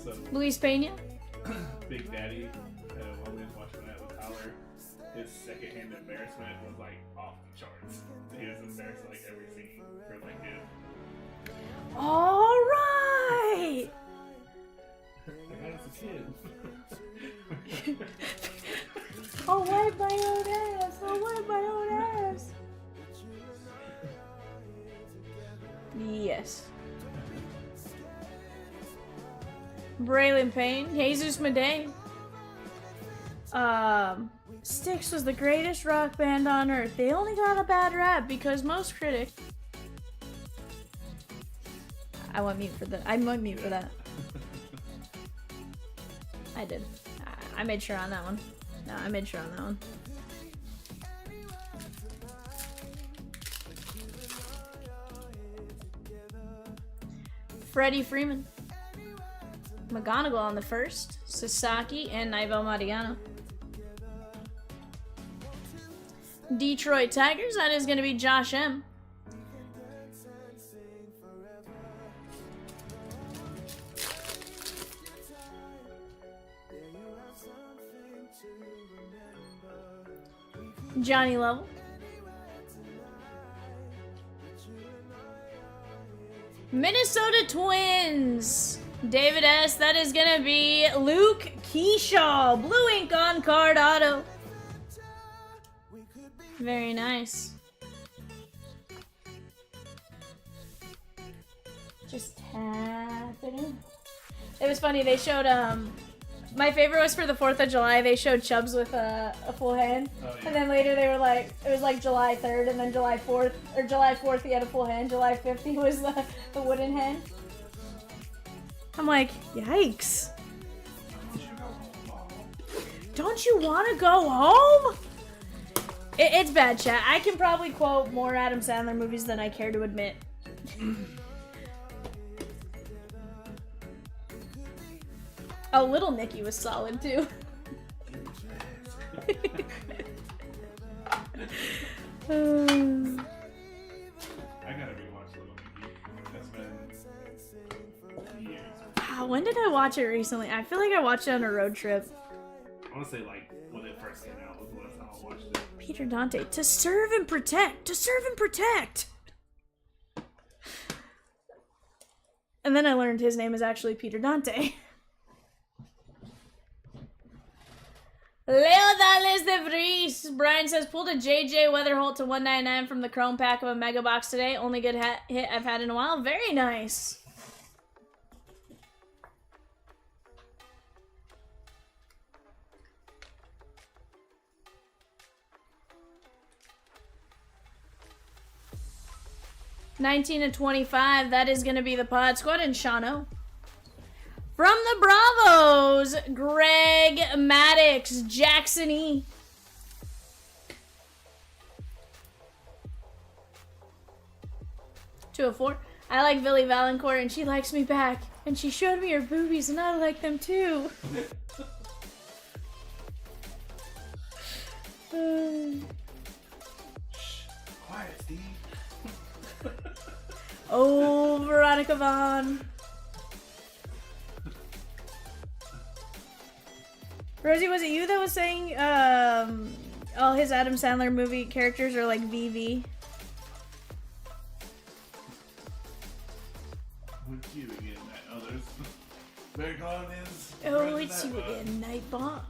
So, Luis Pena. Big Daddy, when we was watching that with Tyler, his secondhand embarrassment was like off the charts. He was embarrassed like every scene for like it. All right. Like, I was a kid. I'll wipe my own ass. I'll wipe my own ass. Yes. Braylon Payne, Jesus Madej. Styx was the greatest rock band on earth. They only got a bad rap because most critics. I went mute for that. I went mute for that. I did. I made sure on that one. No, I made sure on that one. Freddie Freeman. McGonagall on the first. Sasaki and Naibel Mariano. Detroit Tigers, that is going to be Josh M. Johnny Lovell. Minnesota Twins. David S. That is going to be Luke Keyshaw. Blue ink on card auto. Very nice. Just tap it in. It was funny. They showed, my favorite was for the 4th of July. They showed Chubbs with a full hand. Oh, yeah. And then later they were like, it was like July 3rd, and then July 4th, or July 4th he had a full hand. July 5th he was the wooden hand. I'm like, yikes. Don't you want to go home? It's bad, chat. I can probably quote more Adam Sandler movies than I care to admit. Oh, Little Nicky was solid, too. I gotta rewatch Little Nicky. That's been years. Wow, when did I watch it recently? I feel like I watched it on a road trip. I want to say like when it first came out was the last time I watched it. Peter Dante. To serve and protect. To serve and protect. And then I learned his name is actually Peter Dante. Leo Dales de Vries. Brian says, pulled a JJ Weatherholt to 199 from the Chrome pack of a Mega Box today. Only good hit I've had in a while. Very nice. $19.25. That is going to be the Pod Squad and Shano. From the Bravos, Greg Maddox, Jackson E. $204. I like Billy Valancourt and she likes me back. And she showed me her boobies and I like them too. Quiet, Steve. Oh, Veronica Vaughn. Rosie, was it you that was saying all his Adam Sandler movie characters are like VV? With you again, that others. Bear Con is. Oh, it's you again, Nightbot.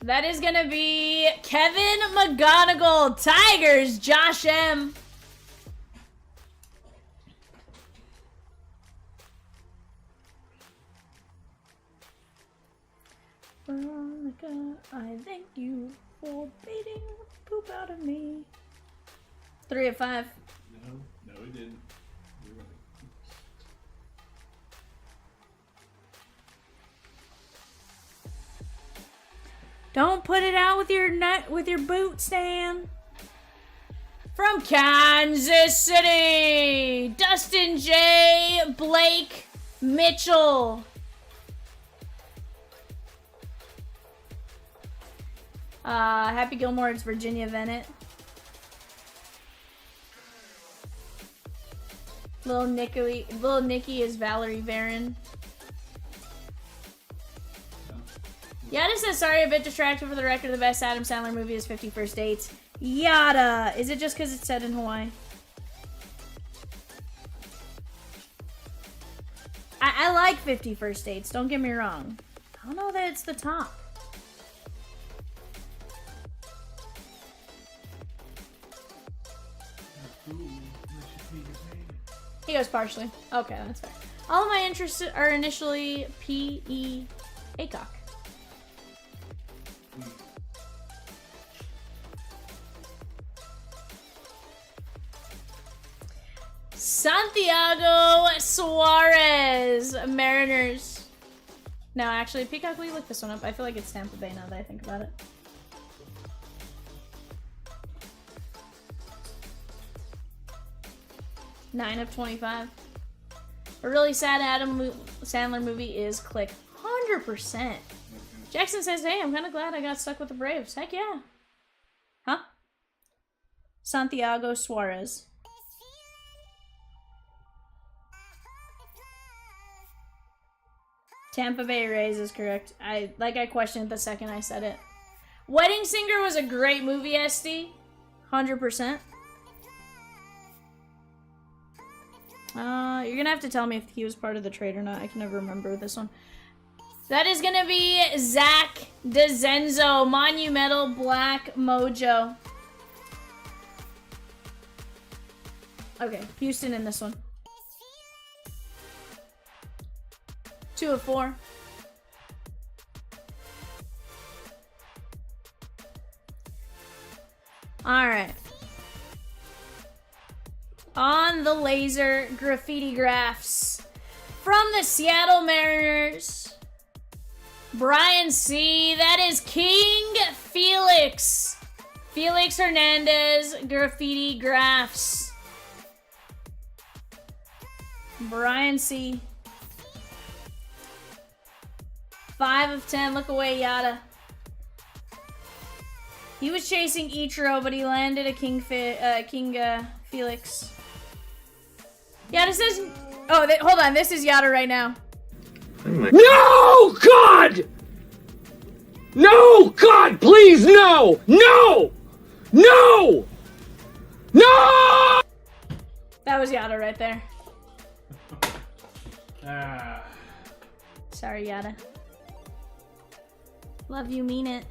That is gonna be Kevin McGonagall, Tigers, Josh M. Veronica, I thank you for beating the poop out of me. 3 of 5. No, he didn't. You're right. Don't put it out with your boot, Stan. From Kansas City, Dustin J. Blake Mitchell. Happy Gilmore, it's Virginia Bennett. Little Nicky is Valerie Varon. Yada says, sorry, a bit distracted for the record. The best Adam Sandler movie is 50 First Dates. Yada. Is it just because it's set in Hawaii? I like 50 First Dates. Don't get me wrong. I don't know that it's the top. He goes partially. Okay, that's fair. All of my interests are initially P.E. Acock. Santiago Suarez, Mariners. No, actually, Peacock, will you look this one up? I feel like it's Tampa Bay now that I think about it. Nine of 25. A really sad Adam Sandler movie is Click. 100%. Jackson says, hey, I'm kind of glad I got stuck with the Braves. Heck yeah. Huh? Santiago Suarez. Tampa Bay Rays is correct. I questioned the second I said it. Wedding Singer was a great movie, SD. 100%. You're gonna have to tell me if he was part of the trade or not. I can never remember this one. That is gonna be Zach DeZenzo, Monumental Black Mojo. Okay, Houston in this one. 2 of 4. All right. On the laser graffiti graphs from the Seattle Mariners, Brian C. That is King Felix. Felix Hernandez graffiti graphs. Brian C. 5 of 10. Look away, Yada. He was chasing Ichiro, but he landed a King Felix. Yada says... Oh, hold on. This is Yada right now. No, God! No, God, please, no! No! No! No! That was Yada right there. Ah. Sorry, Yada. Love you, mean it.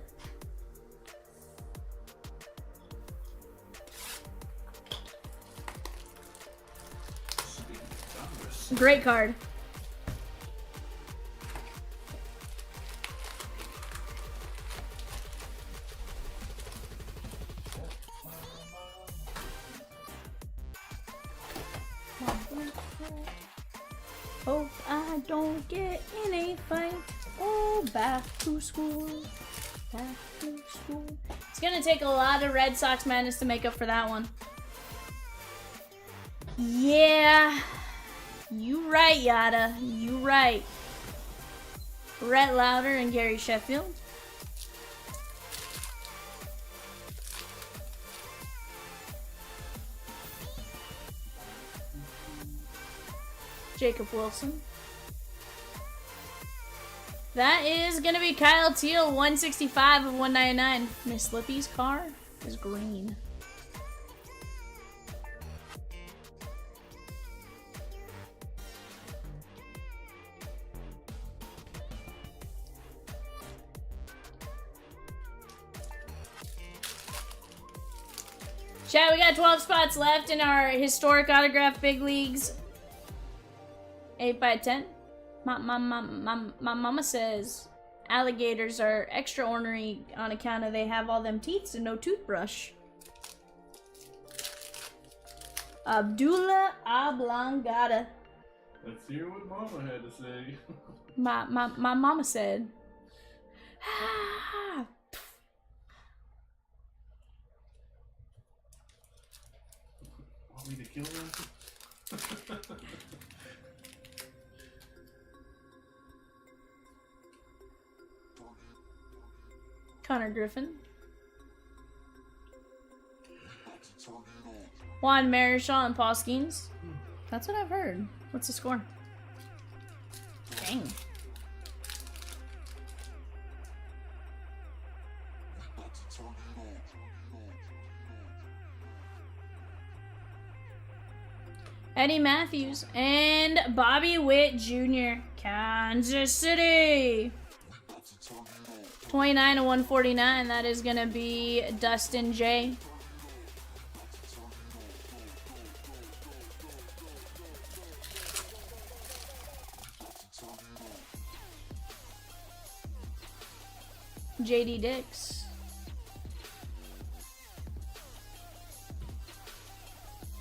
Great card. Hope I don't get in a fight. Oh, back to school. Back to school. It's gonna take a lot of Red Sox madness to make up for that one. Yeah. You right, Yada. You right. Rhett Lauder and Gary Sheffield. Jacob Wilson. That is going to be Kyle Teal, 165 of 199. Miss Lippy's car is green. Chat, we got 12 spots left in our historic autograph big leagues. 8x10. My mama says alligators are extra ornery on account of they have all them teeth and no toothbrush. Abdullah Oblongata. Let's hear what Mama had to say. My mama said. Ah. Want me to kill him? Connor Griffin. Juan Marichal and Paul Skeens. That's what I've heard. What's the score? Dang. Eddie Matthews and Bobby Witt Jr. Kansas City. 29 to 149. That is going to be Dustin J. JD Dix.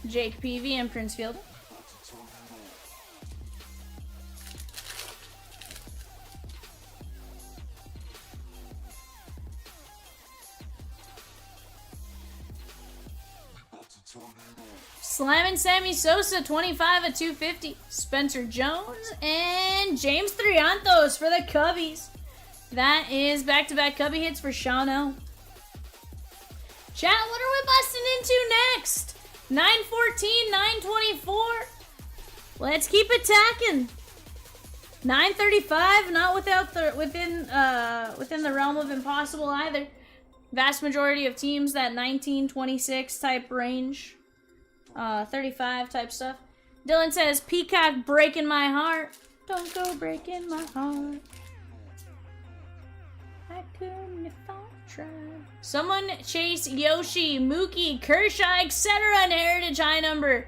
Jake Peavy and Prince Fielder. Slamming Sammy Sosa, 25 at 250. Spencer Jones and James Triantos for the Cubbies. That is back-to-back Cubby hits for Sean O. Chat, what are we busting into next? 914, 924. Let's keep attacking. 935, not within the realm of impossible either. Vast majority of teams that 1926 type range. 35 type stuff. Dylan says, Peacock breaking my heart. Don't go breaking my heart. I couldn't if I tried. Someone chase Yoshi, Mookie, Kershaw, etc. in Heritage High number.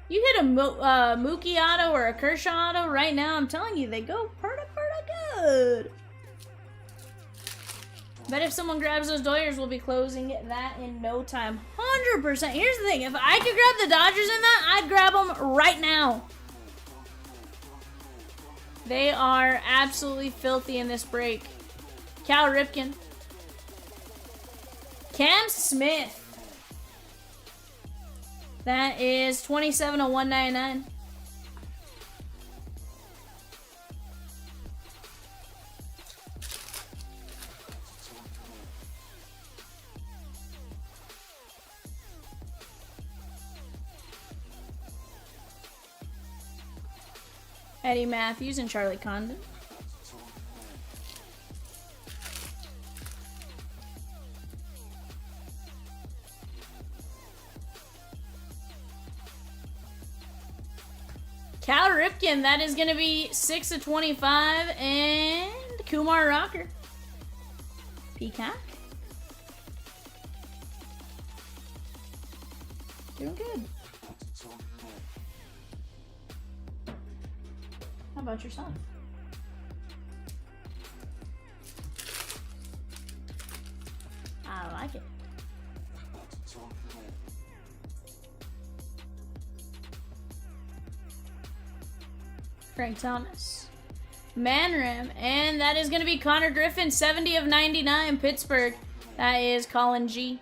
You hit a Mookie auto or a Kershaw auto right now, I'm telling you, they go pretty good. Bet if someone grabs those Doyers, we'll be closing that in no time. 100%. Here's the thing. If I could grab the Dodgers in that, I'd grab them right now. They are absolutely filthy in this break. Cal Ripken. Cam Smith. That is 27 of 199. Eddie Matthews and Charlie Condon. Cal Ripken, that is going to be 6 of 25, and Kumar Rocker. Peacock. Doing good. How about yourself? I like it. Frank Thomas. Manram. And that is going to be Connor Griffin, 70 of 99, Pittsburgh. That is Colin G.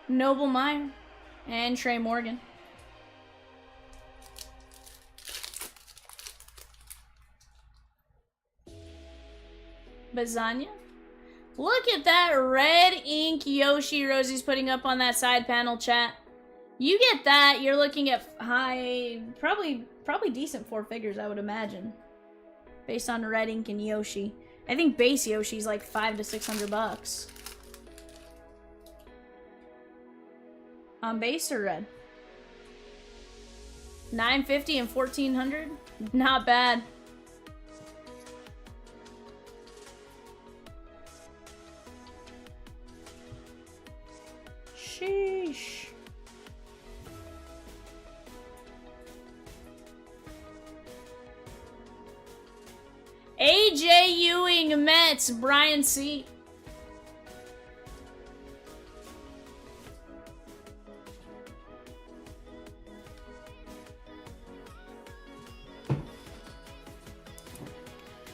Noble Meyer and Trey Morgan. Bazania. Look at that red ink Yoshi Rosie's putting up on that side panel, chat. You get that, you're looking at high, probably decent four figures, I would imagine, based on red ink and Yoshi. I think base Yoshi's like $500 to $600. On base or red? 950 and 1400? Not bad. Sheesh. AJ Ewing Mets, Brian C.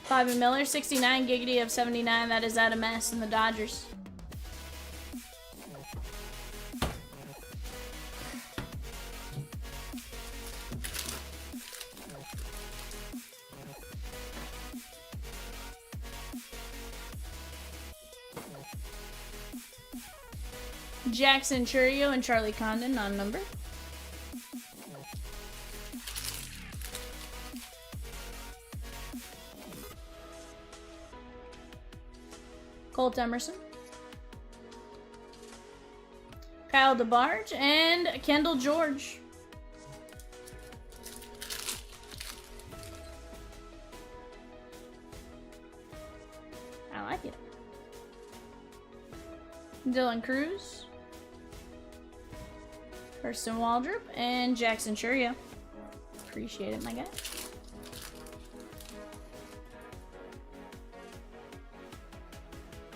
Bobby Miller, 69, Giggity of 79. That is out of mess in the Dodgers. Jackson Churio and Charlie Condon, non-number. Colt Emerson. Kyle DeBarge and Kendall George. Dylan Cruz. Hurston Waldrop and Jackson Churio. Appreciate it, my guy.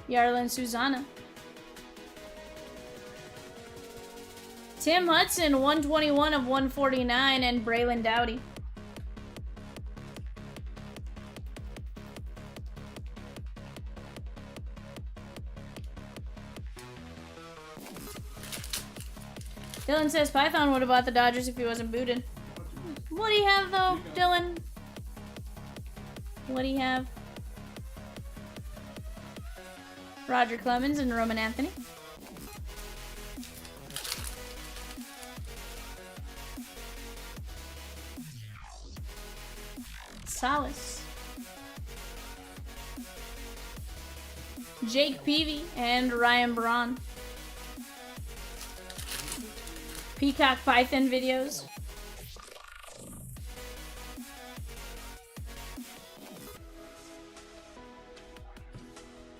Yarlin Susanna. Tim Hudson, 121 of 149, and Braylon Dowdy. Dylan says Python would have bought the Dodgers if he wasn't booted. What do you have though, Dylan? What do you have? Roger Clemens and Roman Anthony. Salas. Jake Peavy and Ryan Braun. Peacock Python videos.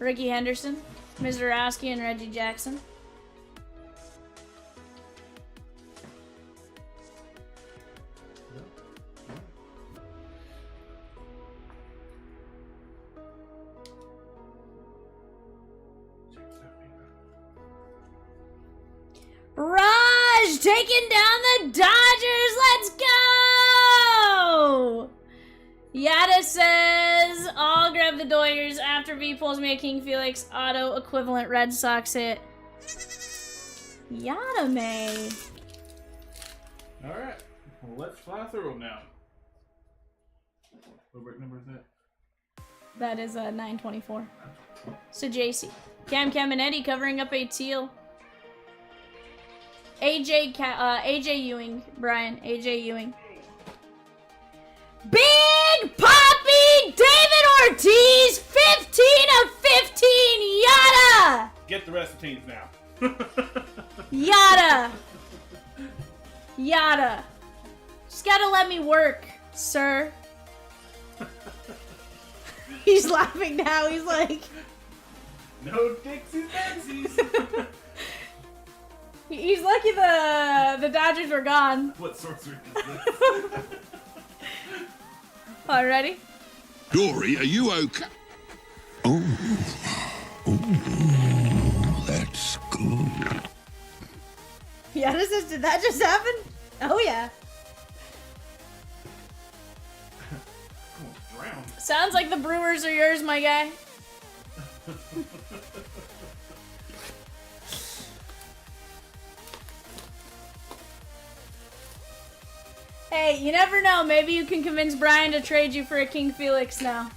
Ricky Henderson, Mizorowski, and Reggie Jackson. Raj taking down the Dodgers. Let's go! Yada says, I'll grab the Doyers after V pulls me a King Felix auto equivalent Red Sox hit. Yada May. Alright, well, let's fly through them now. What break number is that? That is 924. So JC. Cam Caminetti covering up a teal. AJ Ewing, Brian. AJ Ewing. Big Poppy David Ortiz, 15 of 15, yada! Get the rest of the teams now. Yada! Yada. Just gotta let me work, sir. He's laughing now, he's like... No Dixies Dixies. He's lucky the Dodgers were gone. What sorcery is this? All ready? Dory, are you okay? Oh, that's good. Yeah, did that just happen? Oh yeah. Drown. Sounds like the Brewers are yours, my guy. Hey, you never know. Maybe you can convince Brian to trade you for a King Felix now.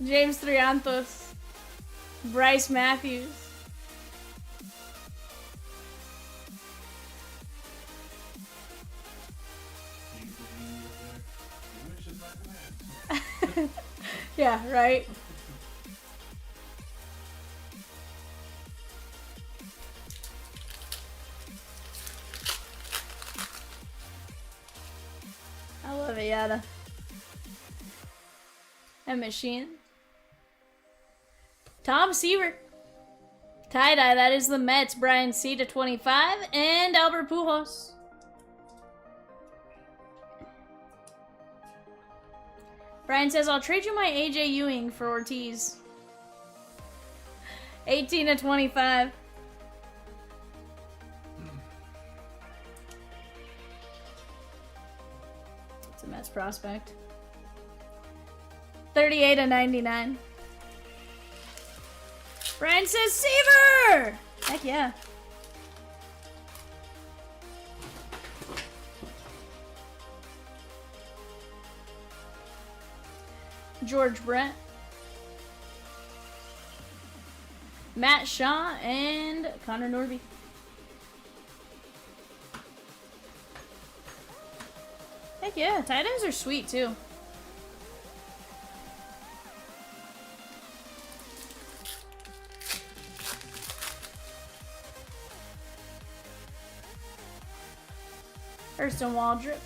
James Triantos. Bryce Matthews. Yeah, right? I love it, Yada. And Machine. Tom Seaver. Tie-dye, that is the Mets. Brian C. to 25. And Albert Pujols. Brian says, I'll trade you my AJ Ewing for Ortiz. 18 to 25. It's a Mets prospect. 38 to 99. Brian says, Seaver! Heck yeah. George Brett. Matt Shaw, and Connor Norby. Heck yeah, tight ends are sweet too. Hurston Waldrop.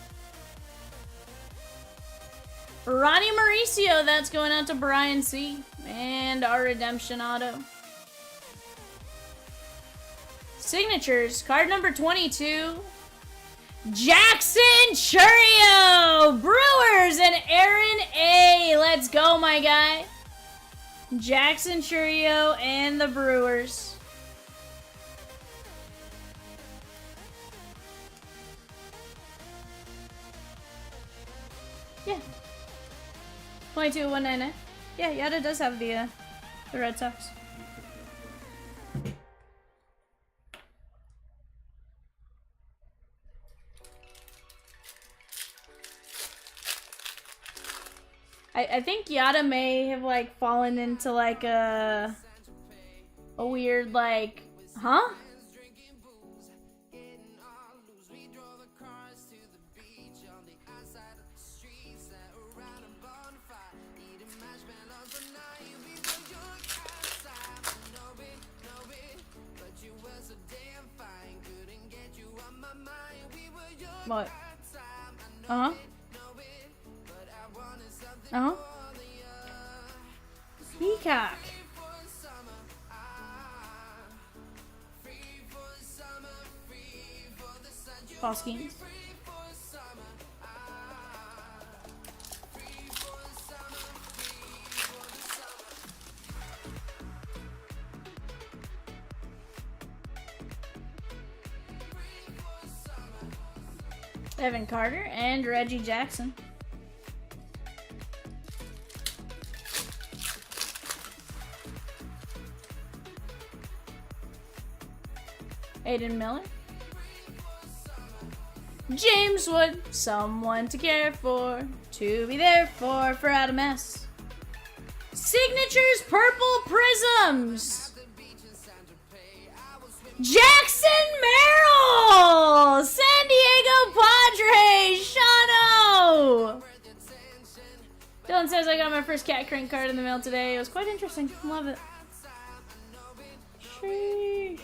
Ronnie Mauricio, that's going out to Brian C. And our redemption auto. Signatures, card number 22. Jackson Churio, Brewers, and Aaron A. Let's go, my guy. Jackson Churio and the Brewers. Yeah. 22,199. Yeah, Yada does have the Red Sox. I think Yada may have like fallen into like a weird like, huh? What? Uh-huh. Uh-huh. Peacock. Paul Skeens. Evan Carter and Reggie Jackson. Aiden Miller. James Wood, someone to care for, to be there for Adam S. Signatures, purple prisms. Jackson Merrill, San Diego Padres, Shano. Dylan says I got my first Cat Crank card in the mail today. It was quite interesting. Love it. Sheesh.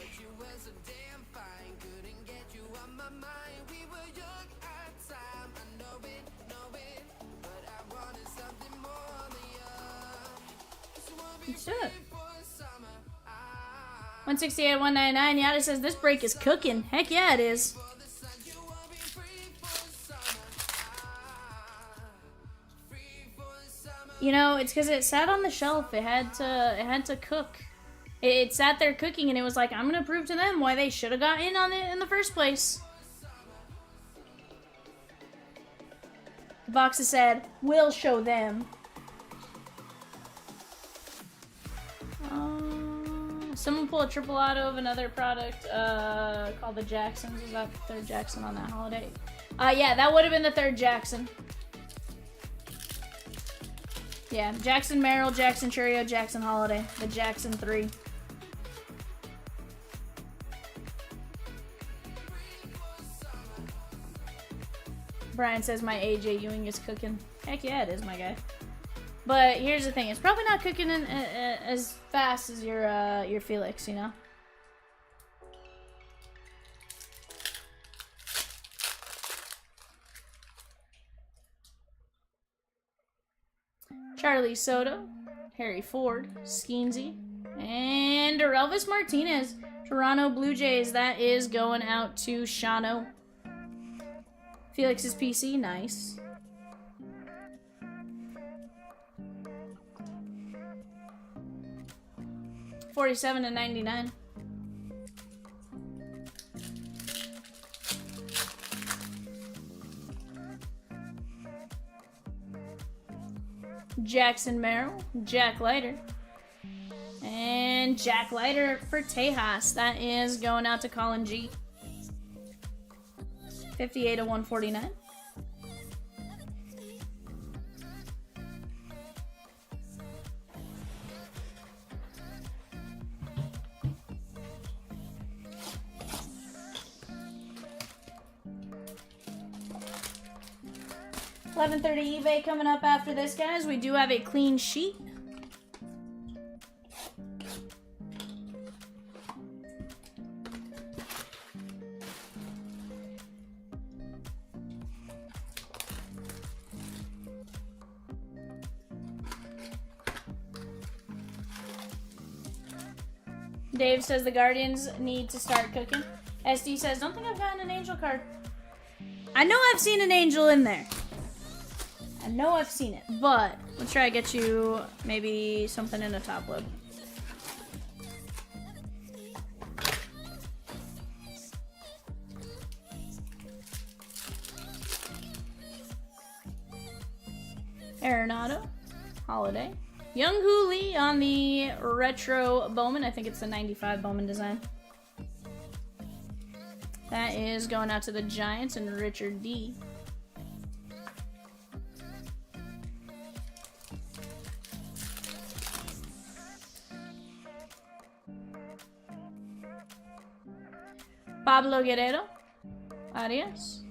Let's do it. 168, 199. Yada says this break is cooking. Heck yeah, it is. You know, it's because it sat on the shelf. It had to cook. It sat there cooking, and it was like, I'm gonna prove to them why they should have got in on it in the first place. The boxes said, "We'll show them." Someone pull a triple auto of another product called the Jacksons. Is that the third Jackson on that holiday? Yeah, that would have been the third Jackson. Yeah, Jackson Merrill, Jackson Churio, Jackson Holiday. The Jackson 3. Brian says my AJ Ewing is cooking. Heck yeah, it is, my guy. But here's the thing, it's probably not cooking in, as fast as your Felix, you know? Charlie Soto, Harry Ford, Skeensy, and Elvis Martinez, Toronto Blue Jays. That is going out to Shano. Felix's PC, nice. $47.99. Jackson Merrill, Jack Leiter, and Jack Leiter for Tejas. That is going out to Colin G. 58 of 149. 11:30 eBay coming up after this, guys. We do have a clean sheet. Dave says the Guardians need to start cooking. SD says, don't think I've gotten an angel card. I know I've seen an angel in there. I know I've seen it, but let's try to get you maybe something in a top load. Arenado, Holiday. Young Hoo Lee on the retro Bowman. I think it's the 95 Bowman design. That is going out to the Giants and Richard D. Pablo Guerrero. Arias.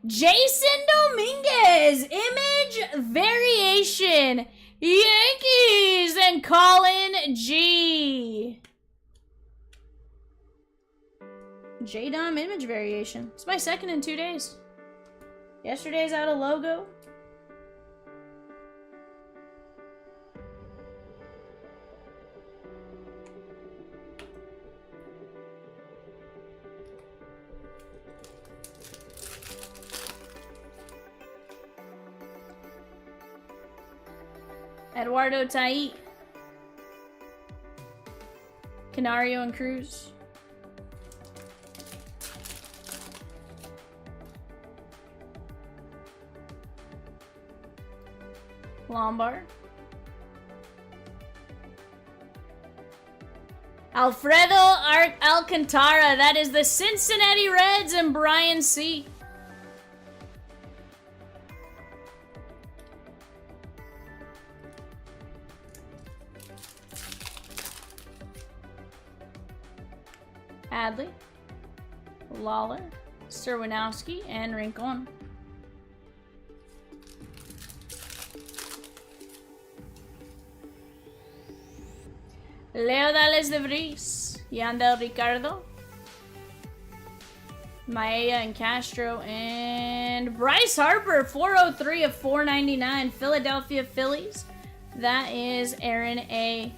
Jason Dominguez, image variation, Yankees, and Colin G. J-Dom image variation. It's my second in 2 days. Yesterday's out of logo. Eduardo Tai, Canario and Cruz, Lombard, Alfredo Alcantara. That is the Cincinnati Reds and Brian C. Adley, Lawler, Serwinowski, and Rincon. Leo Dales de Vries, Yandel Ricardo, Maella and Castro, and Bryce Harper, 403 of 499, Philadelphia Phillies. That is Aaron A.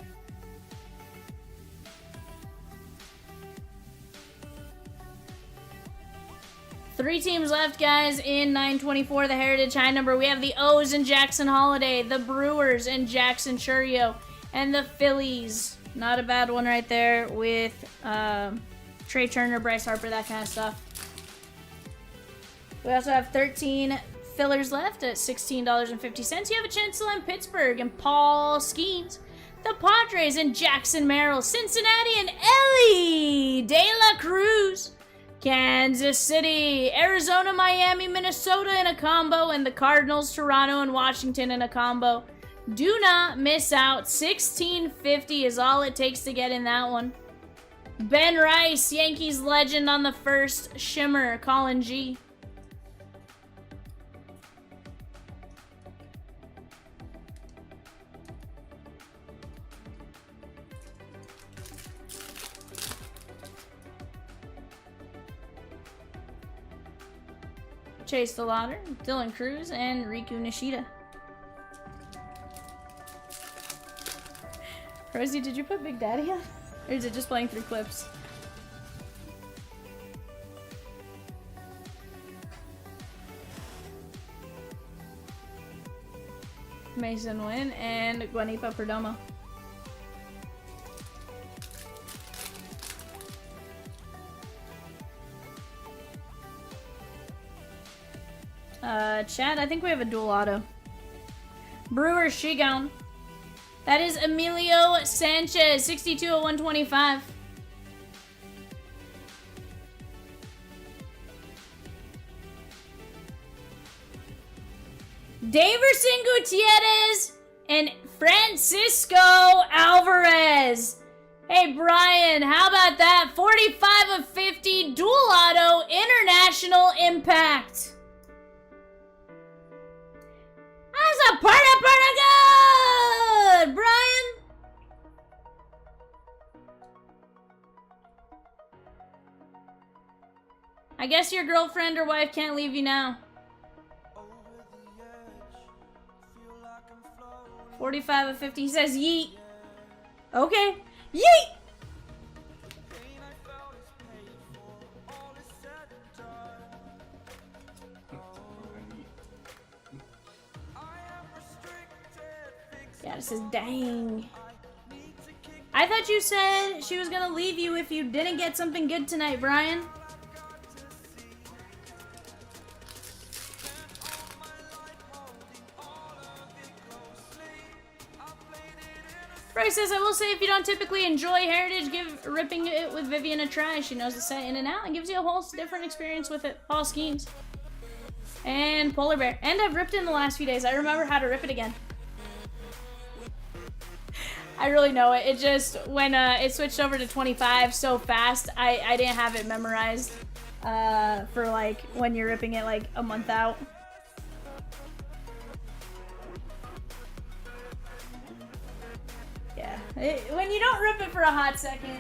Three teams left, guys, in 924, the Heritage High number. We have the O's and Jackson Holiday, the Brewers and Jackson Churio, and the Phillies. Not a bad one right there with Trey Turner, Bryce Harper, that kind of stuff. We also have 13 fillers left at $16.50. You have a chance to land Pittsburgh and Paul Skeens, the Padres and Jackson Merrill, Cincinnati and Ellie De La Cruz, Kansas City, Arizona, Miami, Minnesota in a combo, and the Cardinals, Toronto, and Washington in a combo. Do not miss out. $16.50 is all it takes to get in that one. Ben Rice, Yankees legend on the first shimmer, Colin G. Chase the Lauder, Dylan Cruz, and Riku Nishida. Rosie, did you put Big Daddy on? Or is it just playing through clips? Mason Wynn and Guanipa Perdomo. Chad, I think we have a dual auto. Brewer Shigon. That is Emilio Sanchez, 62 of 125. Daverson Gutierrez and Francisco Alvarez. Hey, Brian, how about that? 45 of 50 dual auto Emotional impact. That's a pretty good, Brian. I guess your girlfriend or wife can't leave you now. 45 of 50. He says yeet. Okay. Yeet! Yeah, it says dang. I thought you said she was gonna leave you if you didn't get something good tonight, Brian. Bryce says, I will say if you don't typically enjoy Heritage, give ripping it with Vivian a try. She knows the set in and out and gives you a whole different experience with it. Paul Skeens. And Polar Bear. And I've ripped it in the last few days. I remember how to rip it again. I really know it. It just, when it switched over to 25 so fast, I didn't have it memorized for like when you're ripping it like a month out. Yeah. When you don't rip it for a hot second,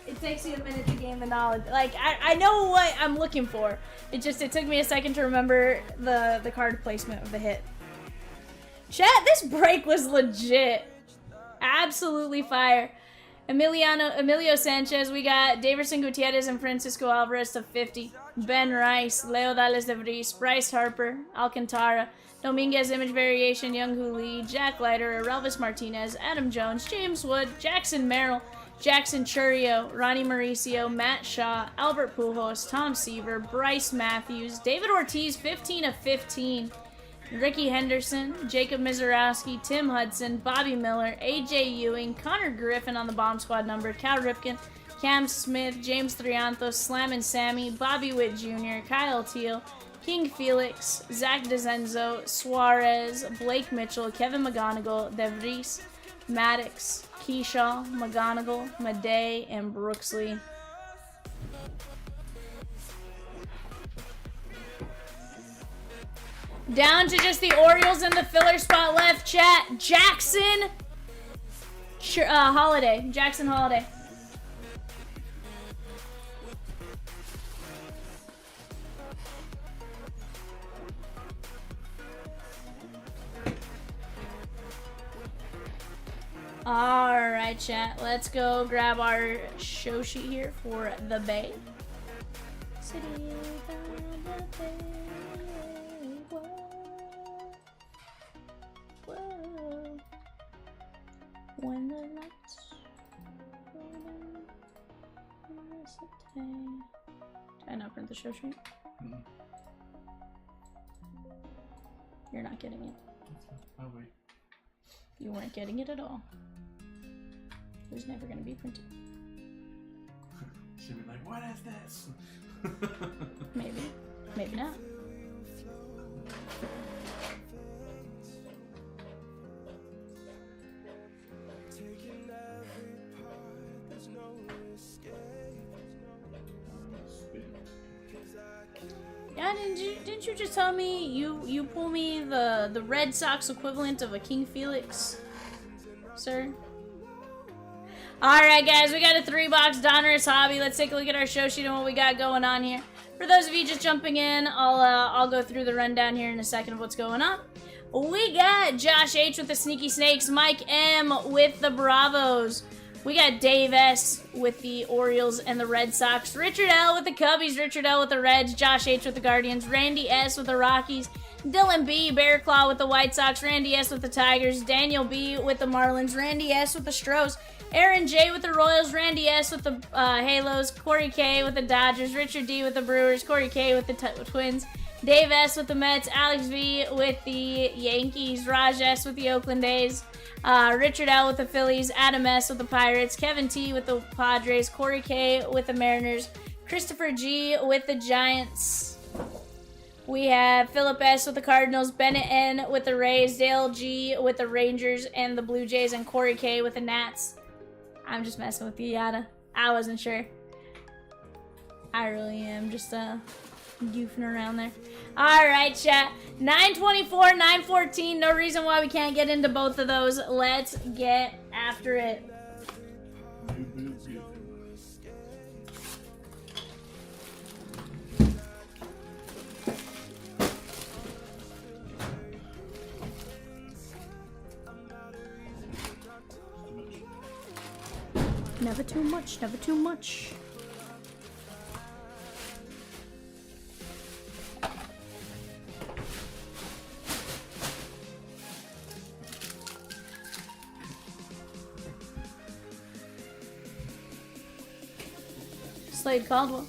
it takes you a minute to gain the knowledge. Like, I know what I'm looking for. It took me a second to remember the card placement of the hit. Chat, this break was legit. Absolutely fire. Emilio Sanchez, we got Daverson Gutierrez and Francisco Alvarez to 50. Ben Rice, Leo Dales de Vries, Bryce Harper, Alcantara, Dominguez Image Variation, Young-Hoo Lee, Jack Leiter, Relvis Martinez, Adam Jones, James Wood, Jackson Merrill, Jackson Churio, Ronnie Mauricio, Matt Shaw, Albert Pujols, Tom Seaver, Bryce Matthews, David Ortiz, 15 of 15. Ricky Henderson, Jacob Mizorowski, Tim Hudson, Bobby Miller, AJ Ewing, Connor Griffin on the bomb squad number, Cal Ripken, Cam Smith, James Triantos, Slam and Sammy, Bobby Witt Jr., Kyle Teal, King Felix, Zach DeZenzo, Suarez, Blake Mitchell, Kevin McGonigal, DeVries, Maddox, Keyshaw, McGonigal, Madej, and Brooksley. Down to just the Orioles and the filler spot left, chat. Jackson Holiday. Jackson Holiday. Alright, chat. Let's go grab our show sheet here for the Bay. City of the Bay. Whoa. When the lights did I not print the show sheet? Mm-hmm. You're not getting it. I'll wait. You weren't getting it at all. It was never going to be printed. She'll be like, what is this? Maybe. Maybe not. Yeah, didn't you just tell me you pull me the Red Sox equivalent of a King Felix, sir? Alright guys, we got a 3-box Donruss hobby. Let's take a look at our show sheet and what we got going on here. For those of you just jumping in, I'll go through the rundown here in a second of what's going on. We got Josh H with the Sneaky Snakes, Mike M with the Bravos. We got Dave S with the Orioles and the Red Sox, Richard L with the Cubbies, Richard L with the Reds, Josh H with the Guardians, Randy S with the Rockies, Dylan B, Bear Claw with the White Sox, Randy S with the Tigers, Daniel B with the Marlins, Randy S with the Stros, Aaron J with the Royals, Randy S with the Halos, Corey K with the Dodgers, Richard D with the Brewers, Corey K with the Twins, Dave S with the Mets, Alex V with the Yankees, Raj S with the Oakland A's, Richard L with the Phillies, Adam S with the Pirates, Kevin T with the Padres, Corey K with the Mariners, Christopher G with the Giants. We have Philip S with the Cardinals, Bennett N with the Rays, Dale G with the Rangers and the Blue Jays, and Corey K with the Nats. I'm just messing with you, Yada. I wasn't sure. I really am just Goofing around there. Alright, chat. 924, 914. No reason why we can't get into both of those. Let's get after it. Never too much, never too much. Slade Caldwell.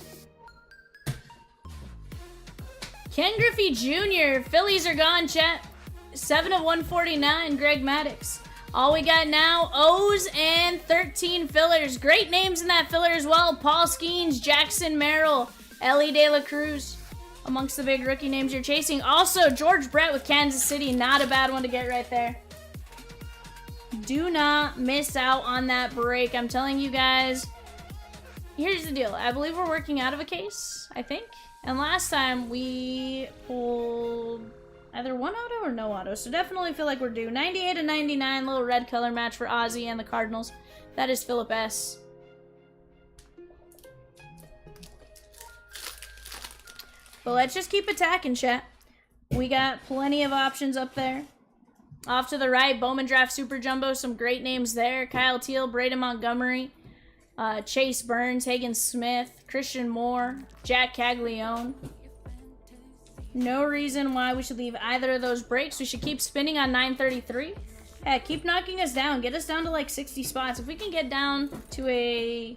Ken Griffey Jr. Phillies are gone, chat. 7 of 149, Greg Maddux. All we got now, O's and 13 fillers. Great names in that filler as well. Paul Skeens, Jackson Merrill, Ellie De La Cruz. Amongst the big rookie names you're chasing. Also, George Brett with Kansas City. Not a bad one to get right there. Do not miss out on that break. I'm telling you guys. Here's the deal. I believe we're working out of a case, I think. And last time we pulled either one auto or no auto. So definitely feel like we're due. 98 and 99, little red color match for Ozzy and the Cardinals. That is Philip S. But let's just keep attacking, chat. We got plenty of options up there. Off to the right, Bowman Draft Super Jumbo. Some great names there. Kyle Teal, Braden Montgomery, Chase Burns, Hagen Smith, Christian Moore, Jack Caglione. No reason why we should leave either of those breaks. We should keep spinning on 933. Yeah, keep knocking us down. Get us down to like 60 spots. If we can get down to a,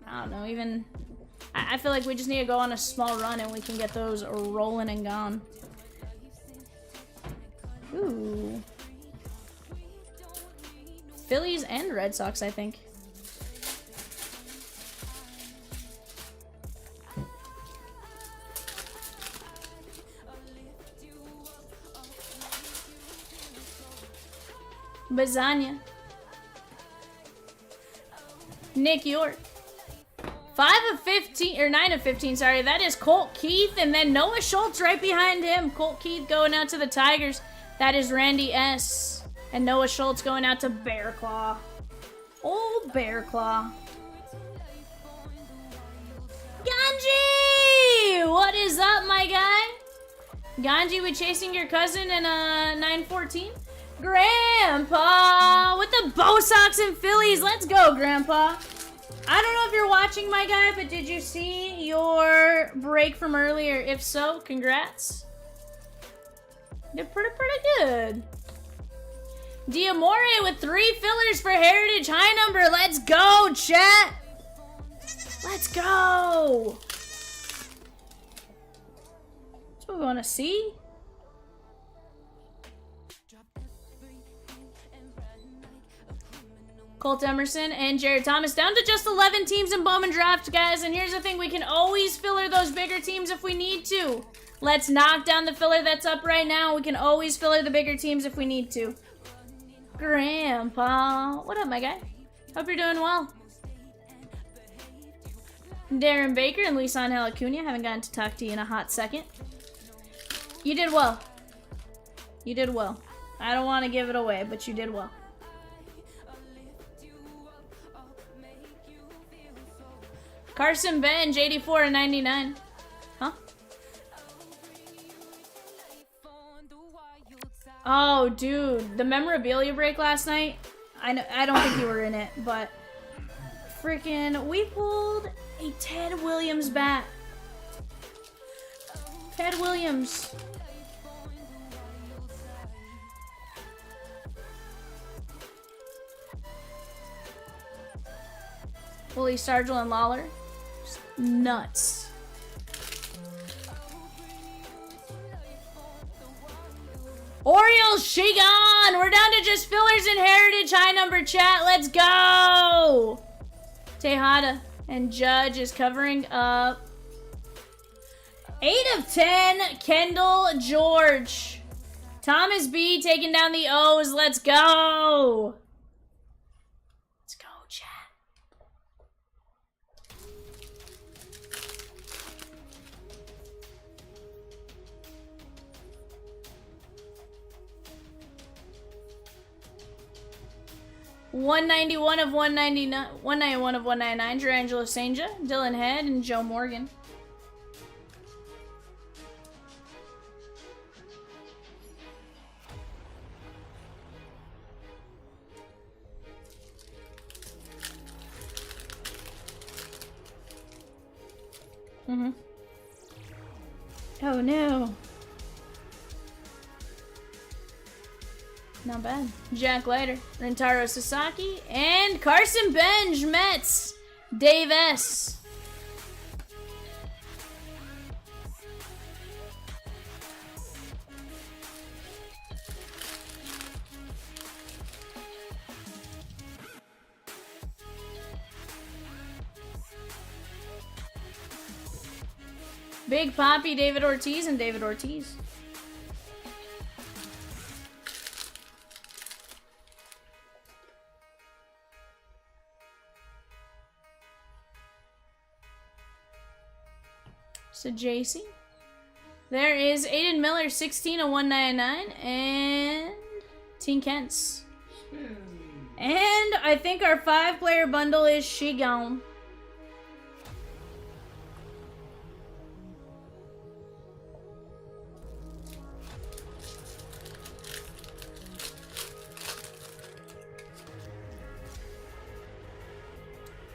I don't know, even, I feel like we just need to go on a small run and we can get those rolling and gone. Ooh. Phillies and Red Sox, I think. Bazania. Nick York. 5 of 15, or 9 of 15, sorry. That is Colt Keith, and then Noah Schultz right behind him. Colt Keith going out to the Tigers. That is Randy S. And Noah Schultz going out to Bear Claw. Old Bear Claw. Ganji! What is up, my guy? Ganji, we chasing your cousin in 914? Grandpa with the Bo Sox and Phillies. Let's go, Grandpa. I don't know if you're watching, my guy, but did you see your break from earlier? If so, congrats. Did pretty good. Diamore with 3 fillers for Heritage High number. Let's go, chat. Let's go. That's what we want to see. Colt Emerson and Jared Thomas down to just 11 teams in Bowman Draft, guys. And here's the thing, we can always filler those bigger teams if we need to. Let's knock down the filler that's up right now. We can always filler the bigger teams if we need to. Grandpa. What up, my guy? Hope you're doing well. Darren Baker and Luis Angel Acuna. Haven't gotten to talk to you in a hot second. You did well. You did well. I don't want to give it away, but you did well. Carson Bench, 84 and 99. Huh? Oh, dude. The memorabilia break last night. I don't think you were in it, but freaking, we pulled a Ted Williams bat. Ted Williams. Willie Stargell and Lawler. Just nuts. Orioles, she gone. We're down to just fillers and Heritage High number, chat. Let's go. Tejada and Judge is covering up. 8 of 10, Kendall George. Thomas B taking down the O's. Let's go. Let's go, chat. 191 of 199, 191 of 199, Jerangelo Senja, Dylan Head, and Joe Morgan. Oh no. Not bad. Jack Leiter, Rentaro Sasaki, and Carson Benj, Mets, Dave S. Big Poppy, David Ortiz, and David Ortiz. So JC. There is Aiden Miller, 16 of 199, and Teen Kents. And I think our 5-player bundle is she gone.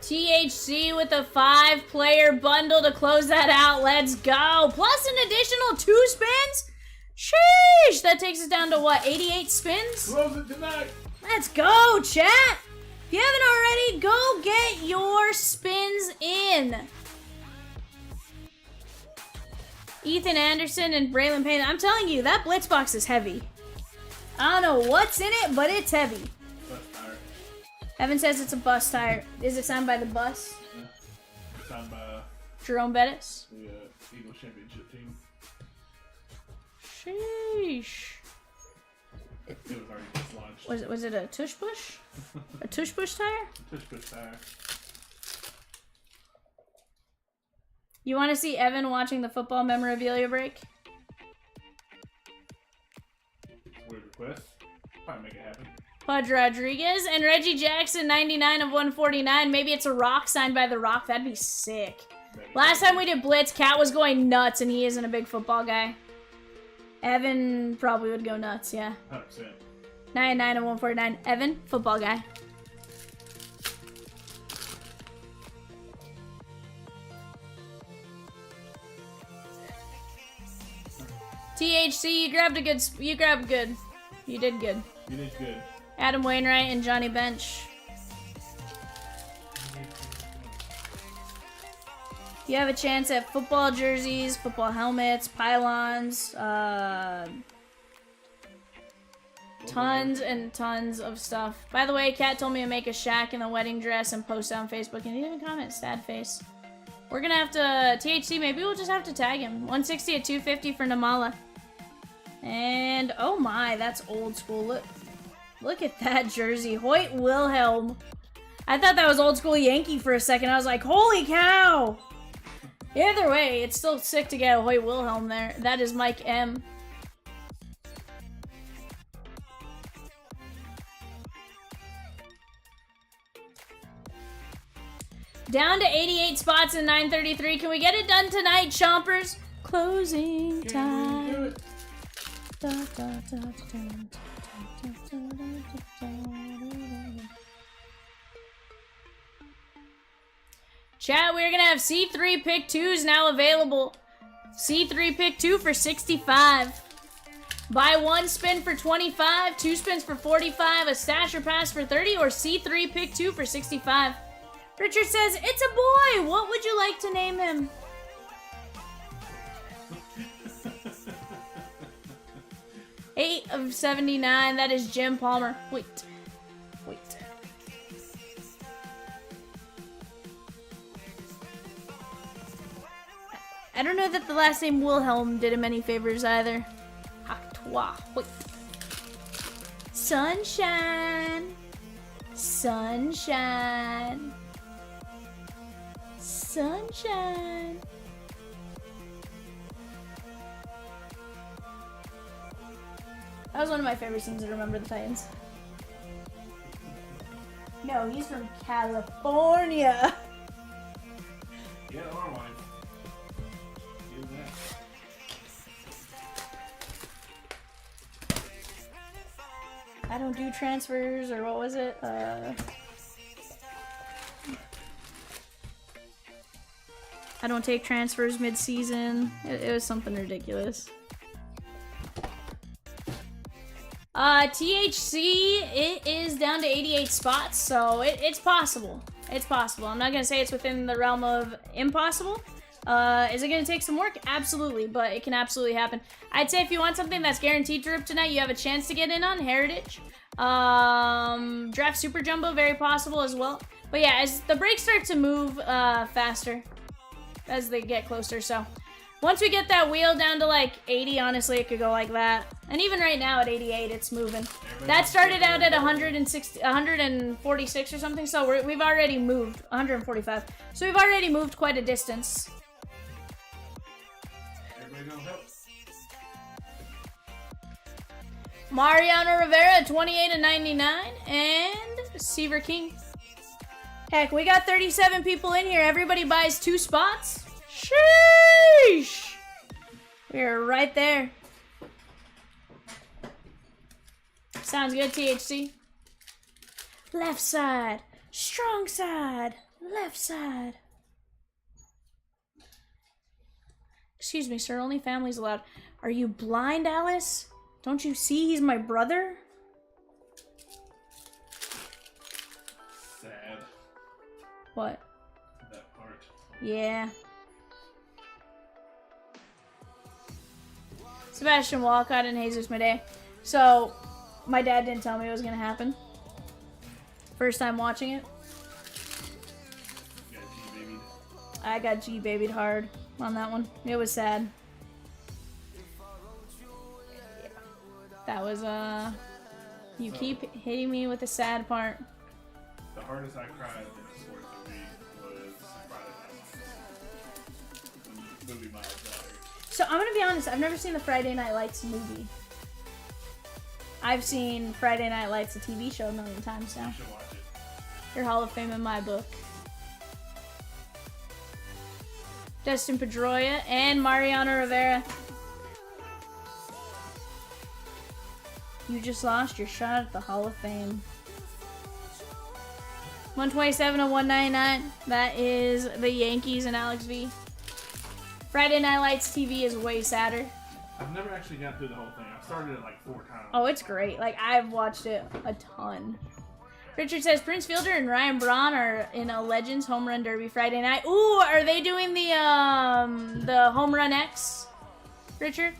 THC with a 5-player bundle to close that out. Let's go. Plus an additional 2 spins. Sheesh. That takes us down to what? 88 spins? Close it tonight. Let's go, chat. If you haven't already, go get your spins in. Ethan Anderson and Braylon Payne. I'm telling you, that Blitz box is heavy. I don't know what's in it, but it's heavy. Evan says it's a bus tire. Is it signed by the bus? Yeah. Signed by Jerome Bettis? the Eagles championship team. Sheesh. It was already dislodged. Was it a tush push? A tush push tire? Tush push tire. You want to see Evan watching the football memorabilia break? Weird request. Probably make it happen. Pudge Rodriguez and Reggie Jackson, 99 of 149. Maybe it's a Rock signed by the Rock. That'd be sick. Last time we did Blitz, Cat was going nuts, and he isn't a big football guy. Evan probably would go nuts, yeah. 100%. 99 of 149. Evan, football guy. THC, you grabbed good. You did good. You did good. Adam Wainwright and Johnny Bench. You have a chance at football jerseys, football helmets, pylons, tons and tons of stuff. By the way, Kat told me to make a Shaq in the wedding dress and post it on Facebook, and he didn't comment. Sad face. We're gonna have to, THC, maybe we'll just have to tag him. 160 at 250 for Namala. And, oh my, that's old school. Look at that jersey. Hoyt Wilhelm. I thought that was old school Yankee for a second. I was like, holy cow. Either way, it's still sick to get a Hoyt Wilhelm there. That is Mike M. Down to 88 spots in 933. Can we get it done tonight, Chompers? Closing time. Chat, we're gonna have C3 pick 2s now available. C3 pick 2 for 65. Buy 1 spin for 25, 2 spins for 45, a stasher pass for 30, or C3 pick 2 for 65. Richard says, it's a boy! What would you like to name him? 8 of 79, that is Jim Palmer. Wait. I don't know that the last name Wilhelm did him any favors either. Hactois. Wait. Sunshine. Sunshine. Sunshine. That was one of my favorite scenes to Remember the Titans. No, he's from California. Yeah, arm line. Give that. I don't do transfers, or what was it? I don't take transfers mid-season. It was something ridiculous. THC, it is down to 88 spots, so it's possible. It's possible. I'm not gonna say it's within the realm of impossible. Is it gonna take some work? Absolutely, but it can absolutely happen. I'd say if you want something that's guaranteed to rip tonight, you have a chance to get in on Heritage. Draft Super Jumbo, very possible as well. But yeah, as the breaks start to move faster as they get closer, so once we get that wheel down to like 80, honestly, it could go like that. And even right now at 88, it's moving. That started out at 146 or something, so we've already moved 145. So we've already moved quite a distance. Everybody gonna help. Mariano Rivera, 28/99, and Seaver King. Heck, we got 37 people in here. Everybody buys 2 spots. Sheesh! We're right there. Sounds good, THC. Left side, strong side, left side. Excuse me, sir, only families allowed. Are you blind, Alice? Don't you see he's my brother? Sad. What? That part. Yeah. Sebastian Walcott and Jesus Medea. So, my dad didn't tell me it was gonna happen. First time watching it. Got G-babied. I got G-babied hard on that one. It was sad. That was, you keep hitting me with the sad part. The hardest I cried in a sports movie was Friday Night Lights. The movie Miles Daughter. So I'm gonna be honest, I've never seen the Friday Night Lights movie. I've seen Friday Night Lights, the TV show, a million times now. You should watch it. Your Hall of Fame in my book. Dustin Pedroia and Mariano Rivera. You just lost your shot at the Hall of Fame. 127/199. That is the Yankees and Alex V. Friday Night Lights TV is way sadder. I've never actually got through the whole thing. I've started it like 4 times. Oh, it's great. Like, I've watched it a ton. Richard says Prince Fielder and Ryan Braun are in a Legends Home Run Derby Friday night. Ooh, are they doing the Home Run X, Richard?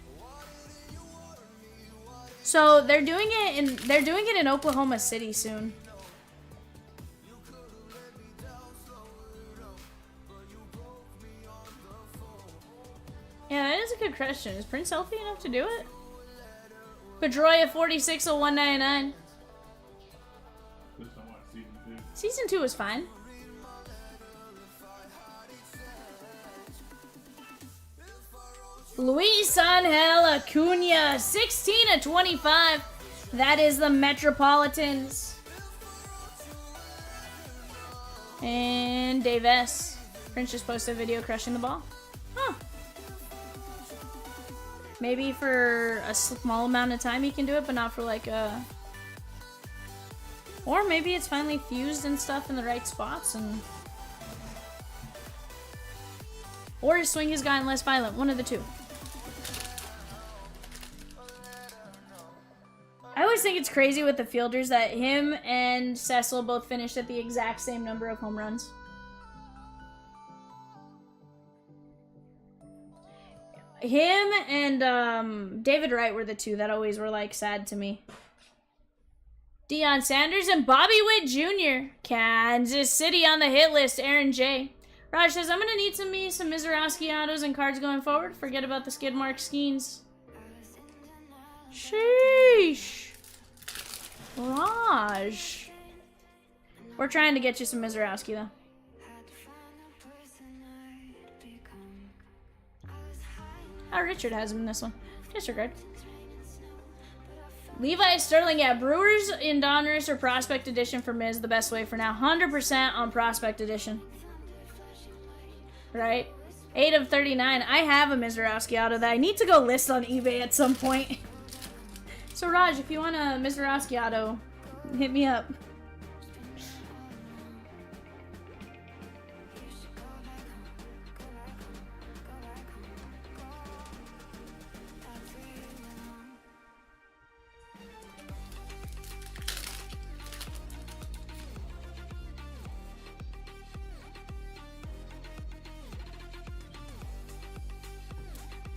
So they're doing it in Oklahoma City soon. Yeah, that is a good question. Is Prince healthy enough to do it? Pedroia 46/199. Just don't watch season 2. Season 2 was fine. Luis Angel Acuna, 16/25. That is the Metropolitans. And Dave S. Prince just posted a video crushing the ball. Huh. Maybe for a small amount of time he can do it, but not for like a... Or maybe it's finally fused and stuff in the right spots and... Or his swing has gotten less violent. One of the two. I always think it's crazy with the fielders that him and Cecil both finished at the exact same number of home runs. Him and David Wright were the two that always were like sad to me. Deion Sanders and Bobby Witt Jr. Kansas City on the hit list. Aaron J. Raj says, I'm going to need some Mizorowski autos and cards going forward. Forget about the skid mark skeins. Sheesh. Raj. We're trying to get you some Mizorowski, though. Oh, Richard has him in this one. Disregard. Levi Sterling, yeah, Brewers in Donruss or Prospect Edition for Miz, the best way for now. 100% on Prospect Edition. Right? 8 of 39. I have a Mizorowski auto that I need to go list on eBay at some point. So Raj, if you want a Mizorowski auto, hit me up.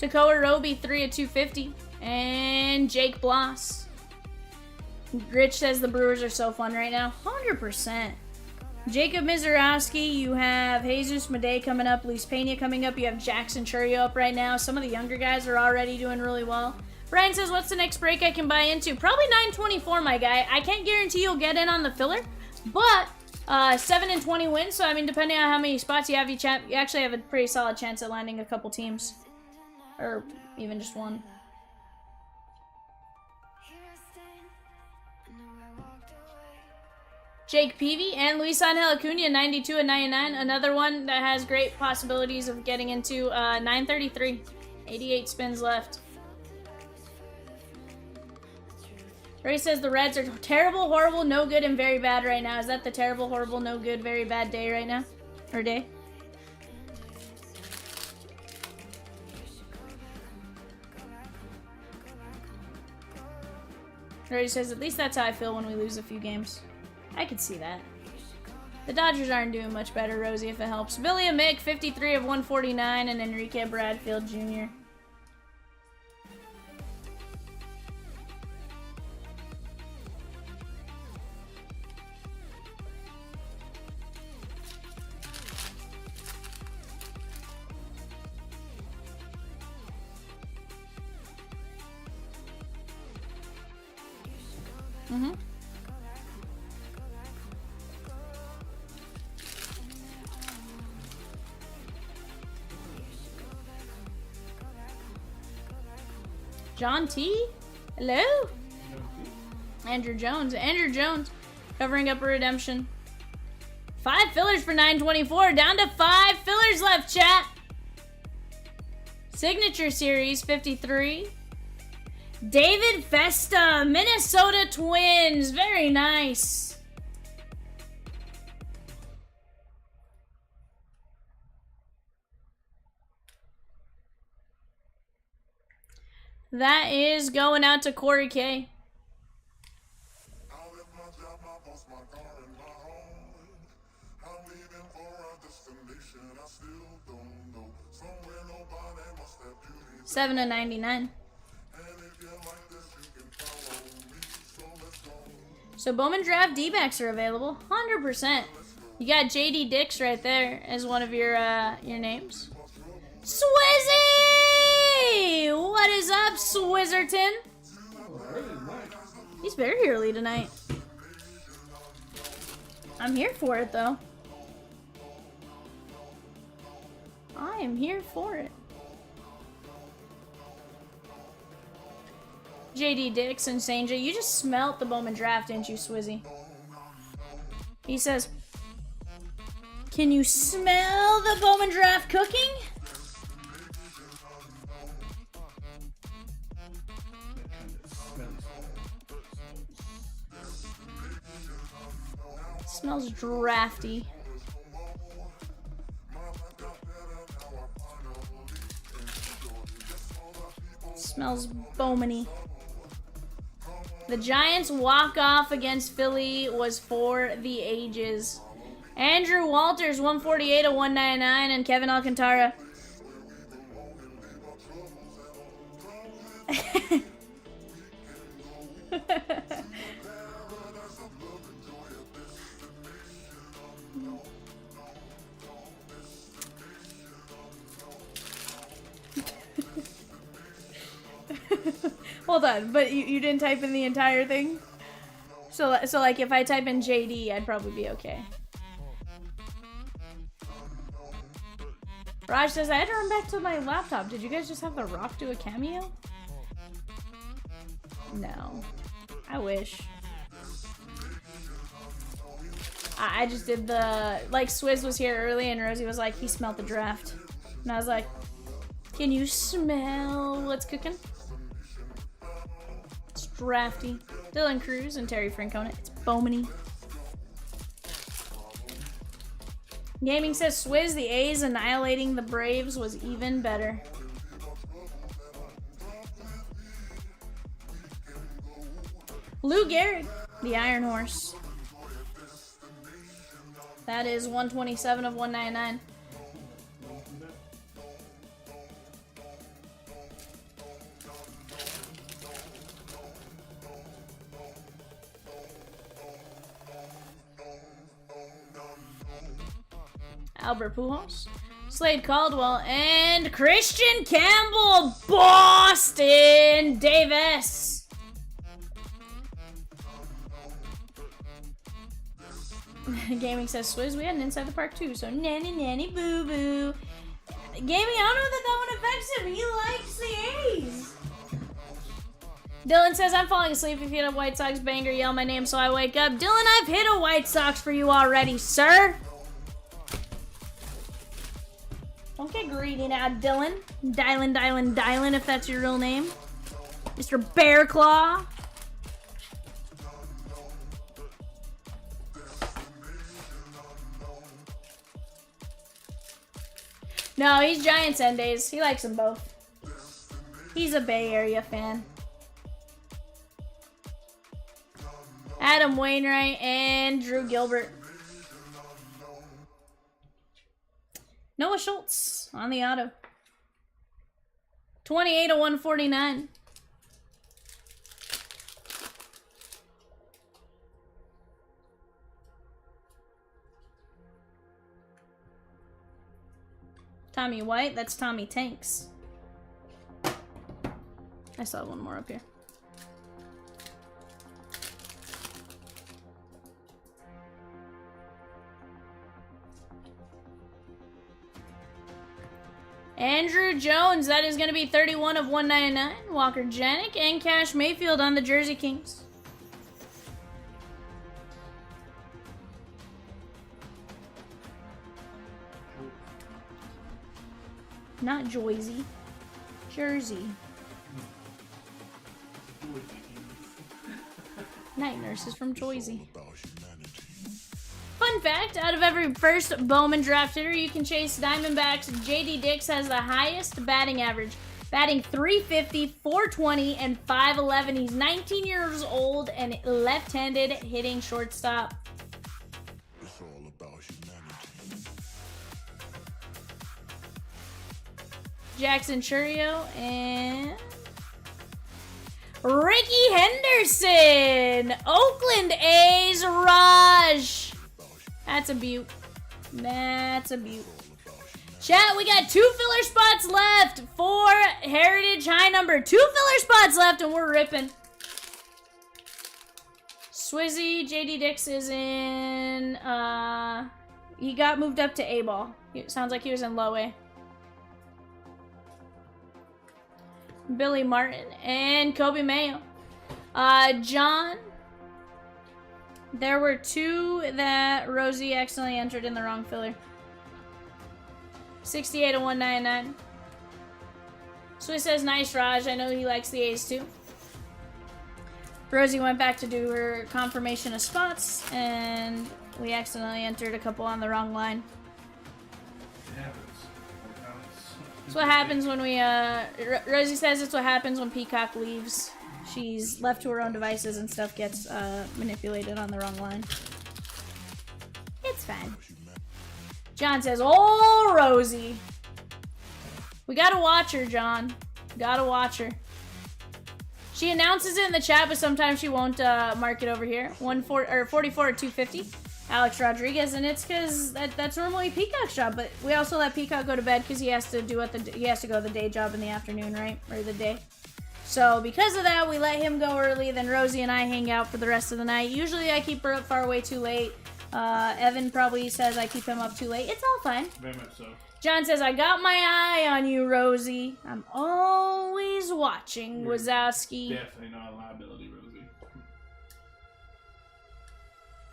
Takoa Roby, 3 of 250. And Jake Bloss. Rich says the Brewers are so fun right now. 100%. Jacob Mizorowski, you have Jesus Madej coming up, Luis Pena coming up, you have Jackson Churio up right now. Some of the younger guys are already doing really well. Brian says, what's the next break I can buy into? Probably 924, my guy. I can't guarantee you'll get in on the filler, but 7 and 20 wins, so I mean, depending on how many spots you have, you actually have a pretty solid chance at landing a couple teams. Or even just one. Jake Peavy and Luis Angel Acuna, 92 and 99. Another one that has great possibilities of getting into 933. 88 spins left. Ray says the Reds are terrible, horrible, no good, and very bad right now. Is that the terrible, horrible, no good, very bad day right now? Or day? Ray says, at least that's how I feel when we lose a few games. I could see that. The Dodgers aren't doing much better, Rosie, if it helps. Billy Amick, 53 of 149, and Enrique Bradfield Jr. Mm-hmm. John T? Hello? Andrew Jones. Andrew Jones covering up a redemption. 5 fillers for 924. Down to 5 fillers left, chat. Signature Series 53. David Festa, Minnesota Twins. Very nice. That is going out to Corey K. $7 of 99. So Bowman Draft D-backs are available, 100%. You got JD Dix right there as one of your names. Swizzy! What is up, Swizzerton? He's very early tonight. I'm here for it, though. I am here for it. JD Dix and Sanja, you just smelt the Bowman Draft, didn't you, Swizzy? He says, can you smell the Bowman Draft cooking? Smells drafty. Smells Bowman-y. The Giants' walk-off against Philly was for the ages. Andrew Walters, 148 of 199, and Kevin Alcantara. Hold on, but you didn't type in the entire thing? So like if I type in JD, I'd probably be okay. Raj says, I had to run back to my laptop. Did you guys just have The Rock do a cameo? No. I wish. I just did the... Like, Swizz was here early and Rosie was like, he smelled the draft. And I was like, can you smell what's cooking? It's drafty. Dylan Cruz and Terry Francona. It's Bowman-y. Gaming says Swizz, the A's annihilating the Braves was even better. Lou Gehrig, the Iron Horse. That is 127 of 199. Albert Pujols, Slade Caldwell, and Christian Campbell, Boston Davis. Gaming says Swizz, we had an Inside the Park too, so nanny nanny boo boo. Gaming, I don't know that one affects him. He likes the A's. Dylan says, I'm falling asleep. If you hit a White Sox banger, yell my name so I wake up. Dylan, I've hit a White Sox for you already, sir. Don't get greedy now, Dylan. Dylan, if that's your real name. Mr. Bear Claw. No, he's Giants end days. He likes them both. He's a Bay Area fan. Adam Wainwright and Drew Gilbert. Noah Schultz on the auto. 28 of 149. Tommy White, that's Tommy Tanks. I saw one more up here. Andrew Jones, that is going to be 31 of 199. Walker Janik and Cash Mayfield on the Jersey Kings. Not Joyzy. Jersey. Night Nurse is from Joyzy. Fun fact, out of every first Bowman draft hitter you can chase Diamondbacks, JD Dix has the highest batting average. Batting 350, 420, and 511. He's 19 years old and left-handed, hitting shortstop. It's all about humanity. Jackson Churio and Ricky Henderson. Oakland A's Raj. That's a beaut. That's a beaut. Chat, we got 2 filler spots left for Heritage High number. 2 filler spots left and we're ripping. Swizzy, JD Dix is in, he got moved up to A-ball. It sounds like he was in low A. Billy Martin and Kobe Mayo. John. There were 2 that Rosie accidentally entered in the wrong filler. 68 of 199. Swiss says, nice, Raj. I know he likes the A's too. Rosie went back to do her confirmation of spots, and we accidentally entered a couple on the wrong line. It happens. That's what happens when we, Rosie says it's what happens when Peacock leaves. She's left to her own devices and stuff gets manipulated on the wrong line. It's fine. John says, oh, Rosie. We gotta watch her, John. Gotta watch her. She announces it in the chat, but sometimes she won't mark it over here. 44 or 250. Alex Rodriguez, and it's because that's normally Peacock's job, but we also let Peacock go to bed because he has to go to the day job in the afternoon, right? Or the day. So because of that, we let him go early. Then Rosie and I hang out for the rest of the night. Usually I keep her up far way too late. Evan probably says I keep him up too late. It's all fine. Very much so. John says, I got my eye on you, Rosie. I'm always watching, You're Wazowski. Definitely not a liability, Rosie.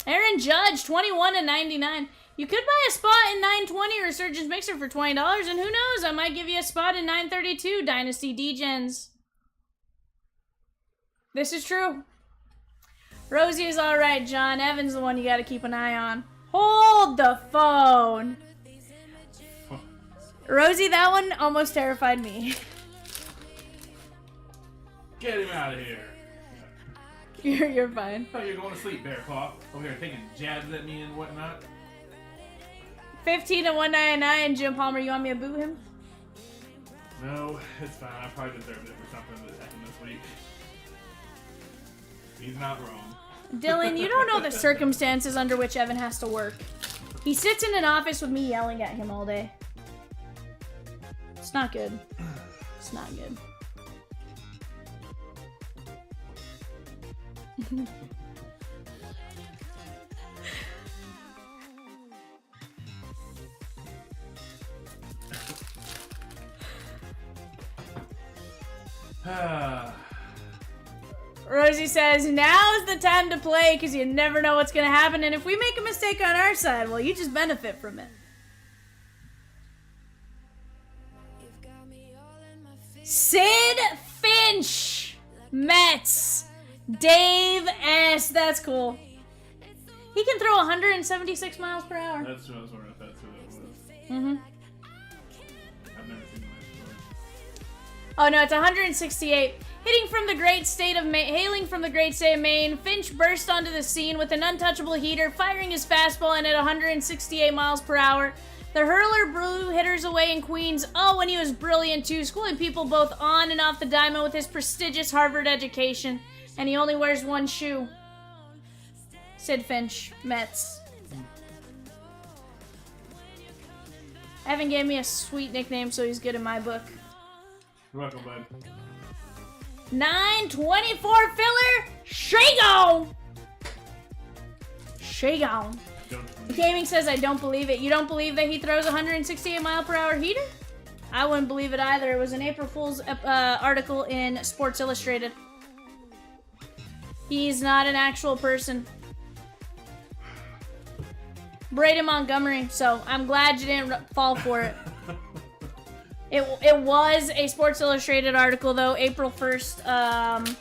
Aaron Judge, 21/99. You could buy a spot in 920 Resurgence Mixer for $20, and who knows, I might give you a spot in 932 Dynasty Degens. This is true. Rosie is alright, John. Evan's the one you gotta keep an eye on. Hold the phone. Rosie, that one almost terrified me. Get him out of here. You're fine. Oh, you're going to sleep, Bear Paw. Over here taking jabs at me and whatnot. 15/199. Jim Palmer, you want me to boot him? No, it's fine. I probably deserved it for something that happened this week. He's not wrong. Dylan, you don't know the circumstances under which Evan has to work. He sits in an office with me yelling at him all day. It's not good. It's not good. Rosie says, now's the time to play because you never know what's going to happen, and if we make a mistake on our side, well, you just benefit from it. Sid Finch, Mets, Dave S. That's cool. He can throw 176 miles per hour. That's what I was wondering if that's who that was. Mm-hmm. I've never seen the match before. Oh no, it's 168. Hailing from the great state of Maine, Finch burst onto the scene with an untouchable heater, firing his fastball in at 168 miles per hour. The hurler blew hitters away in Queens. Oh, and he was brilliant too, schooling people both on and off the diamond with his prestigious Harvard education. And he only wears one shoe. Sid Finch, Mets. Evan gave me a sweet nickname, so he's good in my book. You're welcome, bud. 924 filler, Shagon! Shagon. Gaming says, I don't believe it. You don't believe that he throws 168 mile per hour heater? I wouldn't believe it either. It was an April Fool's article in Sports Illustrated. He's not an actual person. Braden Montgomery, so I'm glad you didn't fall for it. It was a Sports Illustrated article, though, April 1st,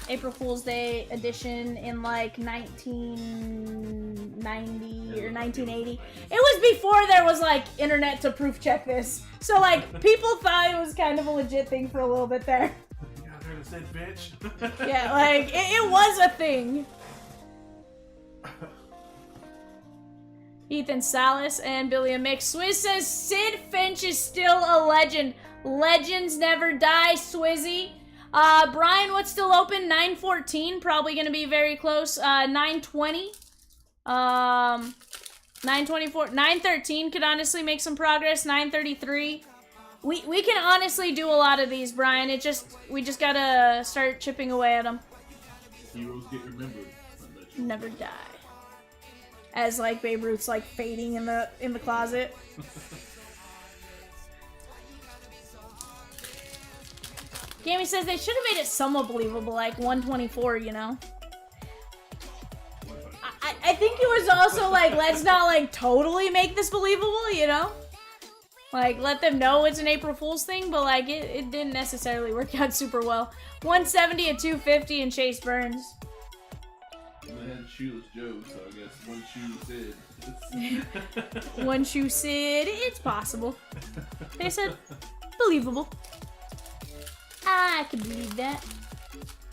April Fool's Day edition in, like, 1990 or 1980. It was before there was, like, internet to proof check this. So, like, people thought it was kind of a legit thing for a little bit there. You out there to say bitch? Yeah, like, it was a thing. Ethan Salas and Billy Mix. Swizz says Sid Finch is still a legend. Legends never die, Swizzy. Brian, what's still open? 914, probably going to be very close. 920. 924. 913 could honestly make some progress. 933. We can honestly do a lot of these, Brian. We just got to start chipping away at them. Heroes get remembered. Never die. As like Babe Ruth's like fading in the closet. Gammy says they should have made it somewhat believable, like 124, you know? I think it was also like, let's not like totally make this believable, you know? Like, let them know it's an April Fool's thing, but like it didn't necessarily work out super well. 170 at 250 and Chase Burns. They had Shoeless Joe, so I guess one shoe Sid. One shoe Sid, it's possible. They said, believable. I can believe that.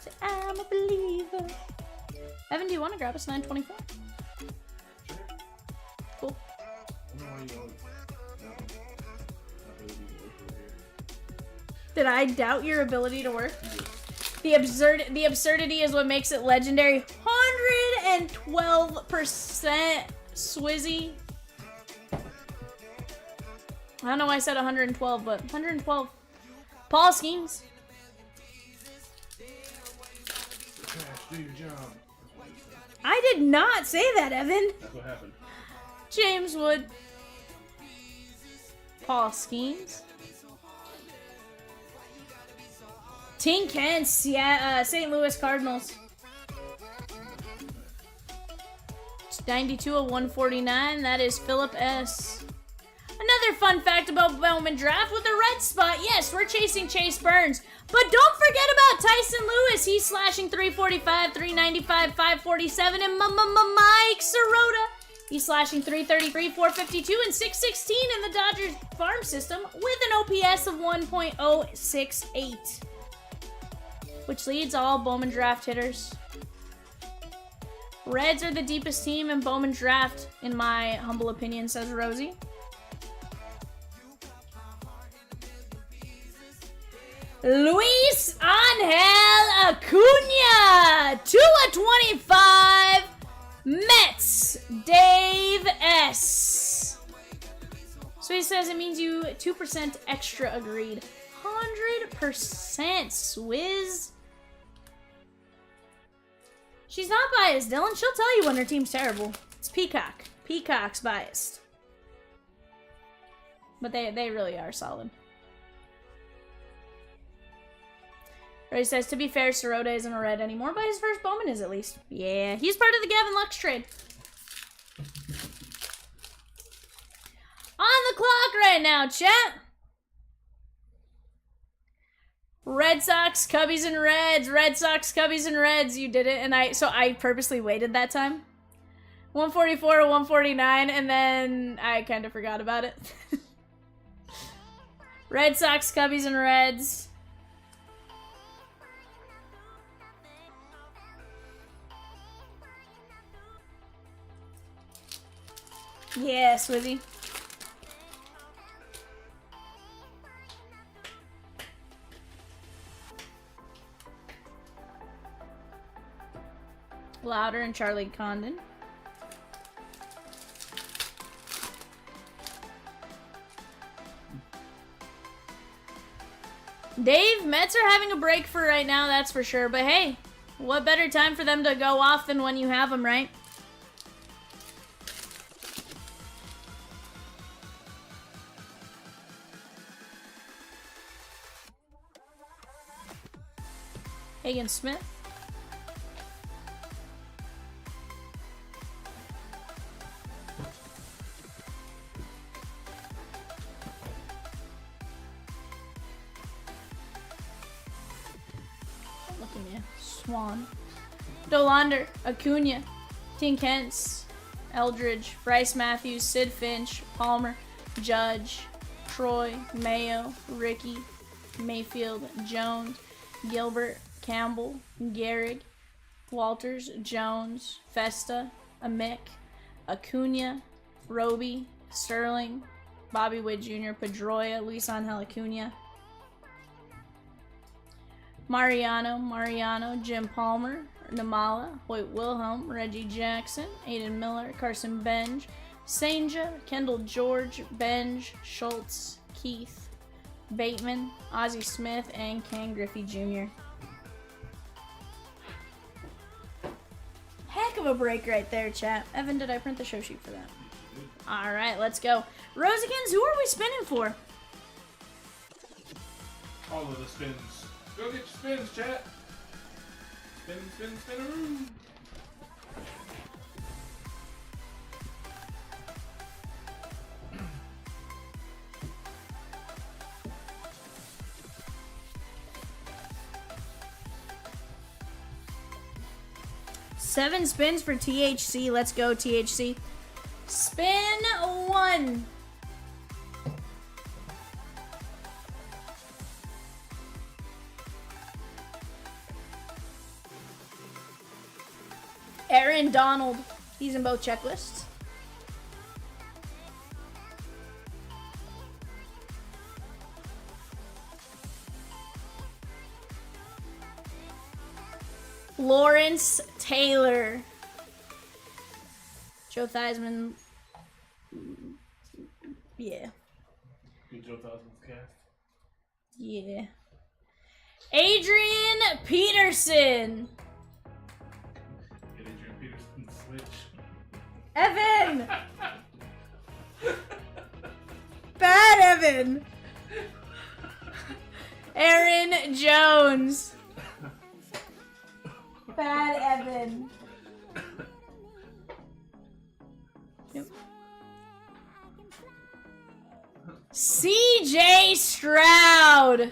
So I'm a believer. Evan, do you want to grab us 924? Cool. Did I doubt your ability to work? The absurdity is what makes it legendary. 112% Swizzy. I don't know why I said 112, but 112. Paul Schemes. Do your job. I did not say that, Evan. That's what happened. James Wood. Paul Skeens. Tink Hence, yeah, St. Louis Cardinals. 92 of 149, that is Philip S. Another fun fact about Bowman draft with a red spot. Yes, we're chasing Chase Burns. But don't forget about Tyson Lewis. He's slashing 345, 395, 547. And Mike Sirota. He's slashing 333, 452, and 616 in the Dodgers farm system with an OPS of 1.068. Which leads all Bowman draft hitters. Reds are the deepest team in Bowman draft, in my humble opinion, says Rosie. Luis Angel Acuna, 2 of 25. Mets, Dave S. So he says it means you 2% extra agreed. 100% Swizz. She's not biased, Dylan. She'll tell you when her team's terrible. It's Peacock. Peacock's biased. But they really are solid. Ray says, to be fair, Sirota isn't a red anymore, but his first Bowman is at least. Yeah, he's part of the Gavin Lux trade. On the clock right now, chat. Red Sox, Cubbies, and Reds. Red Sox, Cubbies, and Reds. You did it, and I purposely waited that time. 144 to 149, and then I kind of forgot about it. Red Sox, Cubbies, and Reds. Yeah, Swizzy. Louder and Charlie Condon. Dave, Mets are having a break for right now, that's for sure. But hey, what better time for them to go off than when you have them, right? Hagen Smith. Look at me. Swan. Dolander. Acuna. Tink Hence. Eldridge. Bryce Matthews. Sid Finch. Palmer. Judge. Troy. Mayo. Ricky. Mayfield. Jones. Gilbert. Campbell, Gehrig, Walters, Jones, Festa, Amick, Acuna, Roby, Sterling, Bobby Witt Jr., Pedroia, Luis Angel Acuna, Mariano, Jim Palmer, Namala, Hoyt Wilhelm, Reggie Jackson, Aiden Miller, Carson Benj, Sanja, Kendall George, Benj, Schultz, Keith, Bateman, Ozzie Smith, and Ken Griffey Jr. Heck of a break right there, chat. Evan, did I print the show sheet for that? Alright, let's go. Rosikins, who are we spinning for? All of the spins. Go get your spins, chat. Spin, spinaroo. Seven spins for THC. Let's go, THC. Spin one. Aaron Donald. He's in both checklists. Lawrence Taylor. Joe Theismann. Yeah. Good Joe Theismann's cast. Yeah. Adrian Peterson. Get Adrian Peterson switch. Evan! Bad Evan. Aaron Jones. Bad Evan. Nope. CJ Stroud.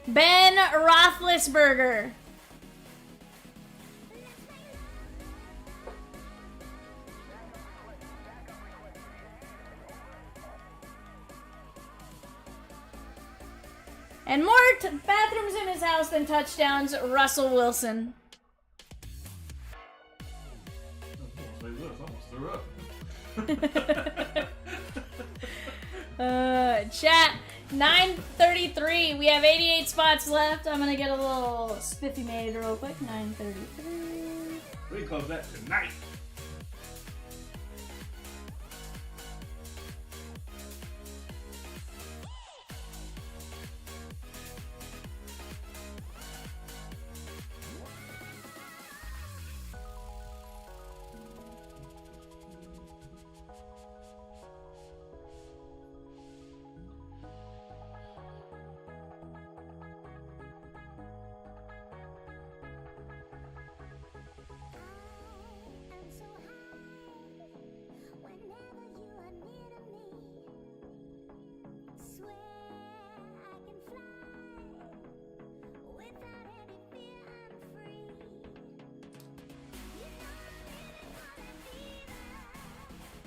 Ben Roethlisberger. And more bathrooms in his house than touchdowns, Russell Wilson. Chat, 9:33. We have 88 spots left. I'm gonna get a little spiffy made real quick. 9:33. We can close that tonight.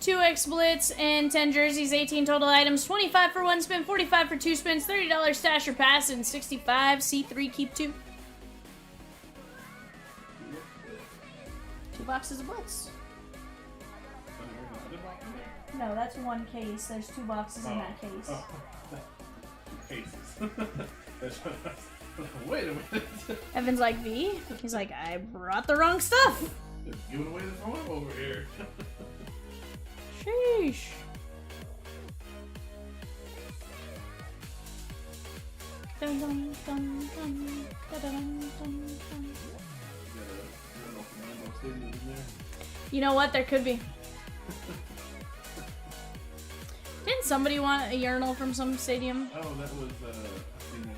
Two X Blitz and 10 jerseys, 18 total items, 25 for one spin, 45 for two spins, $30 stash or pass, and 65 C3 keep two. 2 boxes of Blitz. No, that's one case. There's 2 boxes in that case. Cases. Wait a minute. Evan's like, V? He's like, I brought the wrong stuff. Just giving away the farm over here. Sheesh. Dun, dun, dun, dun, dun, dun, dun, dun. You know what? There could be. Didn't somebody want a urinal from some stadium? Oh, that was, I think that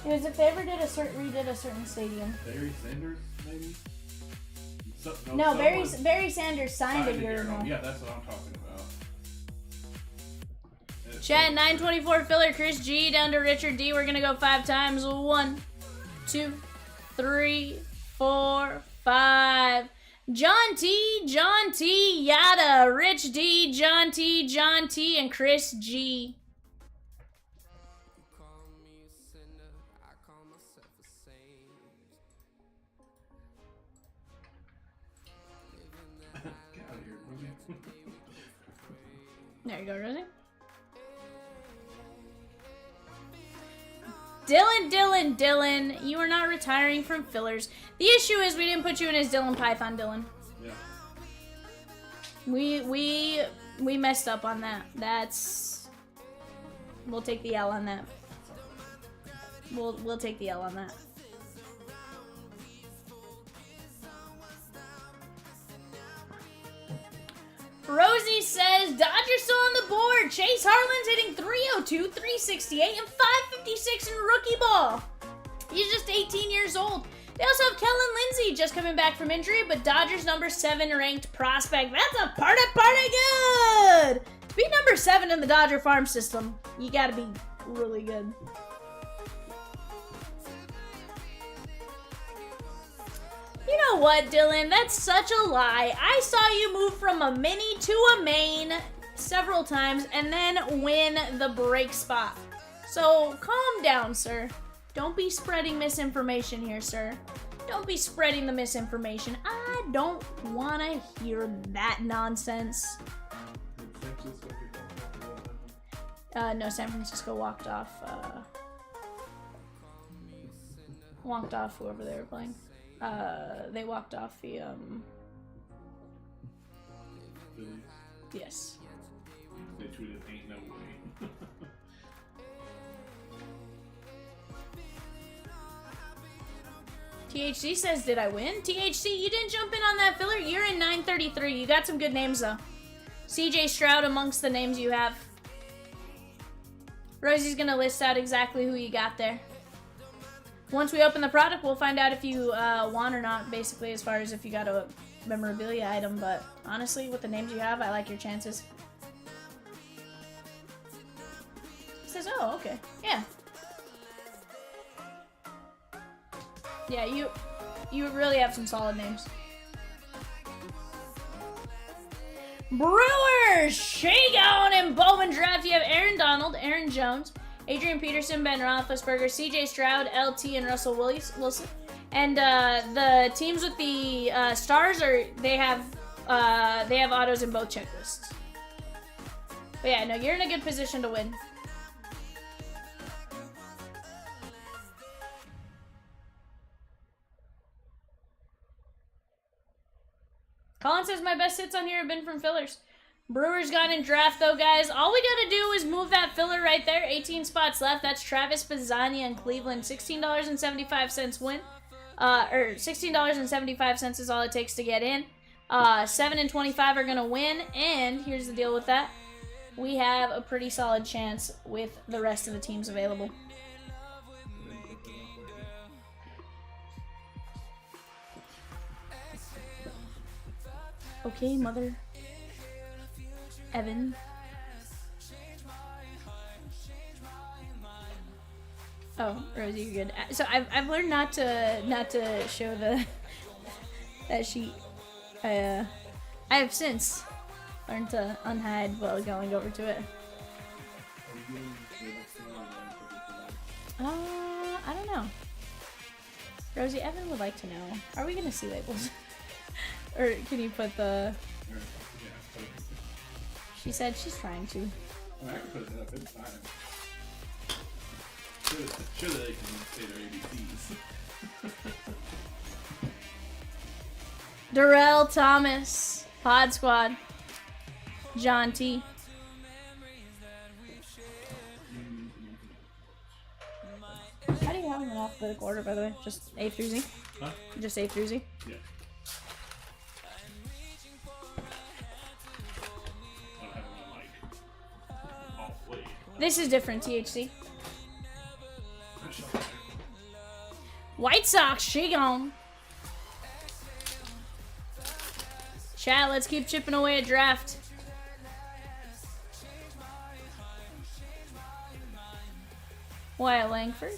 was It was if they ever did redid a certain stadium. Barry Sanders, maybe? No, Barry Sanders signed a urinal. Yeah, that's what I'm talking about. Chat, 924 filler, Chris G down to Richard D. We're gonna go 5 times. 1, 2, 3, 4, 5. John T, Yada, Rich D, John T, and Chris G. There you go, Rosie. Dylan, you are not retiring from fillers. The issue is we didn't put you in as Dylan Python, Dylan. Yeah. We messed up on that. We'll take the L on that. We'll take the L on that. Rosie says, Dodgers still on the board. Chase Harlan's hitting 302, 368, and 556 in rookie ball. He's just 18 years old. They also have Kellen Lindsey just coming back from injury, but Dodgers number 7 ranked prospect. That's a party good. To be number 7 in the Dodger farm system, you gotta be really good. You know what, Dylan? That's such a lie. I saw you move from a mini to a main several times and then win the break spot. So calm down, sir. Don't be spreading misinformation here, sir. Don't be spreading the misinformation. I don't want to hear that nonsense. No, San Francisco walked off whoever they were playing. They walked off the, yes. They tweeted, ain't no way. THC says, did I win? THC, you didn't jump in on that filler. You're in 933. You got some good names, though. CJ Stroud amongst the names you have. Rosie's going to list out exactly who you got there. Once we open the product, we'll find out if you won or not, basically, as far as if you got a memorabilia item. But honestly, with the names you have, I like your chances. He says, oh, okay. Yeah. Yeah, you really have some solid names. Brewers! Shagon and Bowman draft. You have Aaron Donald, Aaron Jones, Adrian Peterson, Ben Roethlisberger, CJ Stroud, LT, and Russell Wilson. And the teams with the stars they have autos in both checklists. But yeah, no, you're in a good position to win. Colin says my best hits on here have been from fillers. Brewers got in draft though, guys. All we gotta do is move that filler right there. 18 spots left. That's Travis Bazzania in Cleveland. $16.75 win. Or $16.75 is all it takes to get in. 7 and 25 are gonna win. And here's the deal with that. We have a pretty solid chance with the rest of the teams available. Okay, mother. Evan. Oh, Rosie, you're good. So I've learned not to show the that sheet. I have since learned to unhide while going over to it. I don't know. Rosie, Evan would like to know. Are we gonna see labels? Or can you put the... She said she's trying to. I can put it up, it's fine. Sure that they can say their ABCs. Darrell Thomas, Pod Squad, John T. How do you have them in alphabetical order, by the way? Just A through Z? Huh? Just A through Z? Yeah. This is different, THC. White Sox, she gone. Chat, let's keep chipping away at draft. Wyatt Langford.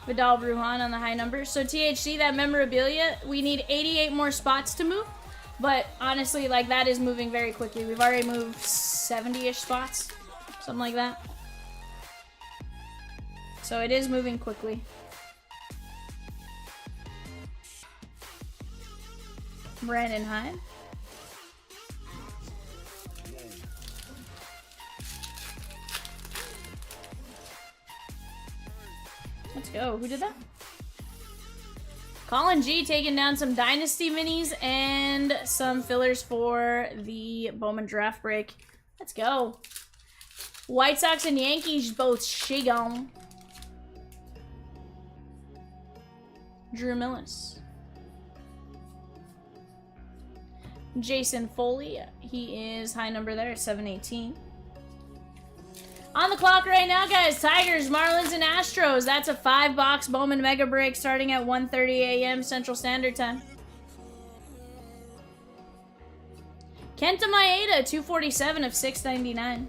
Vidal Brujan on the high numbers. So THC, that memorabilia, we need 88 more spots to move. But honestly, like, that is moving very quickly. We've already moved 70-ish spots. Something like that. So it is moving quickly. Brandon Hyde. Let's go. Who did that? Colin G taking down some Dynasty minis and some fillers for the Bowman draft break. Let's go. White Sox and Yankees both shigon. Drew Millis. Jason Foley. He is high number there, 718. On the clock right now, guys. Tigers, Marlins, and Astros. That's a 5-box Bowman Mega Break starting at 1:30 a.m. Central Standard Time. Kenta Maeda, 247 of 699.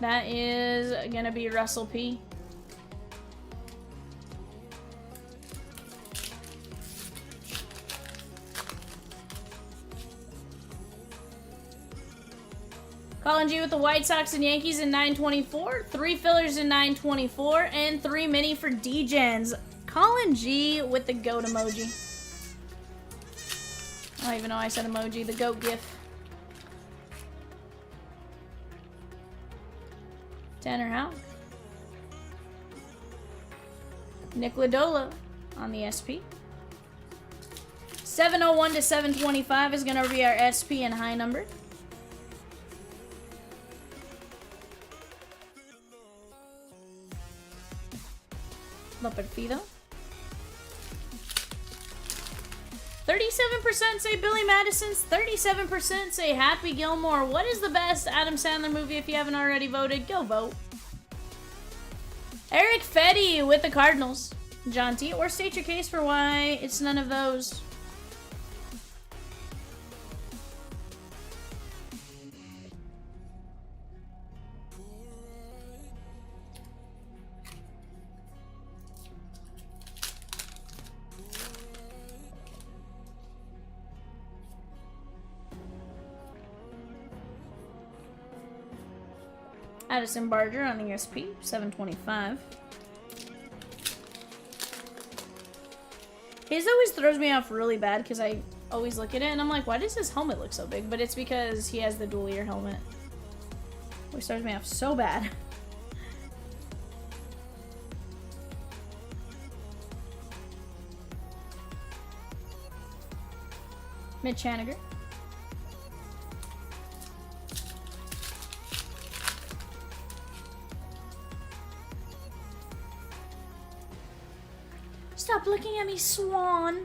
That is going to be Russell P. Colin G with the White Sox and Yankees in 924. 3 fillers in 924. And 3 mini for D-Gens. Colin G with the goat emoji. I don't even know I said emoji. The goat gif. Tanner Houck. Nick Ladola on the SP. 701 to 725 is going to be our SP and high number. No perfido. 37% say Billy Madison's. 37% say Happy Gilmore. What is the best Adam Sandler movie? If you haven't already voted, go vote. Eric Fetty with the Cardinals. John T. Or state your case for why it's none of those. Addison Barger on ESP, 725. His always throws me off really bad because I always look at it and I'm like, why does his helmet look so big? But it's because he has the dual ear helmet. Which throws me off so bad. Mitch Haniger. Stop looking at me, Swan.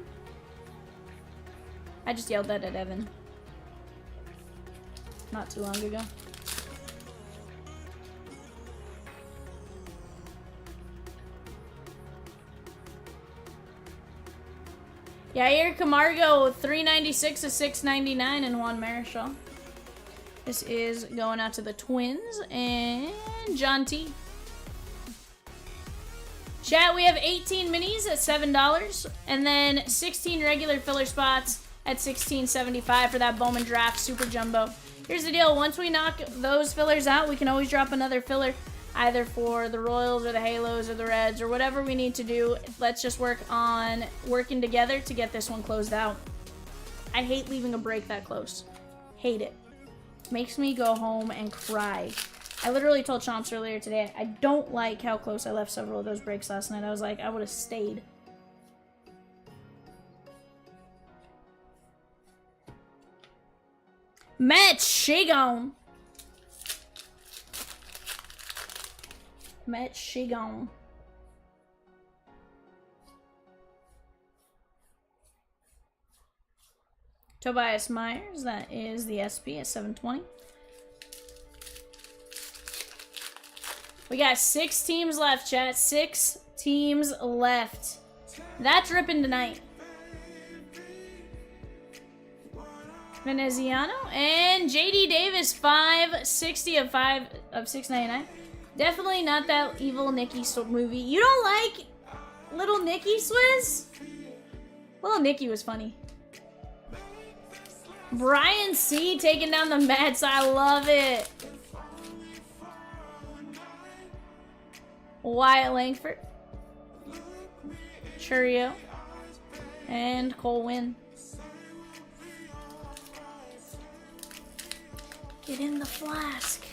I just yelled that at Evan. Not too long ago. Yair Camargo, 396 to 699, and Juan Marichal. This is going out to the Twins and John T. Chat, we have 18 minis at $7, and then 16 regular filler spots at $16.75 for that Bowman Draft Super Jumbo. Here's the deal. Once we knock those fillers out, we can always drop another filler, either for the Royals or the Halos or the Reds or whatever we need to do. Let's just work on working together to get this one closed out. I hate leaving a break that close. Hate it. Makes me go home and cry. I literally told Chomps earlier today, I don't like how close I left several of those breaks last night. I was like, I would have stayed. Matt Shigon. Matt Shigon. Tobias Myers, that is the SP at 720. We got 6 teams left, chat. 6 teams left. That's ripping tonight. Veneziano and JD Davis, 560 of 699. Definitely not that evil Nicky movie. You don't like Little Nicky, Swizz? Little Nicky was funny. Brian C taking down the Mets. I love it. Wyatt Langford, Churio, and Cole Winn. Get in the flask.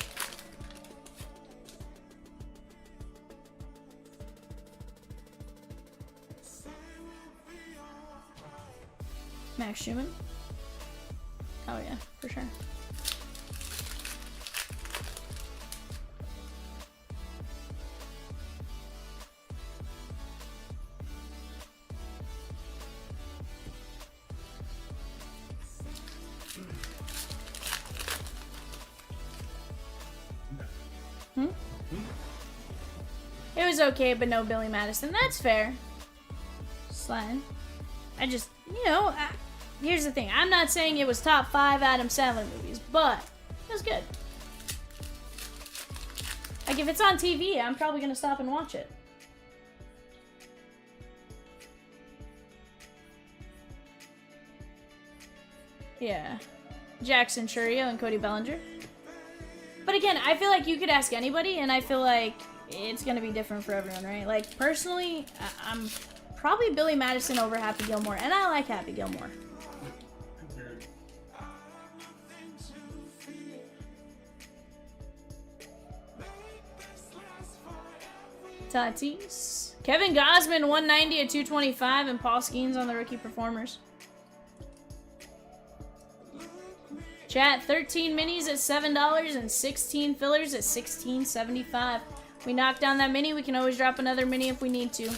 Max Schumann. Oh yeah, for sure. It was okay, but no Billy Madison. That's fair. Slide. I just, you know, here's the thing. I'm not saying it was top 5 Adam Sandler movies, but it was good. Like, if it's on TV, I'm probably going to stop and watch it. Yeah. Jackson Churio and Cody Bellinger. But again, I feel like you could ask anybody, and I feel like it's going to be different for everyone, right? Like, personally, I'm probably Billy Madison over Happy Gilmore, and I like Happy Gilmore. Tatis. Kevin Gausman, 190 at 225, and Paul Skeens on the rookie performers. Chat, 13 minis at $7 and 16 fillers at $16.75. We knock down that mini, we can always drop another mini if we need to.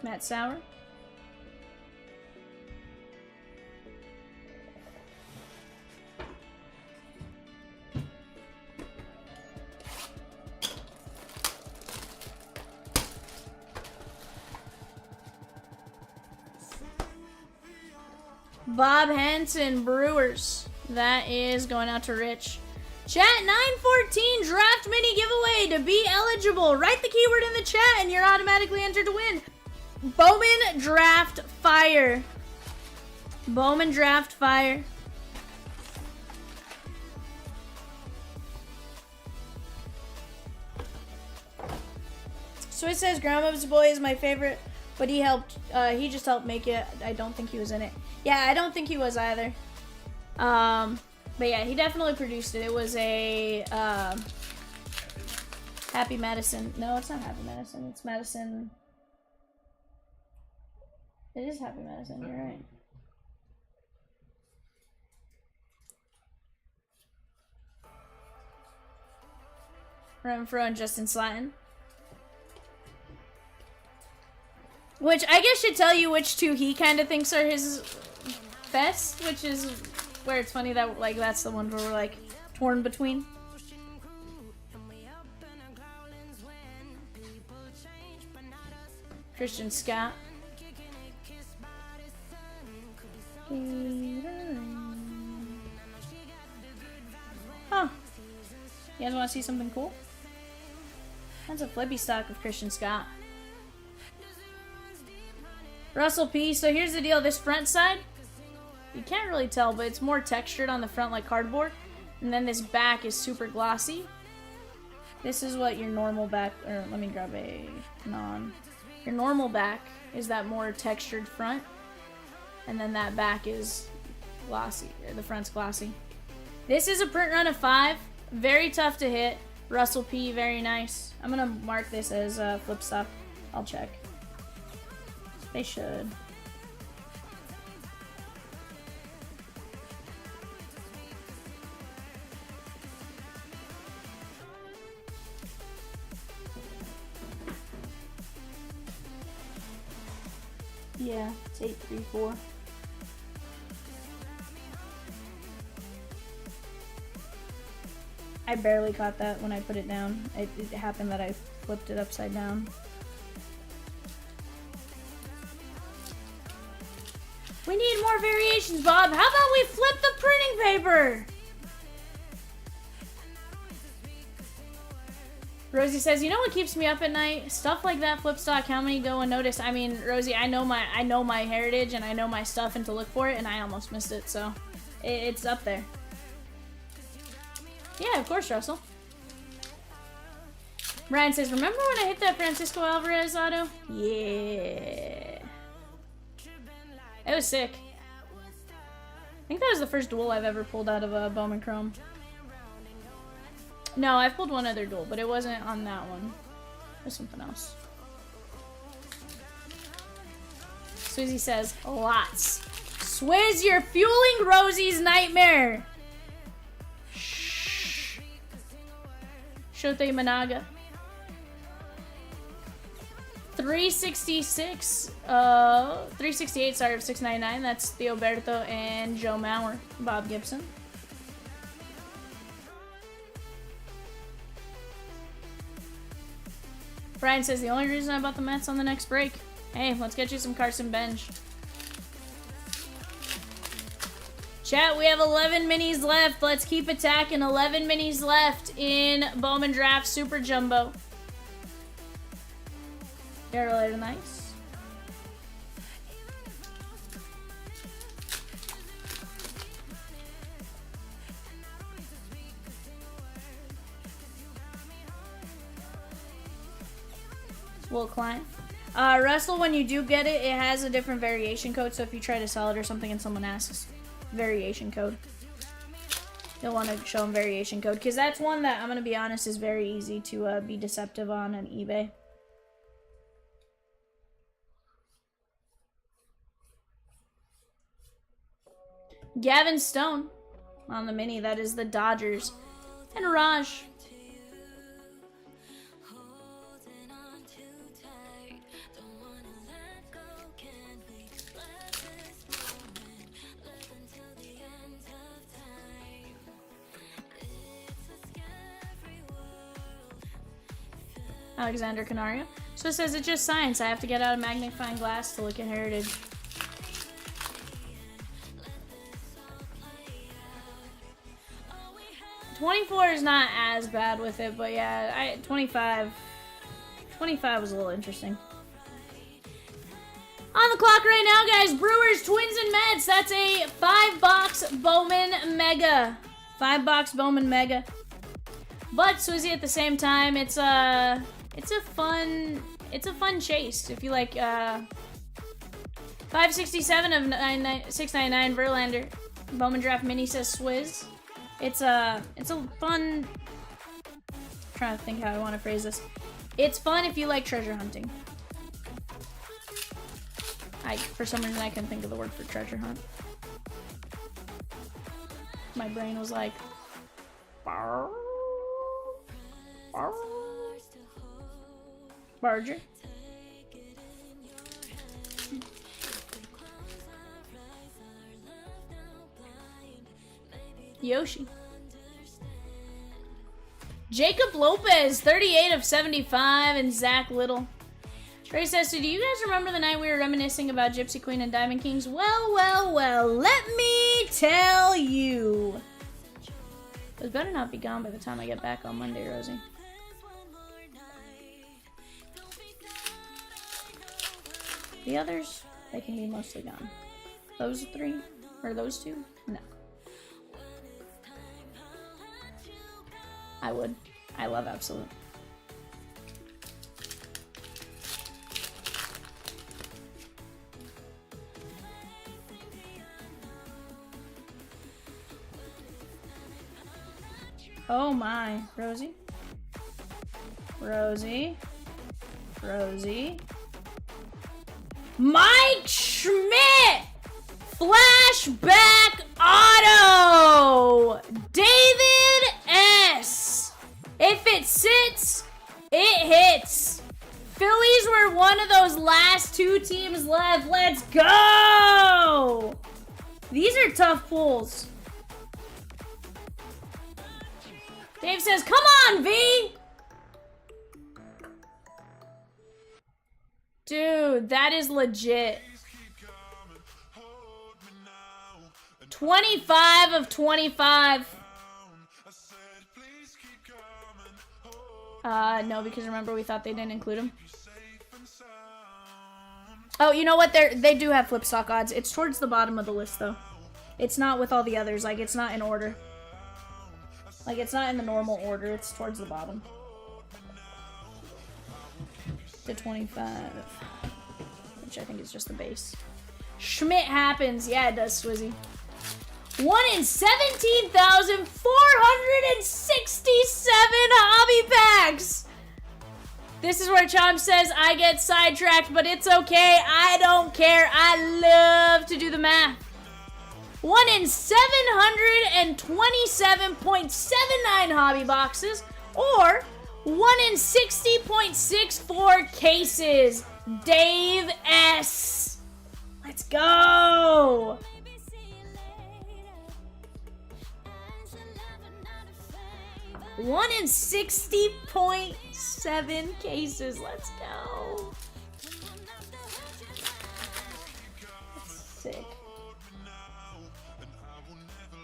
Matt Sauer. Bob Hansen, Brewers. That is going out to Rich. Chat, 914 draft mini giveaway. To be eligible, write the keyword in the chat and you're automatically entered to win. Bowman draft fire. Bowman draft fire. So it says Grandma's Boy is my favorite, but he helped. He just helped make it. I don't think he was in it. Yeah, I don't think he was either. But yeah, he definitely produced it. It was a Happy Madison. No, it's not Happy Madison. It's Madison. It is Happy Madison. You're right. Renfro and Justin Slatton. Which I guess should tell you which two he kind of thinks are his best, which is where it's funny that like that's the one where we're like torn between. Christian Scott. Huh. You guys want to see something cool? That's a flippy stock of Christian Scott. Russell P. So here's the deal. This front side, you can't really tell, but it's more textured on the front like cardboard. And then this back is super glossy. This is what your normal back, or let me grab a non. Your normal back is that more textured front. And then that back is glossy, or the front's glossy. This is a print run of 5. Very tough to hit. Russell P, very nice. I'm gonna mark this as flip stock. I'll check. They should. Yeah, it's 834. I barely caught that when I put it down. It happened that I flipped it upside down. We need more variations, Bob. How about we flip the printing paper? Rosie says, you know what keeps me up at night? Stuff like that flip stock, how many go unnoticed? I mean, Rosie, I know my heritage and I know my stuff and to look for it, and I almost missed it, so it's up there. Yeah, of course, Russell. Ryan says, remember when I hit that Francisco Alvarez auto? Yeah. It was sick. I think that was the first duel I've ever pulled out of a Bowman Chrome. No, I've pulled one other duel, but it wasn't on that one. It was something else. Swizzy says, lots. Swizz, you're fueling Rosie's nightmare. Shh. Shote Managa. 366, 368, sorry, of 699. That's Theoberto and Joe Mauer. Bob Gibson. Brian says, the only reason I bought the Mets on the next break. Hey, let's get you some Carson Bench. Chat, we have 11 minis left. Let's keep attacking. 11 minis left in Bowman Draft Super Jumbo. Later, nice. Will Klein. Russell, when you do get it, it has a different variation code, so if you try to sell it or something and someone asks variation code, you'll want to show them variation code, because that's one that, I'm going to be honest, is very easy to be deceptive on eBay. Gavin Stone on the mini. That is the Dodgers. And Raj. Alexander Canario. So it says it's just science. I have to get out a magnifying glass to look at Heritage. $24 is not as bad with it, but yeah, 25 was a little interesting. On the clock right now, guys, Brewers, Twins, and Mets. That's a 5-box Bowman Mega. 5-box Bowman Mega. But Swizzy at the same time, it's a fun chase. If you like 567 of 699 Verlander. Bowman Draft Mini says Swizz. It's a fun, I'm trying to think how I want to phrase this. It's fun if you like treasure hunting. For some reason I couldn't think of the word for treasure hunt. My brain was like, Barger. Yoshi. Jacob Lopez, 38 of 75, and Zach Little. Trey says, so do you guys remember the night we were reminiscing about Gypsy Queen and Diamond Kings? Well, let me tell you. It better not be gone by the time I get back on Monday, Rosie. The others, they can be mostly gone. Those three, or those two, no. I would. I love Absolute. Oh my, Rosie. Mike Schmidt! Flashback auto! David S. If it sits, it hits. Phillies were one of those last 2 teams left. Let's go! These are tough pulls. Dave says, come on, V! Dude, that is legit. 25 of 25. No, because remember we thought they didn't include them. Oh, you know what? They do have flip stock odds. It's towards the bottom of the list, though. It's not with all the others. Like, it's not in order. Like, it's not in the normal order. It's towards the bottom. To 25. Which I think is just the base. Schmidt happens. Yeah, it does, Swizzy. 1 in 17,467 hobby packs! This is where Chomps says, I get sidetracked, but it's okay. I don't care. I love to do the math. 1 in 727.79 hobby boxes, or 1 in 60.64 cases. Dave S. Let's go. 1 in 60.7 cases. Let's go. That's sick.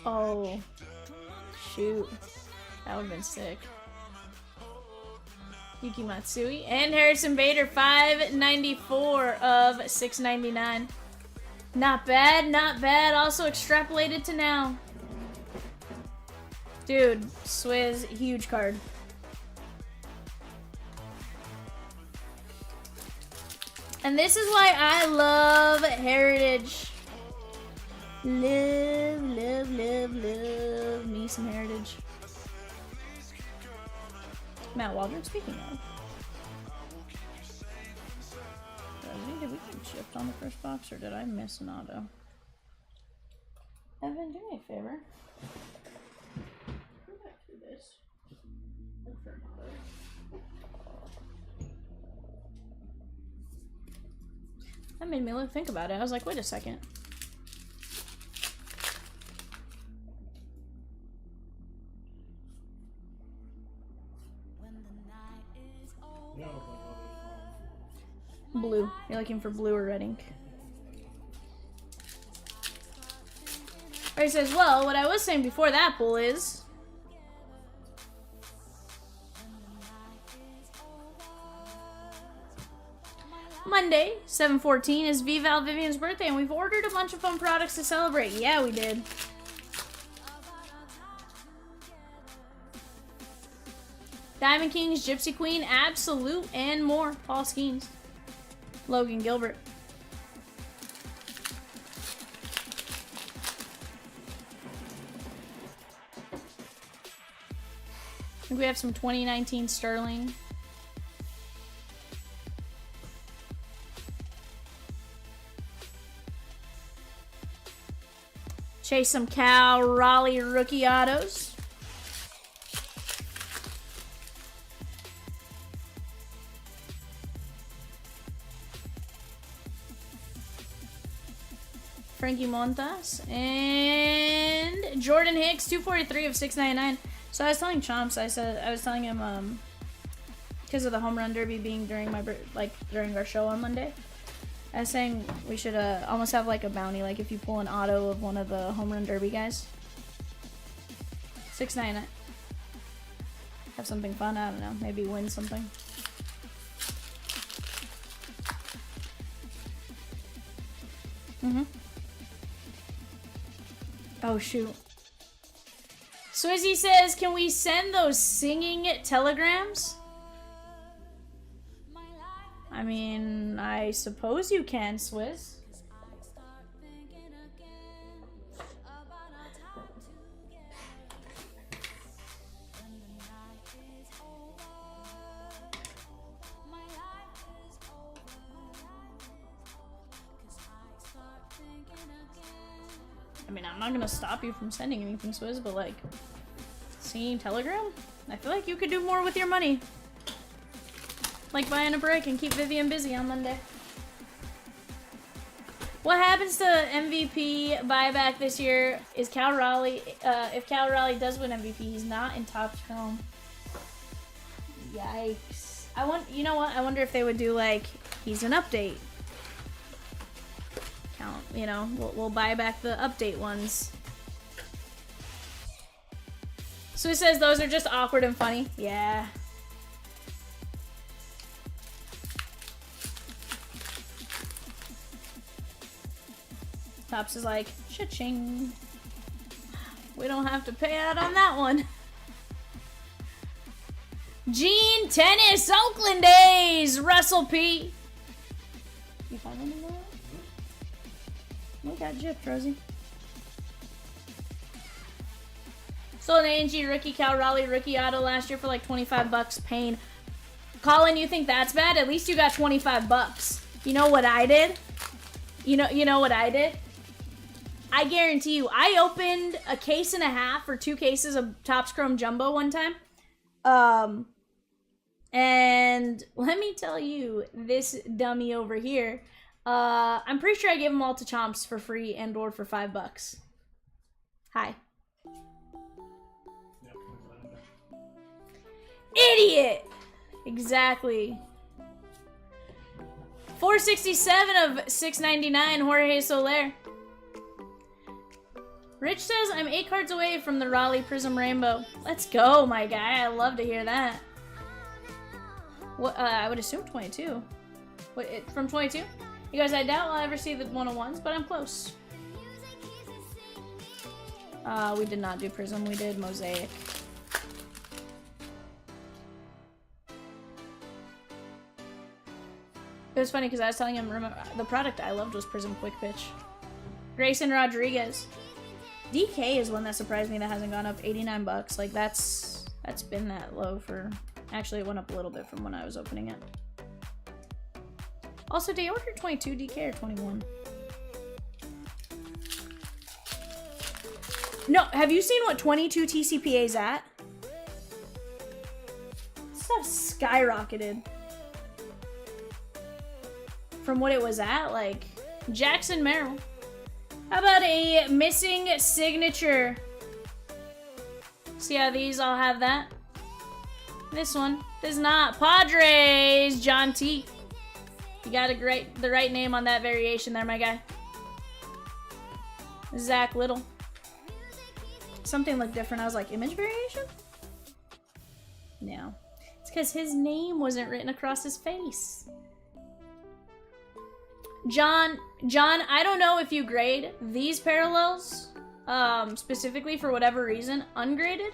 Oh, shoot. That would have been sick. Yuki Matsui and Harrison Bader, 594 of 699. Not bad, not bad. Also extrapolated to now. Dude, Swizz, huge card. And this is why I love Heritage. Love me some Heritage. Matt Waldron, speaking of. Did we get shipped on the first box, or did I miss an auto? Evan, do me a favor. Go back through this. Look for autos. That made me think about it. I was like, wait a second. Blue. You're looking for blue or red ink. He says, well, what I was saying before that pull is... Monday, 7/14, is Vivian's birthday, and we've ordered a bunch of fun products to celebrate. Yeah, we did. Diamond Kings, Gypsy Queen, Absolute, and more. Paul Skeens. Logan Gilbert. I think we have some 2019 Sterling. Chase some Cal Raleigh rookie autos. Frankie Montas and Jordan Hicks, 243 of 699. So I was telling Chomps, I was telling him because of the home run derby being during during our show on Monday. I was saying we should almost have like a bounty, like if you pull an auto of one of the home run derby guys. 699. Have something fun. I don't know. Maybe win something. Oh shoot. Swizzy says, can we send those singing telegrams? I mean, I suppose you can, Swizz. I mean, I'm not gonna stop you from sending anything, Swizz, but like, singing telegram? I feel like you could do more with your money. Like buying a break and keep Vivian busy on Monday. What happens to MVP buyback this year is Cal Raleigh. If Cal Raleigh does win MVP, he's not in Topps Chrome. Yikes. You know what? I wonder if they would do like, he's an update. You know, we'll buy back the update ones. So he says those are just awkward and funny. Yeah. Topps is like, cha-ching. We don't have to pay out on that one. Gene Tennis, Oakland A's, Russell P. You find one in there? We got gypped, Rosie. Sold an A&G rookie Cal Raleigh rookie auto last year for like 25 bucks. Pain. Colin, you think that's bad? At least you got 25 bucks. You know what I did? You know what I did? I guarantee you, I opened a case and a half or 2 cases of Topps Chrome Jumbo one time. And let me tell you, this dummy over here, I'm pretty sure I gave them all to Chomps for free and or for $5. Hi. Idiot! Exactly. 467 of 699, Jorge Soler. Rich says, I'm 8 cards away from the Raleigh Prizm Rainbow. Let's go, my guy. I love to hear that. What? I would assume 22. What? From 22? You guys, I doubt I'll ever see the 101s, but I'm close. We did not do Prizm. We did Mosaic. It was funny because I was telling him, remember, the product I loved was Prizm Quick Pitch. Grayson Rodriguez. DK is one that surprised me that hasn't gone up. 89 bucks. Like, that's been that low for... Actually, it went up a little bit from when I was opening it. Also, did you order 22 DK or 21? No, have you seen what 22 TCPA's at? Stuff skyrocketed from what it was at. Like, Jackson Merrill. How about a missing signature? See how these all have that? This one does not. Padres, John T. You got the right name on that variation there, my guy. Zach Little. Something looked different. I was like, image variation? No. It's because his name wasn't written across his face. John, I don't know if you grade these parallels, specifically for whatever reason. Ungraded?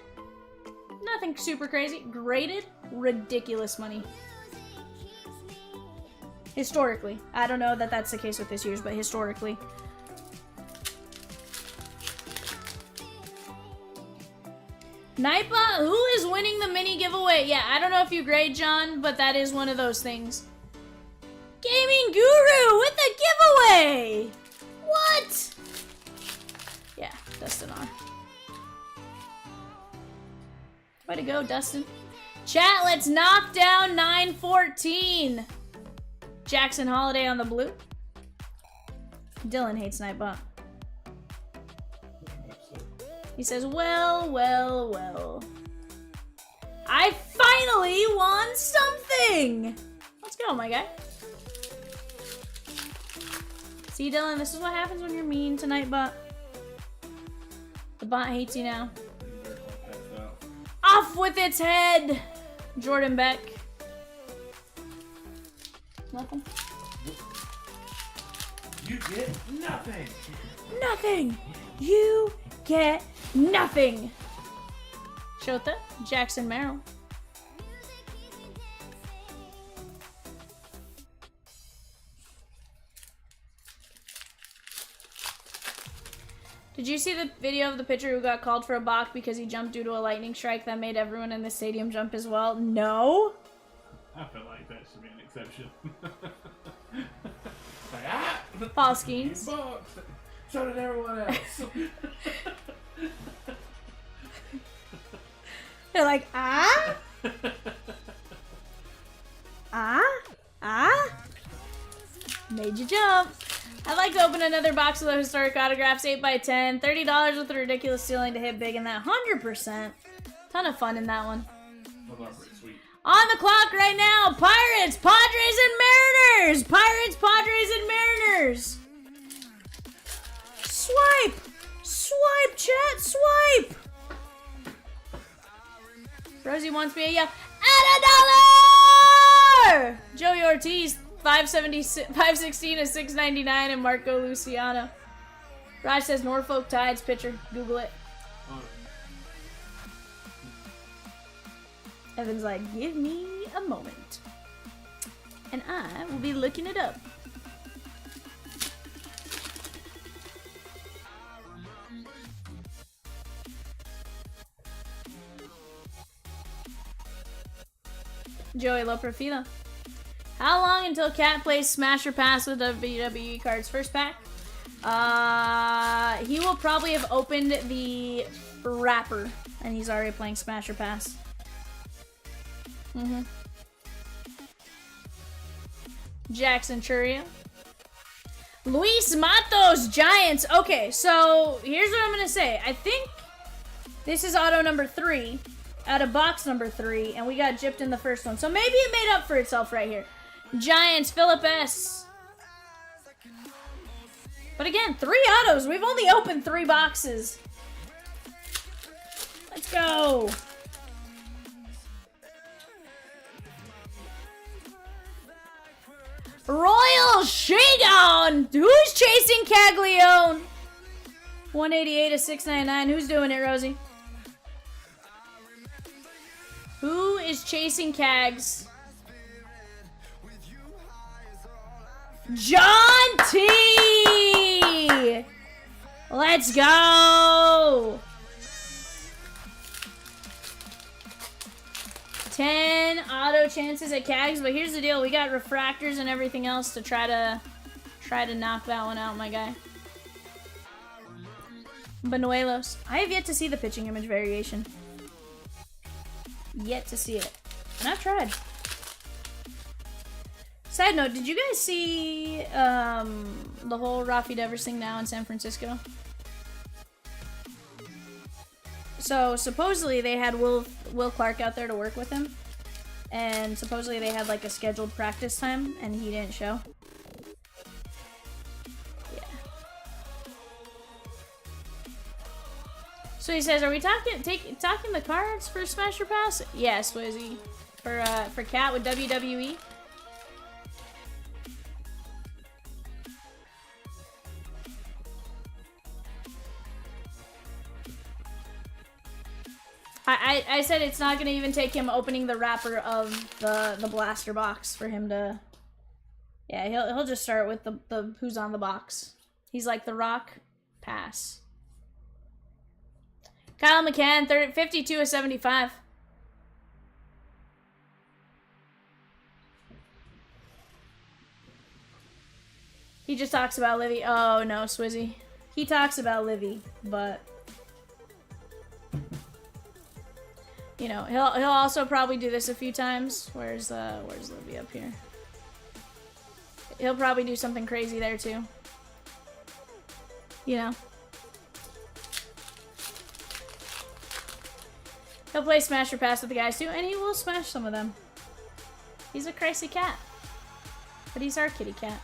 Nothing super crazy. Graded? Ridiculous money. Historically. I don't know that that's the case with this year's, but historically. Naipa, who is winning the mini giveaway? Yeah, I don't know if you grade, John, but that is one of those things. Gaming Guru with the giveaway! What? Yeah, Dustin R. Way to go, Dustin. Chat, let's knock down 914. Jackson Holiday on the blue. Dylan hates Nightbot. He says, well, well, well. I finally won something! Let's go, my guy. See, Dylan, this is what happens when you're mean to Nightbot. The bot hates you now. Off with its head! Jordan Beck. Nothing? You get nothing. Nothing! You get nothing! Shota, Jackson Merrill. Did you see the video of the pitcher who got called for a balk because he jumped due to a lightning strike that made everyone in the stadium jump as well? No? I feel like that should be an exception. Like, ah! Paul Skeens. Bucks. So did everyone else. They're like, ah? Ah? Made you jump. I'd like to open another box of the historic autographs, 8x10, $30 with a ridiculous ceiling to hit big in that, 100%. Ton of fun in that one. Those are pretty sweet. On the clock right now, Pirates, Padres, and Mariners! Pirates, Padres, and Mariners! Swipe! Swipe, chat, swipe! Rosie wants me to yell, add $1! Joey Ortiz, 516 to 699, and Marco Luciano. Raj says Norfolk Tides pitcher. Google it. Evan's like, give me a moment. And I will be looking it up. Joey Loprofila. How long until Cat plays Smash or Pass with WWE cards? First pack? He will probably have opened the wrapper, and he's already playing Smash or Pass. Jackson Churia. Luis Matos, Giants. Okay, so here's what I'm going to say. I think this is auto number 3 out of box number 3, and we got gypped in the first one. So maybe it made up for itself right here. Giants, Philip S. But again, 3 autos. We've only opened 3 boxes. Let's go. Royal Shagon. Who's chasing Caglione? 188 to 699. Who's doing it, Rosie? Who is chasing Cags? John T! Let's go! 10 auto chances at Cags, but here's the deal. We got refractors and everything else to try to knock that one out, my guy. Banuelos. I have yet to see the pitching image variation. Yet to see it. And I've tried. Side note, did you guys see the whole Rafi Devers thing now in San Francisco? So supposedly they had Will Clark out there to work with him. And supposedly they had like a scheduled practice time and he didn't show. So he says, "Are we talking the cards for Smash or Pass?" Yes, Wizzy. For Cat with WWE. I said it's not gonna even take him opening the wrapper of the blaster box for him to. Yeah, he'll just start with the who's on the box. He's like The Rock. Pass. Kyle McCann, 52 of 75. He just talks about Livy. Oh no, Swizzy. He talks about Livy, but you know, he'll also probably do this a few times. Where's Livy up here? He'll probably do something crazy there too. You know. He'll play Smash or Pass with the guys too, and he will smash some of them. He's a crazy cat. But he's our kitty cat.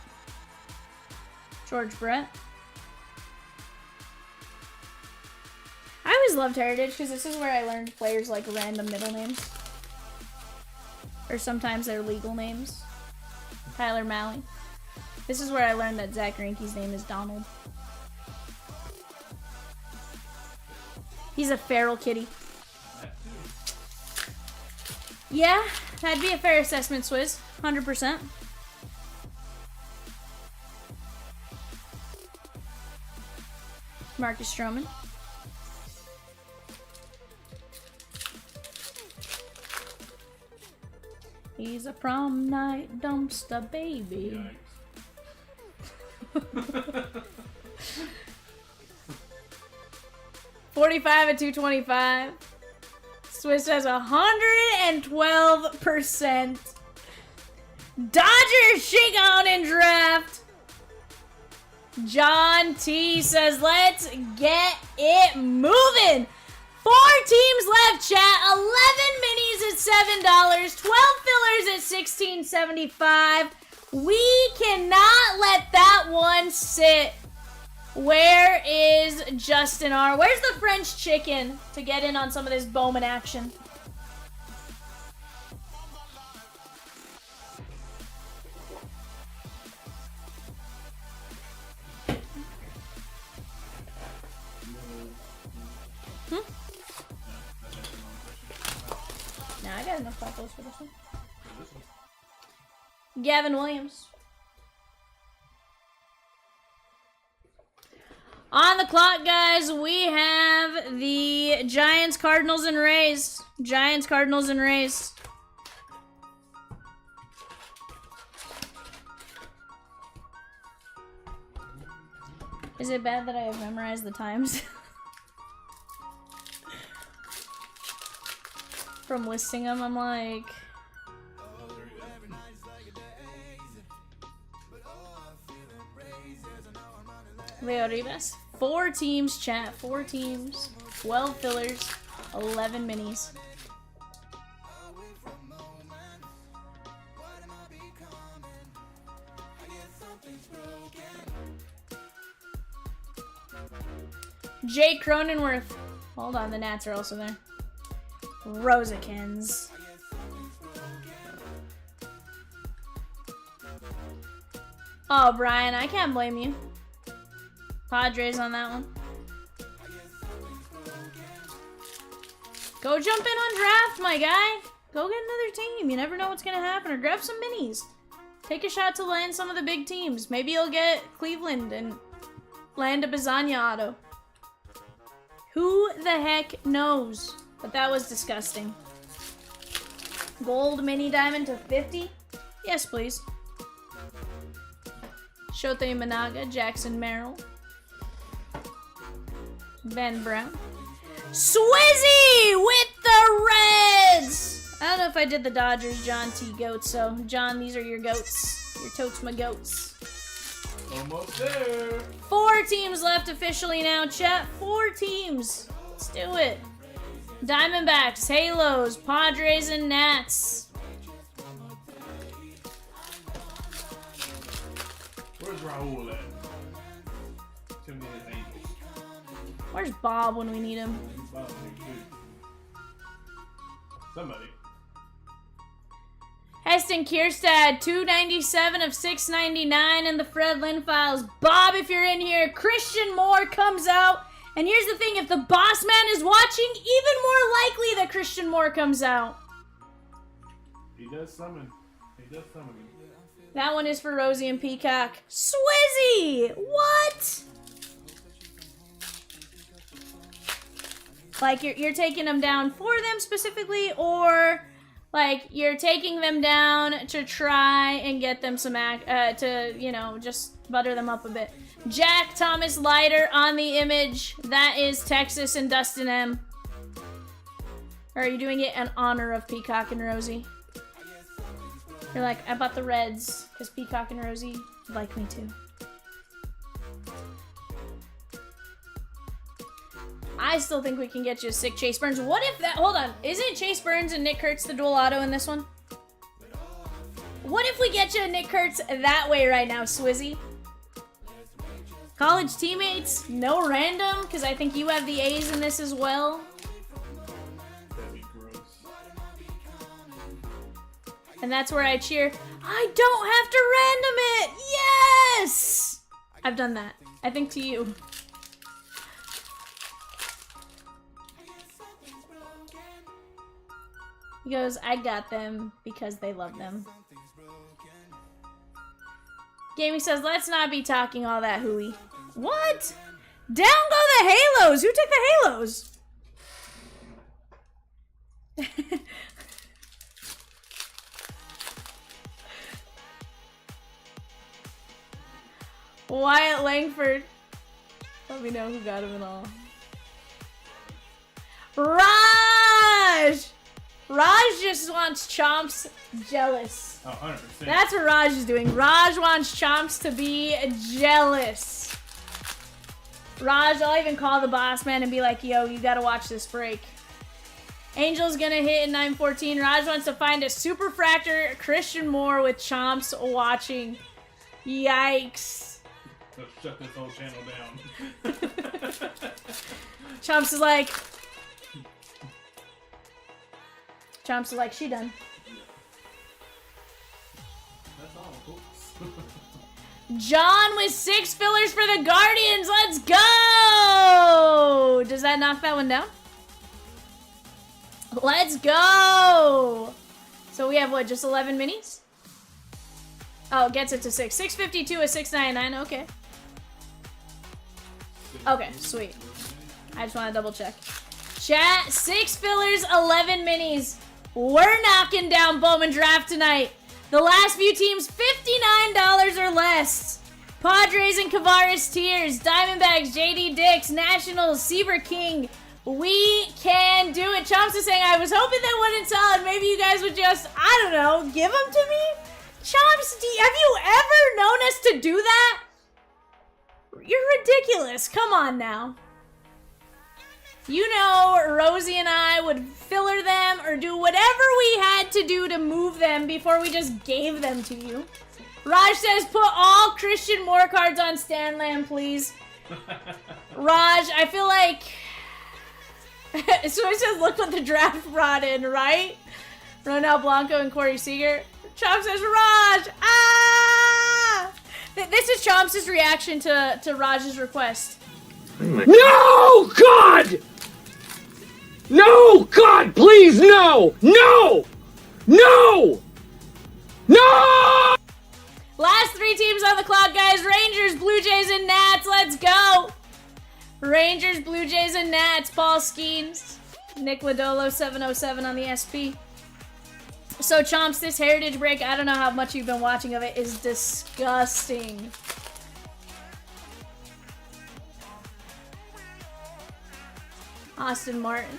George Brett. I always loved Heritage because this is where I learned players like random middle names. Or sometimes they're legal names. Tyler Malley. This is where I learned that Zach Greinke's name is Donald. He's a feral kitty. Yeah, that'd be a fair assessment, Swizz. 100%. Marcus Stroman. He's a prom night dumpster baby. 45 at 225. Swiss has 112%. Dodgers shake on in draft. John T says, let's get it moving. 4 teams left, chat. 11 minis at $7. 12 fillers at $16.75. We cannot let that one sit. Where is Justin R? Where's the French chicken to get in on some of this Bowman action? Nah, I got enough couples for this one. Gavin Williams. On the clock, guys, we have the Giants, Cardinals, and Rays. Giants, Cardinals, and Rays. Is it bad that I have memorized the times? From listing them, I'm like... Leo Rivas. 4 teams, chat. 4 teams. 12 fillers. 11 minis. Jake Cronenworth. Hold on, the Nats are also there. Rosekins. Oh, Brian, I can't blame you. Padres on that one. Go jump in on draft, my guy. Go get another team. You never know what's going to happen. Or grab some minis. Take a shot to land some of the big teams. Maybe you'll get Cleveland and land a Bazania auto. Who the heck knows? But that was disgusting. Gold mini diamond to 50? Yes, please. Shotei Managa, Jackson Merrill. Ben Brown. Swizzy with the Reds! I don't know if I did the Dodgers, John T. Goats, so John, these are your goats. Your totes my goats. Almost there. 4 teams left officially now, chat. 4 teams. Let's do it. Diamondbacks, Halos, Padres, and Nats. Where's Raul at? Too many Angels. Where's Bob when we need him? He's Bob here too. Somebody. Heston Kierstad, 297 of 699 in the Fred Lynn files. Bob, if you're in here, Christian Moore comes out. And here's the thing, if the boss man is watching, even more likely that Christian Moore comes out. He does summon. He does summon him. That one is for Rosie and Peacock. Swizzy! What? Like, you're taking them down for them specifically, or like you're taking them down to try and get them some to, you know, just butter them up a bit. Jack Thomas Leiter on the image. That is Texas and Dustin M. Or are you doing it in honor of Peacock and Rosie? You're like, I bought the Reds because Peacock and Rosie like me too. I still think we can get you a sick Chase Burns. What if that, hold on, isn't Chase Burns and Nick Kurtz the dual auto in this one? What if we get you a Nick Kurtz that way right now, Swizzy? College teammates, no random, because I think you have the A's in this as well. That'd be gross. And that's where I cheer, I don't have to random it! Yes! I've done that. I think to you. He goes, I got them because they love them. Gaming says, let's not be talking all that hooey. What? Down go the Halos! Who took the Halos? Wyatt Langford. Let me know who got him and all. Raj! Raj just wants Chomps jealous. Oh, 100%. That's what Raj is doing. Raj wants Chomps to be jealous. Raj, I'll even call the boss man and be like, yo, you gotta watch this break. Angel's gonna hit in 914. Raj wants to find a super fractor Christian Moore with Chomps watching. Yikes. So shut this whole channel down. Chomps is like, she done. That's all, folks. John with 6 fillers for the Guardians. Let's go! Does that knock that one down? Let's go! So we have what, just 11 minis? Oh, it gets it to 6. 652 is 699. Okay. Okay, sweet. I just want to double check. Chat, 6 fillers, 11 minis. We're knocking down Bowman Draft tonight. The last few teams, $59 or less. Padres and Kavaris tiers, Diamondbacks, JD Dix, Nationals, Seaver King. We can do it. Chomps is saying, I was hoping they wouldn't sell and maybe you guys would just, I don't know, give them to me? Chomps, have you ever known us to do that? You're ridiculous. Come on now. You know, Rosie and I would filler them or do whatever we had to do to move them before we just gave them to you. Raj says, put all Christian Moore cards on Stanland, please. Raj, I feel like... so it says, look what the draft brought in, right? Ronald Blanco and Corey Seager. Chomps says, Raj! Ah! This is Chomps' reaction to Raj's request. No, God! No, God, please, no! No! No! No! Last 3 teams on the clock, guys. Rangers, Blue Jays, and Nats. Let's go! Rangers, Blue Jays, and Nats. Paul Skeens. Nick Lodolo, 707 on the SP. So, Chomps, this Heritage break, I don't know how much you've been watching of it, is disgusting. Austin Martin.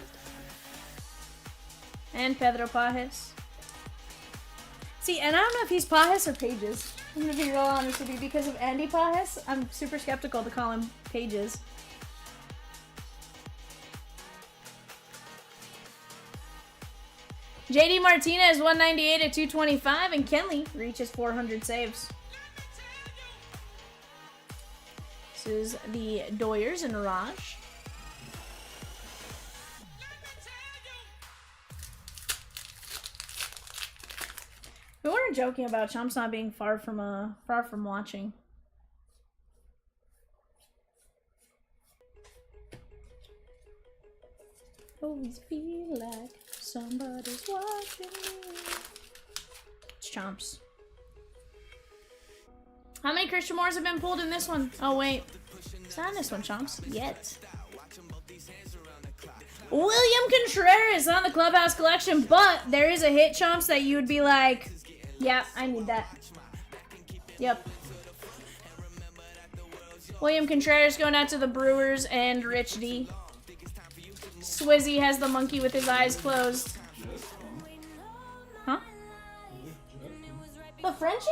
And Pedro Pajes. See, and I don't know if he's Pajes or Pages. I'm gonna be real honest with you. Because of Andy Pajes, I'm super skeptical to call him Pages. JD Martinez, 198 at 225, and Kenley reaches 400 saves. This is the Doyers and Raj. We weren't joking about Chomps not being far from watching. Always feel like somebody's watching me. It's Chomps. How many Christian Moores have been pulled in this one? Oh wait, it's not in this one, Chomps. Yet. William Contreras on the Clubhouse Collection, but there is a hit, Chomps, that you would be like, yeah, I need that. Yep. William Contreras going out to the Brewers and Rich D. Swizzy has the monkey with his eyes closed. Huh? The Frenchie?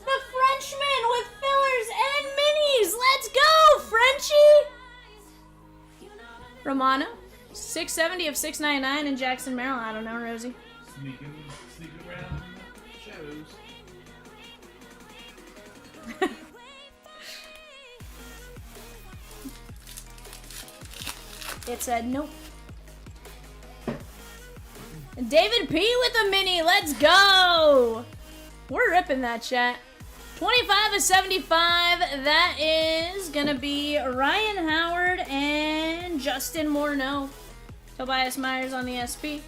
The Frenchman with fillers and minis! Let's go, Frenchie! Romano, 670 of 699 in Jackson, Maryland. I don't know, Rosie. Sneaking around shadows. It said nope. David P with a mini. Let's go. We're ripping that, chat. 25 of 75. That is going to be Ryan Howard and Justin Morneau. Tobias Myers on the SP.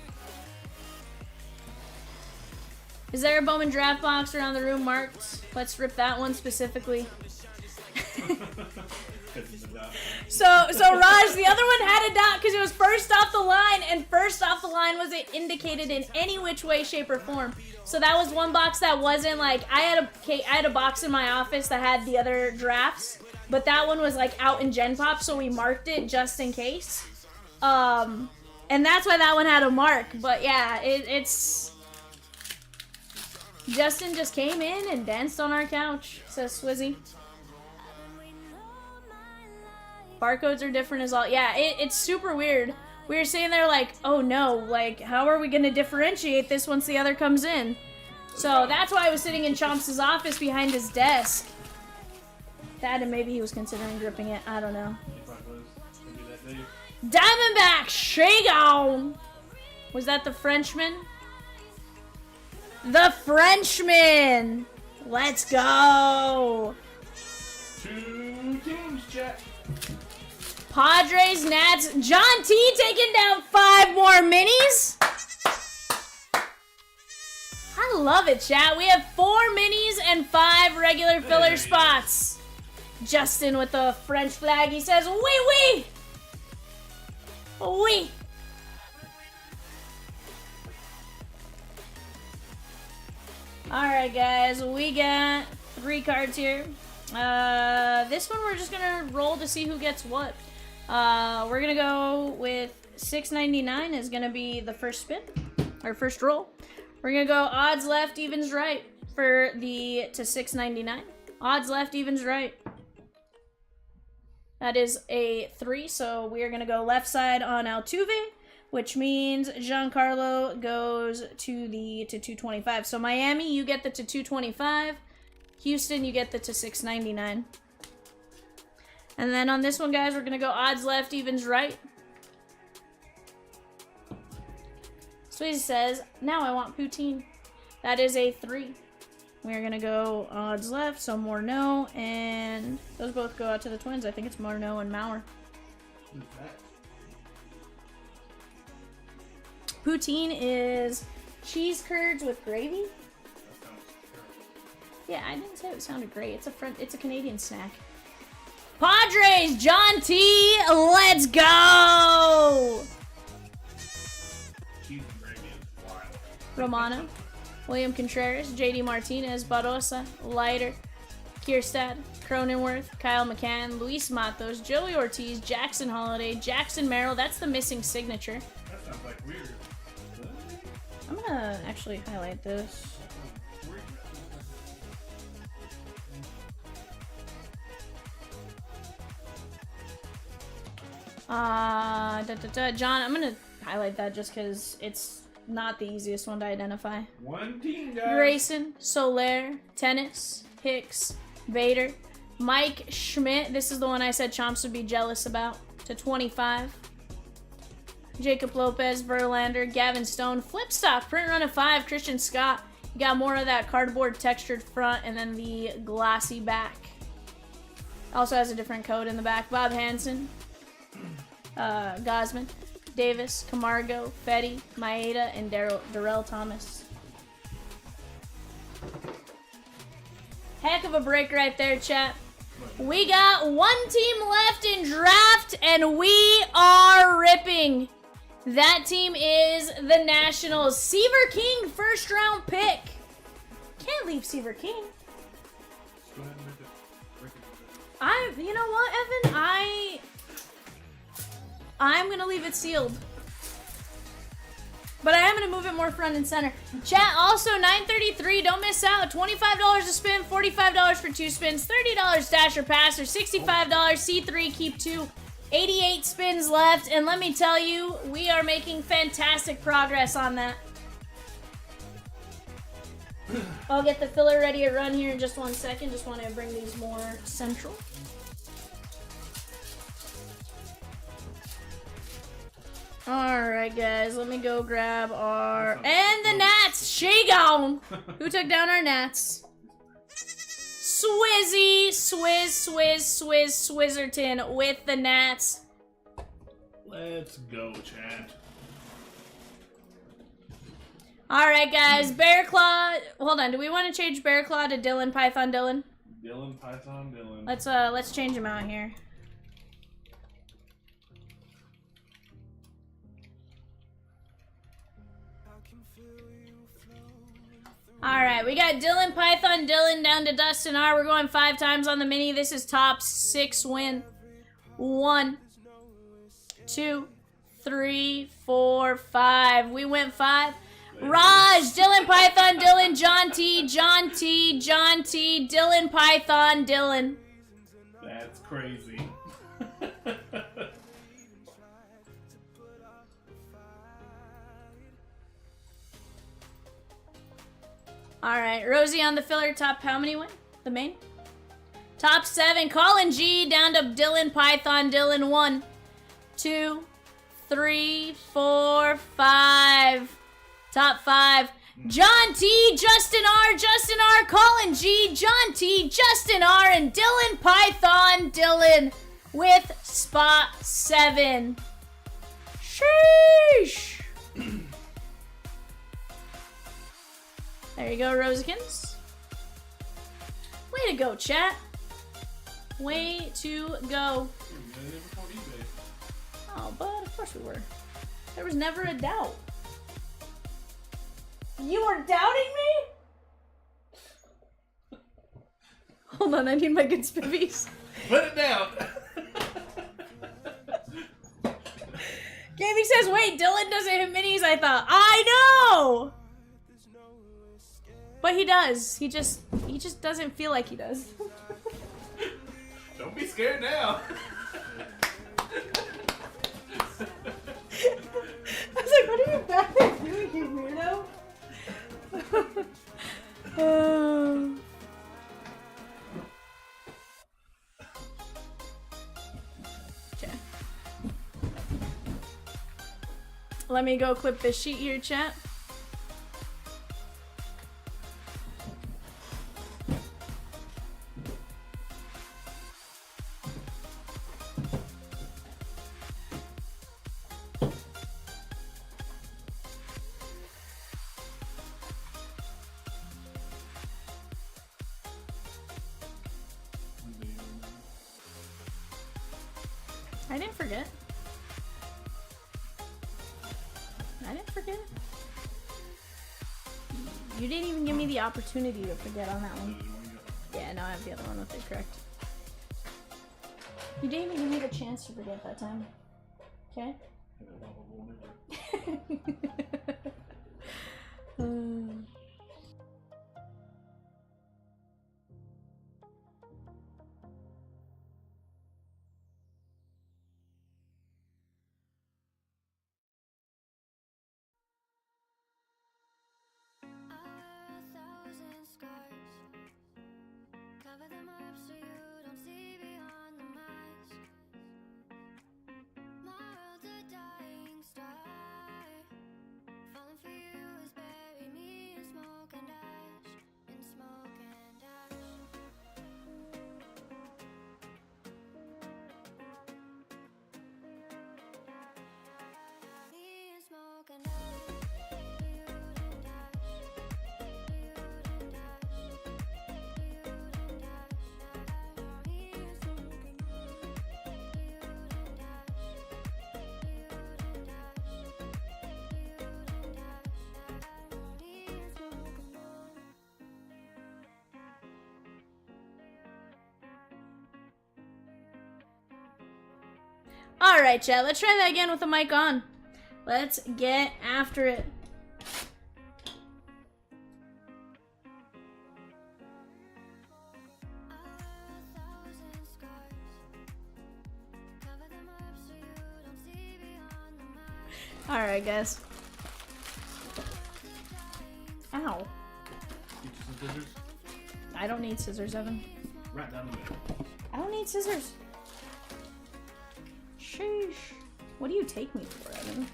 Is there a Bowman draft box around the room marked? Let's rip that one specifically. So Raj, the other one had a dot because it was first off the line, and first off the line was it indicated in any which way, shape, or form. So that was one box that wasn't like, I had a box in my office that had the other drafts, but that one was like out in Gen Pop, so we marked it just in case. And that's why that one had a mark. But yeah, it's Justin just came in and danced on our couch, says Swizzy. Barcodes are different as all. Yeah, it's super weird. We were sitting there like, oh no, like, how are we going to differentiate this once the other comes in? So that's why I was sitting in Chomps' office behind his desk. That, and maybe he was considering gripping it. I don't know. Diamondback, shake on. Was that the Frenchman? The Frenchman. Let's go. 2 teams, chat. Padres, Nats, John T taking down 5 more minis. I love it, chat. We have 4 minis and 5 regular filler spots. Justin with the French flag. He says, oui, oui. Oui. Alright, guys. We got 3 cards here. This one we're just gonna roll to see who gets what. We're gonna go with $6.99 is gonna be the first spin, or first roll. We're gonna go odds left, evens right for the to $6.99. Odds left, evens right. That is a 3, so we are gonna go left side on Altuve, which means Giancarlo goes to the to 225. So Miami, you get the to 225. Houston, you get the to $6.99. And then on this one, guys, we're going to go odds left, evens right. Swayze says, now I want poutine. That is a 3. We're going to go odds left, so Morneau, and those both go out to the Twins. I think it's Morneau and Maurer. Poutine is cheese curds with gravy. Yeah, I didn't say it sounded great. It's a Canadian snack. Padres, John T, let's go! Romano, William Contreras, JD Martinez, Barosa, Leiter, Kierstad, Cronenworth, Kyle McCann, Luis Matos, Joey Ortiz, Jackson Holiday, Jackson Merrill. That's the missing signature. That sounds like weird. I'm gonna actually highlight this. John, I'm gonna highlight that just because it's not the easiest one to identify. One team, guys. Grayson, Soler, Tennis, Hicks, Vader, Mike Schmidt. This is the one I said Chomps would be jealous about. To 25. Jacob Lopez, Verlander, Gavin Stone, Flip Stock, print run of 5, Christian Scott. You got more of that cardboard textured front and then the glossy back. Also has a different code in the back. Bob Hansen, Gosman, Davis, Camargo, Fetty, Maeda, and Darrell Thomas. Heck of a break right there, chat. We got one team left in draft, and we are ripping. That team is the Nationals. Seaver King, first round pick. Can't leave Seaver King. Go ahead and break it. You know what, Evan? I'm gonna leave it sealed. But I am gonna move it more front and center. Chat, also 933, don't miss out. $25 a spin, $45 for 2 spins, $30 dash or pass, or $65 C3, keep 2. 88 spins left, and let me tell you, we are making fantastic progress on that. I'll get the filler ready to run here in just 1 second. Just want to bring these more central. Alright, guys, let me go grab our... And the Nats! She gone! Who took down our Nats? Swizzy! Swizzerton with the Nats. Let's go, chat. Alright, guys, Bear Claw... Hold on, do we want to change Bear Claw to Dylan Python Dylan? Dylan, Python, Dylan. Let's change him out here. Alright, we got Dylan, Python, Dylan down to Dustin R. We're going 5 times on the mini. This is top 6 win. 1, 2, 3, 4, 5. We went 5. Raj, Dylan, Python, Dylan, John T, Dylan, Python, Dylan. That's crazy. Alright, Rosie on the filler. Top how many win? The main? Top 7. Colin G down to Dylan, Python, Dylan. 1, 2, 3, 4, 5. Top 5. John T, Justin R, Colin G, John T, Justin R, and Dylan, Python, Dylan with spot 7. Sheesh. There you go, Rosikins. Way to go, chat. Way to go. Oh, but of course we were. There was never a doubt. You were doubting me? Hold on, I need my good spivvies. Put it down. Gaming says, wait, Dylan doesn't hit minis. I thought, I know! But he does. He just doesn't feel like he does. Don't be scared now. I was like, what are you back there doing, you weirdo? Okay. Let me go clip this sheet here, chat. I didn't forget. You didn't even give me the opportunity to forget on that one. Yeah, now I have the other one with it correct. You didn't even give me the chance to forget that time. Okay? Thousand scars, cover them up so you don't see beyond the mask. My world's a dying star. Falling for you has buried me in smoke and ash, in smoke and ash. Me in smoke and ash. Alright, chat, let's try that again with the mic on. Let's get after it. Alright, guys. Ow. Get you some scissors. I don't need scissors, Evan. Right down the middle. I don't need scissors. Sheesh. What do you take me for, Evan?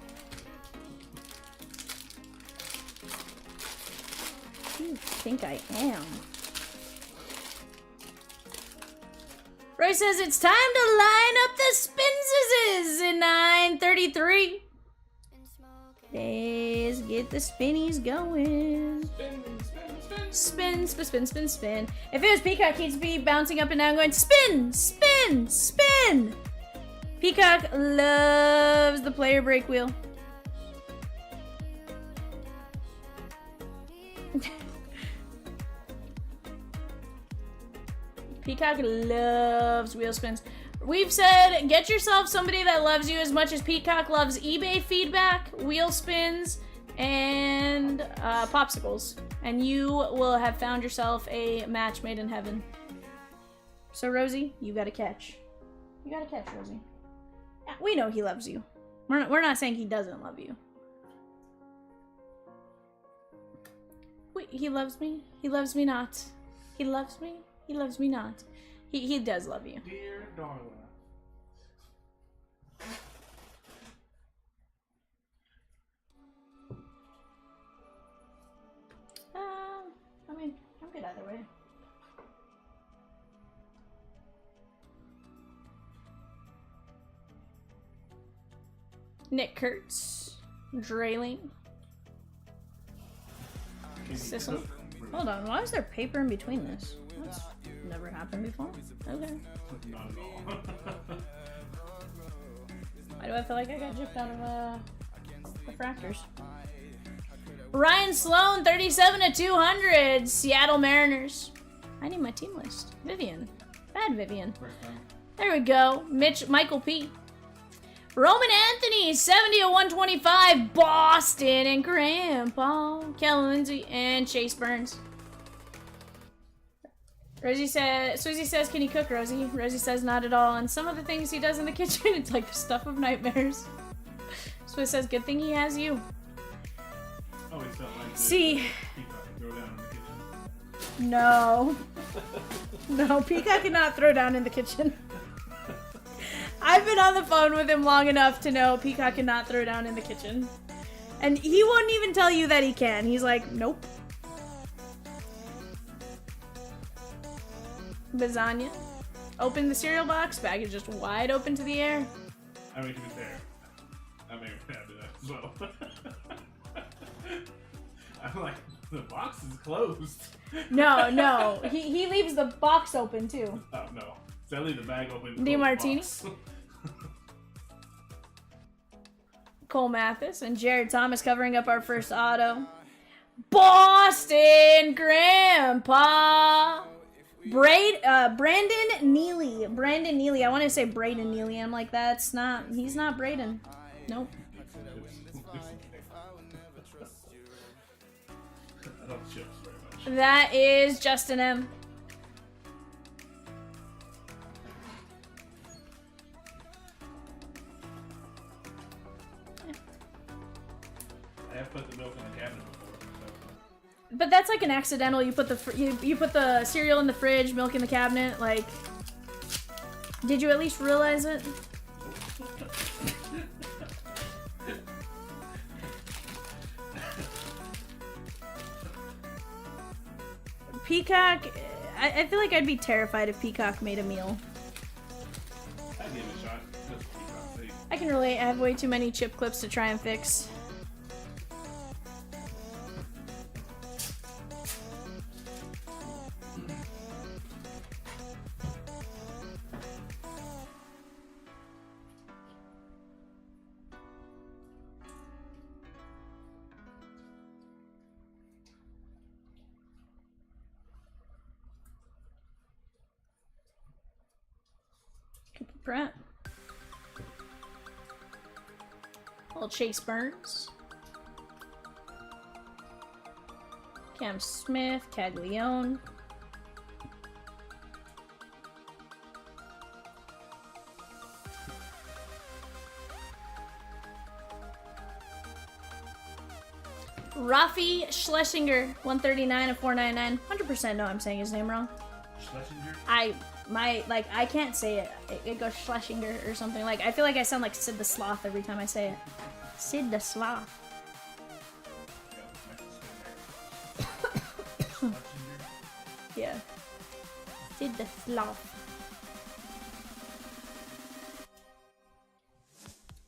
Who do you think I am? Roy says it's time to line up the spin scissors in 9:33. Let's get the spinnies going. Spin, spin, spin, spin, spin. If it was Peacock, he'd be bouncing up and down going spin, spin, spin. Peacock loves the player break wheel. Peacock loves wheel spins. We've said, get yourself somebody that loves you as much as Peacock loves eBay feedback, wheel spins, and popsicles. And you will have found yourself a match made in heaven. So, Rosie, you gotta catch. You gotta catch, Rosie. Yeah, we know he loves you. We're not saying he doesn't love you. Wait, he loves me? He loves me not. He loves me? He loves me not. He does love you. Dear darling. I mean, I'm good either way. Nick Kurtz, Drayling, Sissel. Hold on, why is there paper in between this? That's never happened before. Okay. Not at all. Why do I feel like I got gypped out of refractors? Ryan Sloan, 37/200, Seattle Mariners. I need my team list. Vivian. Bad Vivian. There we go. Michael P. Roman Anthony, 70/125, Boston, and Grandpa. Kellen Lindsay, and Chase Burns. Susie says, can he cook, Rosie? Rosie says, not at all. And some of the things he does in the kitchen, it's like the stuff of nightmares. So it says, good thing he has you. Always felt like See. Peacock could throw down in the kitchen. No. No, Peacock cannot throw down in the kitchen. I've been on the phone with him long enough to know Peacock cannot throw down in the kitchen. And he won't even tell you that he can. He's like, nope. Lasagna. Open the cereal box. Bag is just wide open to the air. I mean, to be fair, I may have to do that as well. I'm like, the box is closed. No. He leaves the box open too. Oh, no. So I leave the bag open. DeMartini. Cole Mathis and Jared Thomas covering up our first auto. Boston Grandpa. Brandon Neely. Brandon Neely. I want to say Braden Neely. I'm like, that's not. He's not Braden. Nope. I love chips very much. That is Justin M. I have put the milk in the cabinet before. So. But that's like an accidental. You put the you put the cereal in the fridge, milk in the cabinet. Like, did you at least realize it? Peacock. I feel like I'd be terrified if Peacock made a meal. I'd give it a shot. Just for Peacock's sake. I can relate. I have way too many chip clips to try and fix. Pratt. Little Chase Burns. Cam Smith, Caglione. Rafi Schlesinger, 139 of 499. 100% know I'm saying his name wrong. Schlesinger? I can't say it. It goes Schlesinger or something. Like, I feel like I sound like Sid the Sloth every time I say it. Sid the Sloth. Yeah. Sid the Sloth.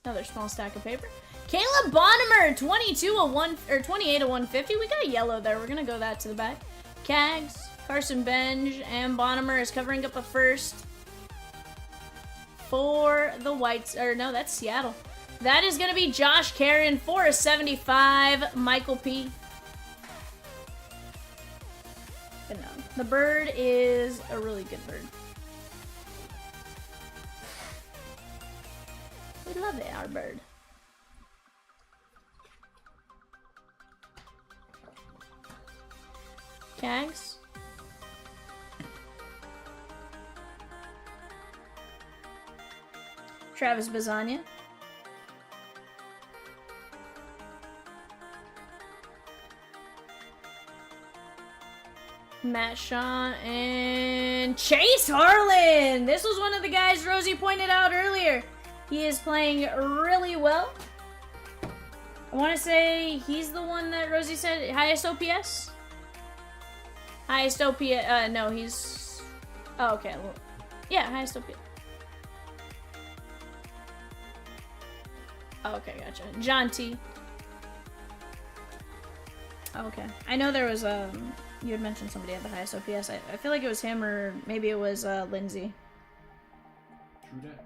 Another small stack of paper. Caleb Bonnemer, 22 of 1 or 28 of 150. We got a yellow there. We're gonna go that to the back. Cags. Carson Benj and Bonnemer is covering up a first for the Whites. Or no, that's Seattle. That is going to be Josh Caron for a 75. Michael P. But no, the bird is a really good bird. We love it, our bird. Cags. Travis Bazania. Matt Shaw and Chase Harlan. This was one of the guys Rosie pointed out earlier. He is playing really well. I want to say he's the one that Rosie said highest OPS. Highest OPS. No, he's. Oh, okay. Well, yeah, highest OPS. Oh, okay, gotcha. John T. Oh, okay. I know there was, you had mentioned somebody had the highest OPS. I feel like it was him or maybe it was, Lindsay. True that.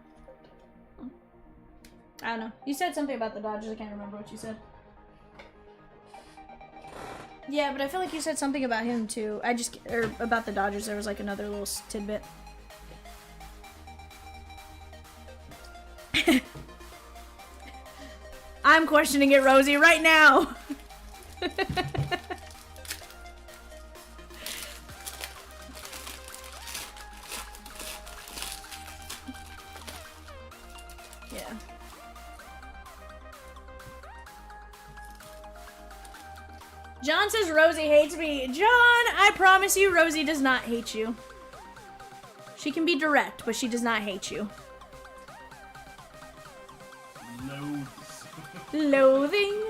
I don't know. You said something about the Dodgers. I can't remember what you said. Yeah, but I feel like you said something about him too. Or about the Dodgers. There was like another little tidbit. I'm questioning it, Rosie, right now. Yeah. John says Rosie hates me. John, I promise you Rosie does not hate you. She can be direct, but she does not hate you. Loathing.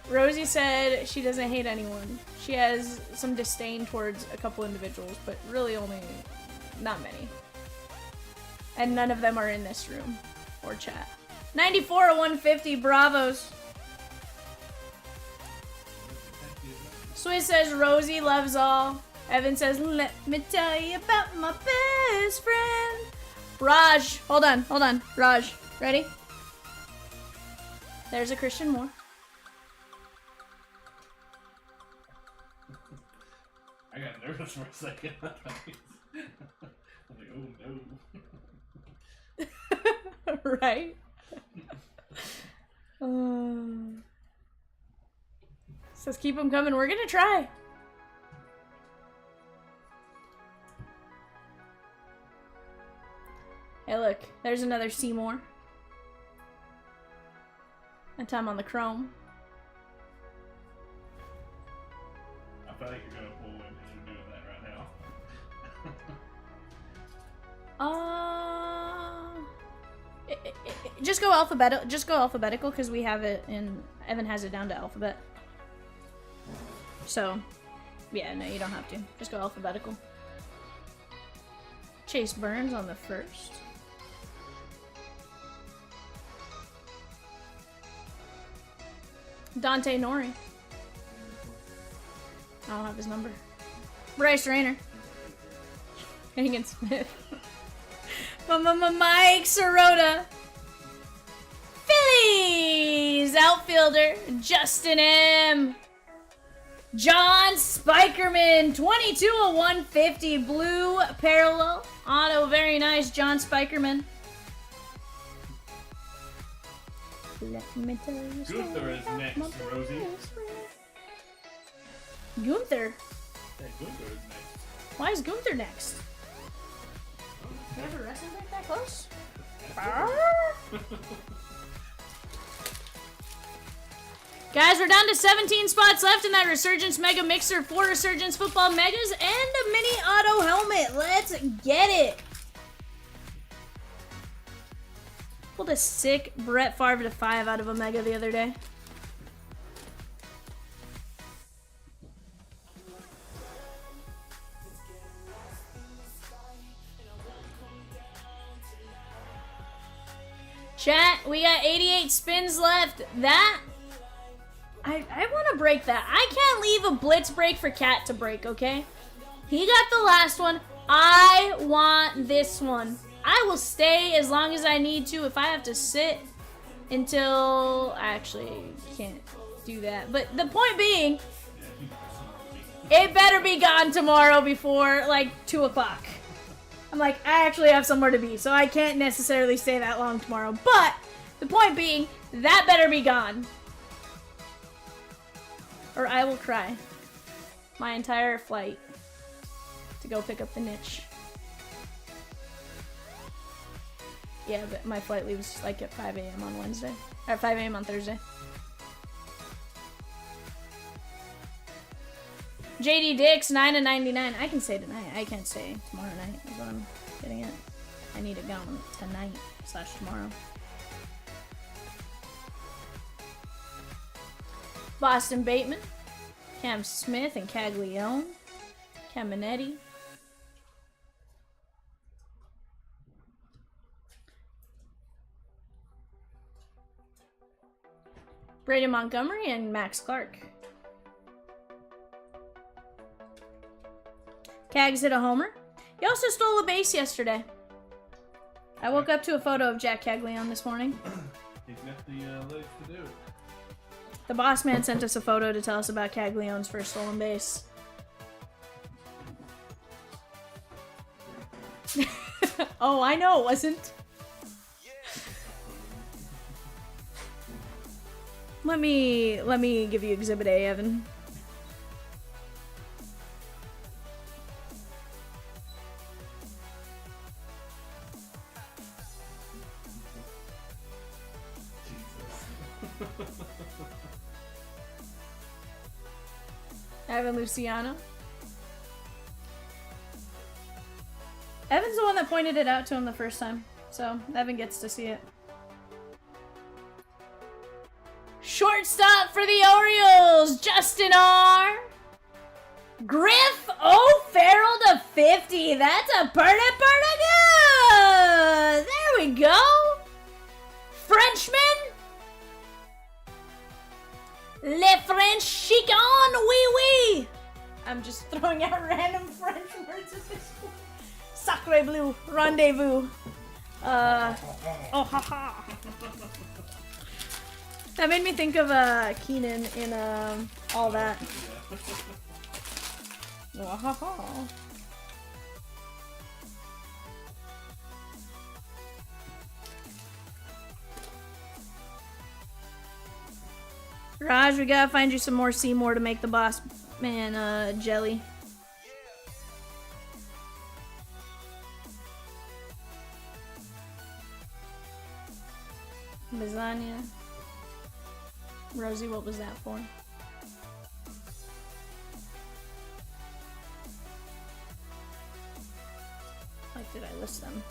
Rosie said she doesn't hate anyone. She has some disdain towards a couple individuals, but really only not many. And none of them are in this room or chat. 94 of 150, bravos. Swizz says Rosie loves all. Evan says, let me tell you about my best friend. Raj, hold on. Raj, ready? There's a Christian Moore. I got nervous for a second. I was like, oh no. Right? Says keep them coming. We're gonna try. Hey, look. There's another Seymour. That time on the chrome. I feel like you're gonna pull in because you're doing that right now. Just go alphabetical. Just go alphabetical because we have it in. Evan has it down to alphabet. So, yeah, no, you don't have to. Just go alphabetical. Chase Burns on the first. Dante Nori. I don't have his number. Bryce Rayner. Hagen Smith. Mike Sirota. Phillies outfielder Justin M. John Spikerman, 22 of 150, blue parallel auto, very nice, John Spikerman. Let me tell you. Gunther is next, Rosie. Gunther? Hey, Gunther is next. Why is Gunther next? You have a wrestling break that close? Guys, we're down to 17 spots left in that Resurgence Mega Mixer, 4 Resurgence Football Megas, and a mini auto helmet. Let's get it. Pulled a sick Brett Favre to 5 out of a Mega the other day. Chat, we got 88 spins left. That... I want to break that. I can't leave a blitz break for Cat to break, okay? He got the last one. I want this one. I will stay as long as I need to. If I have to sit until... I actually can't do that. But the point being, it better be gone tomorrow before, like, 2 o'clock. I'm like, I actually have somewhere to be, so I can't necessarily stay that long tomorrow. But the point being, that better be gone. Or I will cry. My entire flight to go pick up the niche. Yeah, but my flight leaves like at 5 a.m. on Wednesday. Or 5 a.m. on Thursday. JD Dix, 9 of 99. I can stay tonight. I can't stay tomorrow night. Is what I'm getting at. I need it gone tonight/tomorrow. Boston Bateman, Cam Smith and Caglione, Caminetti, Brady Montgomery and Max Clark. Cags hit a homer. He also stole a base yesterday. I woke up to a photo of Jack Caglione this morning. He's got the legs to do it. The boss man sent us a photo to tell us about Caglione's first stolen base. Oh, I know it wasn't. Let me give you Exhibit A, Evan. Evan Luciano. Evan's the one that pointed it out to him the first time, so Evan gets to see it. Shortstop for the Orioles, Justin R. Griff O'Farrell to 50. That's a pretty good. There we go. Frenchman. Le French Chicon, oui, oui. I'm just throwing out random French words at this point. Sacre bleu, rendezvous. Oh, ha ha. That made me think of Keenan in All That. Wahaha. Raj, we gotta find you some more Seymour to make the boss man jelly. Lasagna. Rosie, what was that for? Like, did I list them?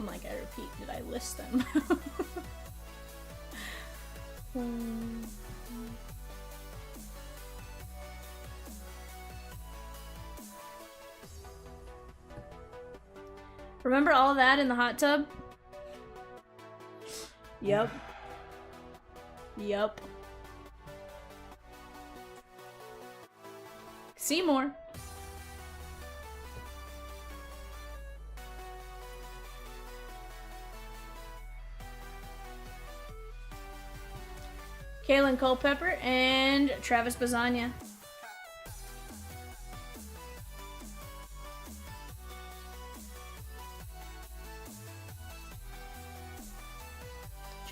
I'm like, I repeat, did I list them? Remember all that in the hot tub? Yep. Yup. Seymour. Kaylin Culpepper and Travis Bazania.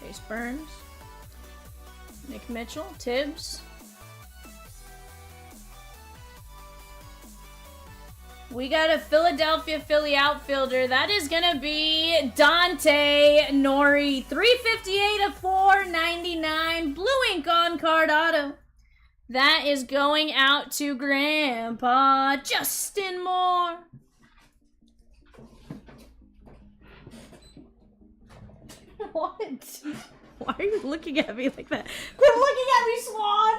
Chase Burns. Nick Mitchell. Tibbs. We got a Philadelphia Philly outfielder. That is going to be Dante Nori. 358 of 499. Blue ink on card auto. That is going out to Grandpa Justin Moore. What? Why are you looking at me like that? Quit looking at me, Swan!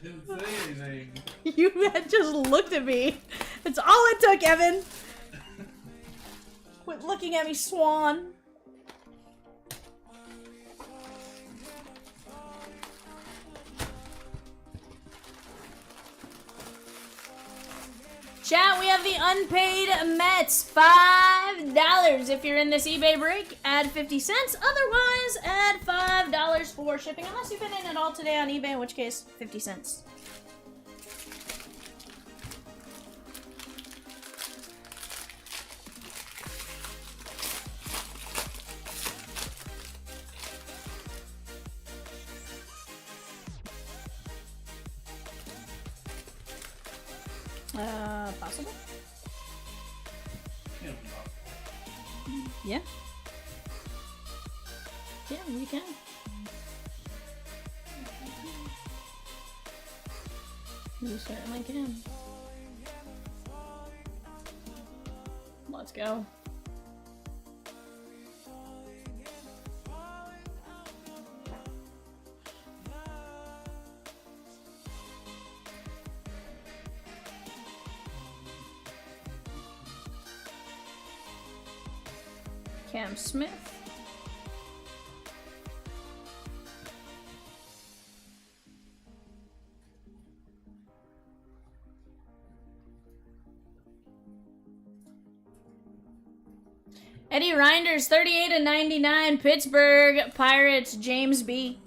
Didn't say anything. You had just looked at me. That's all it took, Evan. Quit looking at me, Swan. Chat, we have the unpaid Mets. $5 if you're in this eBay break. Add 50 cents. Otherwise, add $5 for shipping. Unless you've been in at all today on eBay, in which case, 50 cents. Possible? Yeah. Yeah, you can. You certainly can. Let's go. Cam Smith. Eddie Reinders, 38 of 99. Pittsburgh Pirates, James B.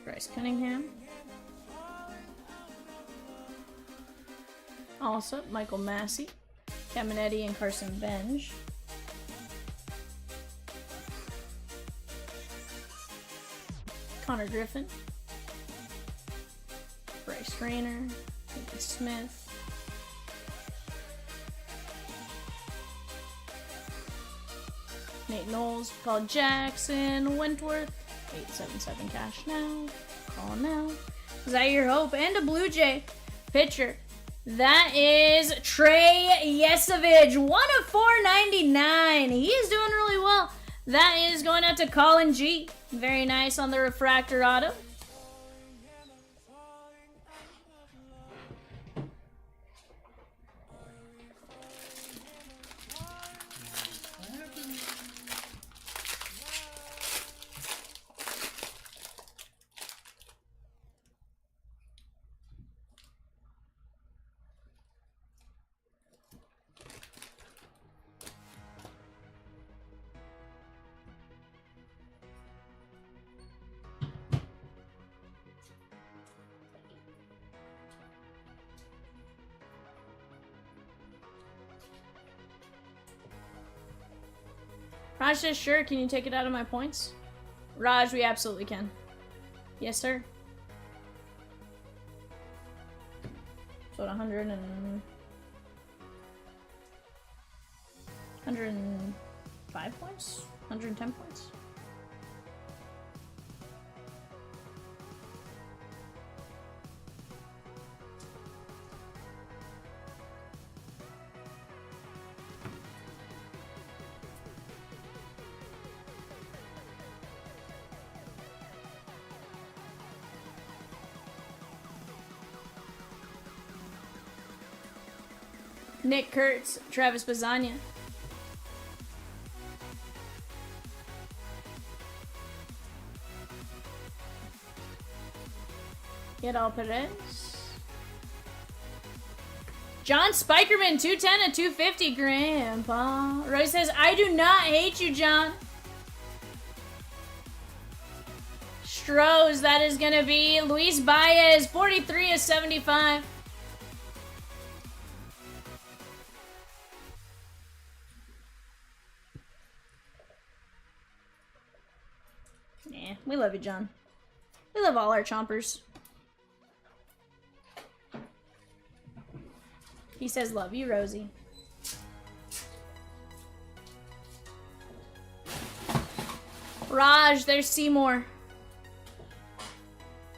Bryce Cunningham. Also, Michael Massey, Caminetti, and Carson Benj. Connor Griffin. Bryce Rayner. Nathan Smith. Nate Knowles, Paul Jackson, Wentworth. 877 cash now. Call now. Is that your hope? And a Blue Jay pitcher. That is Trey Yesovich. 1 of 499. He is doing really well. That is going out to Colin G. Very nice on the refractor auto. Raj says, sure, can you take it out of my points? Raj, we absolutely can. Yes, sir. So 100 and... 105 points? 110 points? Nick Kurtz, Travis Bazania. Yadal Perez. John Spikerman, 210 and 250, Grandpa. Roy says, I do not hate you, John. Strohs, that is going to be Luis Baez, 43 of 75. Yeah, we love you, John. We love all our chompers. He says, love you, Rosie. Raj, there's Seymour.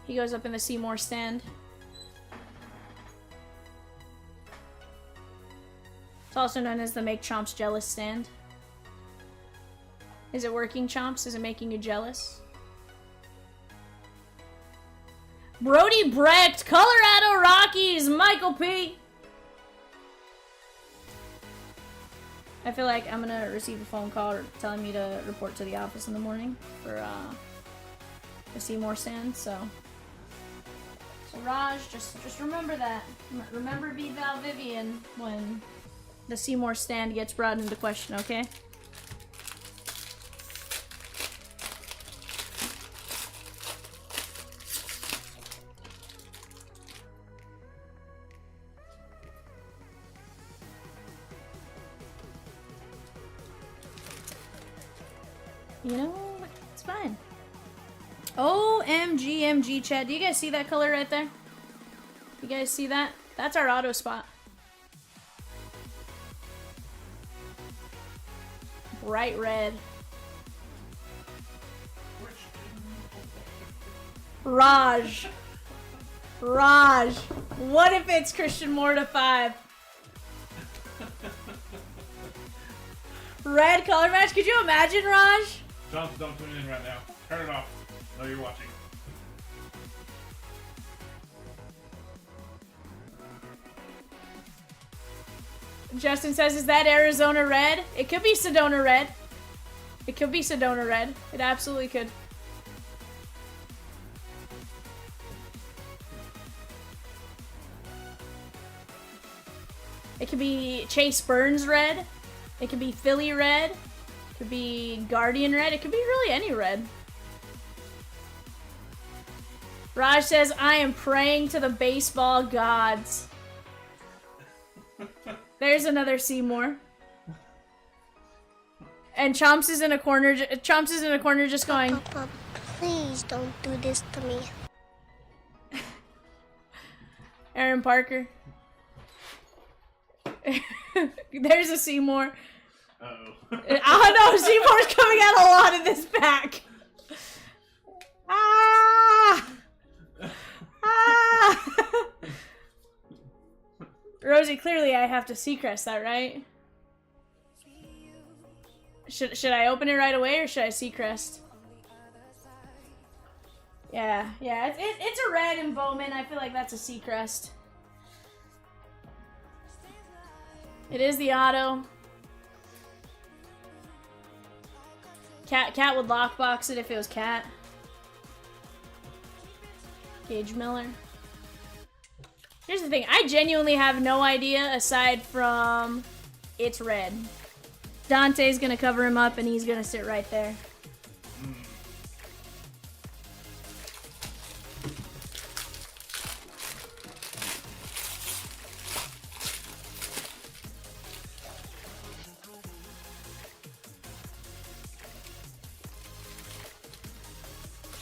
He goes up in the Seymour stand. It's also known as the Make Chomps Jealous stand. Is it working, Chomps? Is it making you jealous? Brody Brecht, Colorado Rockies, Michael P. I feel like I'm gonna receive a phone call telling me to report to the office in the morning for the Seymour stand. So Raj, just remember that. Remember be Val Vivian when the Seymour stand gets brought into question, okay? You know, it's fine. OMG, chat. Do you guys see that color right there? You guys see that? That's our auto spot. Bright red. Raj. Raj. What if it's Christian Moore to 5? Red color match. Could you imagine, Raj? Chomps, don't tune in right now. Turn it off. No, you're watching. Justin says, is that Arizona red? It could be Sedona red. It could be Sedona red. It absolutely could. It could be Chase Burns red. It could be Philly red. It could be Guardian red. It could be really any red. Raj says, I am praying to the baseball gods. There's another Seymour. And Chomps is in a corner. Chomps is in a corner just going, Papa, please don't do this to me. Aaron Parker. There's a Seymour. Uh-oh. Oh no, Seymour's coming out a lot in this pack. Ah! Ah! Rosie, clearly I have to Seacrest that, right? Should I open it right away or should I Seacrest? Yeah, it's a red in Bowman. I feel like that's a Seacrest. It is the auto. Cat would lockbox it if it was Cat. Gage Miller. Here's the thing. I genuinely have no idea aside from it's red. Dante's gonna cover him up and he's gonna sit right there.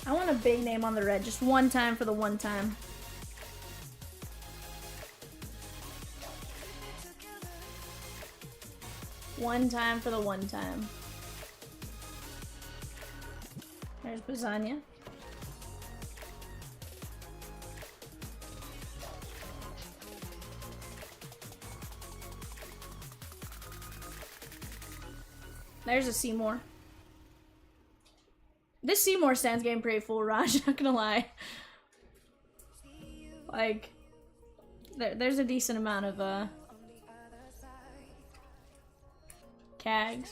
I want a big name on the red, just one time for the one time. One time for the one time. There's Bazania. There's a Seymour. This Seymour stand's getting pretty full, Raj, not gonna lie. Like, there's a decent amount of, Cags.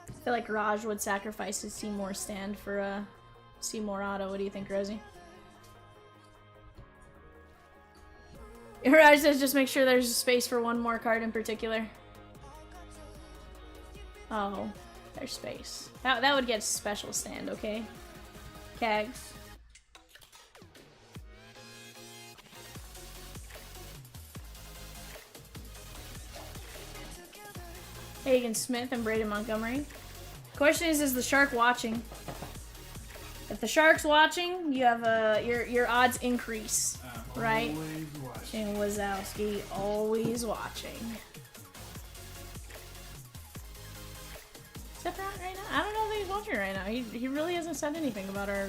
I feel like Raj would sacrifice his Seymour stand for a Seymour auto. What do you think, Rosie? Raj says just make sure there's space for one more card in particular. Oh, there's space. That would get special stand, okay? Cags. Hagen Smith and Braden Montgomery. Question is the shark watching? If the shark's watching, you have your odds increase, right? Always watching. And Wazowski always watching. Except not right now. I don't know if he's watching right now. He really hasn't said anything about our.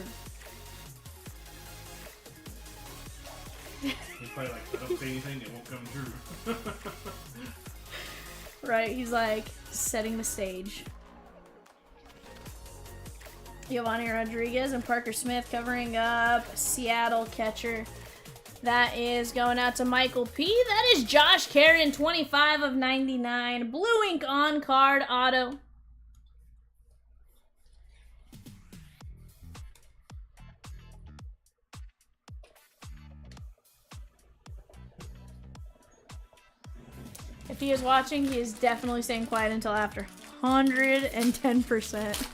He's probably like, if I don't say anything, it won't come true. Right, he's like setting the stage. Giovanni Rodriguez and Parker Smith covering up Seattle catcher. That is going out to Michael P. That is Josh Carrion, 25 of 99. Blue ink on card auto. If he is watching, he is definitely staying quiet until after. 110%.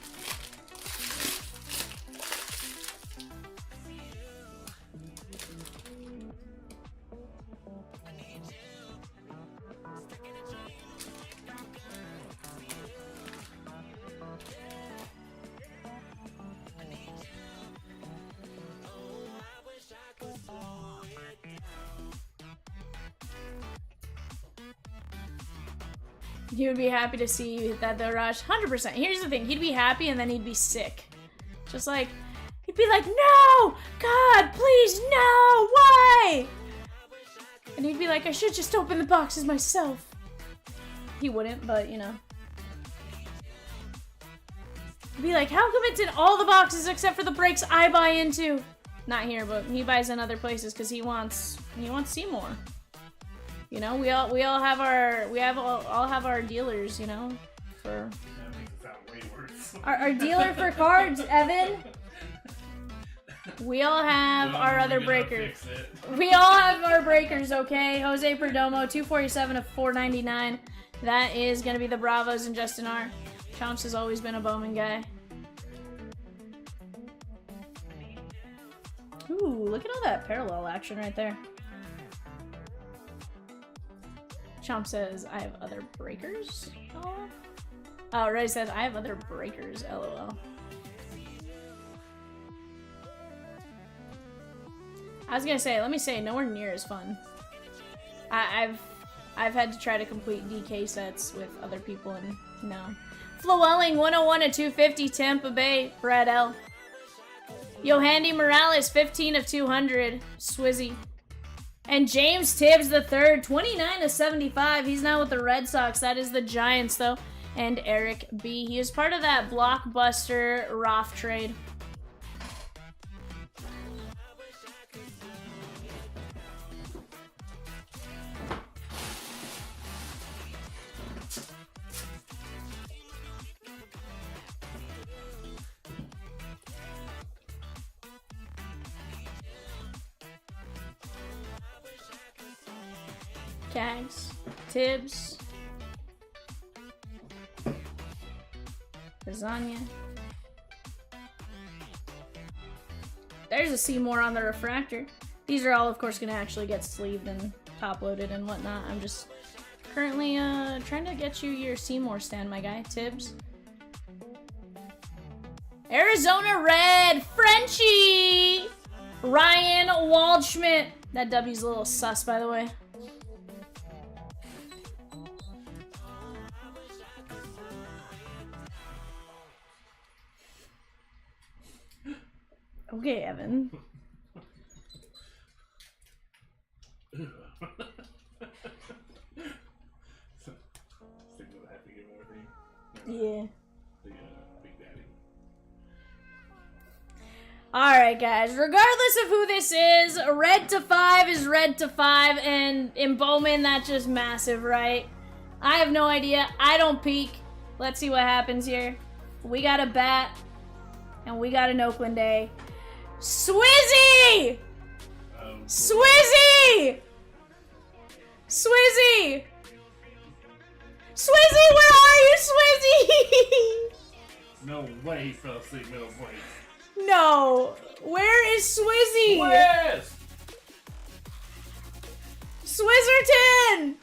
He would be happy to see that the Raj 100%. Here's the thing, he'd be happy and then he'd be sick. Just like, he'd be like, no! God, please, no! Why? And he'd be like, I should just open the boxes myself. He wouldn't, but you know. He'd be like, how come it's in all the boxes except for the breaks I buy into? Not here, but he buys in other places because he wants Seymour. You know, we all have our dealers, you know, for That makes it sound way worse. our dealer for cards, Evan. We all have Well, our we're other gonna breakers. fix it. We all have our breakers, okay? Jose Perdomo, 247 of 499. That is gonna be the Bravos and Justin R. Chomps has always been a Bowman guy. Ooh, look at all that parallel action right there. Chomp says, I have other breakers? Oh, Ray says, I have other breakers, lol. I was gonna say, let me say, nowhere near as fun. I've had to try to complete DK sets with other people and no. Flowelling, 101 of 250, Tampa Bay, Brad L. Yohandy Morales, 15 of 200, Swizzy. And James Tibbs III, 29 of 75. He's now with the Red Sox. That is the Giants, though. And Eric B. He was part of that blockbuster Roth trade. Cags, Tibbs, Lasagna. There's a Seymour on the refractor. These are all, of course, going to actually get sleeved and top loaded and whatnot. I'm just currently trying to get you your Seymour stand, my guy. Tibbs. Arizona Red, Frenchie, Ryan Waldschmidt. That W's a little sus, by the way. Okay, Evan. Stick with the Happy Gilmore thing. Yeah. The Big Daddy. Alright, guys. Regardless of who this is, red to 5 is red to 5, and in Bowman, that's just massive, right? I have no idea. I don't peek. Let's see what happens here. We got a bat, and we got an Oakland A. Swizzy! Swizzy! Swizzy! Swizzy, where are you, Swizzy? No way, fell asleep, no way. No. Where is Swizzy? Yes! Swizzerton!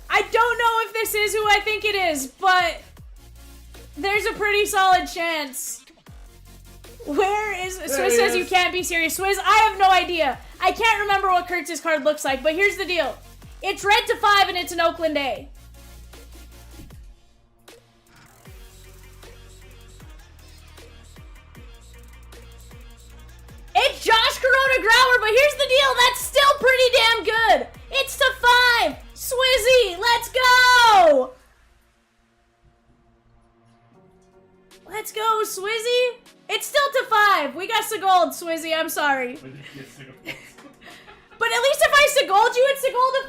I don't know if this is who I think it is, but there's a pretty solid chance. Where is... Swizz says you can't be serious. Swizz, I have no idea. I can't remember what Kurtz's card looks like, but here's the deal. It's red to 5 and it's an Oakland A. It's Josh Corona Grauer, but here's the deal. That's still pretty damn good. It's to 5. Swizzy, let's go. Let's go, Swizzy. It's still to 5. We got Segold, Swizzy. I'm sorry. But at least if I Segold you, it's Segold to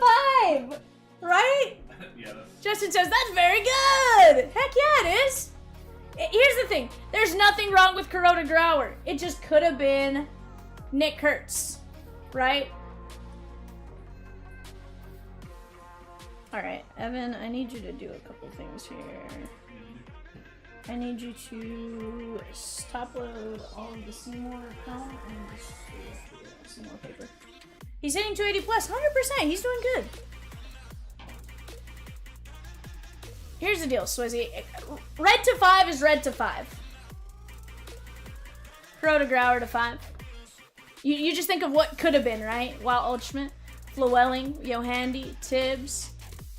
5. Right? Yeah, Justin says, that's very good. Heck yeah, it is. Here's the thing. There's nothing wrong with Corona Grauer. It just could have been Nick Kurtz. Right? Alright, Evan, I need you to do a couple things here. I need you to top load all of the Seymour account and just Seymour paper. He's hitting 280 plus, 100%. He's doing good. Here's the deal, Swizzy. Red to 5 is red to 5. Crow to Grauer to 5. You just think of what could have been, right? Wow, Ultimate, Flewelling, Yohandy, Tibbs,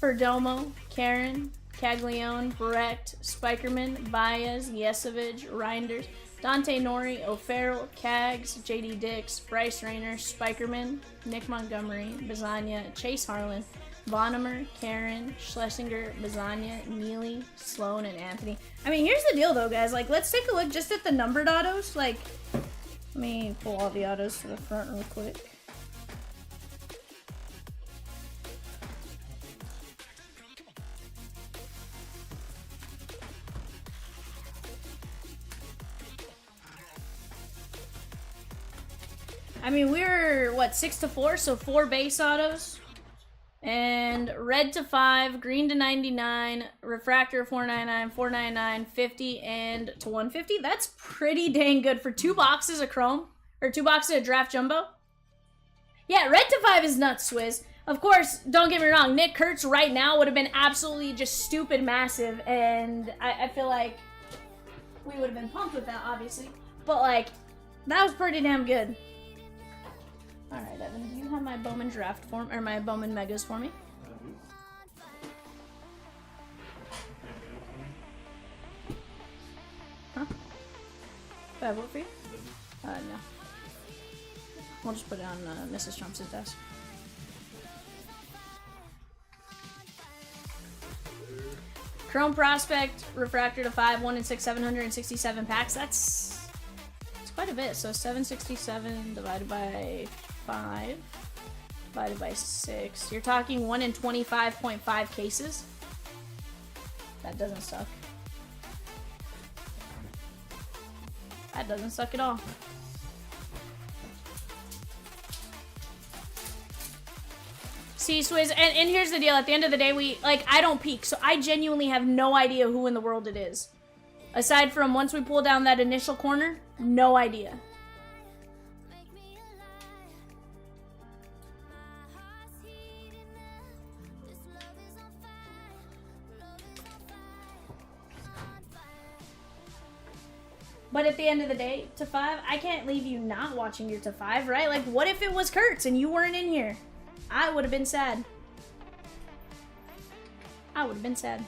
Perdomo, Karen, Caglione, Brecht, Spikerman, Baez, Yesevich, Reinders, Dante Nori, O'Farrell, Cags, JD Dix, Bryce Rayner, Spikerman, Nick Montgomery, Bazania, Chase Harlan, Bonheimer, Karen, Schlesinger, Bazania, Neely, Sloan, and Anthony. I mean, here's the deal though, guys. Like, let's take a look just at the numbered autos. Like, let me pull all the autos to the front real quick. I mean, we're, what, 6 to 4? So 4 base autos. And red to 5, green to 99, refractor 499, 499, 50, and to 150. That's pretty dang good for 2 boxes of chrome. Or 2 boxes of draft jumbo. Yeah, red to 5 is nuts, Swizz. Of course, don't get me wrong, Nick Kurtz right now would have been absolutely just stupid massive. And I feel like we would have been pumped with that, obviously. But, like, that was pretty damn good. Alright, Evan, do you have my Bowman draft form, or my Bowman Megas for me? Huh? Do I have what for you? No. We'll just put it on Mrs. Chomps' desk. Chrome Prospect, Refractor to 5, 1 in 6, 767 packs. That's quite a bit. So 767 divided by 5 divided by 6. You're talking 1 in 25.5 cases. That doesn't suck. That doesn't suck at all. See, Swizz, and here's the deal. At the end of the day, I don't peek, so I genuinely have no idea who in the world it is. Aside from once we pull down that initial corner, no idea. But at the end of the day, to 5, I can't leave you not watching your to 5, right? Like, what if it was Kurtz and you weren't in here? I would have been sad. I would have been sad.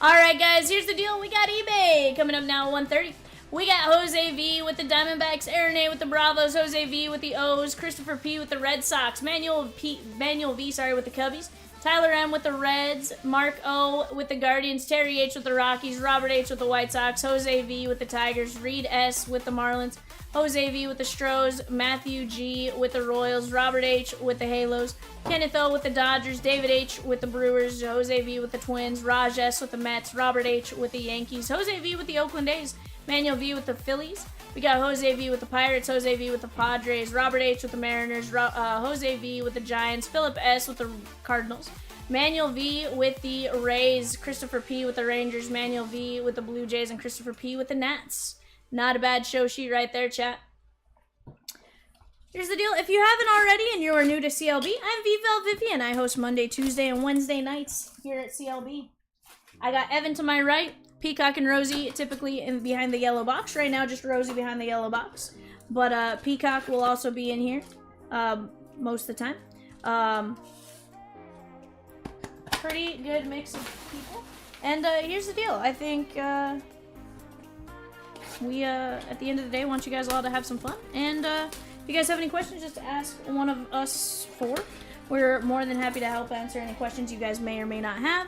Alright, guys, here's the deal. We got eBay coming up now at 1:30. We got Jose V with the Diamondbacks, Aaron A with the Bravos, Jose V with the O's, Christopher P with the Red Sox, Manuel V with the Cubbies, Tyler M with the Reds, Mark O with the Guardians, Terry H with the Rockies, Robert H with the White Sox, Jose V with the Tigers, Reed S with the Marlins, Jose V with the Stros, Matthew G with the Royals, Robert H with the Halos, Kenneth O with the Dodgers, David H with the Brewers, Jose V with the Twins, Raj S with the Mets, Robert H with the Yankees, Jose V with the Oakland A's, Manuel V with the Phillies. We got Jose V with the Pirates, Jose V with the Padres, Robert H with the Mariners, Jose V with the Giants, Philip S with the Cardinals, Manuel V with the Rays, Christopher P with the Rangers, Manuel V with the Blue Jays, and Christopher P with the Nats. Not a bad show sheet right there, chat. Here's the deal. If you haven't already and you are new to CLB, I'm Vivian. I host Monday, Tuesday, and Wednesday nights here at CLB. I got Evan to my right, Peacock and Rosie typically behind the yellow box. Right now, just Rosie behind the yellow box. But Peacock will also be in here most of the time. Pretty good mix of people. And here's the deal. I think we, at the end of the day, want you guys all to have some fun. And if you guys have any questions, just ask one of us four. We're more than happy to help answer any questions you guys may or may not have.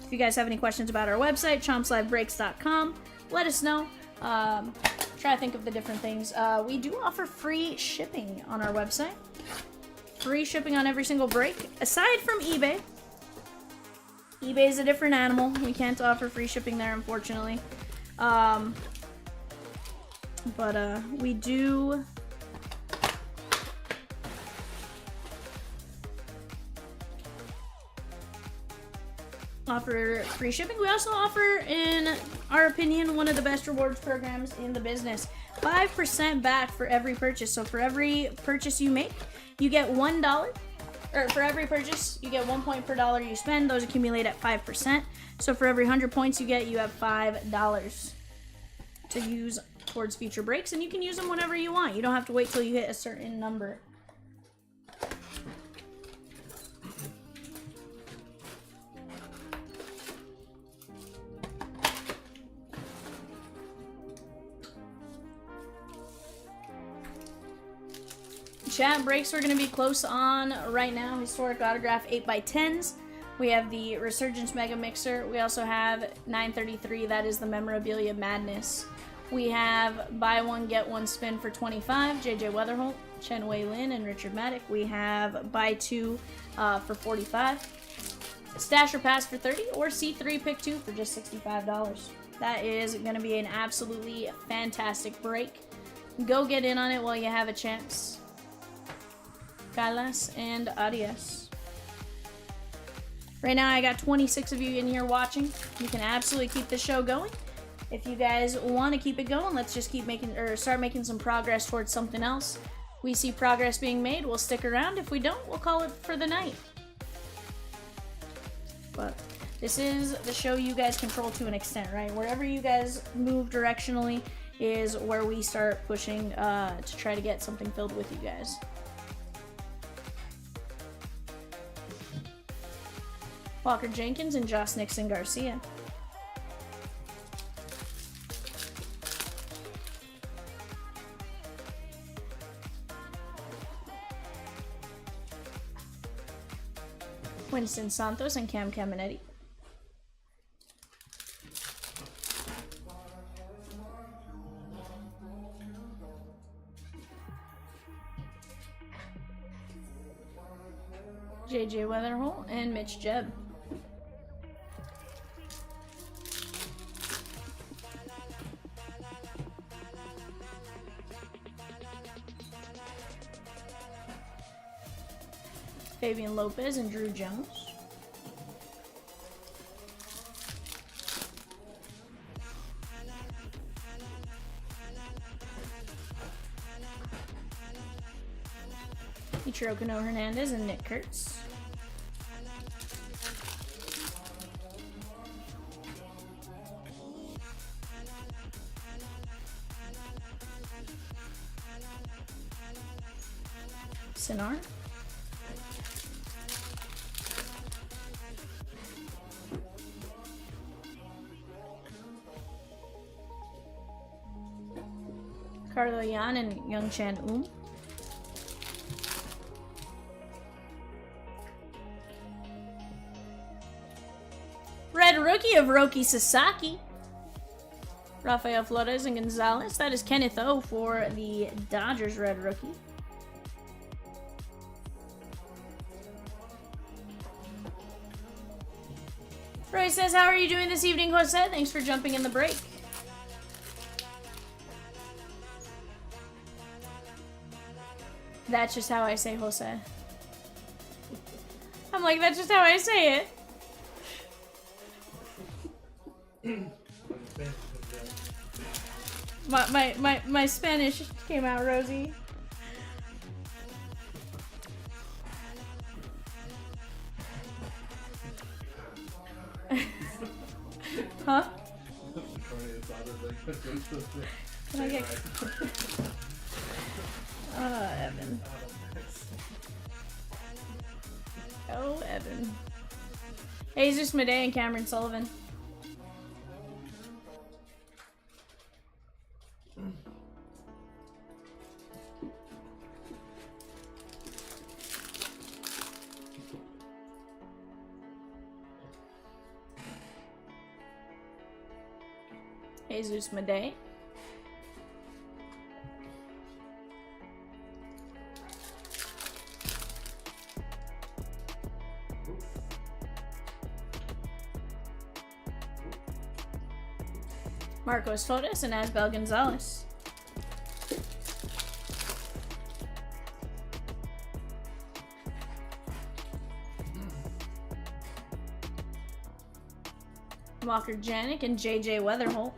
If you guys have any questions about our website, chompslivebreaks.com, let us know. Try to think of the different things. We do offer free shipping on our website. Free shipping on every single break, aside from eBay. eBay is a different animal. We can't offer free shipping there, unfortunately. But we do offer free shipping. We also offer, in our opinion, one of the best rewards programs in the business. 5% back for every purchase. So for every purchase you make, you get $1. Or for every purchase, you get 1 point per dollar you spend. Those accumulate at 5%. So for every 100 points you get, you have $5 to use towards future breaks. And you can use them whenever you want. You don't have to wait till you hit a certain number. Chat breaks we're going to be close on right now. Historic autograph 8x10s. We have the Resurgence Mega Mixer. We also have 933. That is the Memorabilia Madness. We have buy one, get one spin for 25. JJ Weatherholt, Chen Wei Lin, and Richard Maddock. We have buy two for 45. Stash or pass for 30. Or C3 pick two for just $65. That is going to be an absolutely fantastic break. Go get in on it while you have a chance. Galas and adios. Right now I got 26 of you in here watching. You can absolutely keep the show going. If you guys want to keep it going, let's just keep making, or start making some progress towards something else. We see progress being made, we'll stick around. If we don't, we'll call it for the night. But this is the show you guys control to an extent, right? Wherever you guys move directionally is where we start pushing to try to get something filled with you guys. Walker Jenkins and Josh Nixon Garcia. Winston Santos and Cam Caminetti. JJ Weatherholt and Mitch Jebb. Fabian Lopez and Drew Jones. Ichiro Kano Hernandez and Nick Kurtz. Sinar. Carlo Yan and Young Chan Red rookie of Roki Sasaki. Rafael Flores and Gonzalez. That is Kenneth O for the Dodgers red rookie. Roy says, how are you doing this evening, Jose? Thanks for jumping in the break. That's just how I say Jose. I'm like, that's just how I say it. My Spanish came out rosy. Huh? Can I get... Evan. Oh, Evan. Jesus Medea and Cameron Sullivan. Jesus Medea. Marcos Torres and Asbel Gonzalez. Walker Janik and JJ Weatherholt.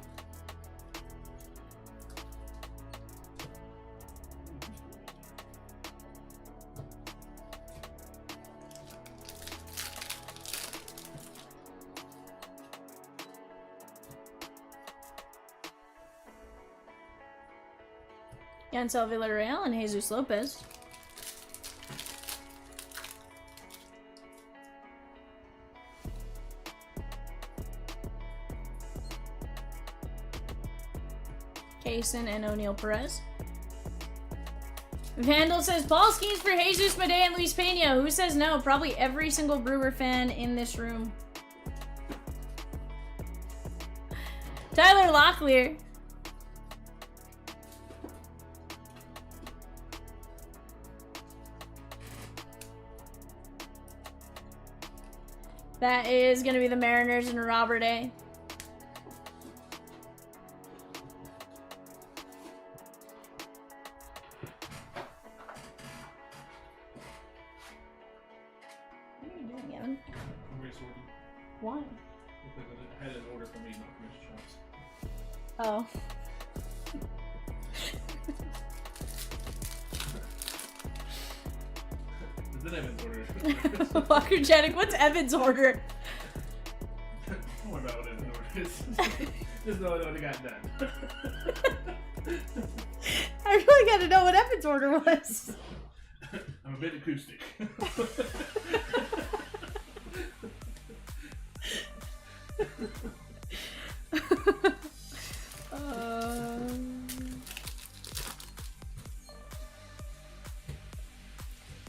Yancel Villarreal and Jesus Lopez. Kaysen and O'Neal Perez. Vandal says, Paul Skeens for Jesus Medea and Luis Pena. Who says no? Probably every single Brewer fan in this room. Tyler Locklear. That is going to be the Mariners and Robert A. What are you doing, Evan? I'm resorting. Why? Because I had an order for me, not for Mr. Chomps. Oh. Is it Evan's order? Walker Janik, what's Evan's order? Don't worry about what Evan's order is. Just know what I got done. I really got to know what Evan's order was. I'm a bit acoustic.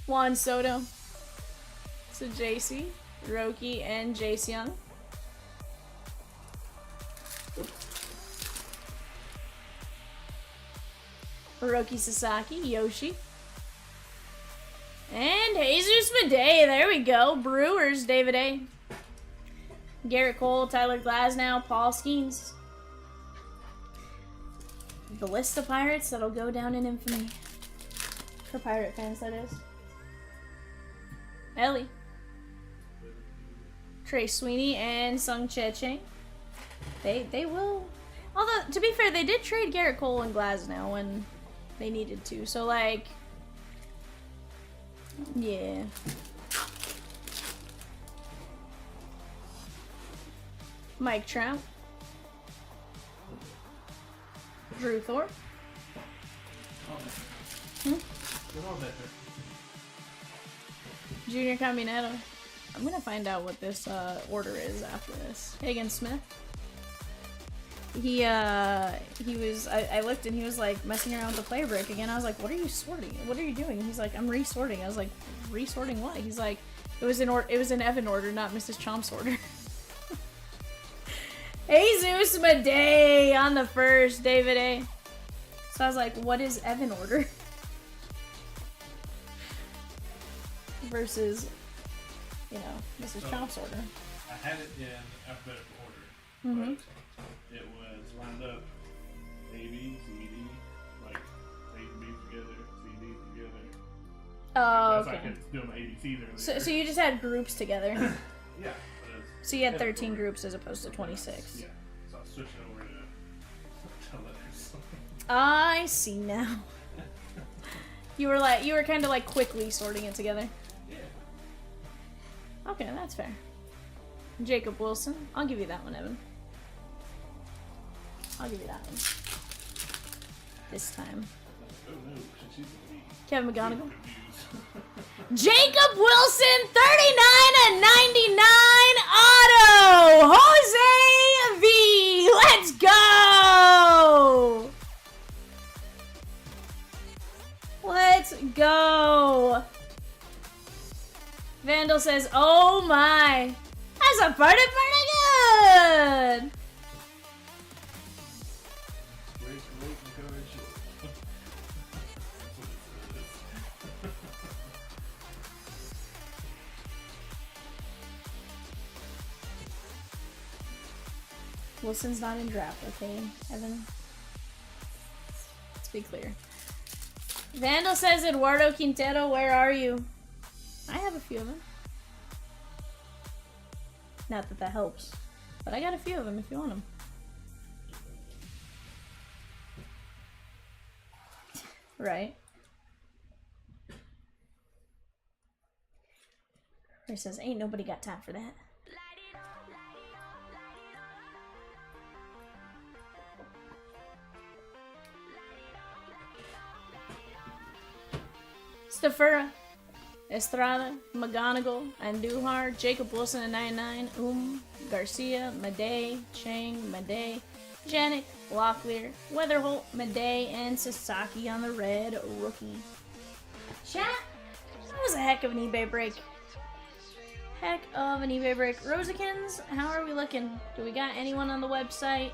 Juan Soto. So JC, Roki, and Jace Young. Roki Sasaki, Yoshi. And Jesus Medea, there we go. Brewers, David A. Garrett Cole, Tyler Glasnow, Paul Skeens. The list of Pirates that'll go down in infamy. For Pirate fans, that is. Ellie. Trey Sweeney and Sung Cheche. They will. Although, to be fair, they did trade Garrett Cole and Glasnow when they needed to. So, like, yeah. Mike Trout. Drew Thorpe. They're all better. Junior Caminero. I'm gonna find out what this order is after this. Hagen Smith. He was, I looked and he was like messing around with the player brick again. I was like, what are you sorting? What are you doing? He's like, I'm resorting. I was like, resorting what? He's like, it was an Evan order, not Mrs. Chomps order. Jesus Madey on the first, David A. So I was like, what is Evan order? Versus, you know, Mrs. Chomps order. I had it in alphabetical order, Mhm. but it was lined up A, B, C, D, like A and B together, C, D together. Oh, That's okay. I could do them ABCs earlier. So you just had groups together. Yeah. But it's So you had alphabetical 13 order. groups as opposed to 26. Yeah. So I switched it over to letters. I see now. You were kind of like quickly sorting it together. Yeah. Okay, that's fair. Jacob Wilson. I'll give you that one, Evan. I'll give you that one. This time. Oh no, she's gonna be Kevin McGonigal. confused. Jacob Wilson, 39/99 auto! Jose V! Let's go! Let's go! Vandal says, oh my! That's a pretty good! Wait, encourage you. That's what it says. Wilson's not in draft, okay, Evan? Let's be clear. Vandal says, Eduardo Quintero, where are you? I have a few of them. Not that that helps, but I got a few of them if you want them. Right. He says, ain't nobody got time for that. Stafura, Estrada, McGonigal, Andujar, Jacob Wilson at 99, Garcia, Madej, Chang, Madej, Janik, Locklear, Weatherholt, Madej, and Sasaki on the red rookie. Chat, that was a heck of an eBay break. Heck of an eBay break. Rosikins, how are we looking? Do we got anyone on the website?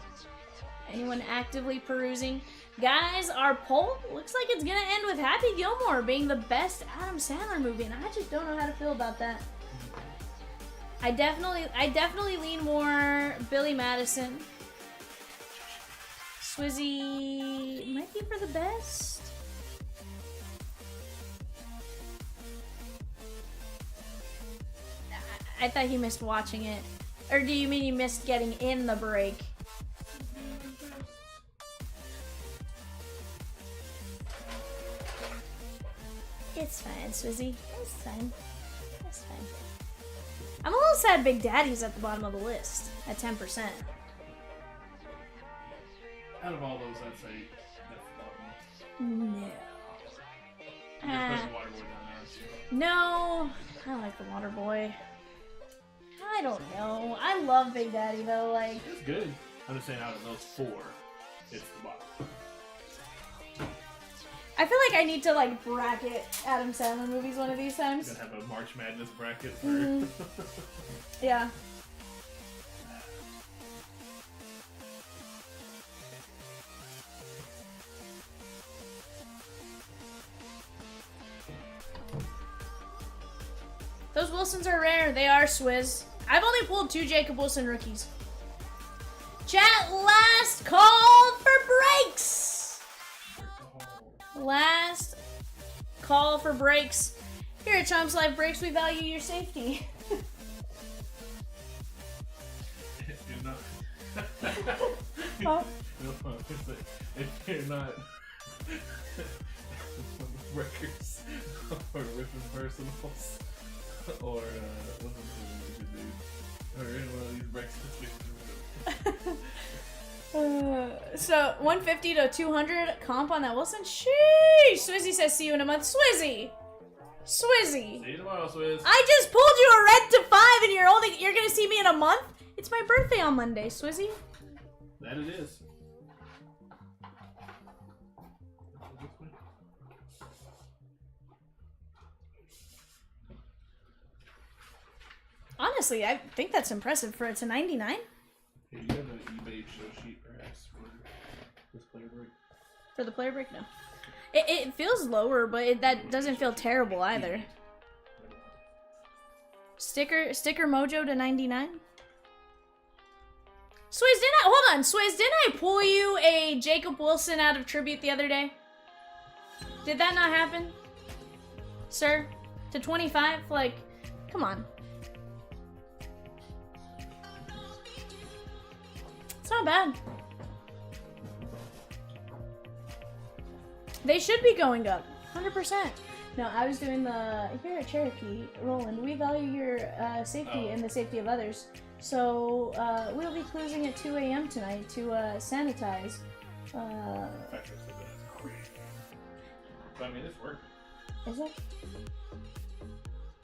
Anyone actively perusing? Guys, our poll looks like it's gonna end with Happy Gilmore being the best Adam Sandler movie, and I just don't know how to feel about that. I definitely lean more Billy Madison. Swizzy might be for the best. I thought he missed watching it. Or do you mean you missed getting in the break? It's fine, Swizzy. It's fine. It's fine. I'm a little sad Big Daddy's at the bottom of the list at 10%. Out of all those, I'd say that's the bottom. No. You're pushing Waterboy down there, aren't you? No. I like the Water Boy. I don't know. I love Big Daddy though. Like, It's good. I'm just saying out of those four, it's the bottom. I feel like I need to like bracket Adam Sandler movies one of these You're times. gonna have a March Madness bracket for. Mhm. Yeah. Those Wilsons are rare. They are Swizz. I've only pulled 2 Jacob Wilson rookies. Chat, last call for breaks. Last call for breaks. Here at Chomps Life Breaks, we value your safety. You're not. Huh? If you're not records or ripping personals or what's the movie we could do? Or in one of these breakfast So 150 to 200 comp on that Wilson. Sheesh. Swizzy says see you in a month. Swizzy. Swizzy. See you tomorrow, Swizz. I just pulled you a red to 5 and you're gonna see me in a month? It's my birthday on Monday, Swizzy. That it is. Honestly, I think that's impressive for it's a 99. Hey, you have an eBay show sheet perhaps for this player break? For the player break, no. It feels lower, but that doesn't feel terrible either. Sticker Mojo to 99. Swizz, hold on, Swizz, didn't I pull you a Jacob Wilson out of tribute the other day? Did that not happen? Sir? To 25? Like, come on. It's not bad. They should be going up, 100%. No, I was doing the, here at Cherokee, Roland, we value your safety and the safety of others. So, we'll be cruising at 2 a.m. tonight to sanitize. But I mean, it's working. Is it?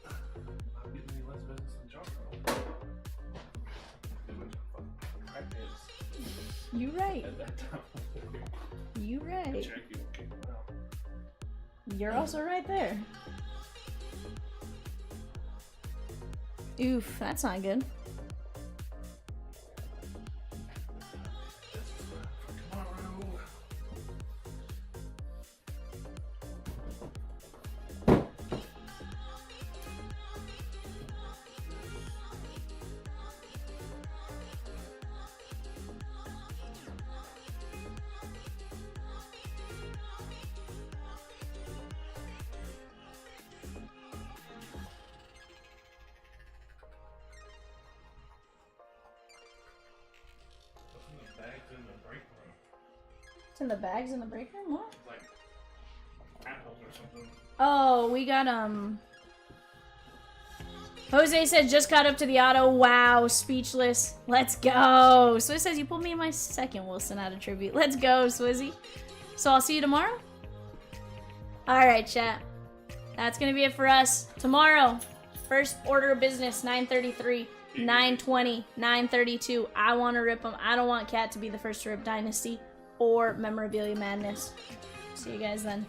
I'm getting any less business than Jocko. You right. At that time. You right. Check you won't kick them out. You're also right there. Oof, that's not good. Tomorrow. It's in the bags in the break room? What? It's like apples or something. Oh, we got, Jose said just got up to the auto. Wow, speechless. Let's go. Swizz says you pulled me in my second Wilson out of tribute. Let's go, Swizzy. So I'll see you tomorrow? Alright, chat. That's gonna be it for us. Tomorrow, first order of business, 9:33, 9:20, 9:32. I want to rip them. I don't want Cat to be the first to rip Dynasty or Memorabilia Madness. See you guys then.